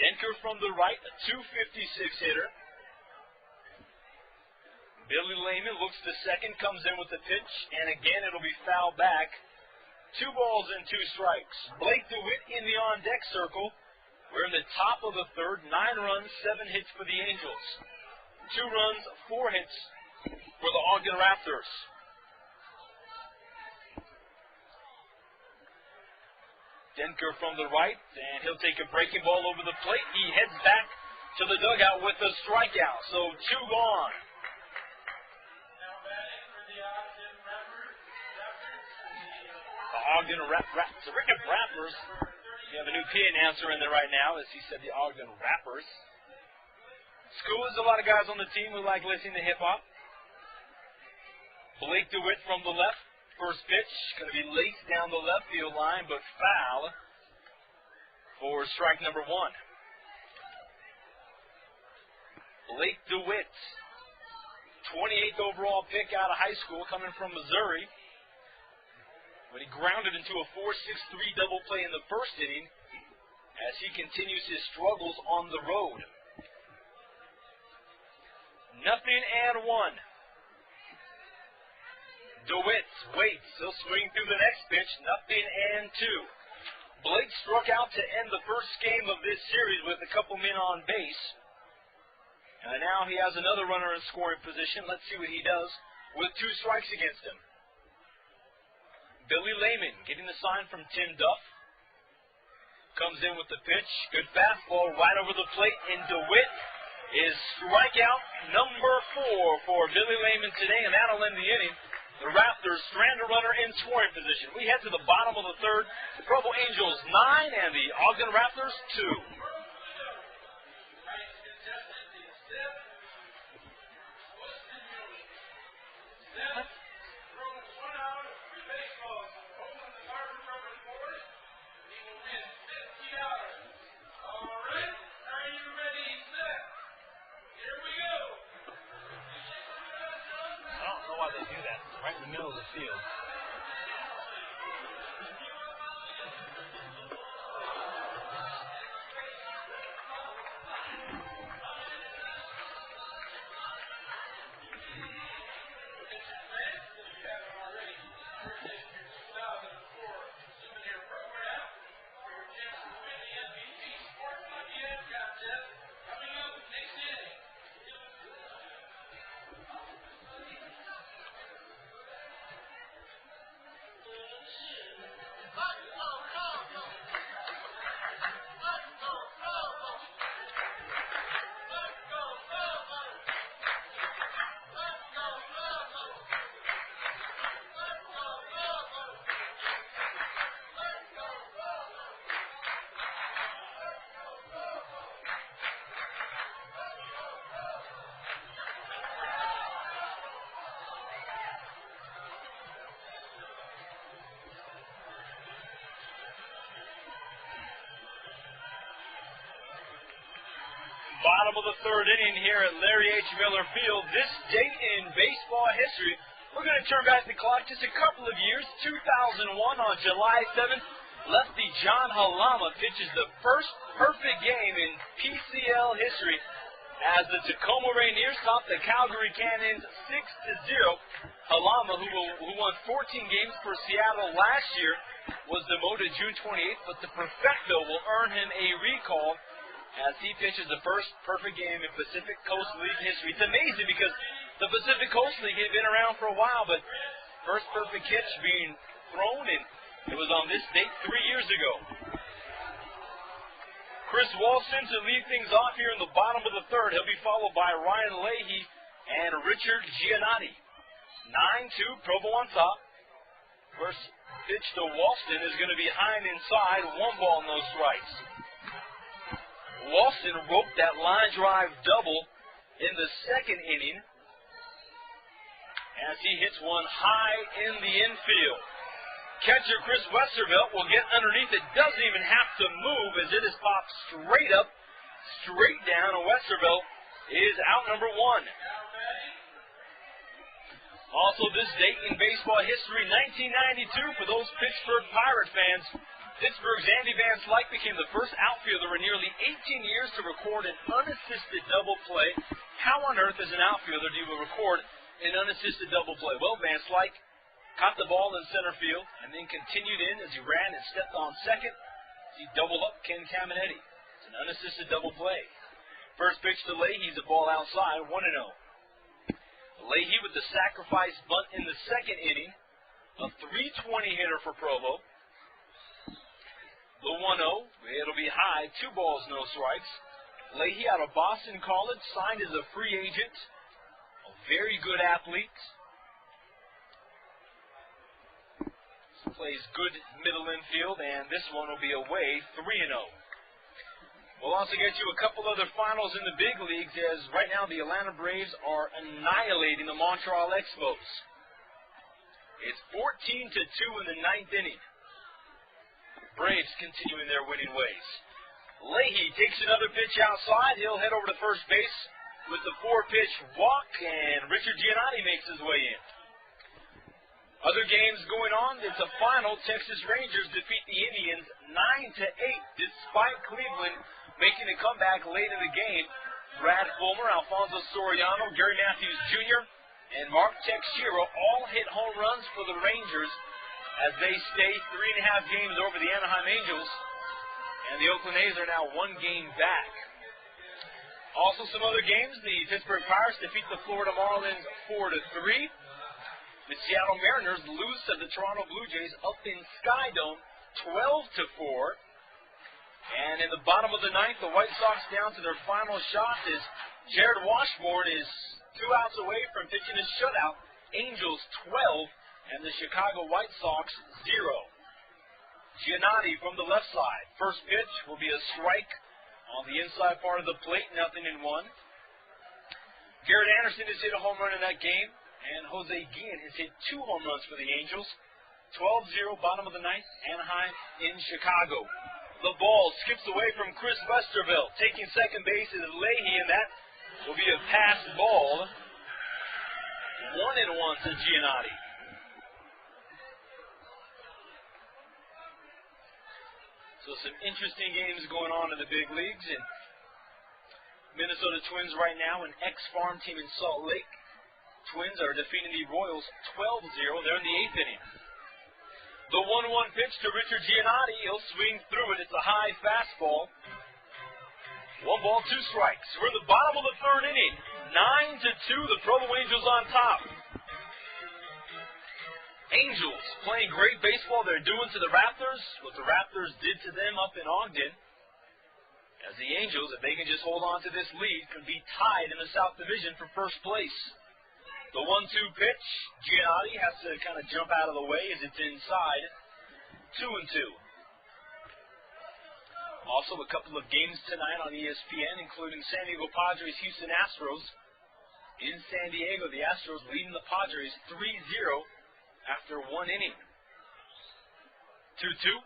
Dentker from the right, a 256 hitter. Billy Layman looks to second, comes in with the pitch, and again it'll be fouled back. 2 balls and 2 strikes. Blake DeWitt in the on-deck circle. We're in the top of the third. 9 runs, 7 hits for the Angels. 2 runs, 4 hits for the Ogden Raptors. Dentker from the right, and he'll take a breaking ball over the plate. He heads back to the dugout with a strikeout. So 2 gone. Ogden Rappers. You have a new P announcer in there right now, as he said, the Ogden Rappers. School is a lot of guys on the team who like listening to hip-hop. Blake DeWitt from the left. First pitch, going to be laced down the left field line, but foul for strike number 1. Blake DeWitt, 28th overall pick out of high school, coming from Missouri. When he grounded into a 4-6-3 double play in the first inning as he continues his struggles on the road. 0-1. DeWitt waits. He'll swing through the next pitch. 0-2. Blake struck out to end the first game of this series with a couple men on base. And now he has another runner in scoring position. Let's see what he does with 2 strikes against him. Billy Layman getting the sign from Tim Duff. Comes in with the pitch. Good fastball right over the plate. And DeWitt is strikeout number 4 for Billy Layman today, and that'll end the inning. The Raptors strand a runner in scoring position. We head to the bottom of the third. The Provo Angels 9 and the Ogden Raptors 2. Right in the middle of the field. Bottom of the third inning here at Larry H. Miller Field. This date in baseball history, we're going to turn back the clock just a couple of years. 2001 on July 7th, lefty John Halama pitches the first perfect game in PCL history as the Tacoma Rainiers top the Calgary Cannons 6-0. Halama, who won 14 games for Seattle last year, was demoted June 28th, but the perfecto will earn him a recall as he pitches the first perfect game in Pacific Coast League history. It's amazing because the Pacific Coast League had been around for a while, but first perfect pitch being thrown, and it was on this date 3 years ago. Chris Walston to lead things off here in the bottom of the third. He'll be followed by Ryan Leahy and Richard Giannotti. 9-2, Provo on top. First pitch to Walston is going to be high and inside. 1 ball, no strikes. Walston roped that line drive double in the second inning as he hits one high in the infield. Catcher Chris Westervelt will get underneath it. Doesn't even have to move as it is popped straight up, straight down, and Westervelt is out number 1. Also this date in baseball history, 1992, for those Pittsburgh Pirate fans. Pittsburgh's Andy Van Slyke became the first outfielder in nearly 18 years to record an unassisted double play. How on earth, as an outfielder, do you record an unassisted double play? Well, Van Slyke caught the ball in center field and then continued in as he ran and stepped on second. He doubled up Ken Caminetti. It's an unassisted double play. First pitch to Leahy's a ball outside, 1-0. Leahy with the sacrifice bunt in the second inning, a 320 hitter for Provo. The 1-0, it'll be high, 2 balls, no strikes. Leahy out of Boston College, signed as a free agent. A very good athlete. Plays good middle infield, and this one will be away, 3-0. We'll also get you a couple other finals in the big leagues, as right now the Atlanta Braves are annihilating the Montreal Expos. It's 14-2 in the 9th inning. Braves continuing their winning ways. Leahy takes another pitch outside. He'll head over to first base with the 4-pitch walk, and Richard Giannotti makes his way in. Other games going on. It's a final. Texas Rangers defeat the Indians 9-8, despite Cleveland making a comeback late in the game. Brad Fulmer, Alfonso Soriano, Gary Matthews Jr., and Mark Teixeira all hit home runs for the Rangers as they stay 3.5 games over the Anaheim Angels. And the Oakland A's are now 1 game back. Also some other games. The Pittsburgh Pirates defeat the Florida Marlins 4-3. The Seattle Mariners lose to the Toronto Blue Jays up in Skydome 12-4. And in the bottom of the ninth, the White Sox down to their final shot as Jared Washburn is 2 outs away from pitching his shutout. Angels 12 and the Chicago White Sox 0. Giannotti from the left side. First pitch will be a strike on the inside part of the plate, 0-1. Garrett Anderson has hit a home run in that game, and Jose Guillen has hit 2 home runs for the Angels. 12-0, bottom of the ninth, Anaheim in Chicago. The ball skips away from Chris Westerville. Taking second base is Leahy, and that will be a pass ball. 1-1 to Giannotti. So some interesting games going on in the big leagues. And Minnesota Twins right now, an ex-farm team in Salt Lake. Twins are defeating the Royals 12-0. They're in the 8th inning. The 1-1 pitch to Richard Giannotti. He'll swing through it. It's a high fastball. 1 ball, 2 strikes. We're at the bottom of the 3rd inning. 9-2, the Provo Angels on top. Angels playing great baseball. They're doing to the Raptors what the Raptors did to them up in Ogden. As the Angels, if they can just hold on to this lead, can be tied in the South Division for first place. The 1-2 pitch, Giannotti has to kind of jump out of the way as it's inside. 2-2. Also a couple of games tonight on ESPN, including San Diego Padres, Houston Astros. In San Diego, the Astros leading the Padres 3-0 after 1 inning. 2-2.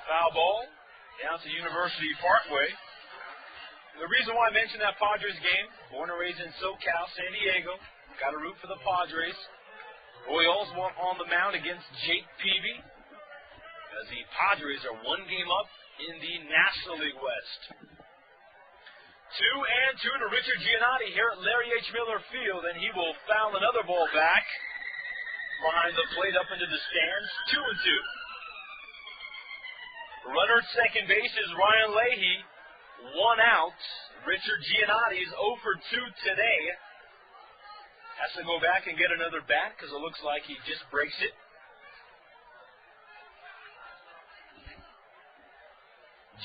Foul ball down to University Parkway. And the reason why I mentioned that Padres game, born and raised in SoCal, San Diego, got to root for the Padres. Roy Oswalt on the mound against Jake Peavy, as the Padres are 1 game up in the National League West. 2-2 to Richard Giannotti here at Larry H. Miller Field, and he will foul another ball back behind the plate up into the stands. 2-2. Runner at second base is Ryan Leahy. 1 out. Richard Giannotti is 0 for 2 today. Has to go back and get another bat because it looks like he just breaks it.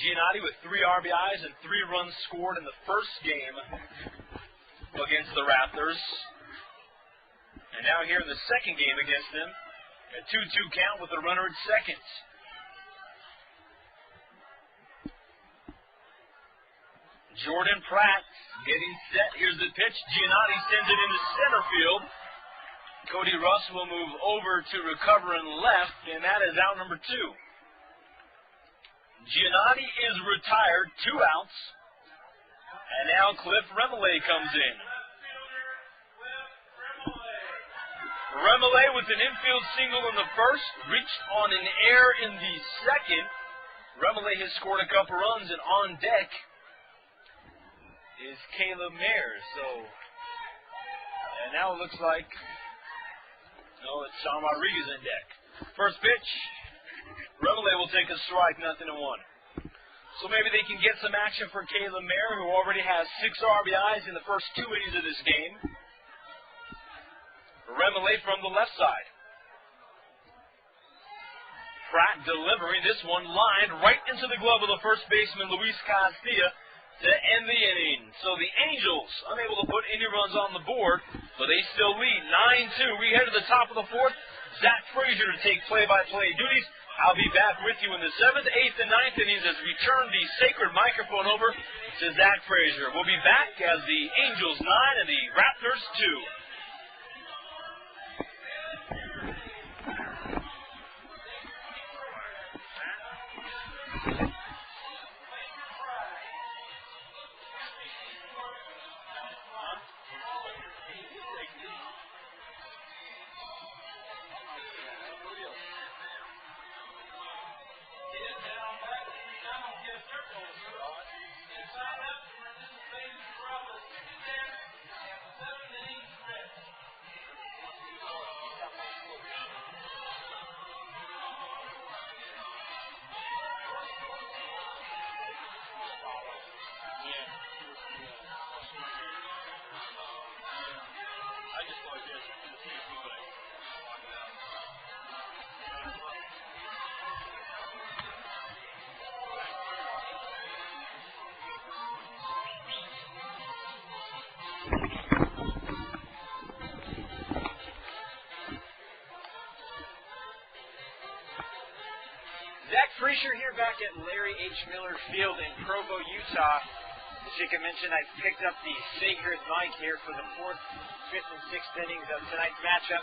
Giannotti with 3 RBIs and 3 runs scored in the first game against the Raptors. And now here in the second game against them, a 2-2 count with a runner at second. Jordan Pratt getting set. Here's the pitch. Giannotti sends it into center field. Cody Russ will move over to recover in left, and that is out number 2. Giannotti is retired, 2 outs. And now Cliff Remillé comes in. Remillé with an infield single in the first, reached on an error in the second. Remillé has scored a couple runs, and on deck is Caleb Mayer. And now it looks like, no, it's Sean Rodriguez in deck. First pitch, Remillé will take a strike, 0-1. So maybe they can get some action for Caleb Mayer, who already has 6 RBIs in the first 2 innings of this game. Remillé from the left side. Pratt delivering this one, lined right into the glove of the first baseman, Luis Castilla, to end the inning. So the Angels unable to put any runs on the board, but they still lead 9-2. We head to the top of the 4th. Zach Frazier to take play-by-play duties. I'll be back with you in the 7th, 8th, and 9th innings as we turn the sacred microphone over to Zach Frazier. We'll be back as the Angels 9 and the Raptors 2. Zach Freischer here back at Larry H. Miller Field in Provo, Utah. As Jacob mentioned, I picked up the sacred mic here for the 4th, 5th, and 6th innings of tonight's matchup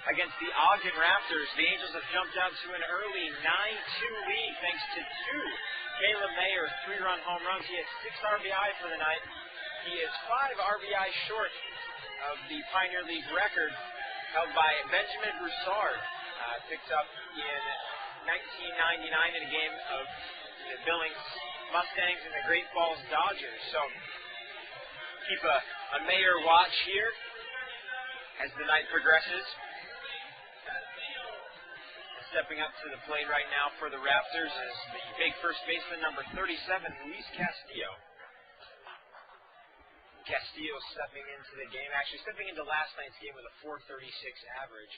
against the Ogden Raptors. The Angels have jumped out to an early 9-2 lead thanks to 2 Caleb Mayer 3-run home runs. He has 6 RBI for the night. He is 5 RBI short of the Pioneer League record held by Benjamin Broussard, picked up in 1999 in a game of the Billings Mustangs and the Great Falls Dodgers. So keep a Mayer watch here as the night progresses. Stepping up to the plate right now for the Raptors is the big first baseman, number 37, Luis Castillo. Castillo stepping into the game, actually stepping into last night's game with a .436 average.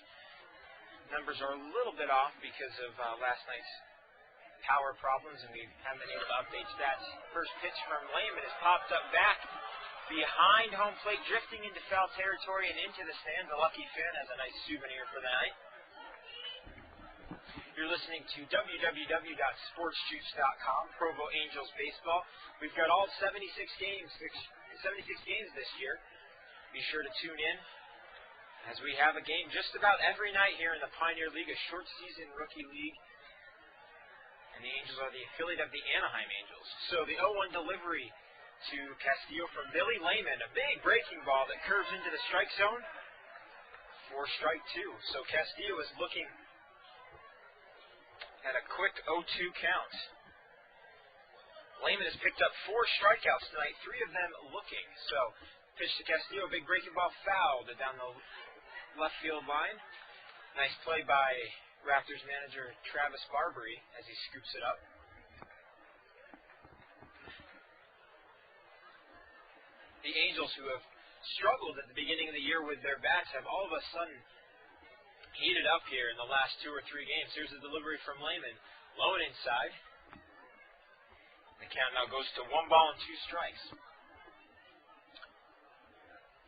Numbers are a little bit off because of last night's power problems, and we haven't been able to update stats. First pitch from Layman is popped up back behind home plate, drifting into foul territory and into the stands. The lucky fan has a nice souvenir for the night. You're listening to www.sportsjuice.com, Provo Angels Baseball. We've got all 76 games this year. Be sure to tune in as we have a game just about every night here in the Pioneer League, a short season rookie league. And the Angels are the affiliate of the Anaheim Angels. So the 0-1 delivery to Castillo from Billy Layman, a big breaking ball that curves into the strike zone for strike 2. So Castillo is looking at a quick 0-2 count. Layman has picked up 4 strikeouts tonight, 3 of them looking. So, pitch to Castillo, big breaking ball fouled down the left field line. Nice play by Raptors manager Travis Barbary as he scoops it up. The Angels, who have struggled at the beginning of the year with their bats, have all of a sudden heated up here in the last 2 or 3 games. Here's a delivery from Layman. Low and inside. The count now goes to 1 ball and 2 strikes.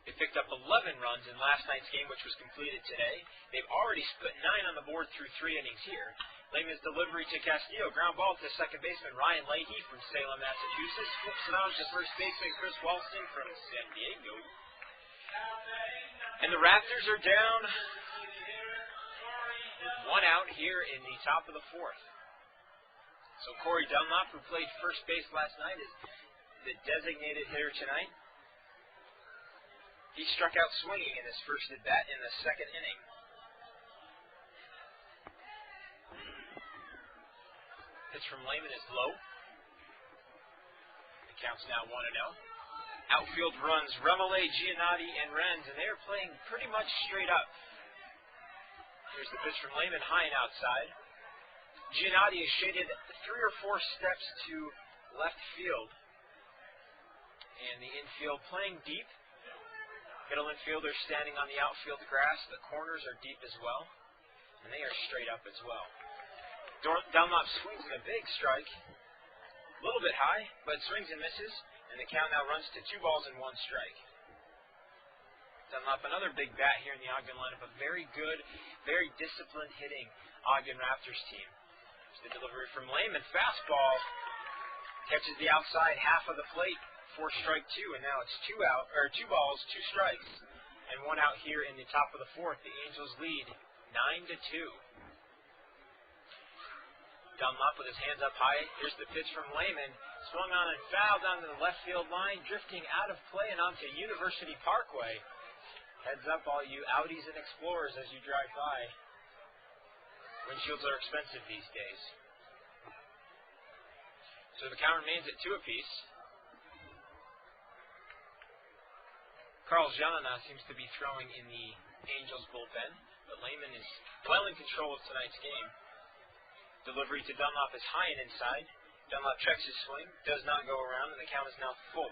They picked up 11 runs in last night's game, which was completed today. They've already split 9 on the board through 3 innings here. Layman's delivery to Castillo. Ground ball to second baseman Ryan Leahy from Salem, Massachusetts. Flips it on to first baseman Chris Walston from San Diego. And the Raptors are down 1 out here in the top of the 4th. So Corey Dunlop, who played first base last night, is the designated hitter tonight. He struck out swinging in his first at-bat in the 2nd inning. Pitch from Layman is low. The count's now 1-0. Outfield runs Remole, Giannotti, and Renz, and they're playing pretty much straight up. Here's the pitch from Layman, high and outside. Giannotti is shaded 3 or 4 steps to left field. And the infield playing deep. Middle infielders standing on the outfield grass. The corners are deep as well. And they are straight up as well. Dunlop swings at a big strike. A little bit high, but swings and misses. And the count now runs to 2 balls and 1 strike. Dunlop, another big bat here in the Ogden lineup. A very good, very disciplined hitting Ogden Raptors team. There's the delivery from Layman. Fastball catches the outside half of the plate for strike 2. And now it's 2 balls, 2 strikes. And 1 out here in the top of the 4th. The Angels lead 9-2. Dunlop with his hands up high. Here's the pitch from Layman. Swung on and fouled down to the left field line, drifting out of play and onto University Parkway. Heads up, all you Audis and Explorers, as you drive by. Windshields are expensive these days. So the count remains at 2 apiece. Carl Janana seems to be throwing in the Angels bullpen, but Layman is well in control of tonight's game. Delivery to Dunlop is high and inside. Dunlop checks his swing, does not go around, and the count is now full.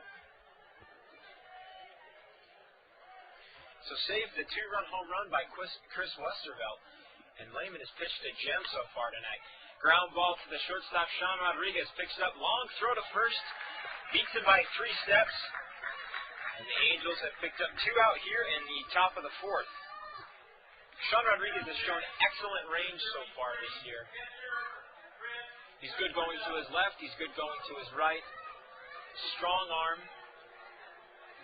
So save the 2-run home run by Chris Westervelt. And Layman has pitched a gem so far tonight. Ground ball to the shortstop, Sean Rodriguez. Picks it up, long throw to first. Beats him by 3 steps. And the Angels have picked up 2 out here in the top of the 4th. Sean Rodriguez has shown excellent range so far this year. He's good going to his left. He's good going to his right. Strong arm.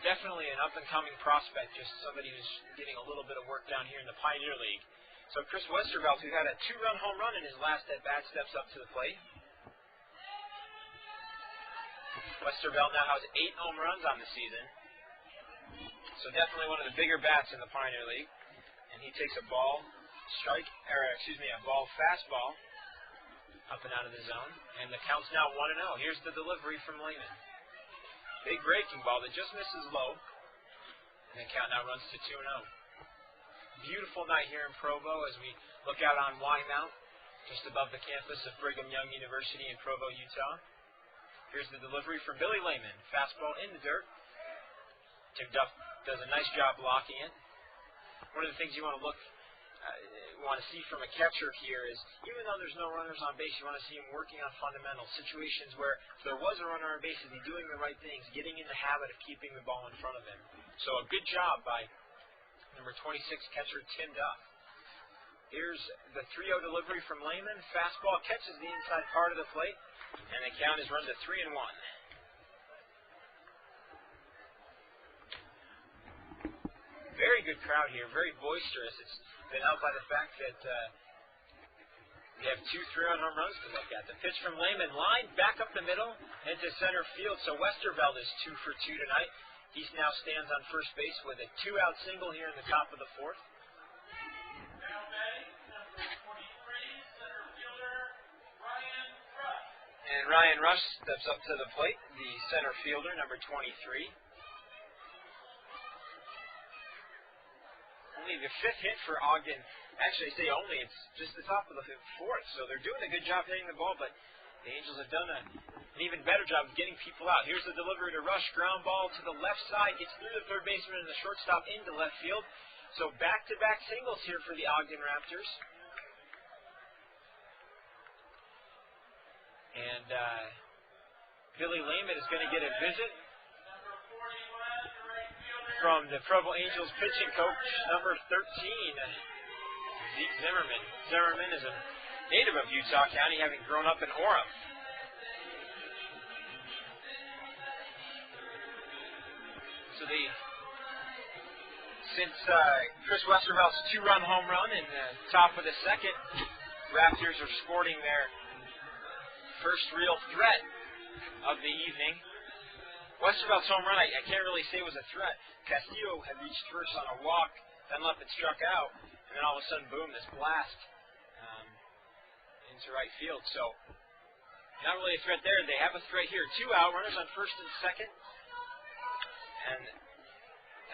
Definitely an up-and-coming prospect, just somebody who's getting a little bit of work down here in the Pioneer League. So Chris Westervelt, who had a 2-run home run in his last at-bat, steps up to the plate. Westervelt now has 8 home runs on the season. So definitely one of the bigger bats in the Pioneer League. And he takes a ball fastball up and out of the zone. And the count's now 1-0. Here's the delivery from Layman. Big breaking ball that just misses low. And the count now runs to 2-0. Beautiful night here in Provo as we look out on Y-Mount, just above the campus of Brigham Young University in Provo, Utah. Here's the delivery from Billy Layman. Fastball in the dirt. Tim Duff does a nice job blocking it. One of the things you want to see from a catcher here is, even though there's no runners on base, you want to see him working on fundamentals, situations where if there was a runner on base, is he doing the right things, getting in the habit of keeping the ball in front of him. So a good job by number 26 catcher Tim Duff. Here's the 3-0 delivery from Layman. Fastball catches the inside part of the plate, and the count is run to 3-1. Very good crowd here, very boisterous. It's been helped by the fact that we have 2 3-run home runs to look at. The pitch from Layman, lined back up the middle into center field. So Westervelt is 2 for 2 tonight. He now stands on first base with a 2-out single here in the top of the 4th. And Ryan Rush steps up to the plate, the center fielder, number 23. Only the 5th hit for Ogden. Actually, I say only, it's just the top of the 4th. So they're doing a good job hitting the ball, but the Angels have done an even better job of getting people out. Here's the delivery to Rush. Ground ball to the left side. Gets through the third baseman and the shortstop into left field. So back-to-back singles here for the Ogden Raptors. And Billy Layman is going to get a visit from the Provo Angels pitching coach, number 13, Zeke Zimmerman. Zimmerman is a native of Utah County, having grown up in Orem. So since Chris Westervelt's 2-run home run in the top of the 2nd, Raptors are sporting their first real threat of the evening. Westervelt's home run, I can't really say was a threat. Castillo had reached first on a walk, then left it struck out, and then all of a sudden, boom, this blast into right field. So, not really a threat there. They have a threat here. 2 out, runners on first and second. And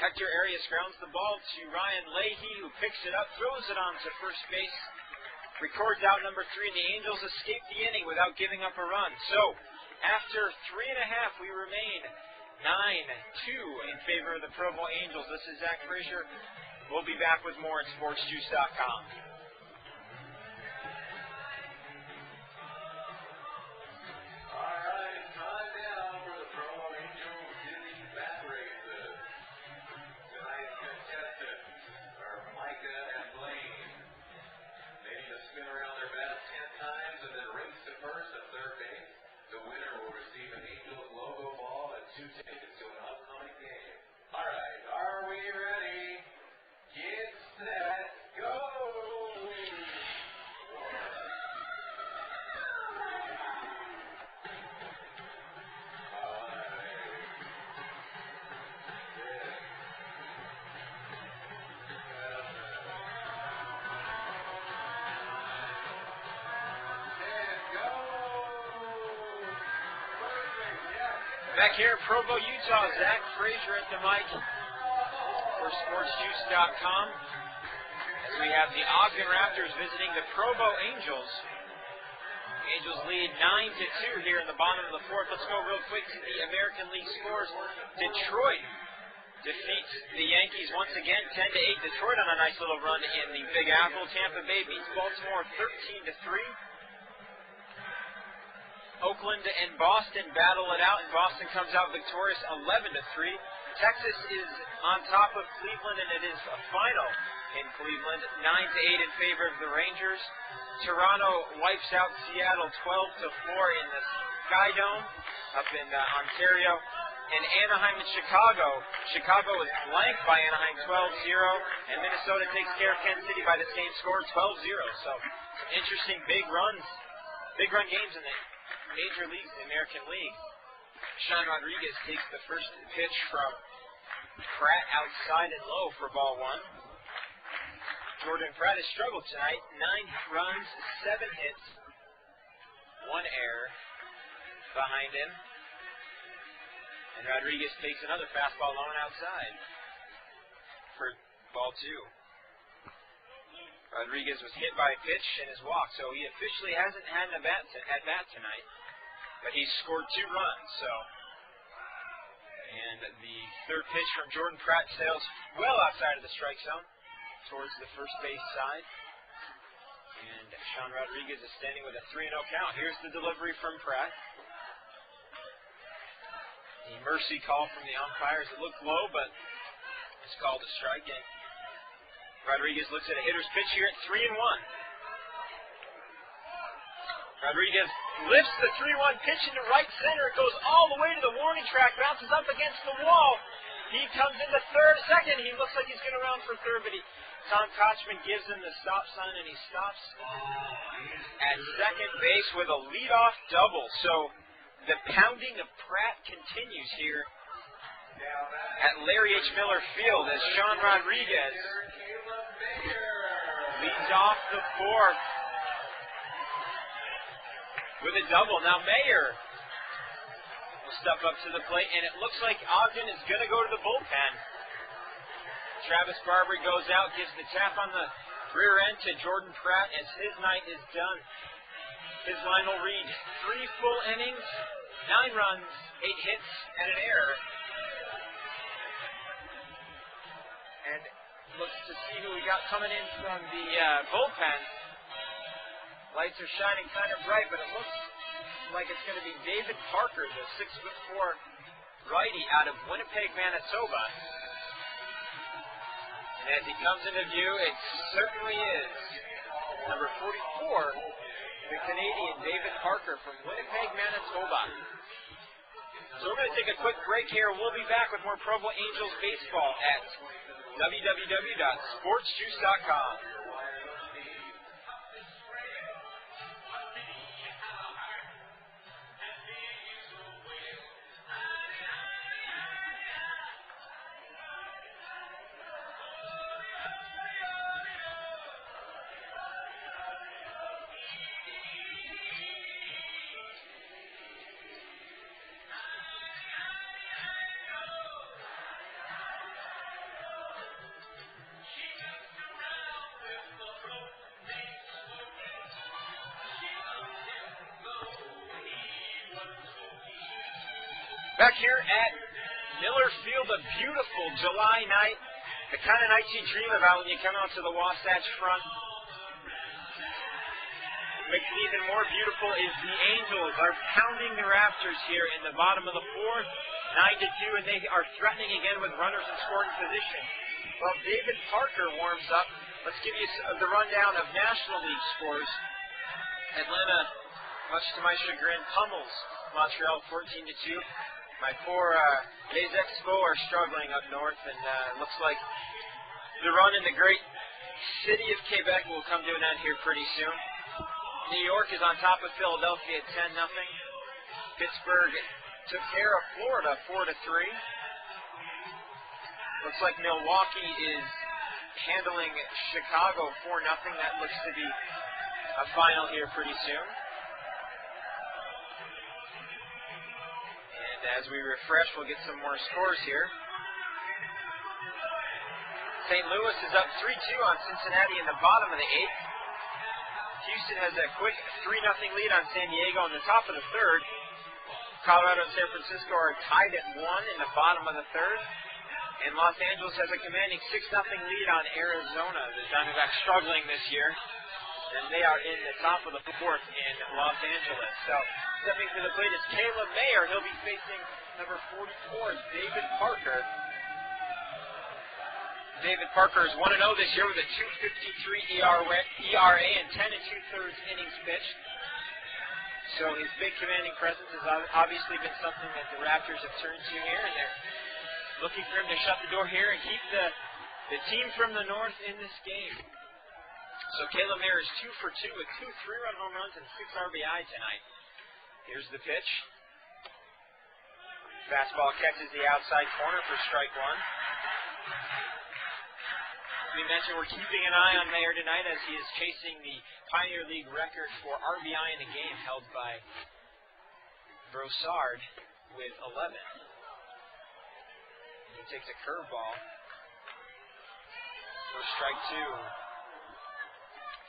Hector Arias grounds the ball to Ryan Leahy, who picks it up, throws it on to first base, records out number 3, and the Angels escape the inning without giving up a run. So, after 3.5, we remain 9-2 in favor of the Provo Angels. This is Zach Frazier. We'll be back with more at SportsJuice.com. Back here at Provo, Utah, Zach Frazier at the mic for SportsJuice.com as we have the Ogden Raptors visiting the Provo Angels. The Angels lead 9-2 here in the bottom of the 4th. Let's go real quick to the American League scores. Detroit defeats the Yankees once again, 10-8. Detroit on a nice little run in the Big Apple. Tampa Bay beats Baltimore 13-3. Oakland and Boston battle it out, and Boston comes out victorious 11-3. Texas is on top of Cleveland, and it is a final in Cleveland. 9-8 in favor of the Rangers. Toronto wipes out Seattle 12-4 in the Sky Dome up in Ontario. And Anaheim and Chicago. Chicago was blanked by Anaheim 12-0, and Minnesota takes care of Kansas City by the same score, 12-0. So some interesting big run games in the major leagues, the American League. Sean Rodriguez takes the first pitch from Pratt outside and low for ball one. Jordan Pratt has struggled tonight. 9 runs, 7 hits, 1 error behind him. And Rodriguez takes another fastball low and outside for ball two. Rodriguez was hit by a pitch and is walked, so he officially hasn't had an at-bat tonight. But he's scored 2 runs, so. And the third pitch from Jordan Pratt sails well outside of the strike zone towards the first base side. And Sean Rodriguez is standing with a 3-0 count. Here's the delivery from Pratt. The mercy call from the umpires. It looked low, but it's called a strike. And Rodriguez looks at a hitter's pitch here at 3-1. Rodriguez lifts the 3-1 pitch into right center. It goes all the way to the warning track, bounces up against the wall. He comes into second. He looks like he's going to round for third, but Tom Kochman gives him the stop sign, and he stops at second base with a leadoff double. So the pounding of Pratt continues here at Larry H. Miller Field as Sean Rodriguez leads off the fourth with a double. Now Mayer will step up to the plate, and it looks like Ogden is going to go to the bullpen. Travis Barber goes out, gives the tap on the rear end to Jordan Pratt as his night is done. His line will read 3 full innings, 9 runs, 8 hits, and an error. And looks to see who we got coming in from the bullpen. Lights are shining kind of bright, but it looks like it's going to be David Parker, the 6'4" righty out of Winnipeg, Manitoba. And as he comes into view, it certainly is number 44, the Canadian David Parker from Winnipeg, Manitoba. So we're going to take a quick break here. We'll be back with more Provo Angels baseball at www.sportsjuice.com. Back here at Miller Field, a beautiful July night. The kind of night you dream about when you come out to the Wasatch Front. What makes it even more beautiful is the Angels are pounding the Raptors here in the bottom of the fourth, 9-2, and they are threatening again with runners in scoring position. Well, David Parker warms up. Let's give you the rundown of National League scores. Atlanta, much to my chagrin, pummels Montreal 14-2. My poor Les Expos are struggling up north, and it looks like the run in the great city of Quebec will come to an end here pretty soon. New York is on top of Philadelphia at 10-0. Pittsburgh took care of Florida 4-3. Looks like Milwaukee is handling Chicago 4-0. That looks to be a final here pretty soon. As we refresh, we'll get some more scores here. St. Louis is up 3-2 on Cincinnati in the bottom of the 8th. Houston has a quick 3-0 lead on San Diego in the top of the 3rd. Colorado and San Francisco are tied at 1 in the bottom of the 3rd. And Los Angeles has a commanding 6-0 lead on Arizona. The Diamondbacks struggling this year. And they are in the top of the 4th in Los Angeles. So stepping to the plate is Caleb Mayer. He'll be facing number 44, David Parker. David Parker is 1-0 this year with a 2.53 ERA and 10 2/3 innings pitched. So his big commanding presence has obviously been something that the Raptors have turned to here, and they're looking for him to shut the door here and keep the team from the north in this game. So Caleb Mayer is 2 for 2 with 2 3-run home runs and 6 RBI tonight. Here's the pitch. Fastball catches the outside corner for strike one. We mentioned we're keeping an eye on Mayer tonight as he is chasing the Pioneer League record for RBI in a game held by Broussard with 11. He takes a curveball for strike two.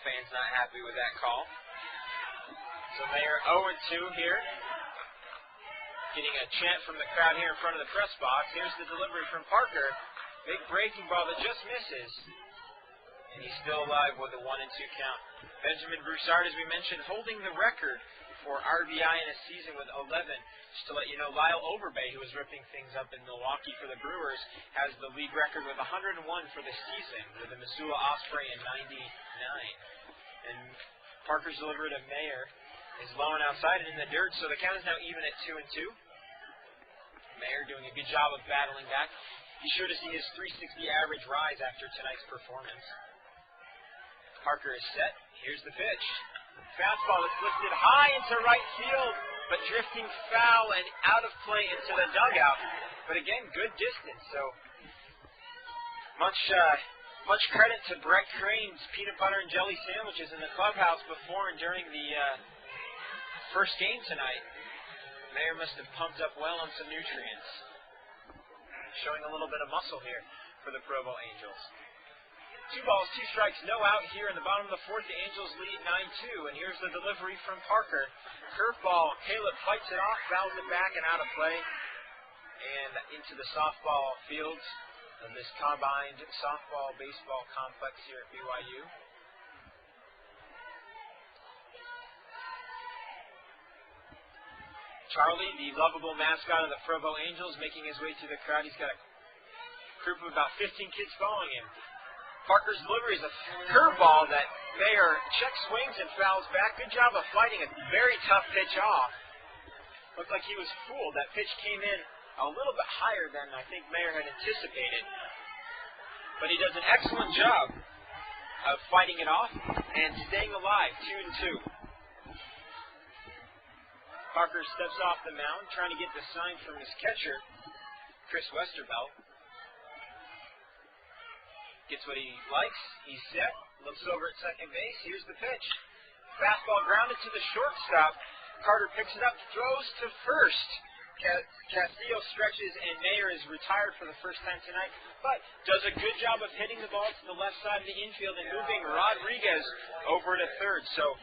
Fans not happy with that call. So Mayer 0-2 here. Getting a chant from the crowd here in front of the press box. Here's the delivery from Parker. Big breaking ball that just misses. And he's still alive with a 1-2 count. Benjamin Broussard, as we mentioned, holding the record for RBI in a season with 11. Just to let you know, Lyle Overbay, who was ripping things up in Milwaukee for the Brewers, has the league record with 101 for the season with the Missoula Osprey in 99. And Parker's delivery to Mayer is low and outside and in the dirt, so the count is now even at 2-2. Mayer doing a good job of battling back. Be sure to see his 360 average rise after tonight's performance. Parker is set. Here's the pitch. Fastball is lifted high into right field, but drifting foul and out of play into the dugout. But again, good distance. So much credit to Brett Crane's peanut butter and jelly sandwiches in the clubhouse before and during the first game tonight. Mayer must have pumped up well on some nutrients. Showing a little bit of muscle here for the Provo Angels. 2 balls, 2 strikes, no out here in the bottom of the fourth. The Angels lead 9-2, and here's the delivery from Parker. Curveball, Caleb fights it off, fouls it back and out of play, and into the softball fields of this combined softball-baseball complex here at BYU. Charlie, the lovable mascot of the Provo Angels, making his way through the crowd. He's got a group of about 15 kids following him. Parker's delivery is a curveball that Mayer check swings and fouls back. Good job of fighting a very tough pitch off. Looked like he was fooled. That pitch came in a little bit higher than I think Mayer had anticipated. But he does an excellent job of fighting it off and staying alive, 2-2. Parker steps off the mound, trying to get the sign from his catcher, Chris Westervelt. Gets what he likes. He's set. Looks over at second base. Here's the pitch. Fastball grounded to the shortstop. Carter picks it up, throws to first. Castillo stretches, and Mayer is retired for the first time tonight, but does a good job of hitting the ball to the left side of the infield and moving Rodriguez over to third. So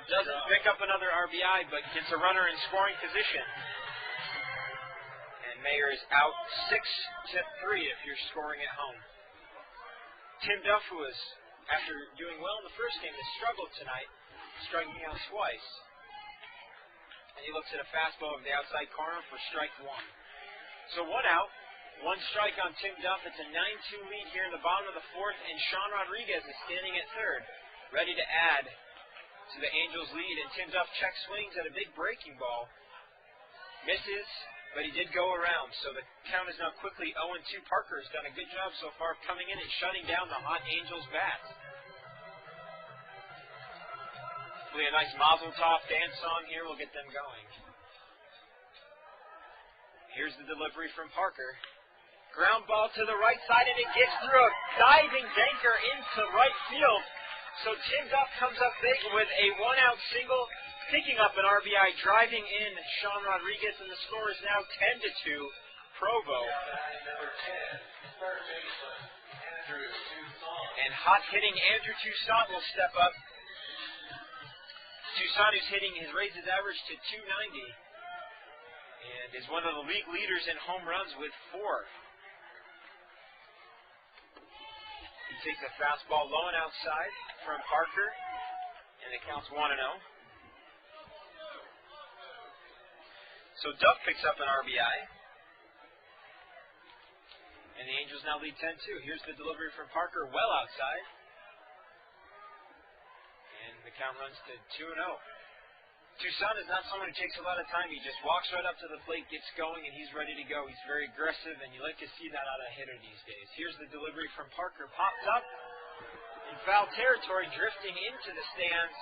doesn't pick up another RBI, but gets a runner in scoring position. And Mayer is out 6-3 if you're scoring at home. Tim Duff, who was, after doing well in the first game, has struggled tonight, striking out twice. And he looks at a fastball over the outside corner for strike one. So 1 out, 1 strike on Tim Duff. It's a 9-2 lead here in the bottom of the fourth, and Sean Rodriguez is standing at third, ready to add to the Angels' lead. And Tim Duff check swings at a big breaking ball. Misses, but he did go around. So the count is now quickly 0-2. Parker has done a good job so far of coming in and shutting down the hot Angels' bats. Hopefully a nice Mazel Tov dance song here will get them going. Here's the delivery from Parker. Ground ball to the right side, and it gets through a diving banker into right field. So Tim Duff comes up big with a 1-out single, picking up an RBI, driving in Sean Rodriguez, and the score is now 10-2, Provo. And hot-hitting Andrew Toussaint will step up. Toussaint, who's hitting, has raised his average to 290 and is one of the league leaders in home runs with 4. He takes a fastball low and outside from Parker, and it counts 1-0. So Duff picks up an RBI. And the Angels now lead 10-2. Here's the delivery from Parker, well outside. And the count runs to 2-0. Tucson is not someone who takes a lot of time. He just walks right up to the plate, gets going, and he's ready to go. He's very aggressive, and you like to see that out of a hitter these days. Here's the delivery from Parker. Popped up in foul territory, drifting into the stands.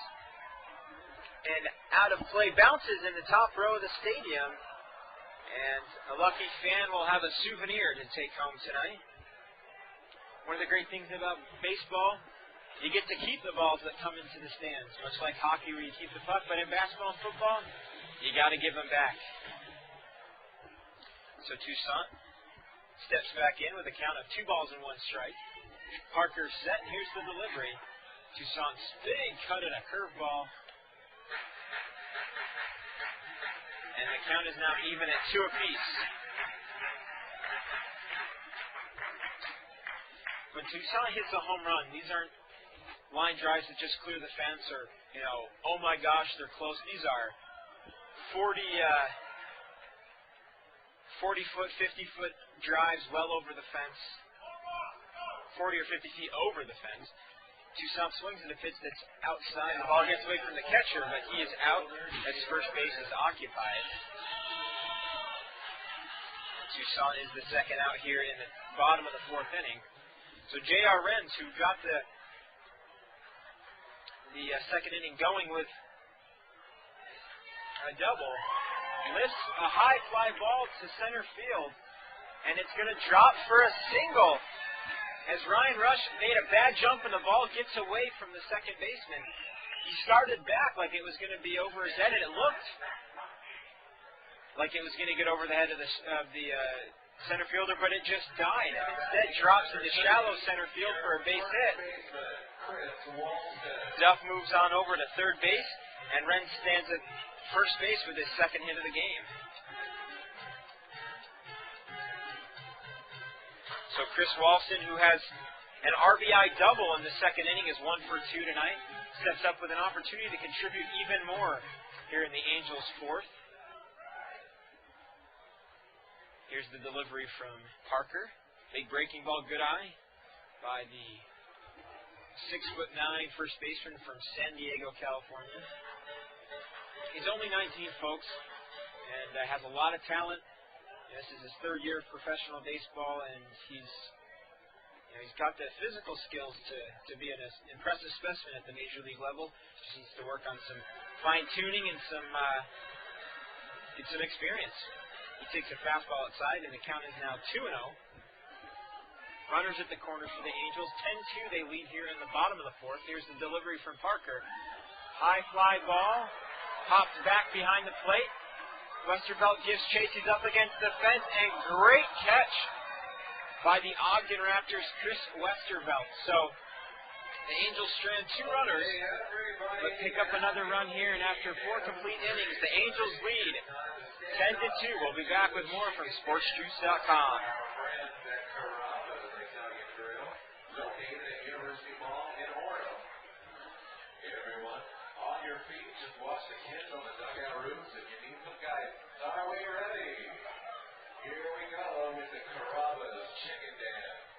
And out of play, bounces in the top row of the stadium. And a lucky fan will have a souvenir to take home tonight. One of the great things about baseball, you get to keep the balls that come into the stands, much like hockey where you keep the puck. But in basketball and football, you got to give them back. So Tucson steps back in with a count of 2 balls and 1 strike. Parker set, and here's the delivery. Tucson's big cut at a curveball. And the count is now even at 2 apiece. When Tucson hits a home run, these aren't line drives that just clear the fence or, oh my gosh, they're close. These are 40-foot, 50-foot drives well over the fence. 40 or 50 feet over the fence. Tucson swings at a pitch that's outside. The ball gets away from the catcher, but he is out as first base is occupied. Tucson is the second out here in the bottom of the 4th inning. So J.R. Renz, who got the second inning going with a double, lifts a high fly ball to center field, and it's going to drop for a single. As Ryan Rush made a bad jump and the ball gets away from the second baseman. He started back like it was going to be over his head, and it looked like it was going to get over the head of the center fielder, but it just died. And instead drops into shallow center field for a base hit. Duff moves on over to third base, and Renz stands at first base with his second hit of the game. So Chris Walston, who has an RBI double in the second inning, is 1 for 2 tonight. Steps up with an opportunity to contribute even more here in the Angels' 4th. Here's the delivery from Parker. Big breaking ball, good eye by the 6'9" first baseman from San Diego, California. He's only 19, folks, and has a lot of talent. This is his 3rd year of professional baseball, and he's got the physical skills to be an impressive specimen at the major league level. Just needs to work on some fine-tuning and some experience. He takes a fastball outside, and the count is now 2-0. Runners at the corners for the Angels. 10-2, they lead here in the bottom of the 4th. Here's the delivery from Parker. High fly ball. Pops back behind the plate. Westervelt gives chase. He's up against the fence, and great catch by the Ogden Raptors, Chris Westervelt. So the Angels strand 2 runners, but pick up another run here, and after 4 complete innings, the Angels lead 10-2. We'll be back with more from SportsJuice.com. Located at University Mall in Oro. Hey everyone, on your feet, just watch the kids on the dugout roofs if you need some guidance. Are we ready? Here we go with the Carrabba's Chicken Dance.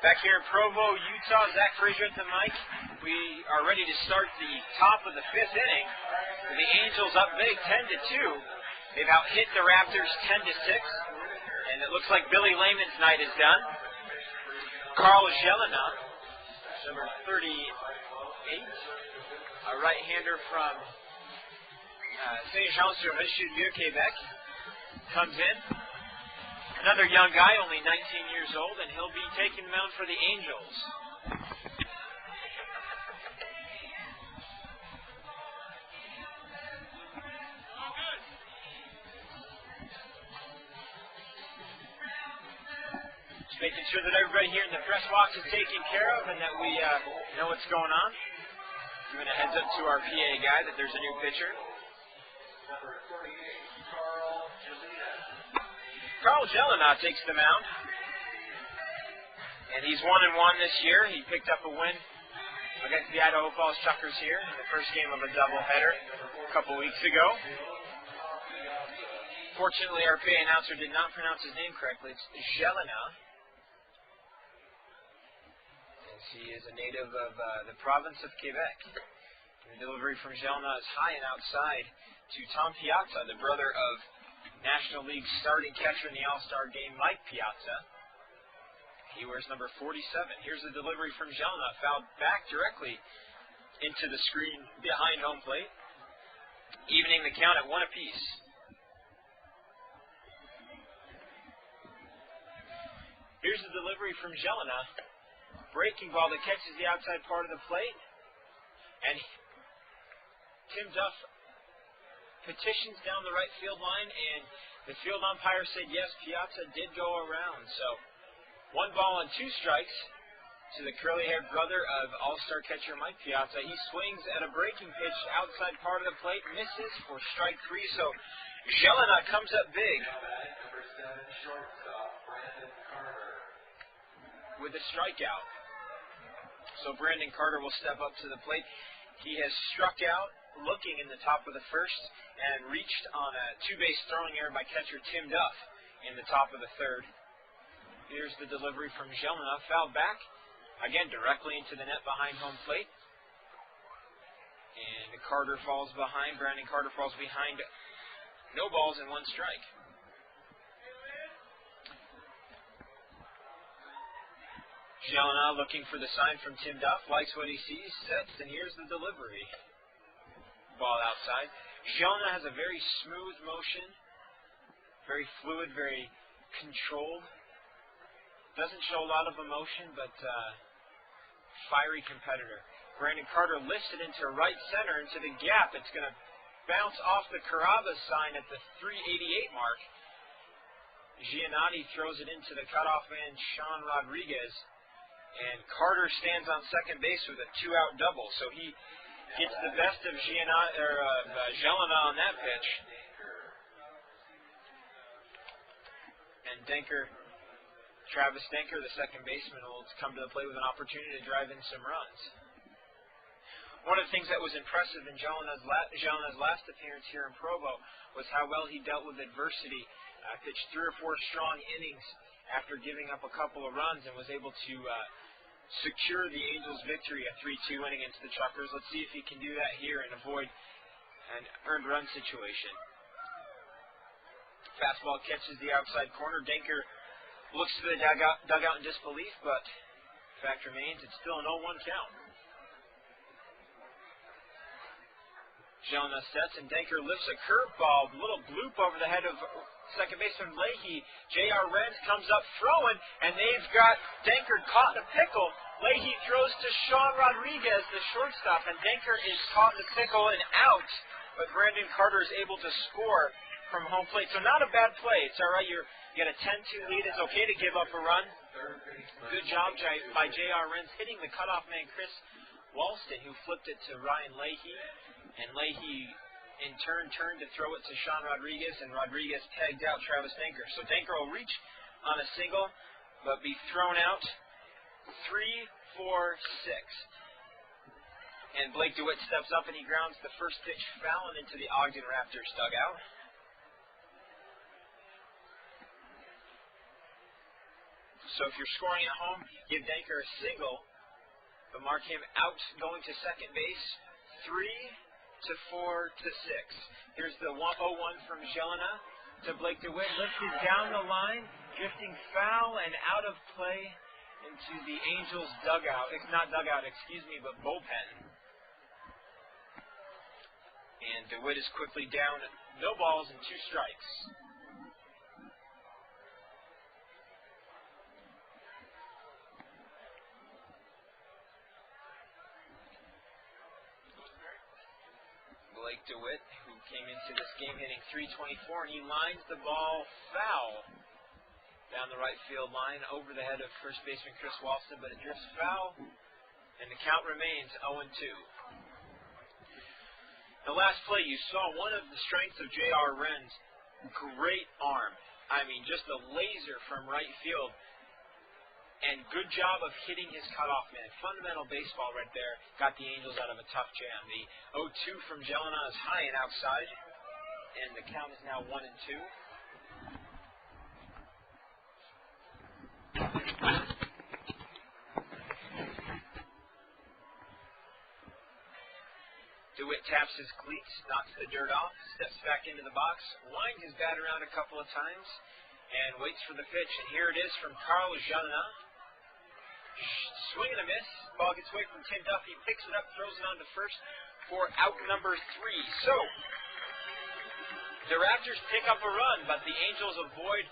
Back here in Provo, Utah, Zach Frazier at the mic. We are ready to start the top of the 5th inning. The Angels up big, 10-2. They've out-hit the Raptors 10-6. And it looks like Billy Layman's night is done. Carl Jelena, number 38, a right-hander from Saint-Jean-sur-Richelieu, Quebec, comes in. Another young guy, only 19 years old, and he'll be taking the mound for the Angels. Making sure that everybody here in the press box is taken care of and that we know what's going on. Giving a heads up to our PA guy that there's a new pitcher. Carl Jelena takes the mound. And he's 1-1 this year. He picked up a win against the Idaho Falls Chuckers here in the first game of a doubleheader a couple weeks ago. Fortunately, our PA announcer did not pronounce his name correctly. It's Jelena. He is a native of the province of Quebec. The delivery from Jelena is high and outside to Tom Piazza, the brother of National League starting catcher in the All-Star game, Mike Piazza. He wears number 47. Here's the delivery from Jelena, fouled back directly into the screen behind home plate, evening the count at 1 apiece. Here's the delivery from Jelena. Breaking ball that catches the outside part of the plate. And Tim Duff petitions down the right field line, and the field umpire said yes, Piazza did go around. So 1 ball and 2 strikes to the curly-haired brother of All-Star catcher Mike Piazza. He swings at a breaking pitch outside part of the plate, misses for strike 3. So Jelena comes up big with a strikeout. So Brandon Carter will step up to the plate. He has struck out looking in the top of the first and reached on a 2-base throwing error by catcher Tim Duff in the top of the third. Here's the delivery from Jelena, fouled back, again directly into the net behind home plate. And Carter falls behind, Brandon Carter falls behind. No balls and 1 strike. Jelena looking for the sign from Tim Duff, likes what he sees, sets, and here's the delivery. Ball outside. Jelena has a very smooth motion, very fluid, very controlled. Doesn't show a lot of emotion, but fiery competitor. Brandon Carter lifts it into right center, into the gap. It's going to bounce off the Carrabba sign at the 388 mark. Giannotti throws it into the cutoff man, Sean Rodriguez. And Carter stands on second base with a 2-out double. So he gets the best of Jelena on that pitch. And Travis Denker, the second baseman, will come to the plate with an opportunity to drive in some runs. One of the things that was impressive in Jelena's last appearance here in Provo was how well he dealt with adversity. Pitched 3 or 4 strong innings after giving up a couple of runs and was able to secure the Angels' victory, a 3-2 win against the Chuckers. Let's see if he can do that here and avoid an earned run situation. Fastball catches the outside corner. Denker looks to the dugout in disbelief, but fact remains it's still an 0-1 count. Jelena sets, and Denker lifts a curveball, a little bloop over the head of second baseman Leahy. J.R. Renz comes up throwing, and they've got Denker caught in a pickle. Leahy throws to Sean Rodriguez, the shortstop, and Denker is caught in a pickle and out. But Brandon Carter is able to score from home plate. So not a bad play. It's all right. You get a 10-2 lead. It's okay to give up a run. Good job by J.R. Renz hitting the cutoff man Chris Walston, who flipped it to Ryan Leahy. And Leahy in turn turned to throw it to Sean Rodriguez, and Rodriguez pegged out Travis Denker. So Denker will reach on a single, but be thrown out 3-4-6. And Blake DeWitt steps up and he grounds the first pitch foul into the Ogden Raptors dugout. So if you're scoring at home, give Denker a single, but mark him out going to second base. 3-4-6. Here's the 1-0-1 from Jelena to Blake DeWitt. Lifted down the line, drifting foul and out of play. into the Angels dugout. Not dugout, excuse me, but bullpen. And DeWitt is quickly down. No balls and 2 strikes. Blake DeWitt, who came into this game hitting .324, and he lines the ball foul down the right field line over the head of first baseman Chris Walston, but it drifts foul, and the count remains 0-2. The last play, you saw one of the strengths of J.R. Wren's great arm. I mean, just a laser from right field, and good job of hitting his cutoff man. Fundamental baseball right there. Got the Angels out of a tough jam. The 0-2 from Jelena is high and outside, and the count is now 1-2. DeWitt taps his cleats, knocks the dirt off, steps back into the box, winds his bat around a couple of times, and waits for the pitch. And here it is from Carl Jelena. Swing and a miss. Ball gets away from Tim Duffy, picks it up, throws it on to first for out number 3. So, the Raptors pick up a run, but the Angels avoid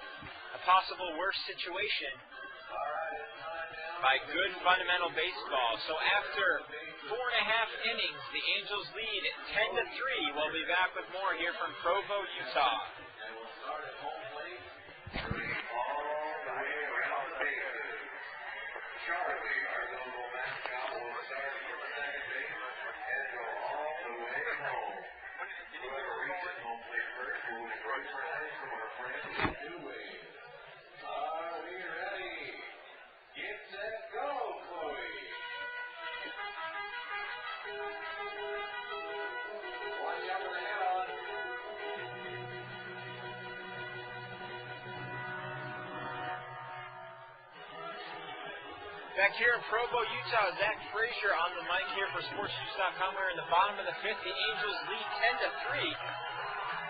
a possible worse situation by good fundamental baseball. So after 4.5 innings, the Angels lead 10-3. We'll be back with more here from Provo, Utah. And we'll start at home plate. All the way around the bases. Charlie, our local mascot, will start from second base and go all the way home. Whoever reaches home plate first will win a great prize from our friends at New Wave. Are we ready? Get set, go, Chloe. Watch out for the head on. Back here in Provo, Utah, Zach Frazier on the mic here for SportsNews.com. We're in the bottom of the 5th. The Angels lead 10-3.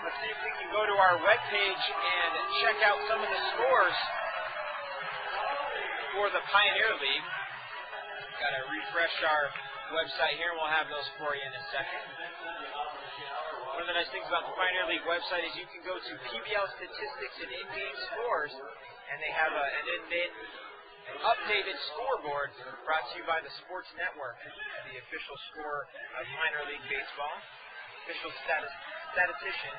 Let's see if we can go to our webpage and check out some of the scores for the Pioneer League. Got to refresh our website here, and we'll have those for you in a second. One of the nice things about the Pioneer League website is you can go to PBL statistics and in-game scores, and they have an updated scoreboard brought to you by the Sports Network, the official score of minor league baseball, official statistician.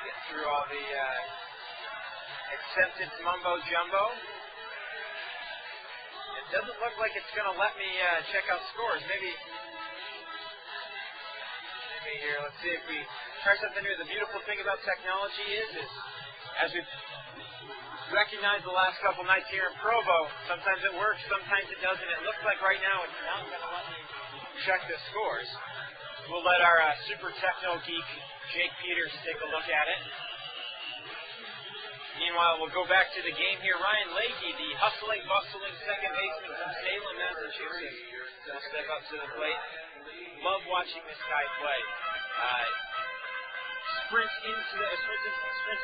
Get through all the accepted mumbo jumbo. It doesn't look like it's going to let me check out scores. Maybe here, let's see if we try something new. The beautiful thing about technology is as we've recognized the last couple nights here in Provo, sometimes it works, sometimes it doesn't. It looks like right now it's not going to let me check the scores. We'll let our super techno geek, Jake Peters, take a look at it. Meanwhile, we'll go back to the game here. Ryan Leahy, the hustling, bustling second baseman from Salem, Massachusetts, will step up to the plate. Love watching this guy play. Sprints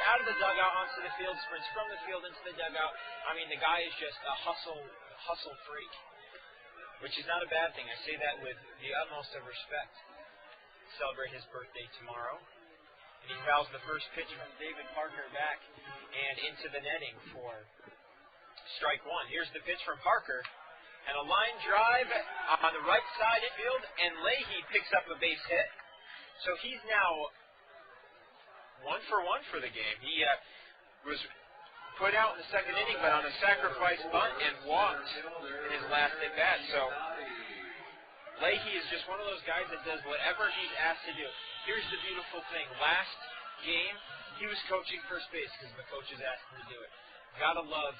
out of the dugout onto the field, sprints from the field into the dugout. I mean, the guy is just a hustle freak, which is not a bad thing. I say that with the utmost of respect. Celebrate his birthday tomorrow. And he fouls the first pitch from David Parker back and into the netting for strike 1. Here's the pitch from Parker. And a line drive on the right side infield, and Leahy picks up a base hit. So he's now 1 for 1 for the game. He was put out in the second inning, but on a sacrifice bunt and walked in his last at bat. So Leahy is just one of those guys that does whatever he's asked to do. Here's the beautiful thing. Last game, he was coaching first base because the coaches asked him to do it. Gotta love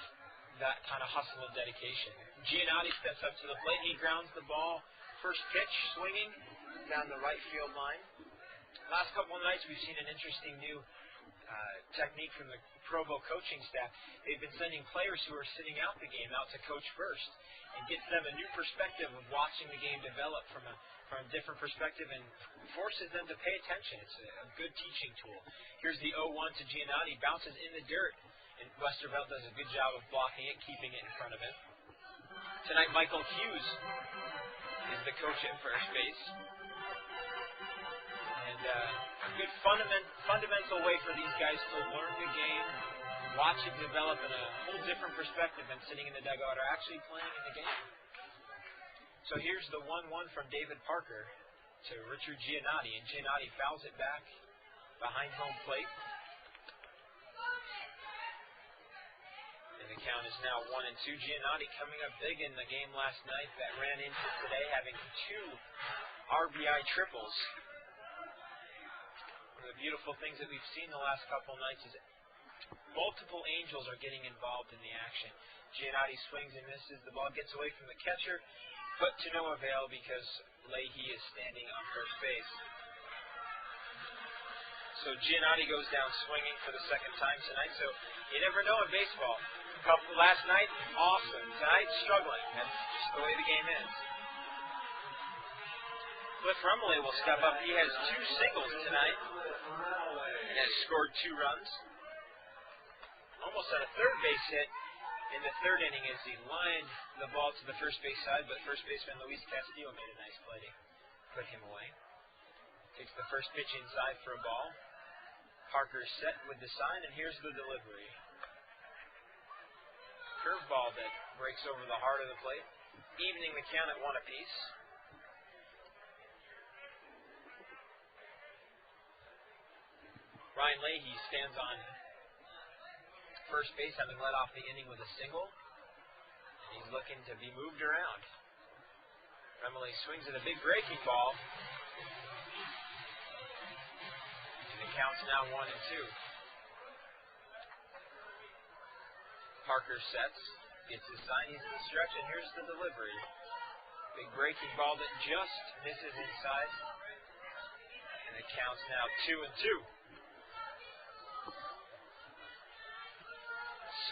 that kind of hustle and dedication. Giannotti steps up to the plate. He grounds the ball. First pitch, swinging down the right field line. Last couple of nights, we've seen an interesting new technique from the Provo coaching staff. They've been sending players who are sitting out the game out to coach first. It gets them a new perspective of watching the game develop from a different perspective and forces them to pay attention. It's a good teaching tool. Here's the 0-1 to Giannotti. Bounces in the dirt. And Westervelt does a good job of blocking it, keeping it in front of him. Tonight, Michael Hughes is the coach at first base. And a good fundamental way for these guys to learn the game, watch it develop in a whole different perspective than sitting in the dugout or actually playing in the game. So here's the 1-1 from David Parker to Richard Giannotti, and Giannotti fouls it back behind home plate. And the count is now 1-2. Giannotti coming up big in the game last night that ran into today, having 2 RBI triples. One of the beautiful things that we've seen the last couple nights is multiple Angels are getting involved in the action. Giannotti swings and misses. The ball gets away from the catcher, but to no avail because Leahy is standing on first base. So Giannotti goes down swinging for the second time tonight. So you never know in baseball. Last night, awesome. Tonight, struggling. That's just the way the game is. Cliff Rumley will step up. He has 2 singles tonight and has scored 2 runs. Almost had a third base hit in the third inning as he lined the ball to the first base side, but first baseman Luis Castillo made a nice play to put him away. Takes the first pitch inside for a ball. Parker set with the sign, and here's the delivery. Curveball that breaks over the heart of the plate, evening the count at 1 apiece. Ryan Leahy stands on first base, having led off the inning with a single. And he's looking to be moved around. Remley swings at a big breaking ball. And the count's now 1-2. Parker sets, gets his sign, he's in the stretch, and here's the delivery. Big breaking ball that just misses inside. And the count's now 2-2.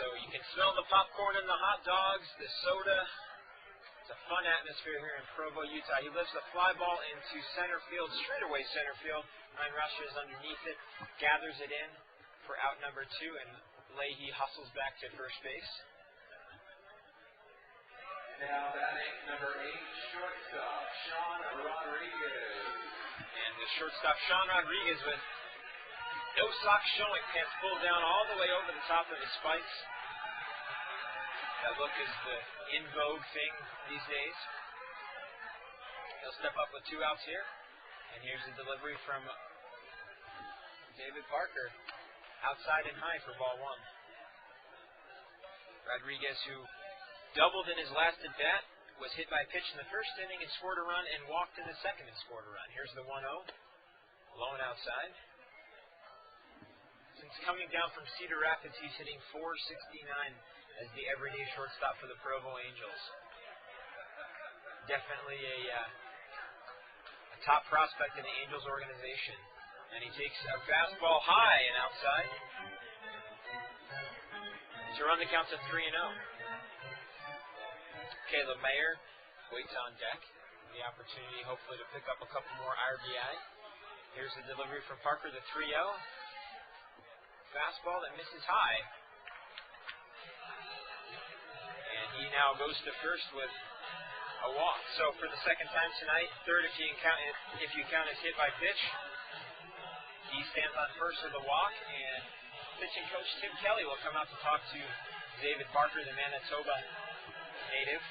So you can smell the popcorn and the hot dogs, the soda. It's a fun atmosphere here in Provo, Utah. He lifts the fly ball into center field, straightaway center field. Ryan Rusher is underneath it, gathers it in for out number 2, and Leahy hustles back to first base. Now batting number 8, shortstop, Sean Rodriguez. And the shortstop, Sean Rodriguez, with no socks showing, pants pulled down all the way over the top of his spikes. That look is the in vogue thing these days. He'll step up with 2 outs here. And here's the delivery from David Parker. Outside and high for ball 1. Rodriguez, who doubled in his last at bat, was hit by a pitch in the first inning and scored a run, and walked in the second and scored a run. Here's the 1-0. Low and outside. Since coming down from Cedar Rapids, he's hitting .469 as the everyday shortstop for the Provo Angels. Definitely a top prospect in the Angels organization. And he takes a fastball high and outside to run the count to 3-0. Caleb Mayer waits on deck. The opportunity, hopefully, to pick up a couple more RBI. Here's the delivery from Parker, the 3-0. Fastball that misses high. And he now goes to first with a walk. So for the second time tonight, third if you count his hit by pitch. He stands on first with a walk, and pitching coach Tim Kelly will come out to talk to David Parker, the Manitoba native.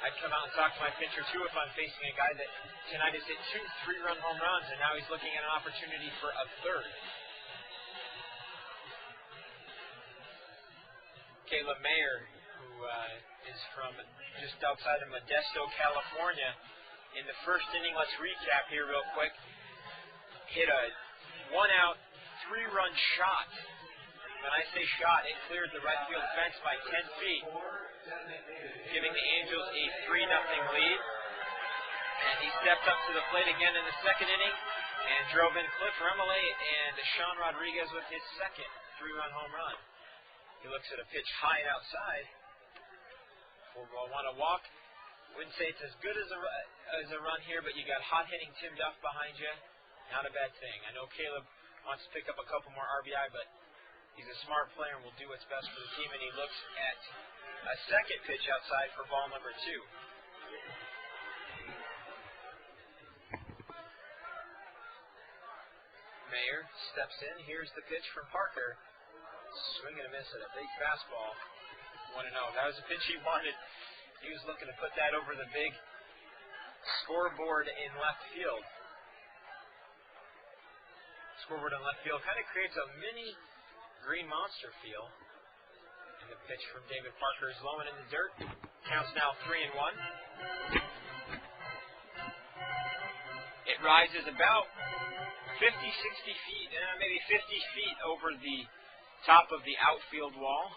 I'd come out and talk to my pitcher too if I'm facing a guy that tonight has hit 2 3-run home runs, and now he's looking at an opportunity for a third. Caleb Mayer, who is from just outside of Modesto, California. In the first inning, let's recap here real quick. Hit a 1-out, 3-run shot. When I say shot, it cleared the right field fence by 10 feet, giving the Angels a 3-0 lead. And he stepped up to the plate again in the second inning and drove in Cliff Remele and Sean Rodriguez with his second 3-run home run. He looks at a pitch high and outside. 4-ball. Want to walk? Wouldn't say it's as good as a run here, but you got hot-hitting Tim Duff behind you. Not a bad thing. I know Caleb wants to pick up a couple more RBI, but he's a smart player and will do what's best for the team, and he looks at a second pitch outside for ball number 2. Mayer steps in. Here's the pitch from Parker. Swing and a miss at a big fastball. 1-0. That was a pitch he wanted. He was looking to put that over the big scoreboard in left field. Scoreboard in left field kind of creates a mini green monster feel. And the pitch from David Parker is low and in the dirt. Counts now 3-1. It rises about 50, 60 feet, maybe 50 feet over the top of the outfield wall.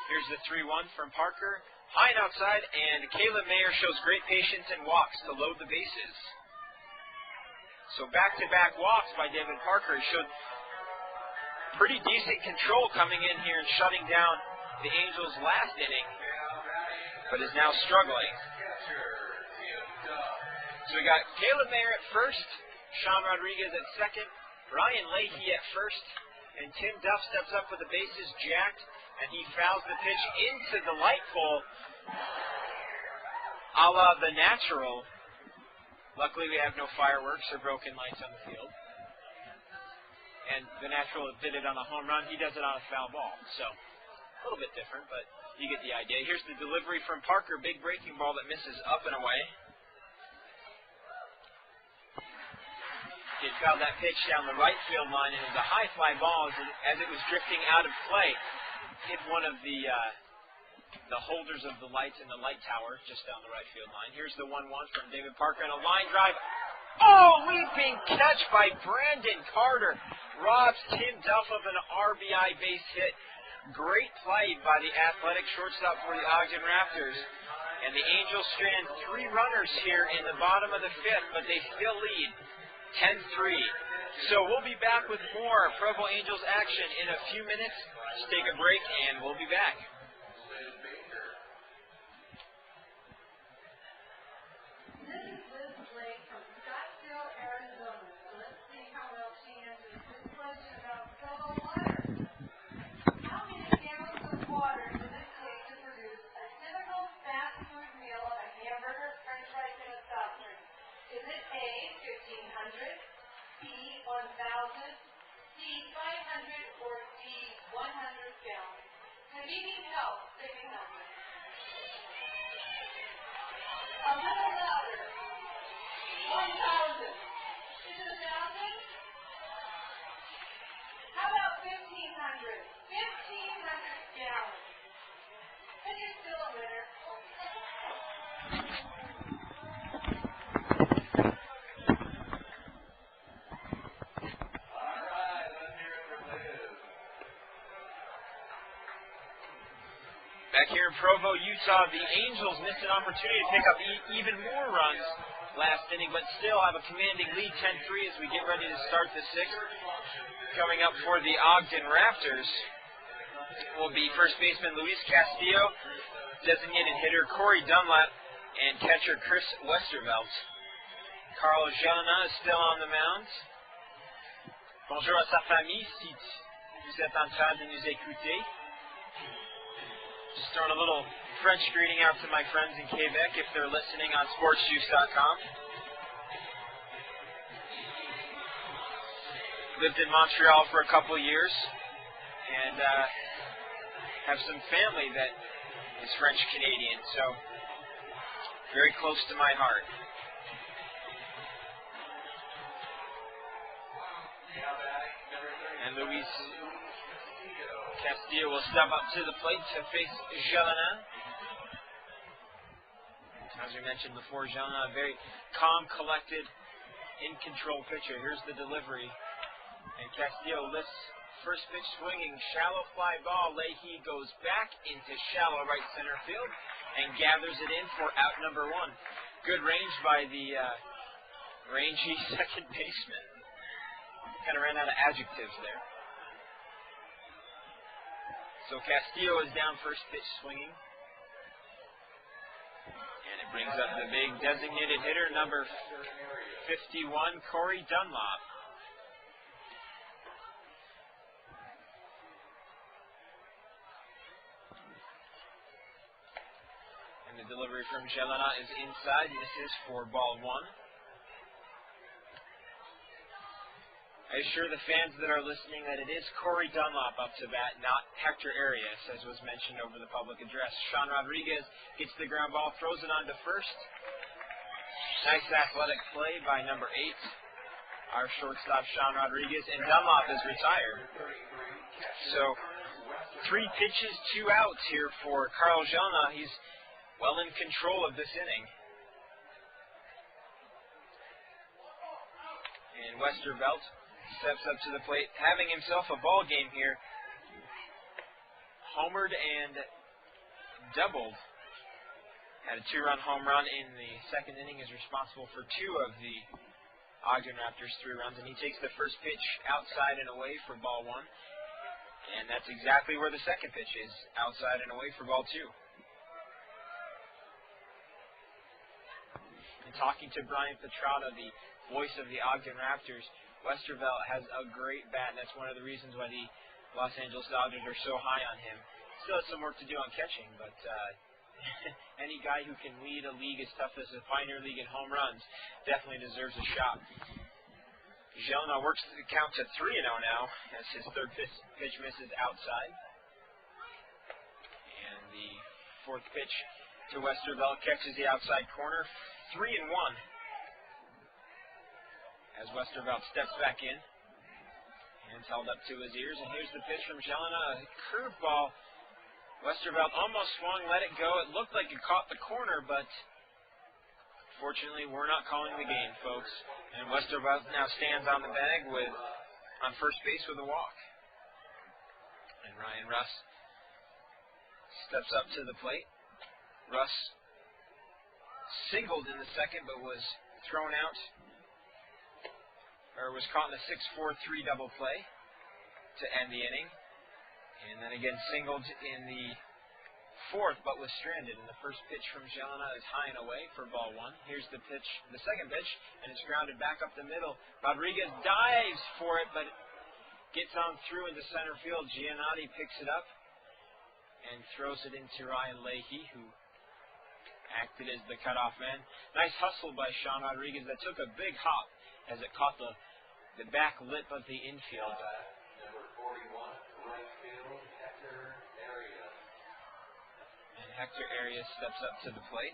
Here's the 3-1 from Parker. High and outside, and Caleb Mayer shows great patience and walks to load the bases. So back-to-back walks by David Parker. He showed pretty decent control coming in here and shutting down the Angels' last inning, but is now struggling. So we got Caleb Mayer at first, Sean Rodriguez at second, Ryan Leahy at first, and Tim Duff steps up with the bases jacked, and he fouls the pitch into the light pole, a la The Natural. Luckily, we have no fireworks or broken lights on the field. And The Natural did it on a home run. He does it on a foul ball. So, a little bit different, but you get the idea. Here's the delivery from Parker. Big breaking ball that misses up and away. He fouled that pitch down the right field line, and it was a high fly ball as it was drifting out of play. Hit one of the holders of the lights in the light tower just down the right field line. Here's the 1-1 from David Parker and a line drive. Oh, leaping catch by Brandon Carter. Robs Tim Duff of an RBI base hit. Great play by the athletic shortstop for the Ogden Raptors. And the Angels strand 3 runners here in the bottom of the 5th, but they still lead 10-3. So we'll be back with more Provo Angels action in a few minutes. Let's take a break, and we'll be back. Needing help, saving help. A little louder. 1,000. Is it 1,000? How about 1,500? 1,500 gallons. And you're still a winner. Back here in Provo, Utah, the Angels missed an opportunity to pick up even more runs last inning, but still have a commanding lead 10-3 as we get ready to start the 6th. Coming up for the Ogden Raptors will be first baseman Luis Castillo, designated hitter Corey Dunlap, and catcher Chris Westervelt. Carlos Jelena is still on the mound. Bonjour à sa famille si vous êtes en train de nous écouter. Just throwing a little French greeting out to my friends in Quebec if they're listening on sportsjuice.com. Lived in Montreal for a couple years and have some family that is French-Canadian, so very close to my heart. And Luis Castillo will step up to the plate to face Jelena. As we mentioned before, Jelena, a very calm, collected, in-control pitcher. Here's the delivery. And Castillo lifts first pitch swinging, shallow fly ball. Leahy goes back into shallow right center field and gathers it in for out number 1. Good range by the rangy second baseman. Kind of ran out of adjectives there. So Castillo is down first pitch swinging. Brings up the big designated hitter, number 51, Corey Dunlop. And the delivery from Jelena is inside. This is for ball 1. I assure the fans that are listening that it is Corey Dunlop up to bat, not Hector Arias, as was mentioned over the public address. Sean Rodriguez gets the ground ball, throws it on to first. Nice athletic play by number 8, our shortstop Sean Rodriguez, and Dunlop is retired. So 3 pitches, 2 outs here for Carl Jelena. He's well in control of this inning. And Westervelt steps up to the plate, having himself a ball game here. Homered and doubled. Had a 2-run home run in the second inning, is responsible for 2 of the Ogden Raptors' 3 runs, and he takes the first pitch outside and away for ball 1. And that's exactly where the second pitch is, outside and away for ball 2. And talking to Brian Petrata, the voice of the Ogden Raptors, Westervelt has a great bat, and that's one of the reasons why the Los Angeles Dodgers are so high on him. Still has some work to do on catching, but any guy who can lead a league as tough as the Pioneer League in home runs definitely deserves a shot. Jelena works the count to 3-0 now, as his third pitch misses outside. And the fourth pitch to Westervelt catches the outside corner, 3-1. As Westervelt steps back in. Hands held up to his ears. And here's the pitch from Jelena. A curveball. Westervelt almost swung, let it go. It looked like it caught the corner, but fortunately we're not calling the game, folks. And Westervelt now stands on the bag on first base with a walk. And Ryan Russ steps up to the plate. Russ singled in the second, but was thrown out. Or was caught in the 6-4-3 double play to end the inning. And then again singled in the fourth, but was stranded. And the first pitch from Jelena is high and away for ball 1. Here's the pitch, the second pitch, and it's grounded back up the middle. Rodriguez dives for it, but gets on through into center field. Giannotti picks it up and throws it into Ryan Leahy, who acted as the cutoff man. Nice hustle by Sean Rodriguez that took a big hop as it caught the back lip of the infield. Number 41, right field, Hector Arias. And Hector Arias steps up to the plate.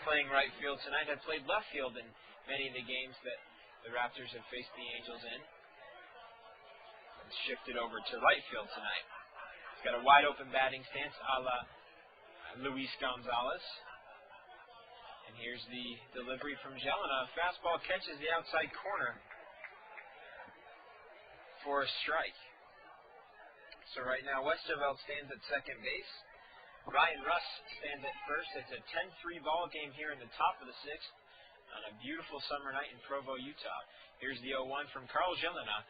Playing right field tonight. Had played left field in many of the games that the Raptors have faced the Angels in. And shifted over to right field tonight. He's got a wide open batting stance a la Luis Gonzalez. And here's the delivery from Jelena. Fastball catches the outside corner for a strike. So right now Westervelt stands at second base. Ryan Russ stands at first. It's a 10-3 ball game here in the top of the 6th on a beautiful summer night in Provo, Utah. Here's the 0-1 from Carl Jelena.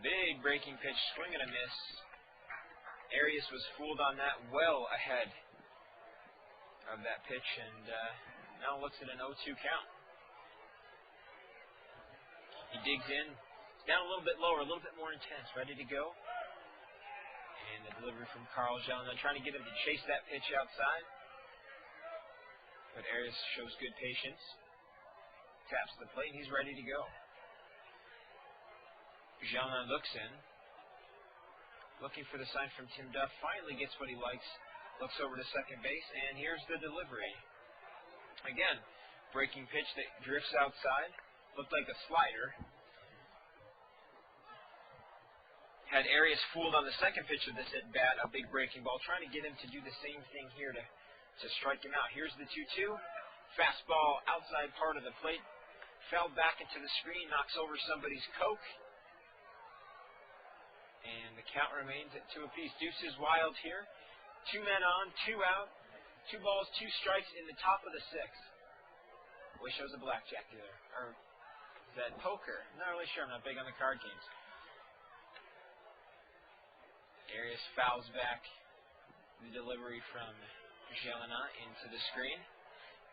Big breaking pitch, swing and a miss. Arias was fooled on that well ahead of that pitch, and now looks at an 0-2 count. He digs in, down a little bit lower, a little bit more intense, ready to go. And the delivery from Carl Jelena, trying to get him to chase that pitch outside. But Arias shows good patience. Taps the plate, and he's ready to go. Jelena looks in. Looking for the sign from Tim Duff. Finally gets what he likes. Looks over to second base, and here's the delivery. Again, breaking pitch that drifts outside. Looked like a slider. Had Arias fooled on the second pitch of this at-bat, a big breaking ball, trying to get him to do the same thing here to strike him out. Here's the 2-2. Fastball outside part of the plate. Fell back into the screen, knocks over somebody's Coke. And the count remains at 2 apiece. Deuce is wild here. 2 men on, 2 out. 2 balls, 2 strikes in the top of the 6th. Wish I was a blackjack dealer. Or is that poker? I'm not really sure. I'm not big on the card games. Arias fouls back the delivery from Jelena into the screen.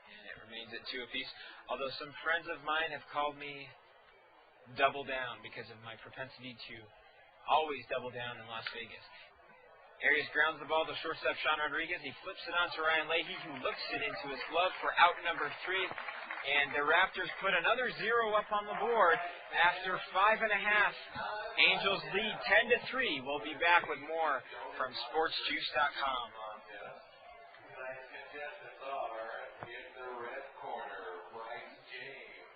And it remains at 2 apiece. Although some friends of mine have called me double down because of my propensity to always double down in Las Vegas. Arias grounds the ball to shortstop Sean Rodriguez. He flips it on to Ryan Leahy, who looks it into his glove for out number 3. And the Raptors put another 0 up on the board after 5.5. Angels lead 10-3. We'll be back with more from SportsJuice.com. Tonight's contestants are in the red corner, Bryce James.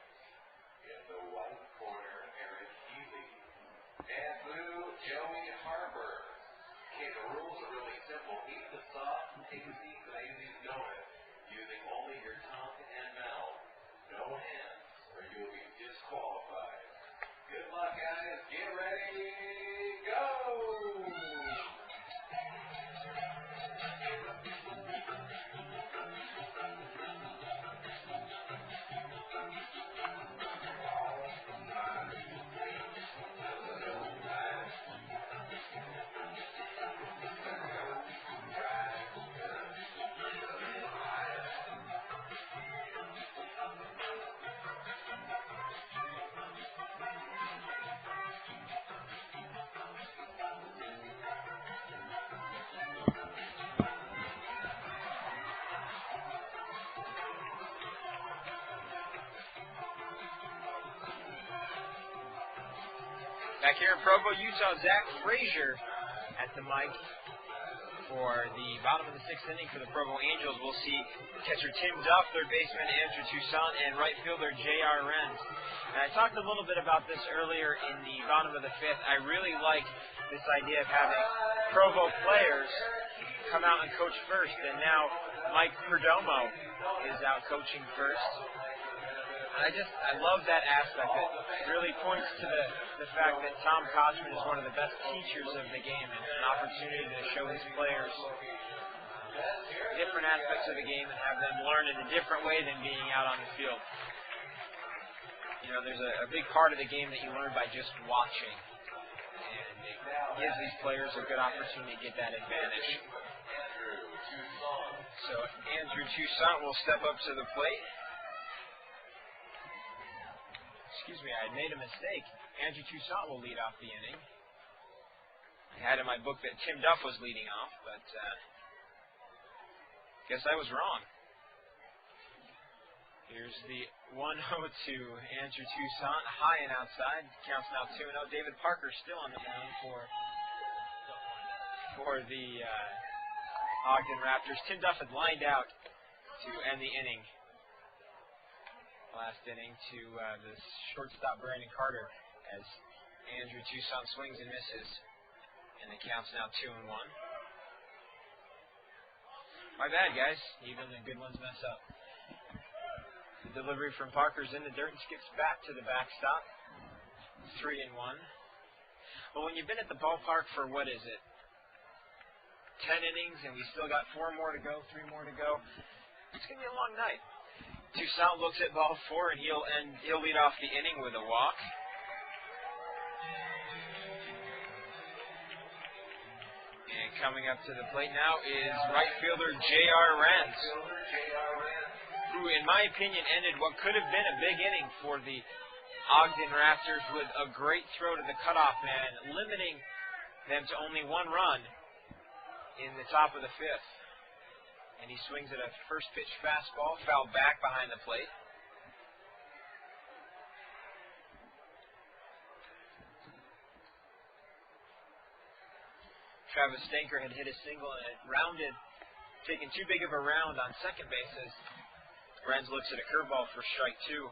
In the white corner, Eric Healy. And blue, Joey Harper. Okay, the rules are really simple. Eat the soft, tasty glazed donut using only your tongue and mouth. No hands, or you'll be disqualified. Good luck, guys. Get ready. Go! Back here in Provo, Utah, Zach Frazier at the mic for the bottom of the 6th inning for the Provo Angels. We'll see catcher Tim Duff, third baseman Andrew Toussaint, and right fielder J.R. Renz. And I talked a little bit about this earlier in the bottom of the 5th. I really like this idea of having Provo players come out and coach first. And now Mike Perdomo is out coaching first. I love that aspect. It really points to the fact that Tom Kochman is one of the best teachers of the game, and an opportunity to show his players different aspects of the game and have them learn in a different way than being out on the field. You know, there's a big part of the game that you learn by just watching, and it gives these players a good opportunity to get that advantage. So Andrew Toussaint will step up to the plate. Excuse me, I had made a mistake. Andrew Toussaint will lead off the inning. I had in my book that Tim Duff was leading off, but guess I was wrong. Here's the 1-0 to Andrew Toussaint, high and outside. Counts now 2-0. David Parker still on the mound for the Ogden Raptors. Tim Duff had lined out to end the inning. Last inning to the shortstop Brandon Carter as Andrew Toussaint swings and misses, and the count's now 2-1. My bad, guys. Even the good ones mess up. The delivery from Parker's in the dirt and skips back to the backstop. 3-1. Well, when you've been at the ballpark for, what is it, 10 innings, and we still got 4 more to go, 3 more to go, it's going to be a long night. Toussaint looks at ball 4, and he'll lead off the inning with a walk. And coming up to the plate now is right fielder J.R. Renz, who, in my opinion, ended what could have been a big inning for the Ogden Raptors with a great throw to the cutoff man, limiting them to only 1 run in the top of the 5th. And he swings at a first pitch fastball, fouled back behind the plate. Travis Stanker had hit a single and had taken too big of a round on second base as Renz looks at a curveball for strike 2.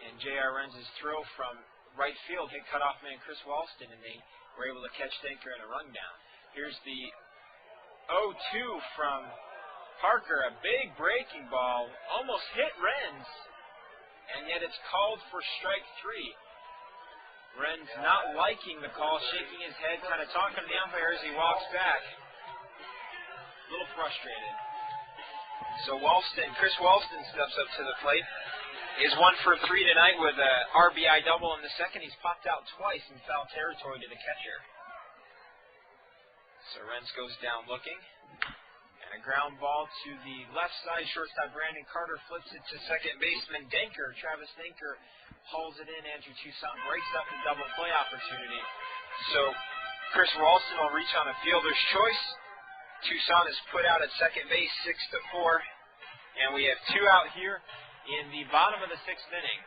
And J.R. Renz's throw from right field hit cutoff man Chris Walston, and they were able to catch Stanker in a rundown. Here's the 0-2 from Parker, a big breaking ball, almost hit Renz, and yet it's called for strike 3. Renz not liking the call, shaking his head, kind of talking to the umpire as he walks back. A little frustrated. So Chris Walston steps up to the plate. Is 1 for 3 tonight with a RBI double in the second. He's popped out twice in foul territory to the catcher. So Renz goes down looking, And a ground ball to the left side. Shortstop Brandon Carter flips it to second baseman Denker. Travis Denker hauls it in. Andrew Toussaint breaks up the double play opportunity. So Chris Ralston will reach on a fielder's choice. Toussaint is put out at second base, 6-4. And we have two out here in the bottom of the sixth inning.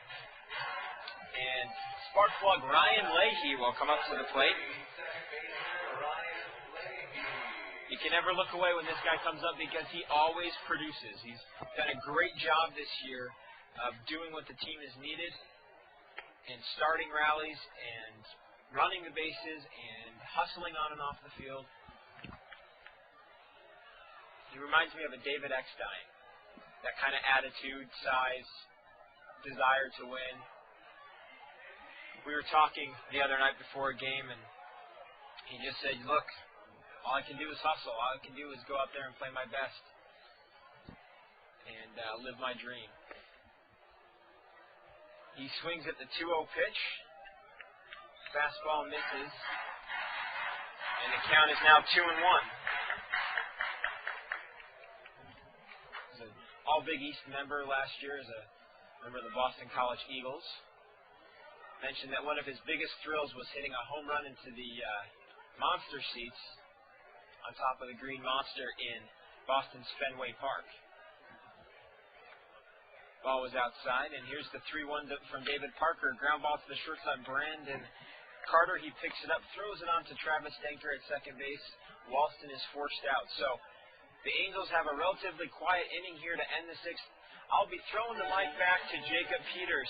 And spark plug Ryan Leahy will come up to the plate. You can never look away when this guy comes up because he always produces. He's done a great job this year of doing what the team has needed and starting rallies and running the bases and hustling on and off the field. He reminds me of a David Eckstein. That kind of attitude, size, desire to win. We were talking the other night before a game, and he just said, look, all I can do is hustle. All I can do is go out there and play my best and live my dream. He swings at the 2-0 pitch. Fastball misses. And the count is now 2-1. He's an All-Big East member last year as a member of the Boston College Eagles. Mentioned that one of his biggest thrills was hitting a home run into the monster seats on top of the Green Monster in Boston's Fenway Park. Ball was outside, and here's the 3-1 from David Parker. Ground ball to the shortstop, Brandon Carter. He picks it up, throws it on to Travis Denker at second base. Walston is forced out. So the Angels have a relatively quiet inning here to end the sixth. I'll be throwing the mic back to Jacob Peters.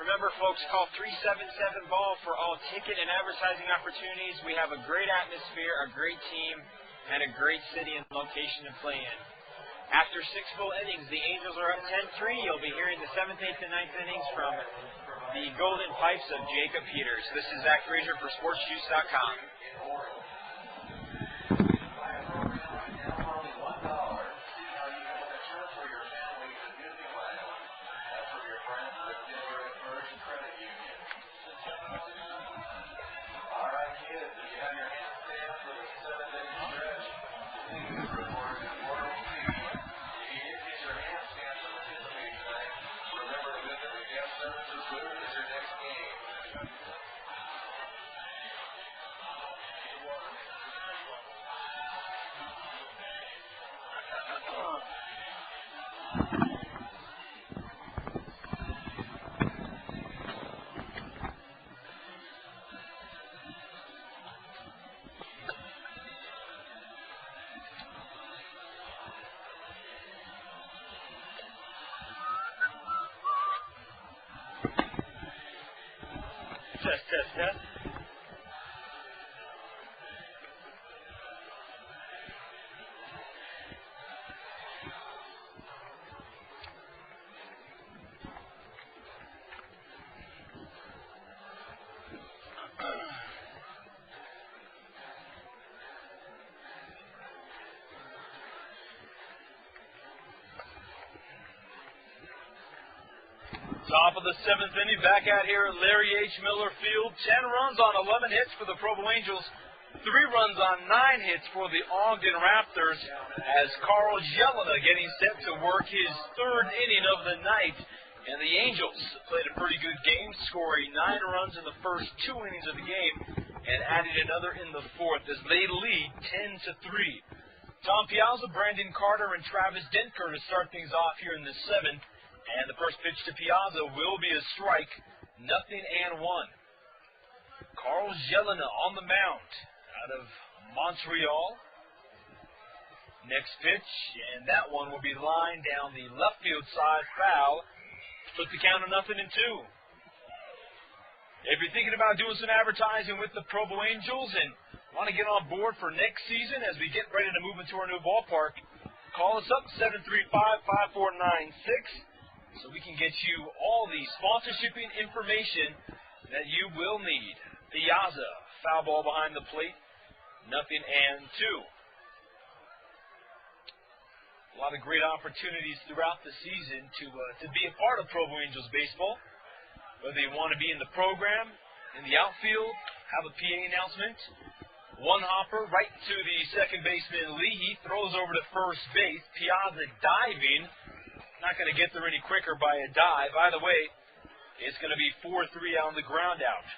Remember, folks, call 377-BALL for all ticket and advertising opportunities. We have a great atmosphere, a great team, and a great city and location to play in. After 6 full innings, the Angels are up 10-3. You'll be hearing the 7th, 8th, and 9th innings from the Golden Pipes of Jacob Peters. This is Zach Frazier for SportsJuice.com. Test. Top of the 7th inning, back out here at Larry H. Miller Field. 10 runs on 11 hits for the Provo Angels. 3 runs on 9 hits for the Ogden Raptors as Carl Jelena getting set to work his 3rd inning of the night. And the Angels played a pretty good game, scoring 9 runs in the first 2 innings of the game and added another in the 4th as they lead 10-3. Tom Piazza, Brandon Carter, and Travis Denker to start things off here in the 7th. And the first pitch to Piazza will be a strike, 0-1. Carl Jelena on the mound out of Montreal. Next pitch, and that one will be lined down the left field side, foul. Put the count of 0-2. If you're thinking about doing some advertising with the Provo Angels and want to get on board for next season as we get ready to move into our new ballpark, call us up, 735-5496. So we can get you all the sponsorship information that you will need. Piazza, foul ball behind the plate, 0-2. A lot of great opportunities throughout the season to be a part of Provo Angels baseball. Whether you want to be in the program, in the outfield, have a PA announcement, One hopper right to the second baseman Leahy. Throws over to first base. Piazza diving. Not going to get there any quicker by a dive. By the way, it's going to be 4-3 on the ground out.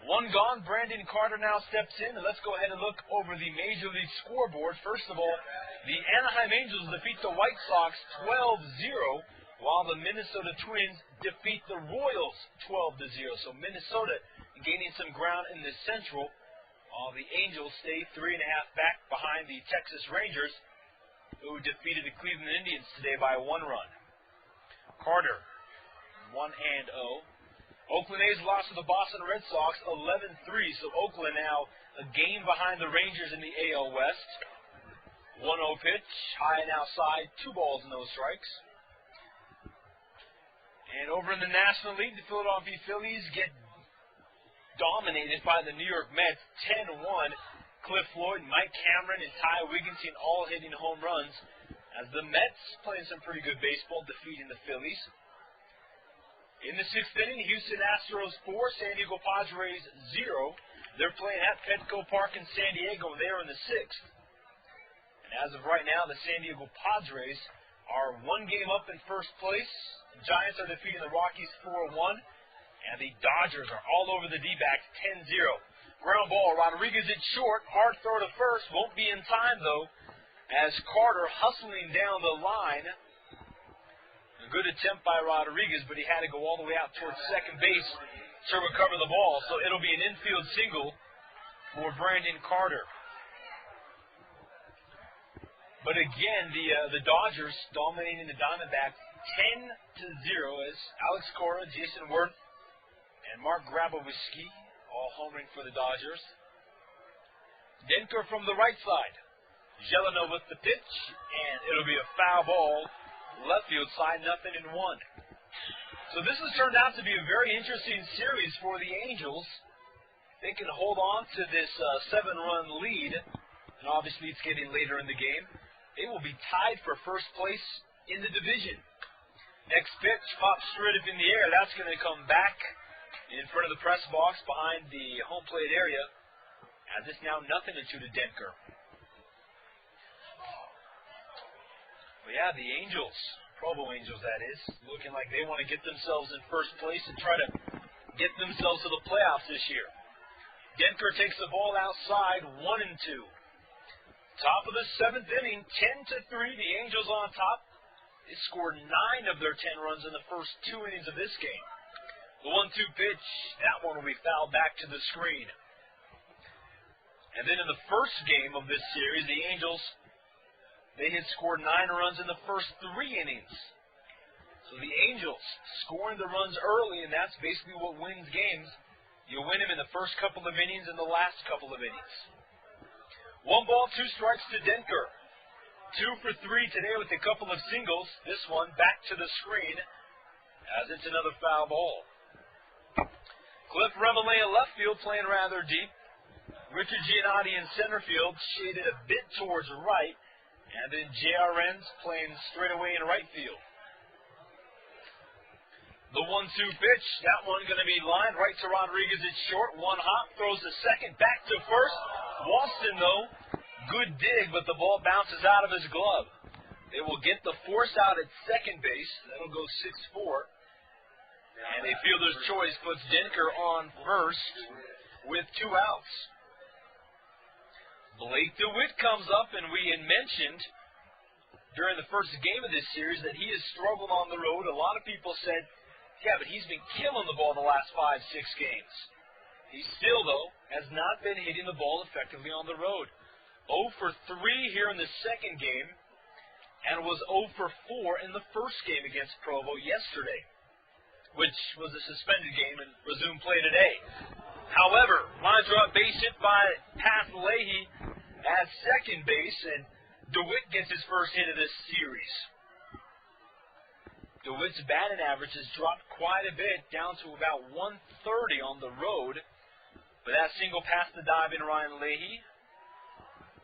One gone. Brandon Carter now steps in. And let's go ahead and look over the Major League scoreboard. First of all, the Anaheim Angels defeat the White Sox 12-0, while the Minnesota Twins defeat the Royals 12-0. So Minnesota gaining some ground in the Central, while the Angels stay 3.5 back behind the Texas Rangers, who defeated the Cleveland Indians today by 1 run. Carter, 1-0. Oakland A's lost to the Boston Red Sox 11-3, so Oakland now a game behind the Rangers in the AL West. 1-0 pitch, high and outside, 2 balls, no strikes. And over in the National League, the Philadelphia Phillies get dominated by the New York Mets 10-1. Cliff Floyd, Mike Cameron, and Ty Wigginton all hitting home runs as the Mets playing some pretty good baseball, defeating the Phillies. In the 6th inning, Houston Astros 4, San Diego Padres 0. They're playing at Petco Park in San Diego. They're in the 6th. And as of right now, the San Diego Padres are 1 game up in first place. The Giants are defeating the Rockies 4-1. And the Dodgers are all over the D-backs 10-0. Ground ball, Rodriguez at short. Hard throw to first. Won't be in time, though, as Carter hustling down the line. A good attempt by Rodriguez, but he had to go all the way out towards second base to recover the ball. So it'll be an infield single for Brandon Carter. But again, the Dodgers dominating the Diamondbacks 10-0 as Alex Cora, Jason Worth, and Mark Grabowski all homering for the Dodgers. Denker from the right side. Jelena with the pitch, and it'll be a foul ball. Left field side, 0-1. So this has turned out to be a very interesting series for the Angels. They can hold on to this 7-run lead, and obviously it's getting later in the game. They will be tied for first place in the division. Next pitch, pops straight up in the air. That's going to come back in front of the press box behind the home plate area, as it's now 0-2 to Denker. But yeah, the Angels, Provo Angels that is, looking like they want to get themselves in first place and try to get themselves to the playoffs this year. Denker takes the ball outside, 1-2. Top of the 7th inning, 10-3, the Angels on top. They scored 9 of their 10 runs in the first 2 innings of this game. The 1-2 pitch, that one will be fouled back to the screen. And then in the first game of this series, the Angels, they had scored 9 runs in the first 3 innings. So the Angels scoring the runs early, and that's basically what wins games. You win them in the first couple of innings and the last couple of innings. 1 ball, 2 strikes to Denker. 2 for 3 today with a couple of singles. This one back to the screen as it's another foul ball. Cliff Reveille in left field playing rather deep. Richard Giannotti in center field shaded a bit towards right. And then J.R. Renz playing straight away in right field. The 1-2 pitch, that one going to be lined right to Rodriguez at short. 1 hop, throws the second back to first. Walston, though, good dig, but the ball bounces out of his glove. They will get the force out at second base. That'll go 6-4. And a fielder's choice puts Denker on first with 2 outs. Blake DeWitt comes up, and we had mentioned during the first game of this series that he has struggled on the road. A lot of people said, yeah, but he's been killing the ball the last 5-6 games. He still, though, has not been hitting the ball effectively on the road. 0 for 3 here in the second game, and was 0 for 4 in the first game against Provo yesterday, which was a suspended game and resumed play today. However, lines are up, base hit by Pat Leahy at second base, and DeWitt gets his first hit of this series. DeWitt's batting average has dropped quite a bit, down to about 130 on the road. But that single past the diving Ryan Leahy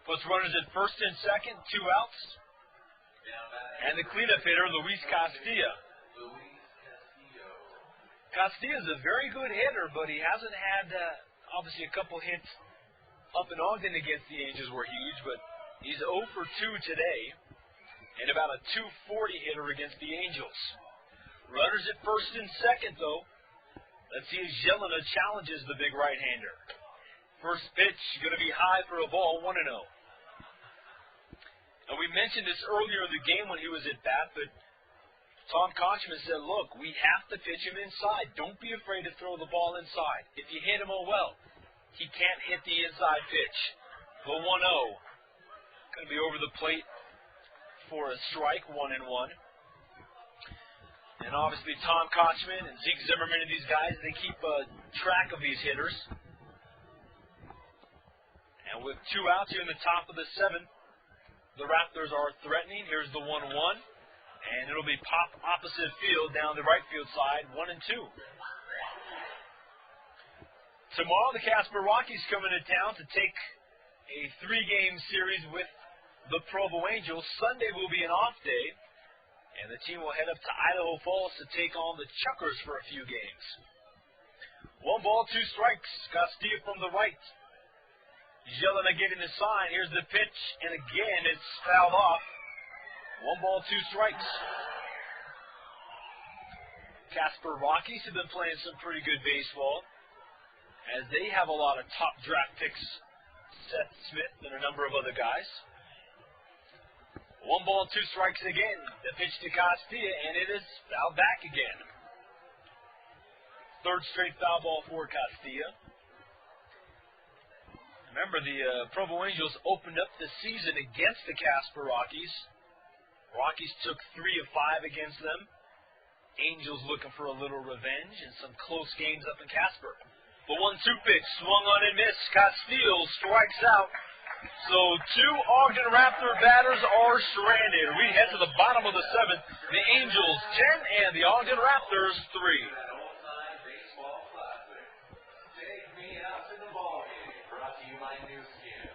puts runners at first and second, 2 outs. And the cleanup hitter, Luis Castilla. Castilla's a very good hitter, but he hasn't had, obviously, a couple hits up in Ogden against the Angels were huge, but he's 0 for 2 today and about a 240 hitter against the Angels. Runners at first and second, though. Let's see if Jelena challenges the big right-hander. First pitch going to be high for a ball, 1-0. Now, we mentioned this earlier in the game when he was at bat, but Tom Kochman said, look, we have to pitch him inside. Don't be afraid to throw the ball inside. If you hit him, oh well. He can't hit the inside pitch. The 1-0. Going to be over the plate for a strike, 1-1. And obviously Tom Kochman and Zeke Zimmerman and these guys, they keep track of these hitters. And with 2 outs here in the top of the 7th, the Raptors are threatening. Here's the 1-1. And it'll be pop opposite field down the right field side, 1-2. Tomorrow, the Casper Rockies coming to town to take a 3-game series with the Provo Angels. Sunday will be an off day, and the team will head up to Idaho Falls to take on the Chuckers for a few games. 1 ball, 2 strikes. Castilla from the right. Jelena getting the sign. Here's the pitch, and again, it's fouled off. 1 ball, 2 strikes. Casper Rockies have been playing some pretty good baseball, as they have a lot of top draft picks, Seth Smith and a number of other guys. 1 ball, 2 strikes again. The pitch to Castilla, and it is fouled back again. 3rd straight foul ball for Castilla. Remember, the Provo Angels opened up the season against the Casper Rockies. Rockies took 3 of 5 against them. Angels looking for a little revenge and some close games up in Casper. The 1-2 pitch swung on and missed. Castillo strikes out. So 2 Ogden Raptor batters are stranded. We head to the bottom of the 7th. The Angels 10 and the Ogden Raptors 3. An old-time baseball classic. Take me out to the ballgame. Brought to you by New Skin.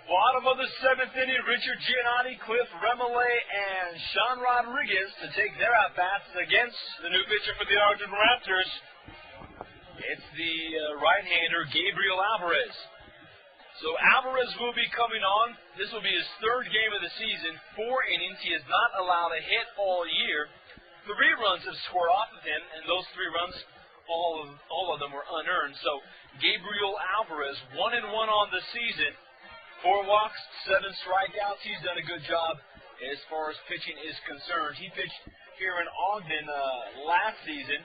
Bottom of the 7th inning, Richard Giannotti, Cliff Remole, and Sean Rodriguez to take their at-bats against the new pitcher for the Ogden Raptors. It's the right-hander, Gabriel Alvarez. So Alvarez will be coming on. This will be his 3rd game of the season, 4 innings. He has not allowed a hit all year. 3 runs have scored off of him, and those 3 runs, all of them were unearned. So Gabriel Alvarez, 1-1 on the season. 4 walks, 7 strikeouts. He's done a good job as far as pitching is concerned. He pitched here in Ogden last season.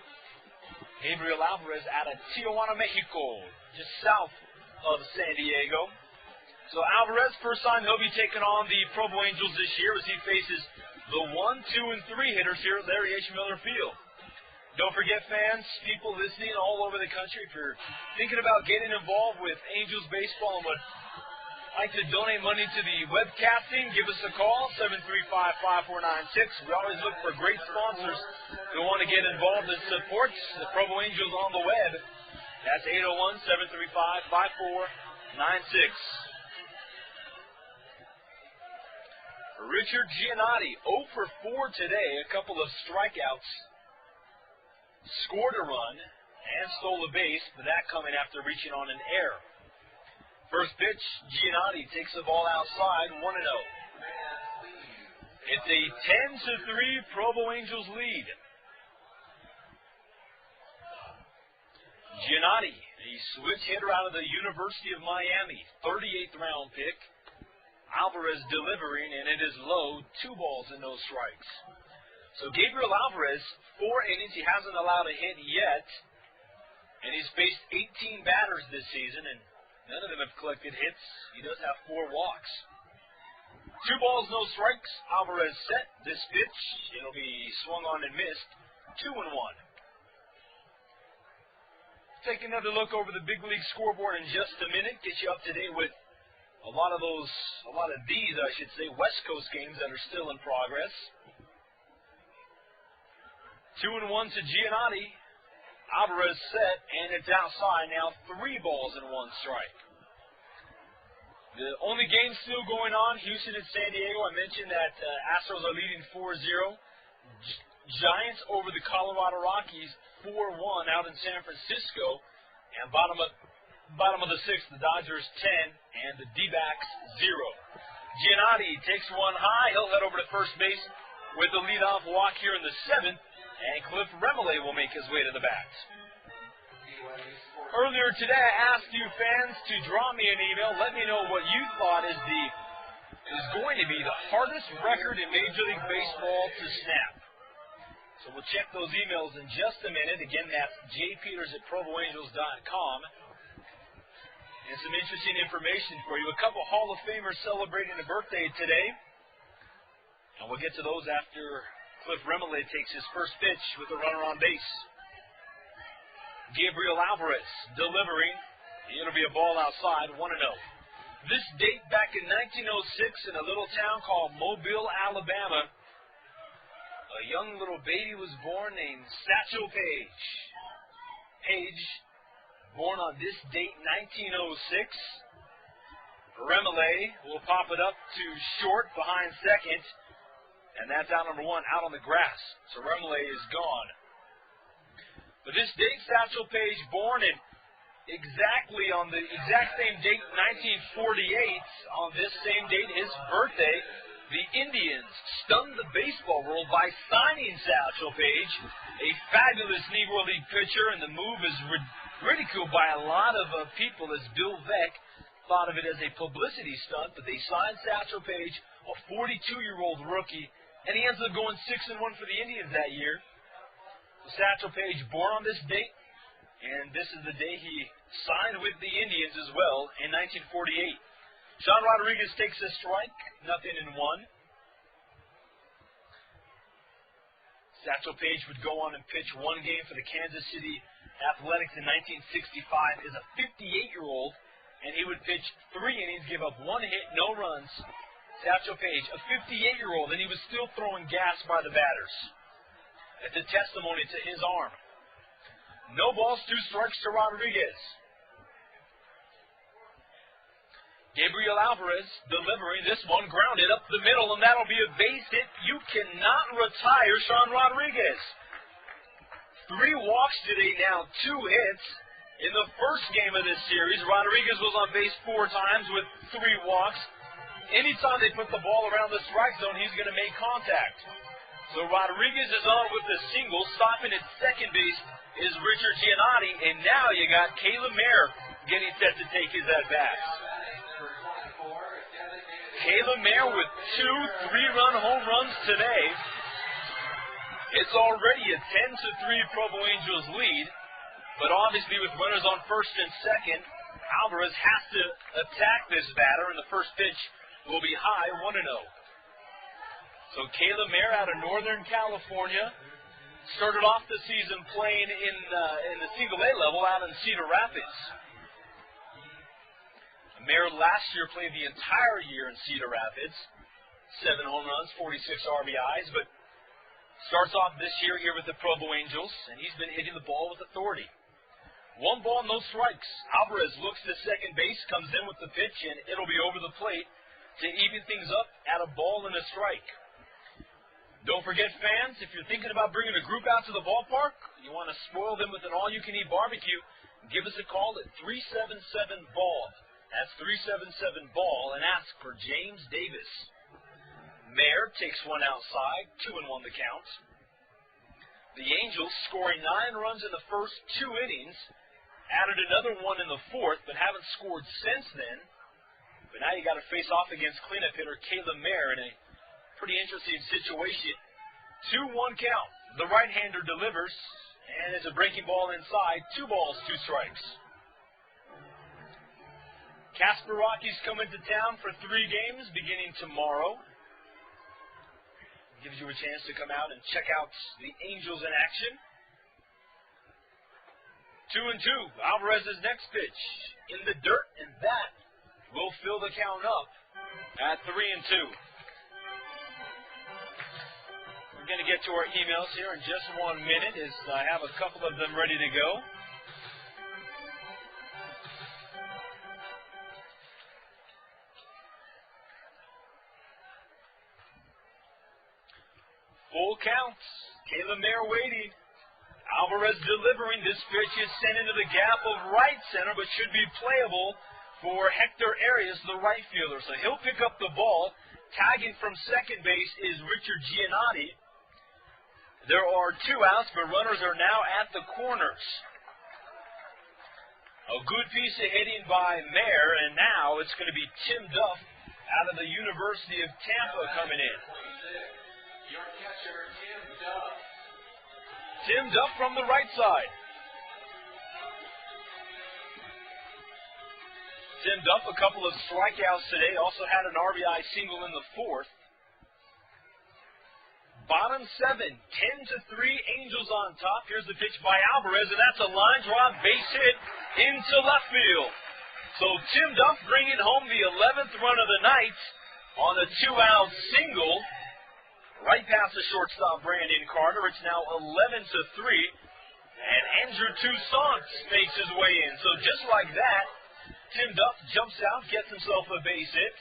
Gabriel Alvarez out of Tijuana, Mexico, just south of San Diego. So Alvarez, first time he'll be taking on the Provo Angels this year as he faces the 1, 2, and 3 hitters here at Larry H. Miller Field. Don't forget, fans, people listening all over the country, if you're thinking about getting involved with Angels baseball and what like to donate money to the webcasting, give us a call, 735-5496. We always look for great sponsors who want to get involved and support the Provo Angels on the web. That's 801-735-5496. Richard Giannotti, 0 for 4 today, a couple of strikeouts. Scored a run and stole a base, but that coming after reaching on an error. First pitch, Giannotti takes the ball outside, 1-0. It's a 10-3 Provo Angels lead. Giannotti, a switch hitter out of the University of Miami, 38th round pick. Alvarez delivering, and it is low, 2 balls and no strikes. So Gabriel Alvarez, 4 innings, he hasn't allowed a hit yet, and he's faced 18 batters this season, and none of them have collected hits. He does have 4 walks. 2 balls, no strikes. Alvarez set this pitch. It'll be swung on and missed. 2-1. Take another look over the big league scoreboard in just a minute. Get you up to date with a lot of these, West Coast games that are still in progress. 2-1 to Giannotti. Alvarez set, and it's outside now. 3 balls and 1 strike. The only game still going on, Houston and San Diego. I mentioned that Astros are leading 4-0. Giants over the Colorado Rockies 4-1 out in San Francisco. And bottom of the 6th, the Dodgers 10 and the D-backs 0. Giannotti takes one high. He'll head over to first base with the leadoff walk here in the 7th, and Cliff Remele will make his way to the bat. Earlier today, I asked you fans to draw me an email. Let me know what you thought is going to be the hardest record in Major League Baseball to snap. So we'll check those emails in just a minute. Again, that's jpeters@provoangels.com. And some interesting information for you. A couple Hall of Famers celebrating a birthday today. And we'll get to those after Cliff Remele takes his first pitch with a runner on base. Gabriel Alvarez delivering. It'll be a ball outside, 1-0. This date back in 1906 in a little town called Mobile, Alabama. A young little baby was born named Satchel Paige. Paige, born on this date, 1906. Remele will pop it up to short behind second. And that's out number 1, out on the grass. So Remele is gone. But this date, Satchel Paige, born in exactly on the exact same date, 1948, on this same date, his birthday, the Indians stunned the baseball world by signing Satchel Paige, a fabulous Negro League pitcher, and the move is ridiculed by a lot of people, as Bill Veeck thought of it as a publicity stunt, but they signed Satchel Paige, a 42-year-old rookie, and he ends up going 6-1 for the Indians that year. So Satchel Paige, born on this date, and this is the day he signed with the Indians as well in 1948. Sean Rodriguez takes a strike, 0-1. Satchel Paige would go on and pitch 1 game for the Kansas City Athletics in 1965 as a 58-year-old, and he would pitch 3 innings, give up 1 hit, no runs. Satchel Paige, a 58-year-old, and he was still throwing gas by the batters. It's a testimony to his arm. No balls, 2 strikes to Rodriguez. Gabriel Alvarez delivering this one, grounded up the middle, and that'll be a base hit. You cannot retire Sean Rodriguez. 3 walks today now, 2 hits. In the first game of this series, Rodriguez was on base 4 times with 3 walks. Anytime they put the ball around the strike zone, he's going to make contact. So Rodriguez is on with the single. Stopping at second base is Richard Giannotti, and now you got Caleb Mayer getting set to take his at-bats. Caleb Mayer with 2 3-run home runs today. It's already a 10-3 Provo Angels lead, but obviously with runners on first and second, Alvarez has to attack this batter, and the first pitch will be high, 1-0. So Caleb Mayer out of Northern California started off the season playing in the single A level out in Cedar Rapids. Mayer last year played the entire year in Cedar Rapids. 7 home runs, 46 RBIs, but starts off this year here with the Provo Angels, and he's been hitting the ball with authority. 1 ball, no strikes. Alvarez looks to second base, comes in with the pitch, and it'll be over the plate to even things up at a ball and a strike. Don't forget, fans, if you're thinking about bringing a group out to the ballpark, you want to spoil them with an all-you-can-eat barbecue, give us a call at 377-BALL. That's 377-BALL, and ask for James Davis. Mayer takes one outside, 2-1 the count. The Angels, scoring 9 runs in the first 2 innings, added another one in the 4th, but haven't scored since then. But now you got to face off against cleanup hitter Caleb Mayer in a pretty interesting situation. 2-1 count. The right-hander delivers, and it's a breaking ball inside. 2 balls, 2 strikes. Casper Rockies coming to town for 3 games beginning tomorrow. Gives you a chance to come out and check out the Angels in action. 2-2. Alvarez's next pitch in the dirt, and that will fill the count up at 3-2. We're going to get to our emails here in just 1 minute as I have a couple of them ready to go. Full counts. Caleb Mayer waiting. Alvarez delivering. This pitch is sent into the gap of right center, but should be playable for Hector Arias, the right fielder. So he'll pick up the ball. Tagging from second base is Richard Giannotti. There are 2 outs, but runners are now at the corners. A good piece of hitting by Mayer, and now it's going to be Tim Duff out of the University of Tampa coming in. Your catcher, Tim Duff. Tim Duff from the right side. Tim Duff, a couple of strikeouts today, also had an RBI single in the 4th. Bottom 7, 10-3, Angels on top. Here's the pitch by Alvarez, and that's a line drive base hit into left field. So Tim Duff bringing home the 11th run of the night on a 2-out single. Right past the shortstop, Brandon Carter. It's now 11-3, and Andrew Toussaint makes his way in. So just like that, Tim Duff jumps out, gets himself a base hit.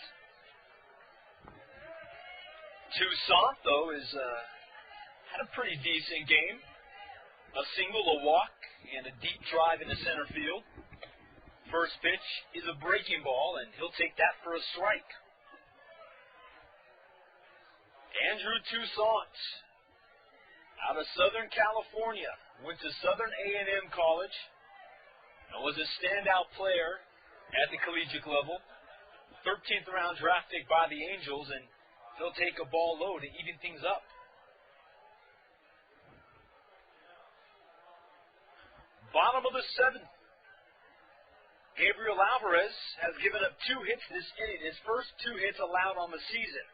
Toussaint, though, had a pretty decent game. A single, a walk, and a deep drive into center field. First pitch is a breaking ball, and he'll take that for a strike. Andrew Toussaint, out of Southern California, went to Southern A&M College, and was a standout player at the collegiate level. 13th round draft pick by the Angels, and he'll take a ball low to even things up. Bottom of the 7th. Gabriel Alvarez has given up 2 hits this inning, his first 2 hits allowed on the season.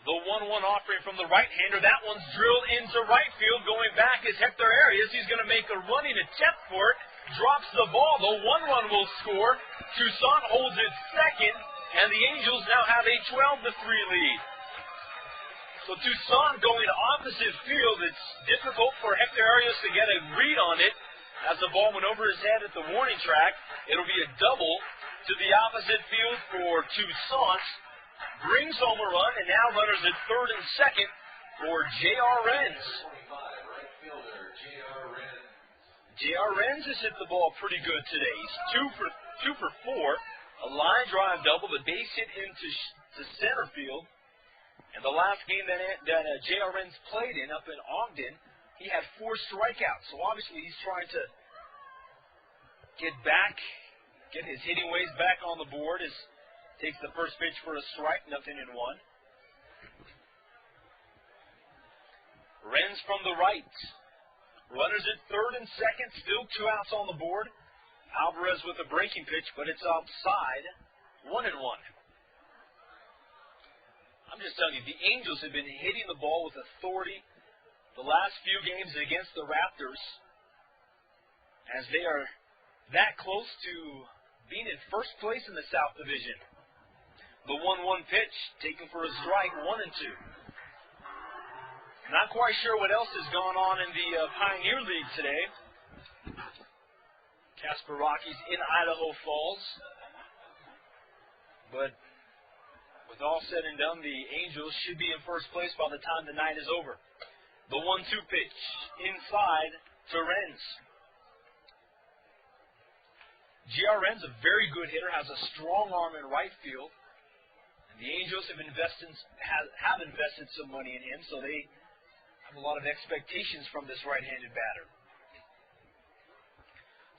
The 1-1 offering from the right-hander. That one's drilled into right field. Going back is Hector Arias. He's going to make a running attempt for it. Drops the ball. The 1 run will score. Toussaint holds it second, and the Angels now have a 12-3 lead. So Toussaint going opposite field. It's difficult for Hector Arias to get a read on it as the ball went over his head at the warning track. It'll be a double to the opposite field for Toussaint. Brings home a run, and now runners at third and second for J.R. Renz. 25, right fielder, J.R. Renz. J.R. Renz has hit the ball pretty good today. He's 2 for 4. A line drive double, the base hit into center field. And the last game that J.R. Renz played in up in Ogden, he had 4 strikeouts. So obviously he's trying to get his hitting ways back on the board. Takes the first pitch for a strike, 0-1. Renz from the right. Runners at third and second, still 2 outs on the board. Alvarez with a breaking pitch, but it's outside, 1-1. I'm just telling you, the Angels have been hitting the ball with authority the last few games against the Raptors, as they are that close to being in first place in the South Division. The 1-1 pitch, taken for a strike, 1-2. Not quite sure what else has gone on in the Pioneer League today. Casper Rockies in Idaho Falls. But with all said and done, the Angels should be in first place by the time the night is over. The 1-2 pitch, inside to Renz. J.R. Renz, a very good hitter, has a strong arm in right field. And the Angels have invested some money in him, so they have a lot of expectations from this right-handed batter.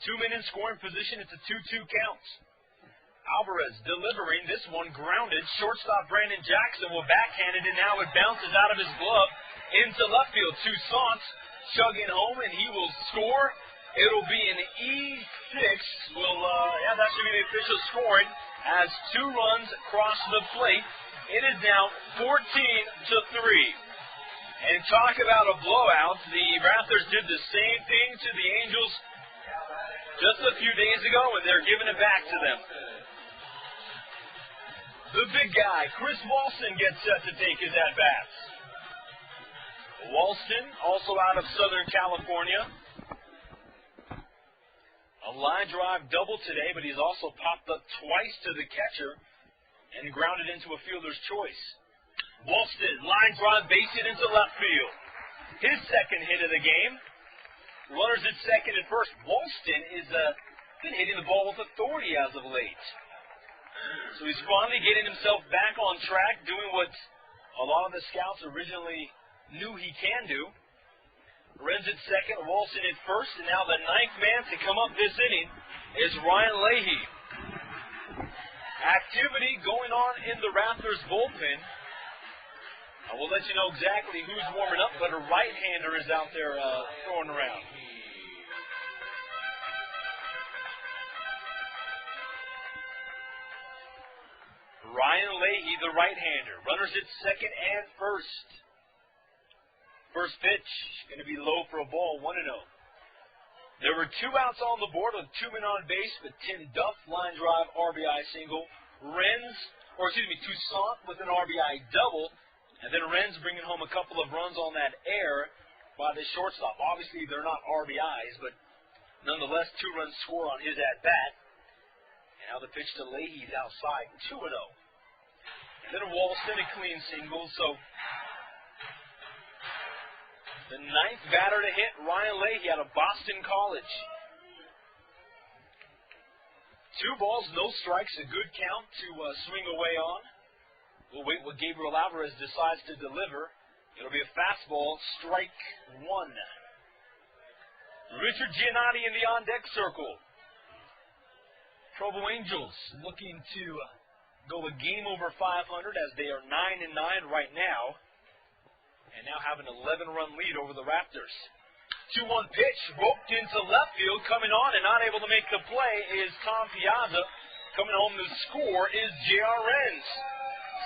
2 men in scoring position. It's a 2-2 count. Alvarez delivering this one, grounded. Shortstop Brandon Jackson will backhand it, and now it bounces out of his glove into left field. Toussaint chugging home, and he will score. It'll be an E6. That should be the official scoring as 2 runs cross the plate. It is now 14-3. And talk about a blowout. The Raptors did the same thing to the Angels just a few days ago, and they're giving it back to them. The big guy, Chris Walston, gets set to take his at-bats. Walston, also out of Southern California. A line drive double today, but he's also popped up twice to the catcher and grounded into a fielder's choice. Walston, line drive, base hit into left field. His second hit of the game. Runners at second and first. Walston is been hitting the ball with authority as of late. So he's finally getting himself back on track, doing what a lot of the scouts originally knew he can do. Renz at second, Walston at first, and now the 9th man to come up this inning is Ryan Leahy. Activity going on in the Raptors bullpen. I will let you know exactly who's warming up, but a right-hander is out there throwing around. Ryan Leahy, the right-hander. Runners at second and first. First pitch, going to be low for a ball, 1-0. There were 2 outs on the board with 2 men on base, but Tim Duff, line drive, RBI single. Toussaint with an RBI double. And then Renz bringing home a couple of runs on that error by the shortstop. Obviously, they're not RBIs, but nonetheless, 2 runs score on his at-bat. And now the pitch to Leahy's outside, 2-0. And then Walston, a clean single. So the 9th batter to hit, Ryan Leahy out of Boston College. 2 balls, no strikes, a good count to swing away on. We'll wait what Gabriel Alvarez decides to deliver. It'll be a fastball, strike 1. Richard Giannotti in the on-deck circle. Provo Angels looking to go a game over 500 as they are 9-9 right now. And now have an 11-run lead over the Raptors. 2-1 pitch, roped into left field. Coming on and not able to make the play is Tom Piazza. Coming home to score is J.R. Renz.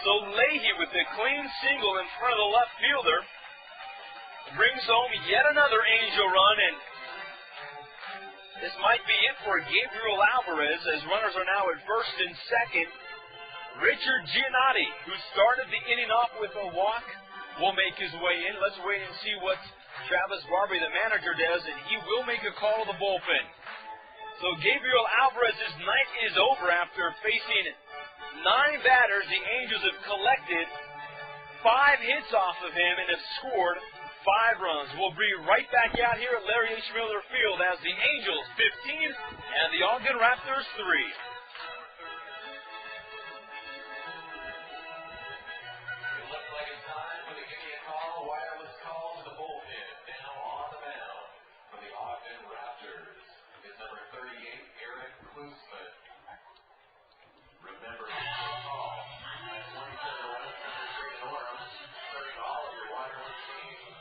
So Leahy with a clean single in front of the left fielder brings home yet another Angel run, and this might be it for Gabriel Alvarez as runners are now at first and second. Richard Giannotti, who started the inning off with a walk, will make his way in. Let's wait and see what Travis Barbie, the manager, does, and he will make a call to the bullpen. So Gabriel Alvarez's night is over after facing 9 batters. The Angels have collected 5 hits off of him and have scored 5 runs. We'll be right back out here at Larry H. Miller Field as the Angels 15 and the Ogden Raptors 3. It looks like it's time for the Give Me a Call wireless call to the bullpen. Now on the mound for the Ogden Raptors is number 38, Eric Klusman. Remember, call 27 Norm, serving all of your wireless needs.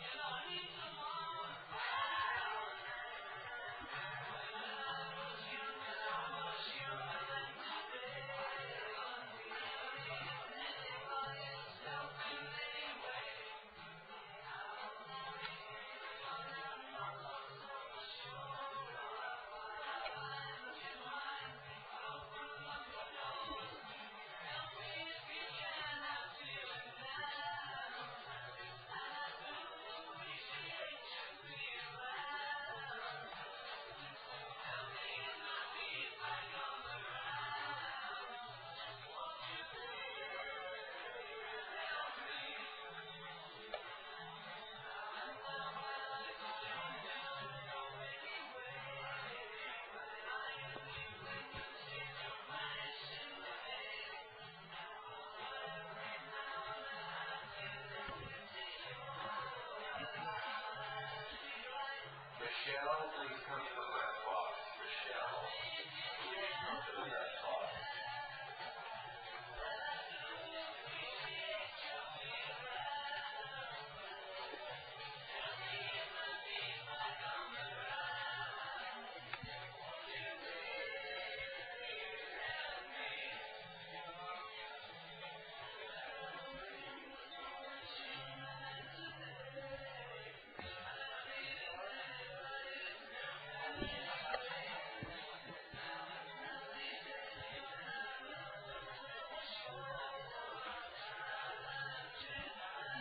Michelle, please come to the press box. Michelle, please come to the press box.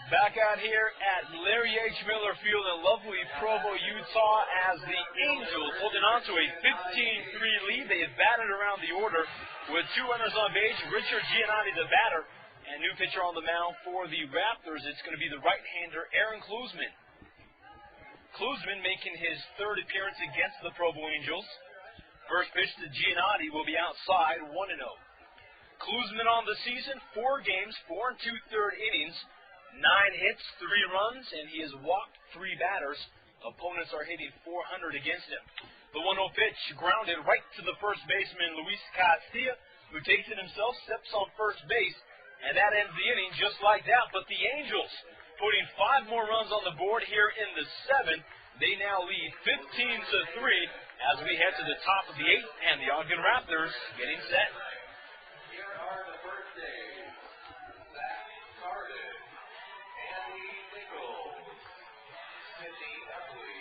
Back out here at Larry H. Miller Field in lovely Provo, Utah, as the Angels holding on to a 15-3 lead. They have batted around the order with two runners on base. Richard Giannotti, the batter, and new pitcher on the mound for the Raptors. It's going to be the right-hander, Aaron Klusman. Klusman making his third appearance against the Provo Angels. First pitch to Giannotti will be outside, 1-0. Klusman on the season, 4 games, 4 2/3 innings. 9 hits, 3 runs, and he has walked 3 batters. Opponents are hitting .400 against him. The 1-0 pitch grounded right to the first baseman, Luis Castilla, who takes it himself, steps on first base, and that ends the inning just like that. But the Angels putting 5 more runs on the board here in the 7th. They now lead 15-3 as we head to the top of the 8th, and the Ogden Raptors getting set. Here are the birthdays. Zach Cardin, Andy Nichols, Sydney Epley,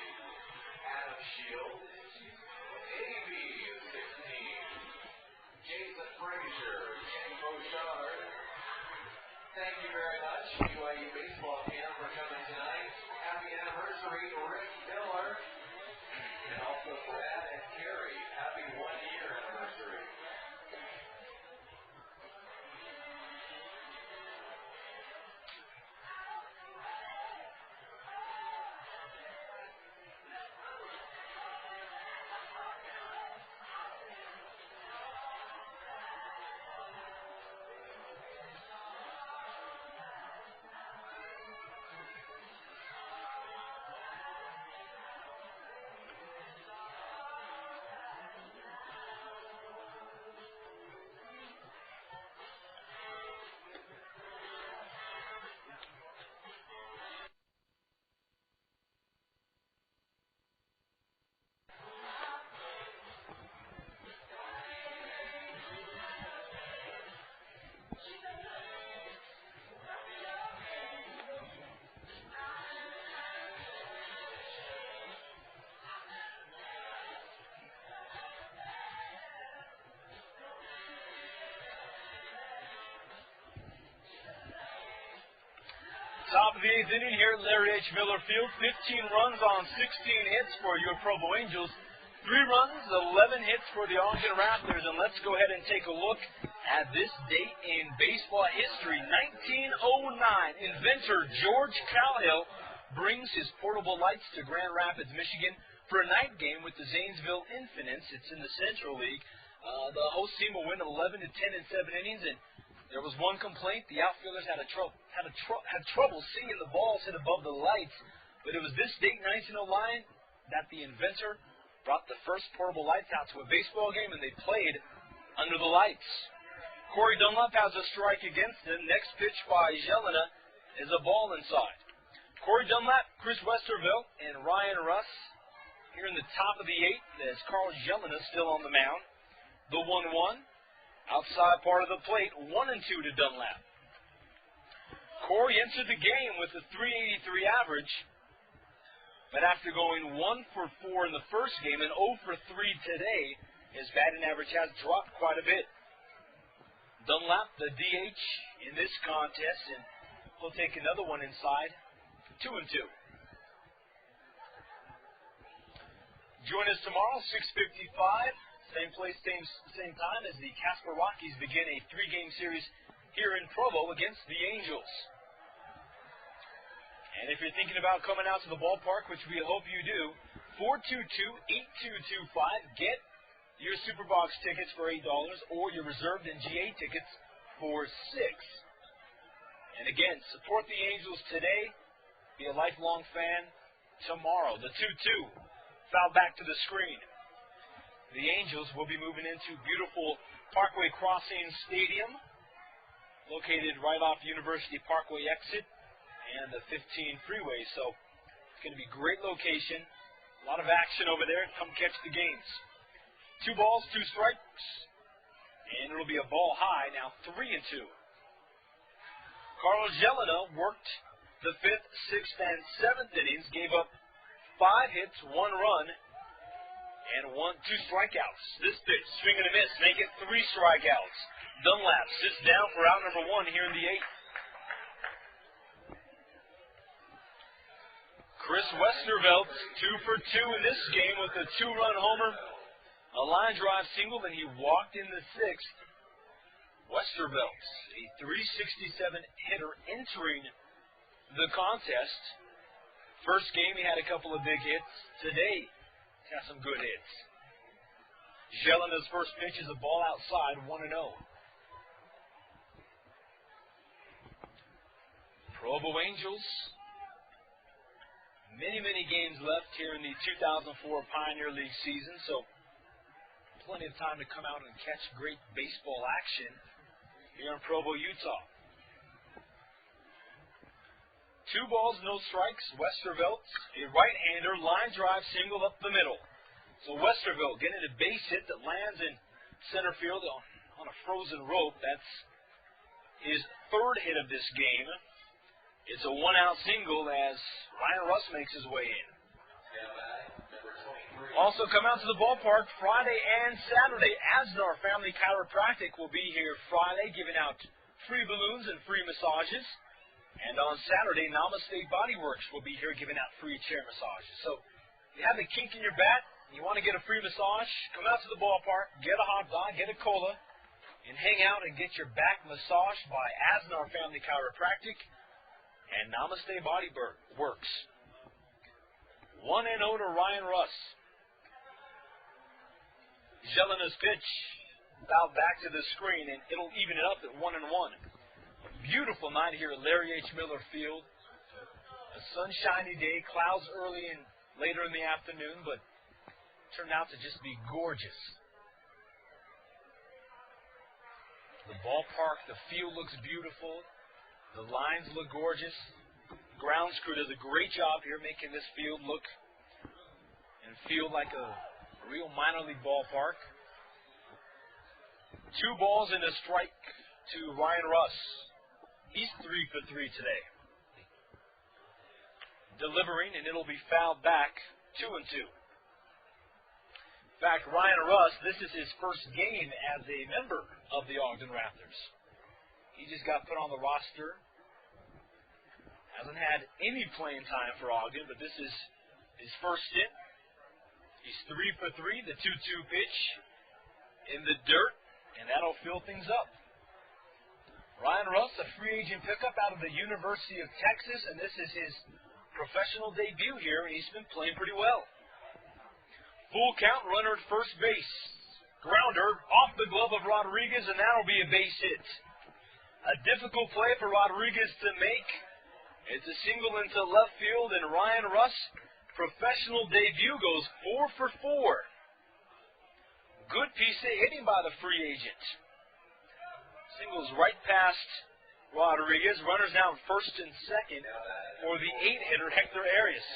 Adam Shields, A.B. 16, Jason Frazier, Kenny Bouchard. Thank you very much, BYU baseball camp, for coming tonight. Happy anniversary, Rick Miller, and also Pratt and Carrie. Happy 1-year anniversary. Top of the 8th inning here at Larry H. Miller Field. 15 runs on 16 hits for your Provo Angels. 3 runs, 11 hits for the Ogden Raptors. And let's go ahead and take a look at this date in baseball history. 1909, inventor George Cowhill brings his portable lights to Grand Rapids, Michigan for a night game with the Zanesville Infinites. It's in the Central League. The host team will win 11-10 in 7 innings, and there was one complaint. The outfielders had trouble seeing the balls hit above the lights. But it was this date, 1909, that the inventor brought the first portable lights out to a baseball game, and they played under the lights. Corey Dunlap has a strike against him. Next pitch by Jelena is a ball inside. Corey Dunlap, Chris Westerville, and Ryan Russ here in the top of the 8th as Carl Jelena still on the mound. The 1-1. Outside part of the plate, 1-2 to Dunlap. Corey entered the game with a .383 average, but after going 1 for 4 in the first game and 0 for 3 today, his batting average has dropped quite a bit. Dunlap, the DH in this contest, and he'll take another one inside, 2-2. Join us tomorrow, 6:55. Same place, same time as the Casper Rockies begin a 3-game series here in Provo against the Angels. And if you're thinking about coming out to the ballpark, which we hope you do, 422-8225. Get your Superbox tickets for $8 or your reserved and GA tickets for $6. And again, support the Angels today. Be a lifelong fan tomorrow. The 2-2 Foul back to the screen. The Angels will be moving into beautiful Parkway Crossing Stadium, located right off University Parkway exit and the 15 freeway. So it's going to be a great location. A lot of action over there. Come catch the games. 2 balls, 2 strikes. And it'll be a ball high, now 3-2. Carlos Jelena worked the 5th, 6th, and 7th innings, gave up 5 hits, 1 run, and 2 strikeouts. This pitch, swing and a miss, make it 3 strikeouts. Dunlap sits down for out number 1 here in the 8th. Chris Westervelt, 2 for 2 in this game with a 2-run homer, a line drive single, and he walked in the 6th. Westervelt, a .367 hitter entering the contest. First game, he had a couple of big hits. Today, he's got some good hits. Jelena's first pitch is a ball outside, 1-0. Provo Angels. Many games left here in the 2004 Pioneer League season, so plenty of time to come out and catch great baseball action here in Provo, Utah. 2 balls, no strikes. Westervelt, a right-hander, line drive single up the middle. So Westervelt getting a base hit that lands in center field on a frozen rope. That's his 3rd hit of this game. It's a 1-out single as Ryan Russ makes his way in. Also come out to the ballpark Friday and Saturday. Asnar Family Chiropractic will be here Friday giving out free balloons and free massages. And on Saturday, Namaste Body Works will be here giving out free chair massages. So if you have a kink in your bat, you want to get a free massage, come out to the ballpark, get a hot dog, get a cola, and hang out and get your back massaged by Asnar Family Chiropractic and Namaste Body Works. 1-0 to Ryan Russ. Jelena's pitch fouled back to the screen, and it'll even it up at 1-1. Beautiful night here at Larry H. Miller Field. A sunshiny day, clouds early and later in the afternoon, but turned out to just be gorgeous. The ballpark, the field looks beautiful. The lines look gorgeous. Grounds crew does a great job here making this field look and feel like a real minor league ballpark. 2 balls and a strike to Ryan Russ. He's 3 for 3 today. Delivering, and it'll be fouled back, 2-2. In fact, Ryan Russ, this is his first game as a member of the Ogden Raptors. He just got put on the roster. Hasn't had any playing time for Ogden, but this is his first stint. He's 3 for 3, the 2-2 pitch in the dirt, and that'll fill things up. Ryan Russ, a free agent pickup out of the University of Texas, and this is his professional debut here, and he's been playing pretty well. Full count, runner at first base. Grounder off the glove of Rodriguez, and that'll be a base hit. A difficult play for Rodriguez to make. It's a single into left field, and Ryan Russ, professional debut, goes 4 for 4. Good piece of hitting by the free agent. Singles right past Rodriguez. Runners now in first and second for the 8-hitter, Hector Arias.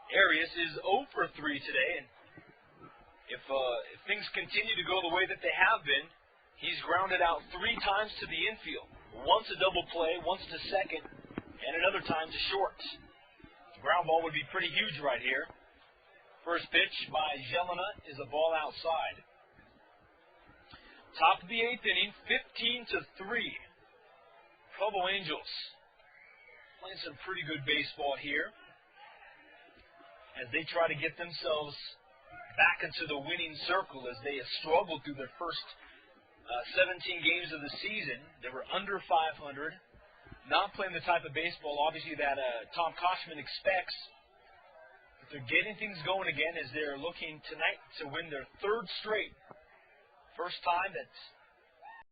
Arias is 0 for 3 today, and if things continue to go the way that they have been, he's grounded out 3 times to the infield. Once a double play, once to second, and another time to short. The ground ball would be pretty huge right here. First pitch by Jelena is a ball outside. Top of the 8th inning, 15-3. Provo Angels playing some pretty good baseball here as they try to get themselves back into the winning circle as they have struggled through their first 17 games of the season. They were under 500, not playing the type of baseball, obviously, that Tom Koshman expects. But they're getting things going again as they're looking tonight to win their 3rd straight. First time that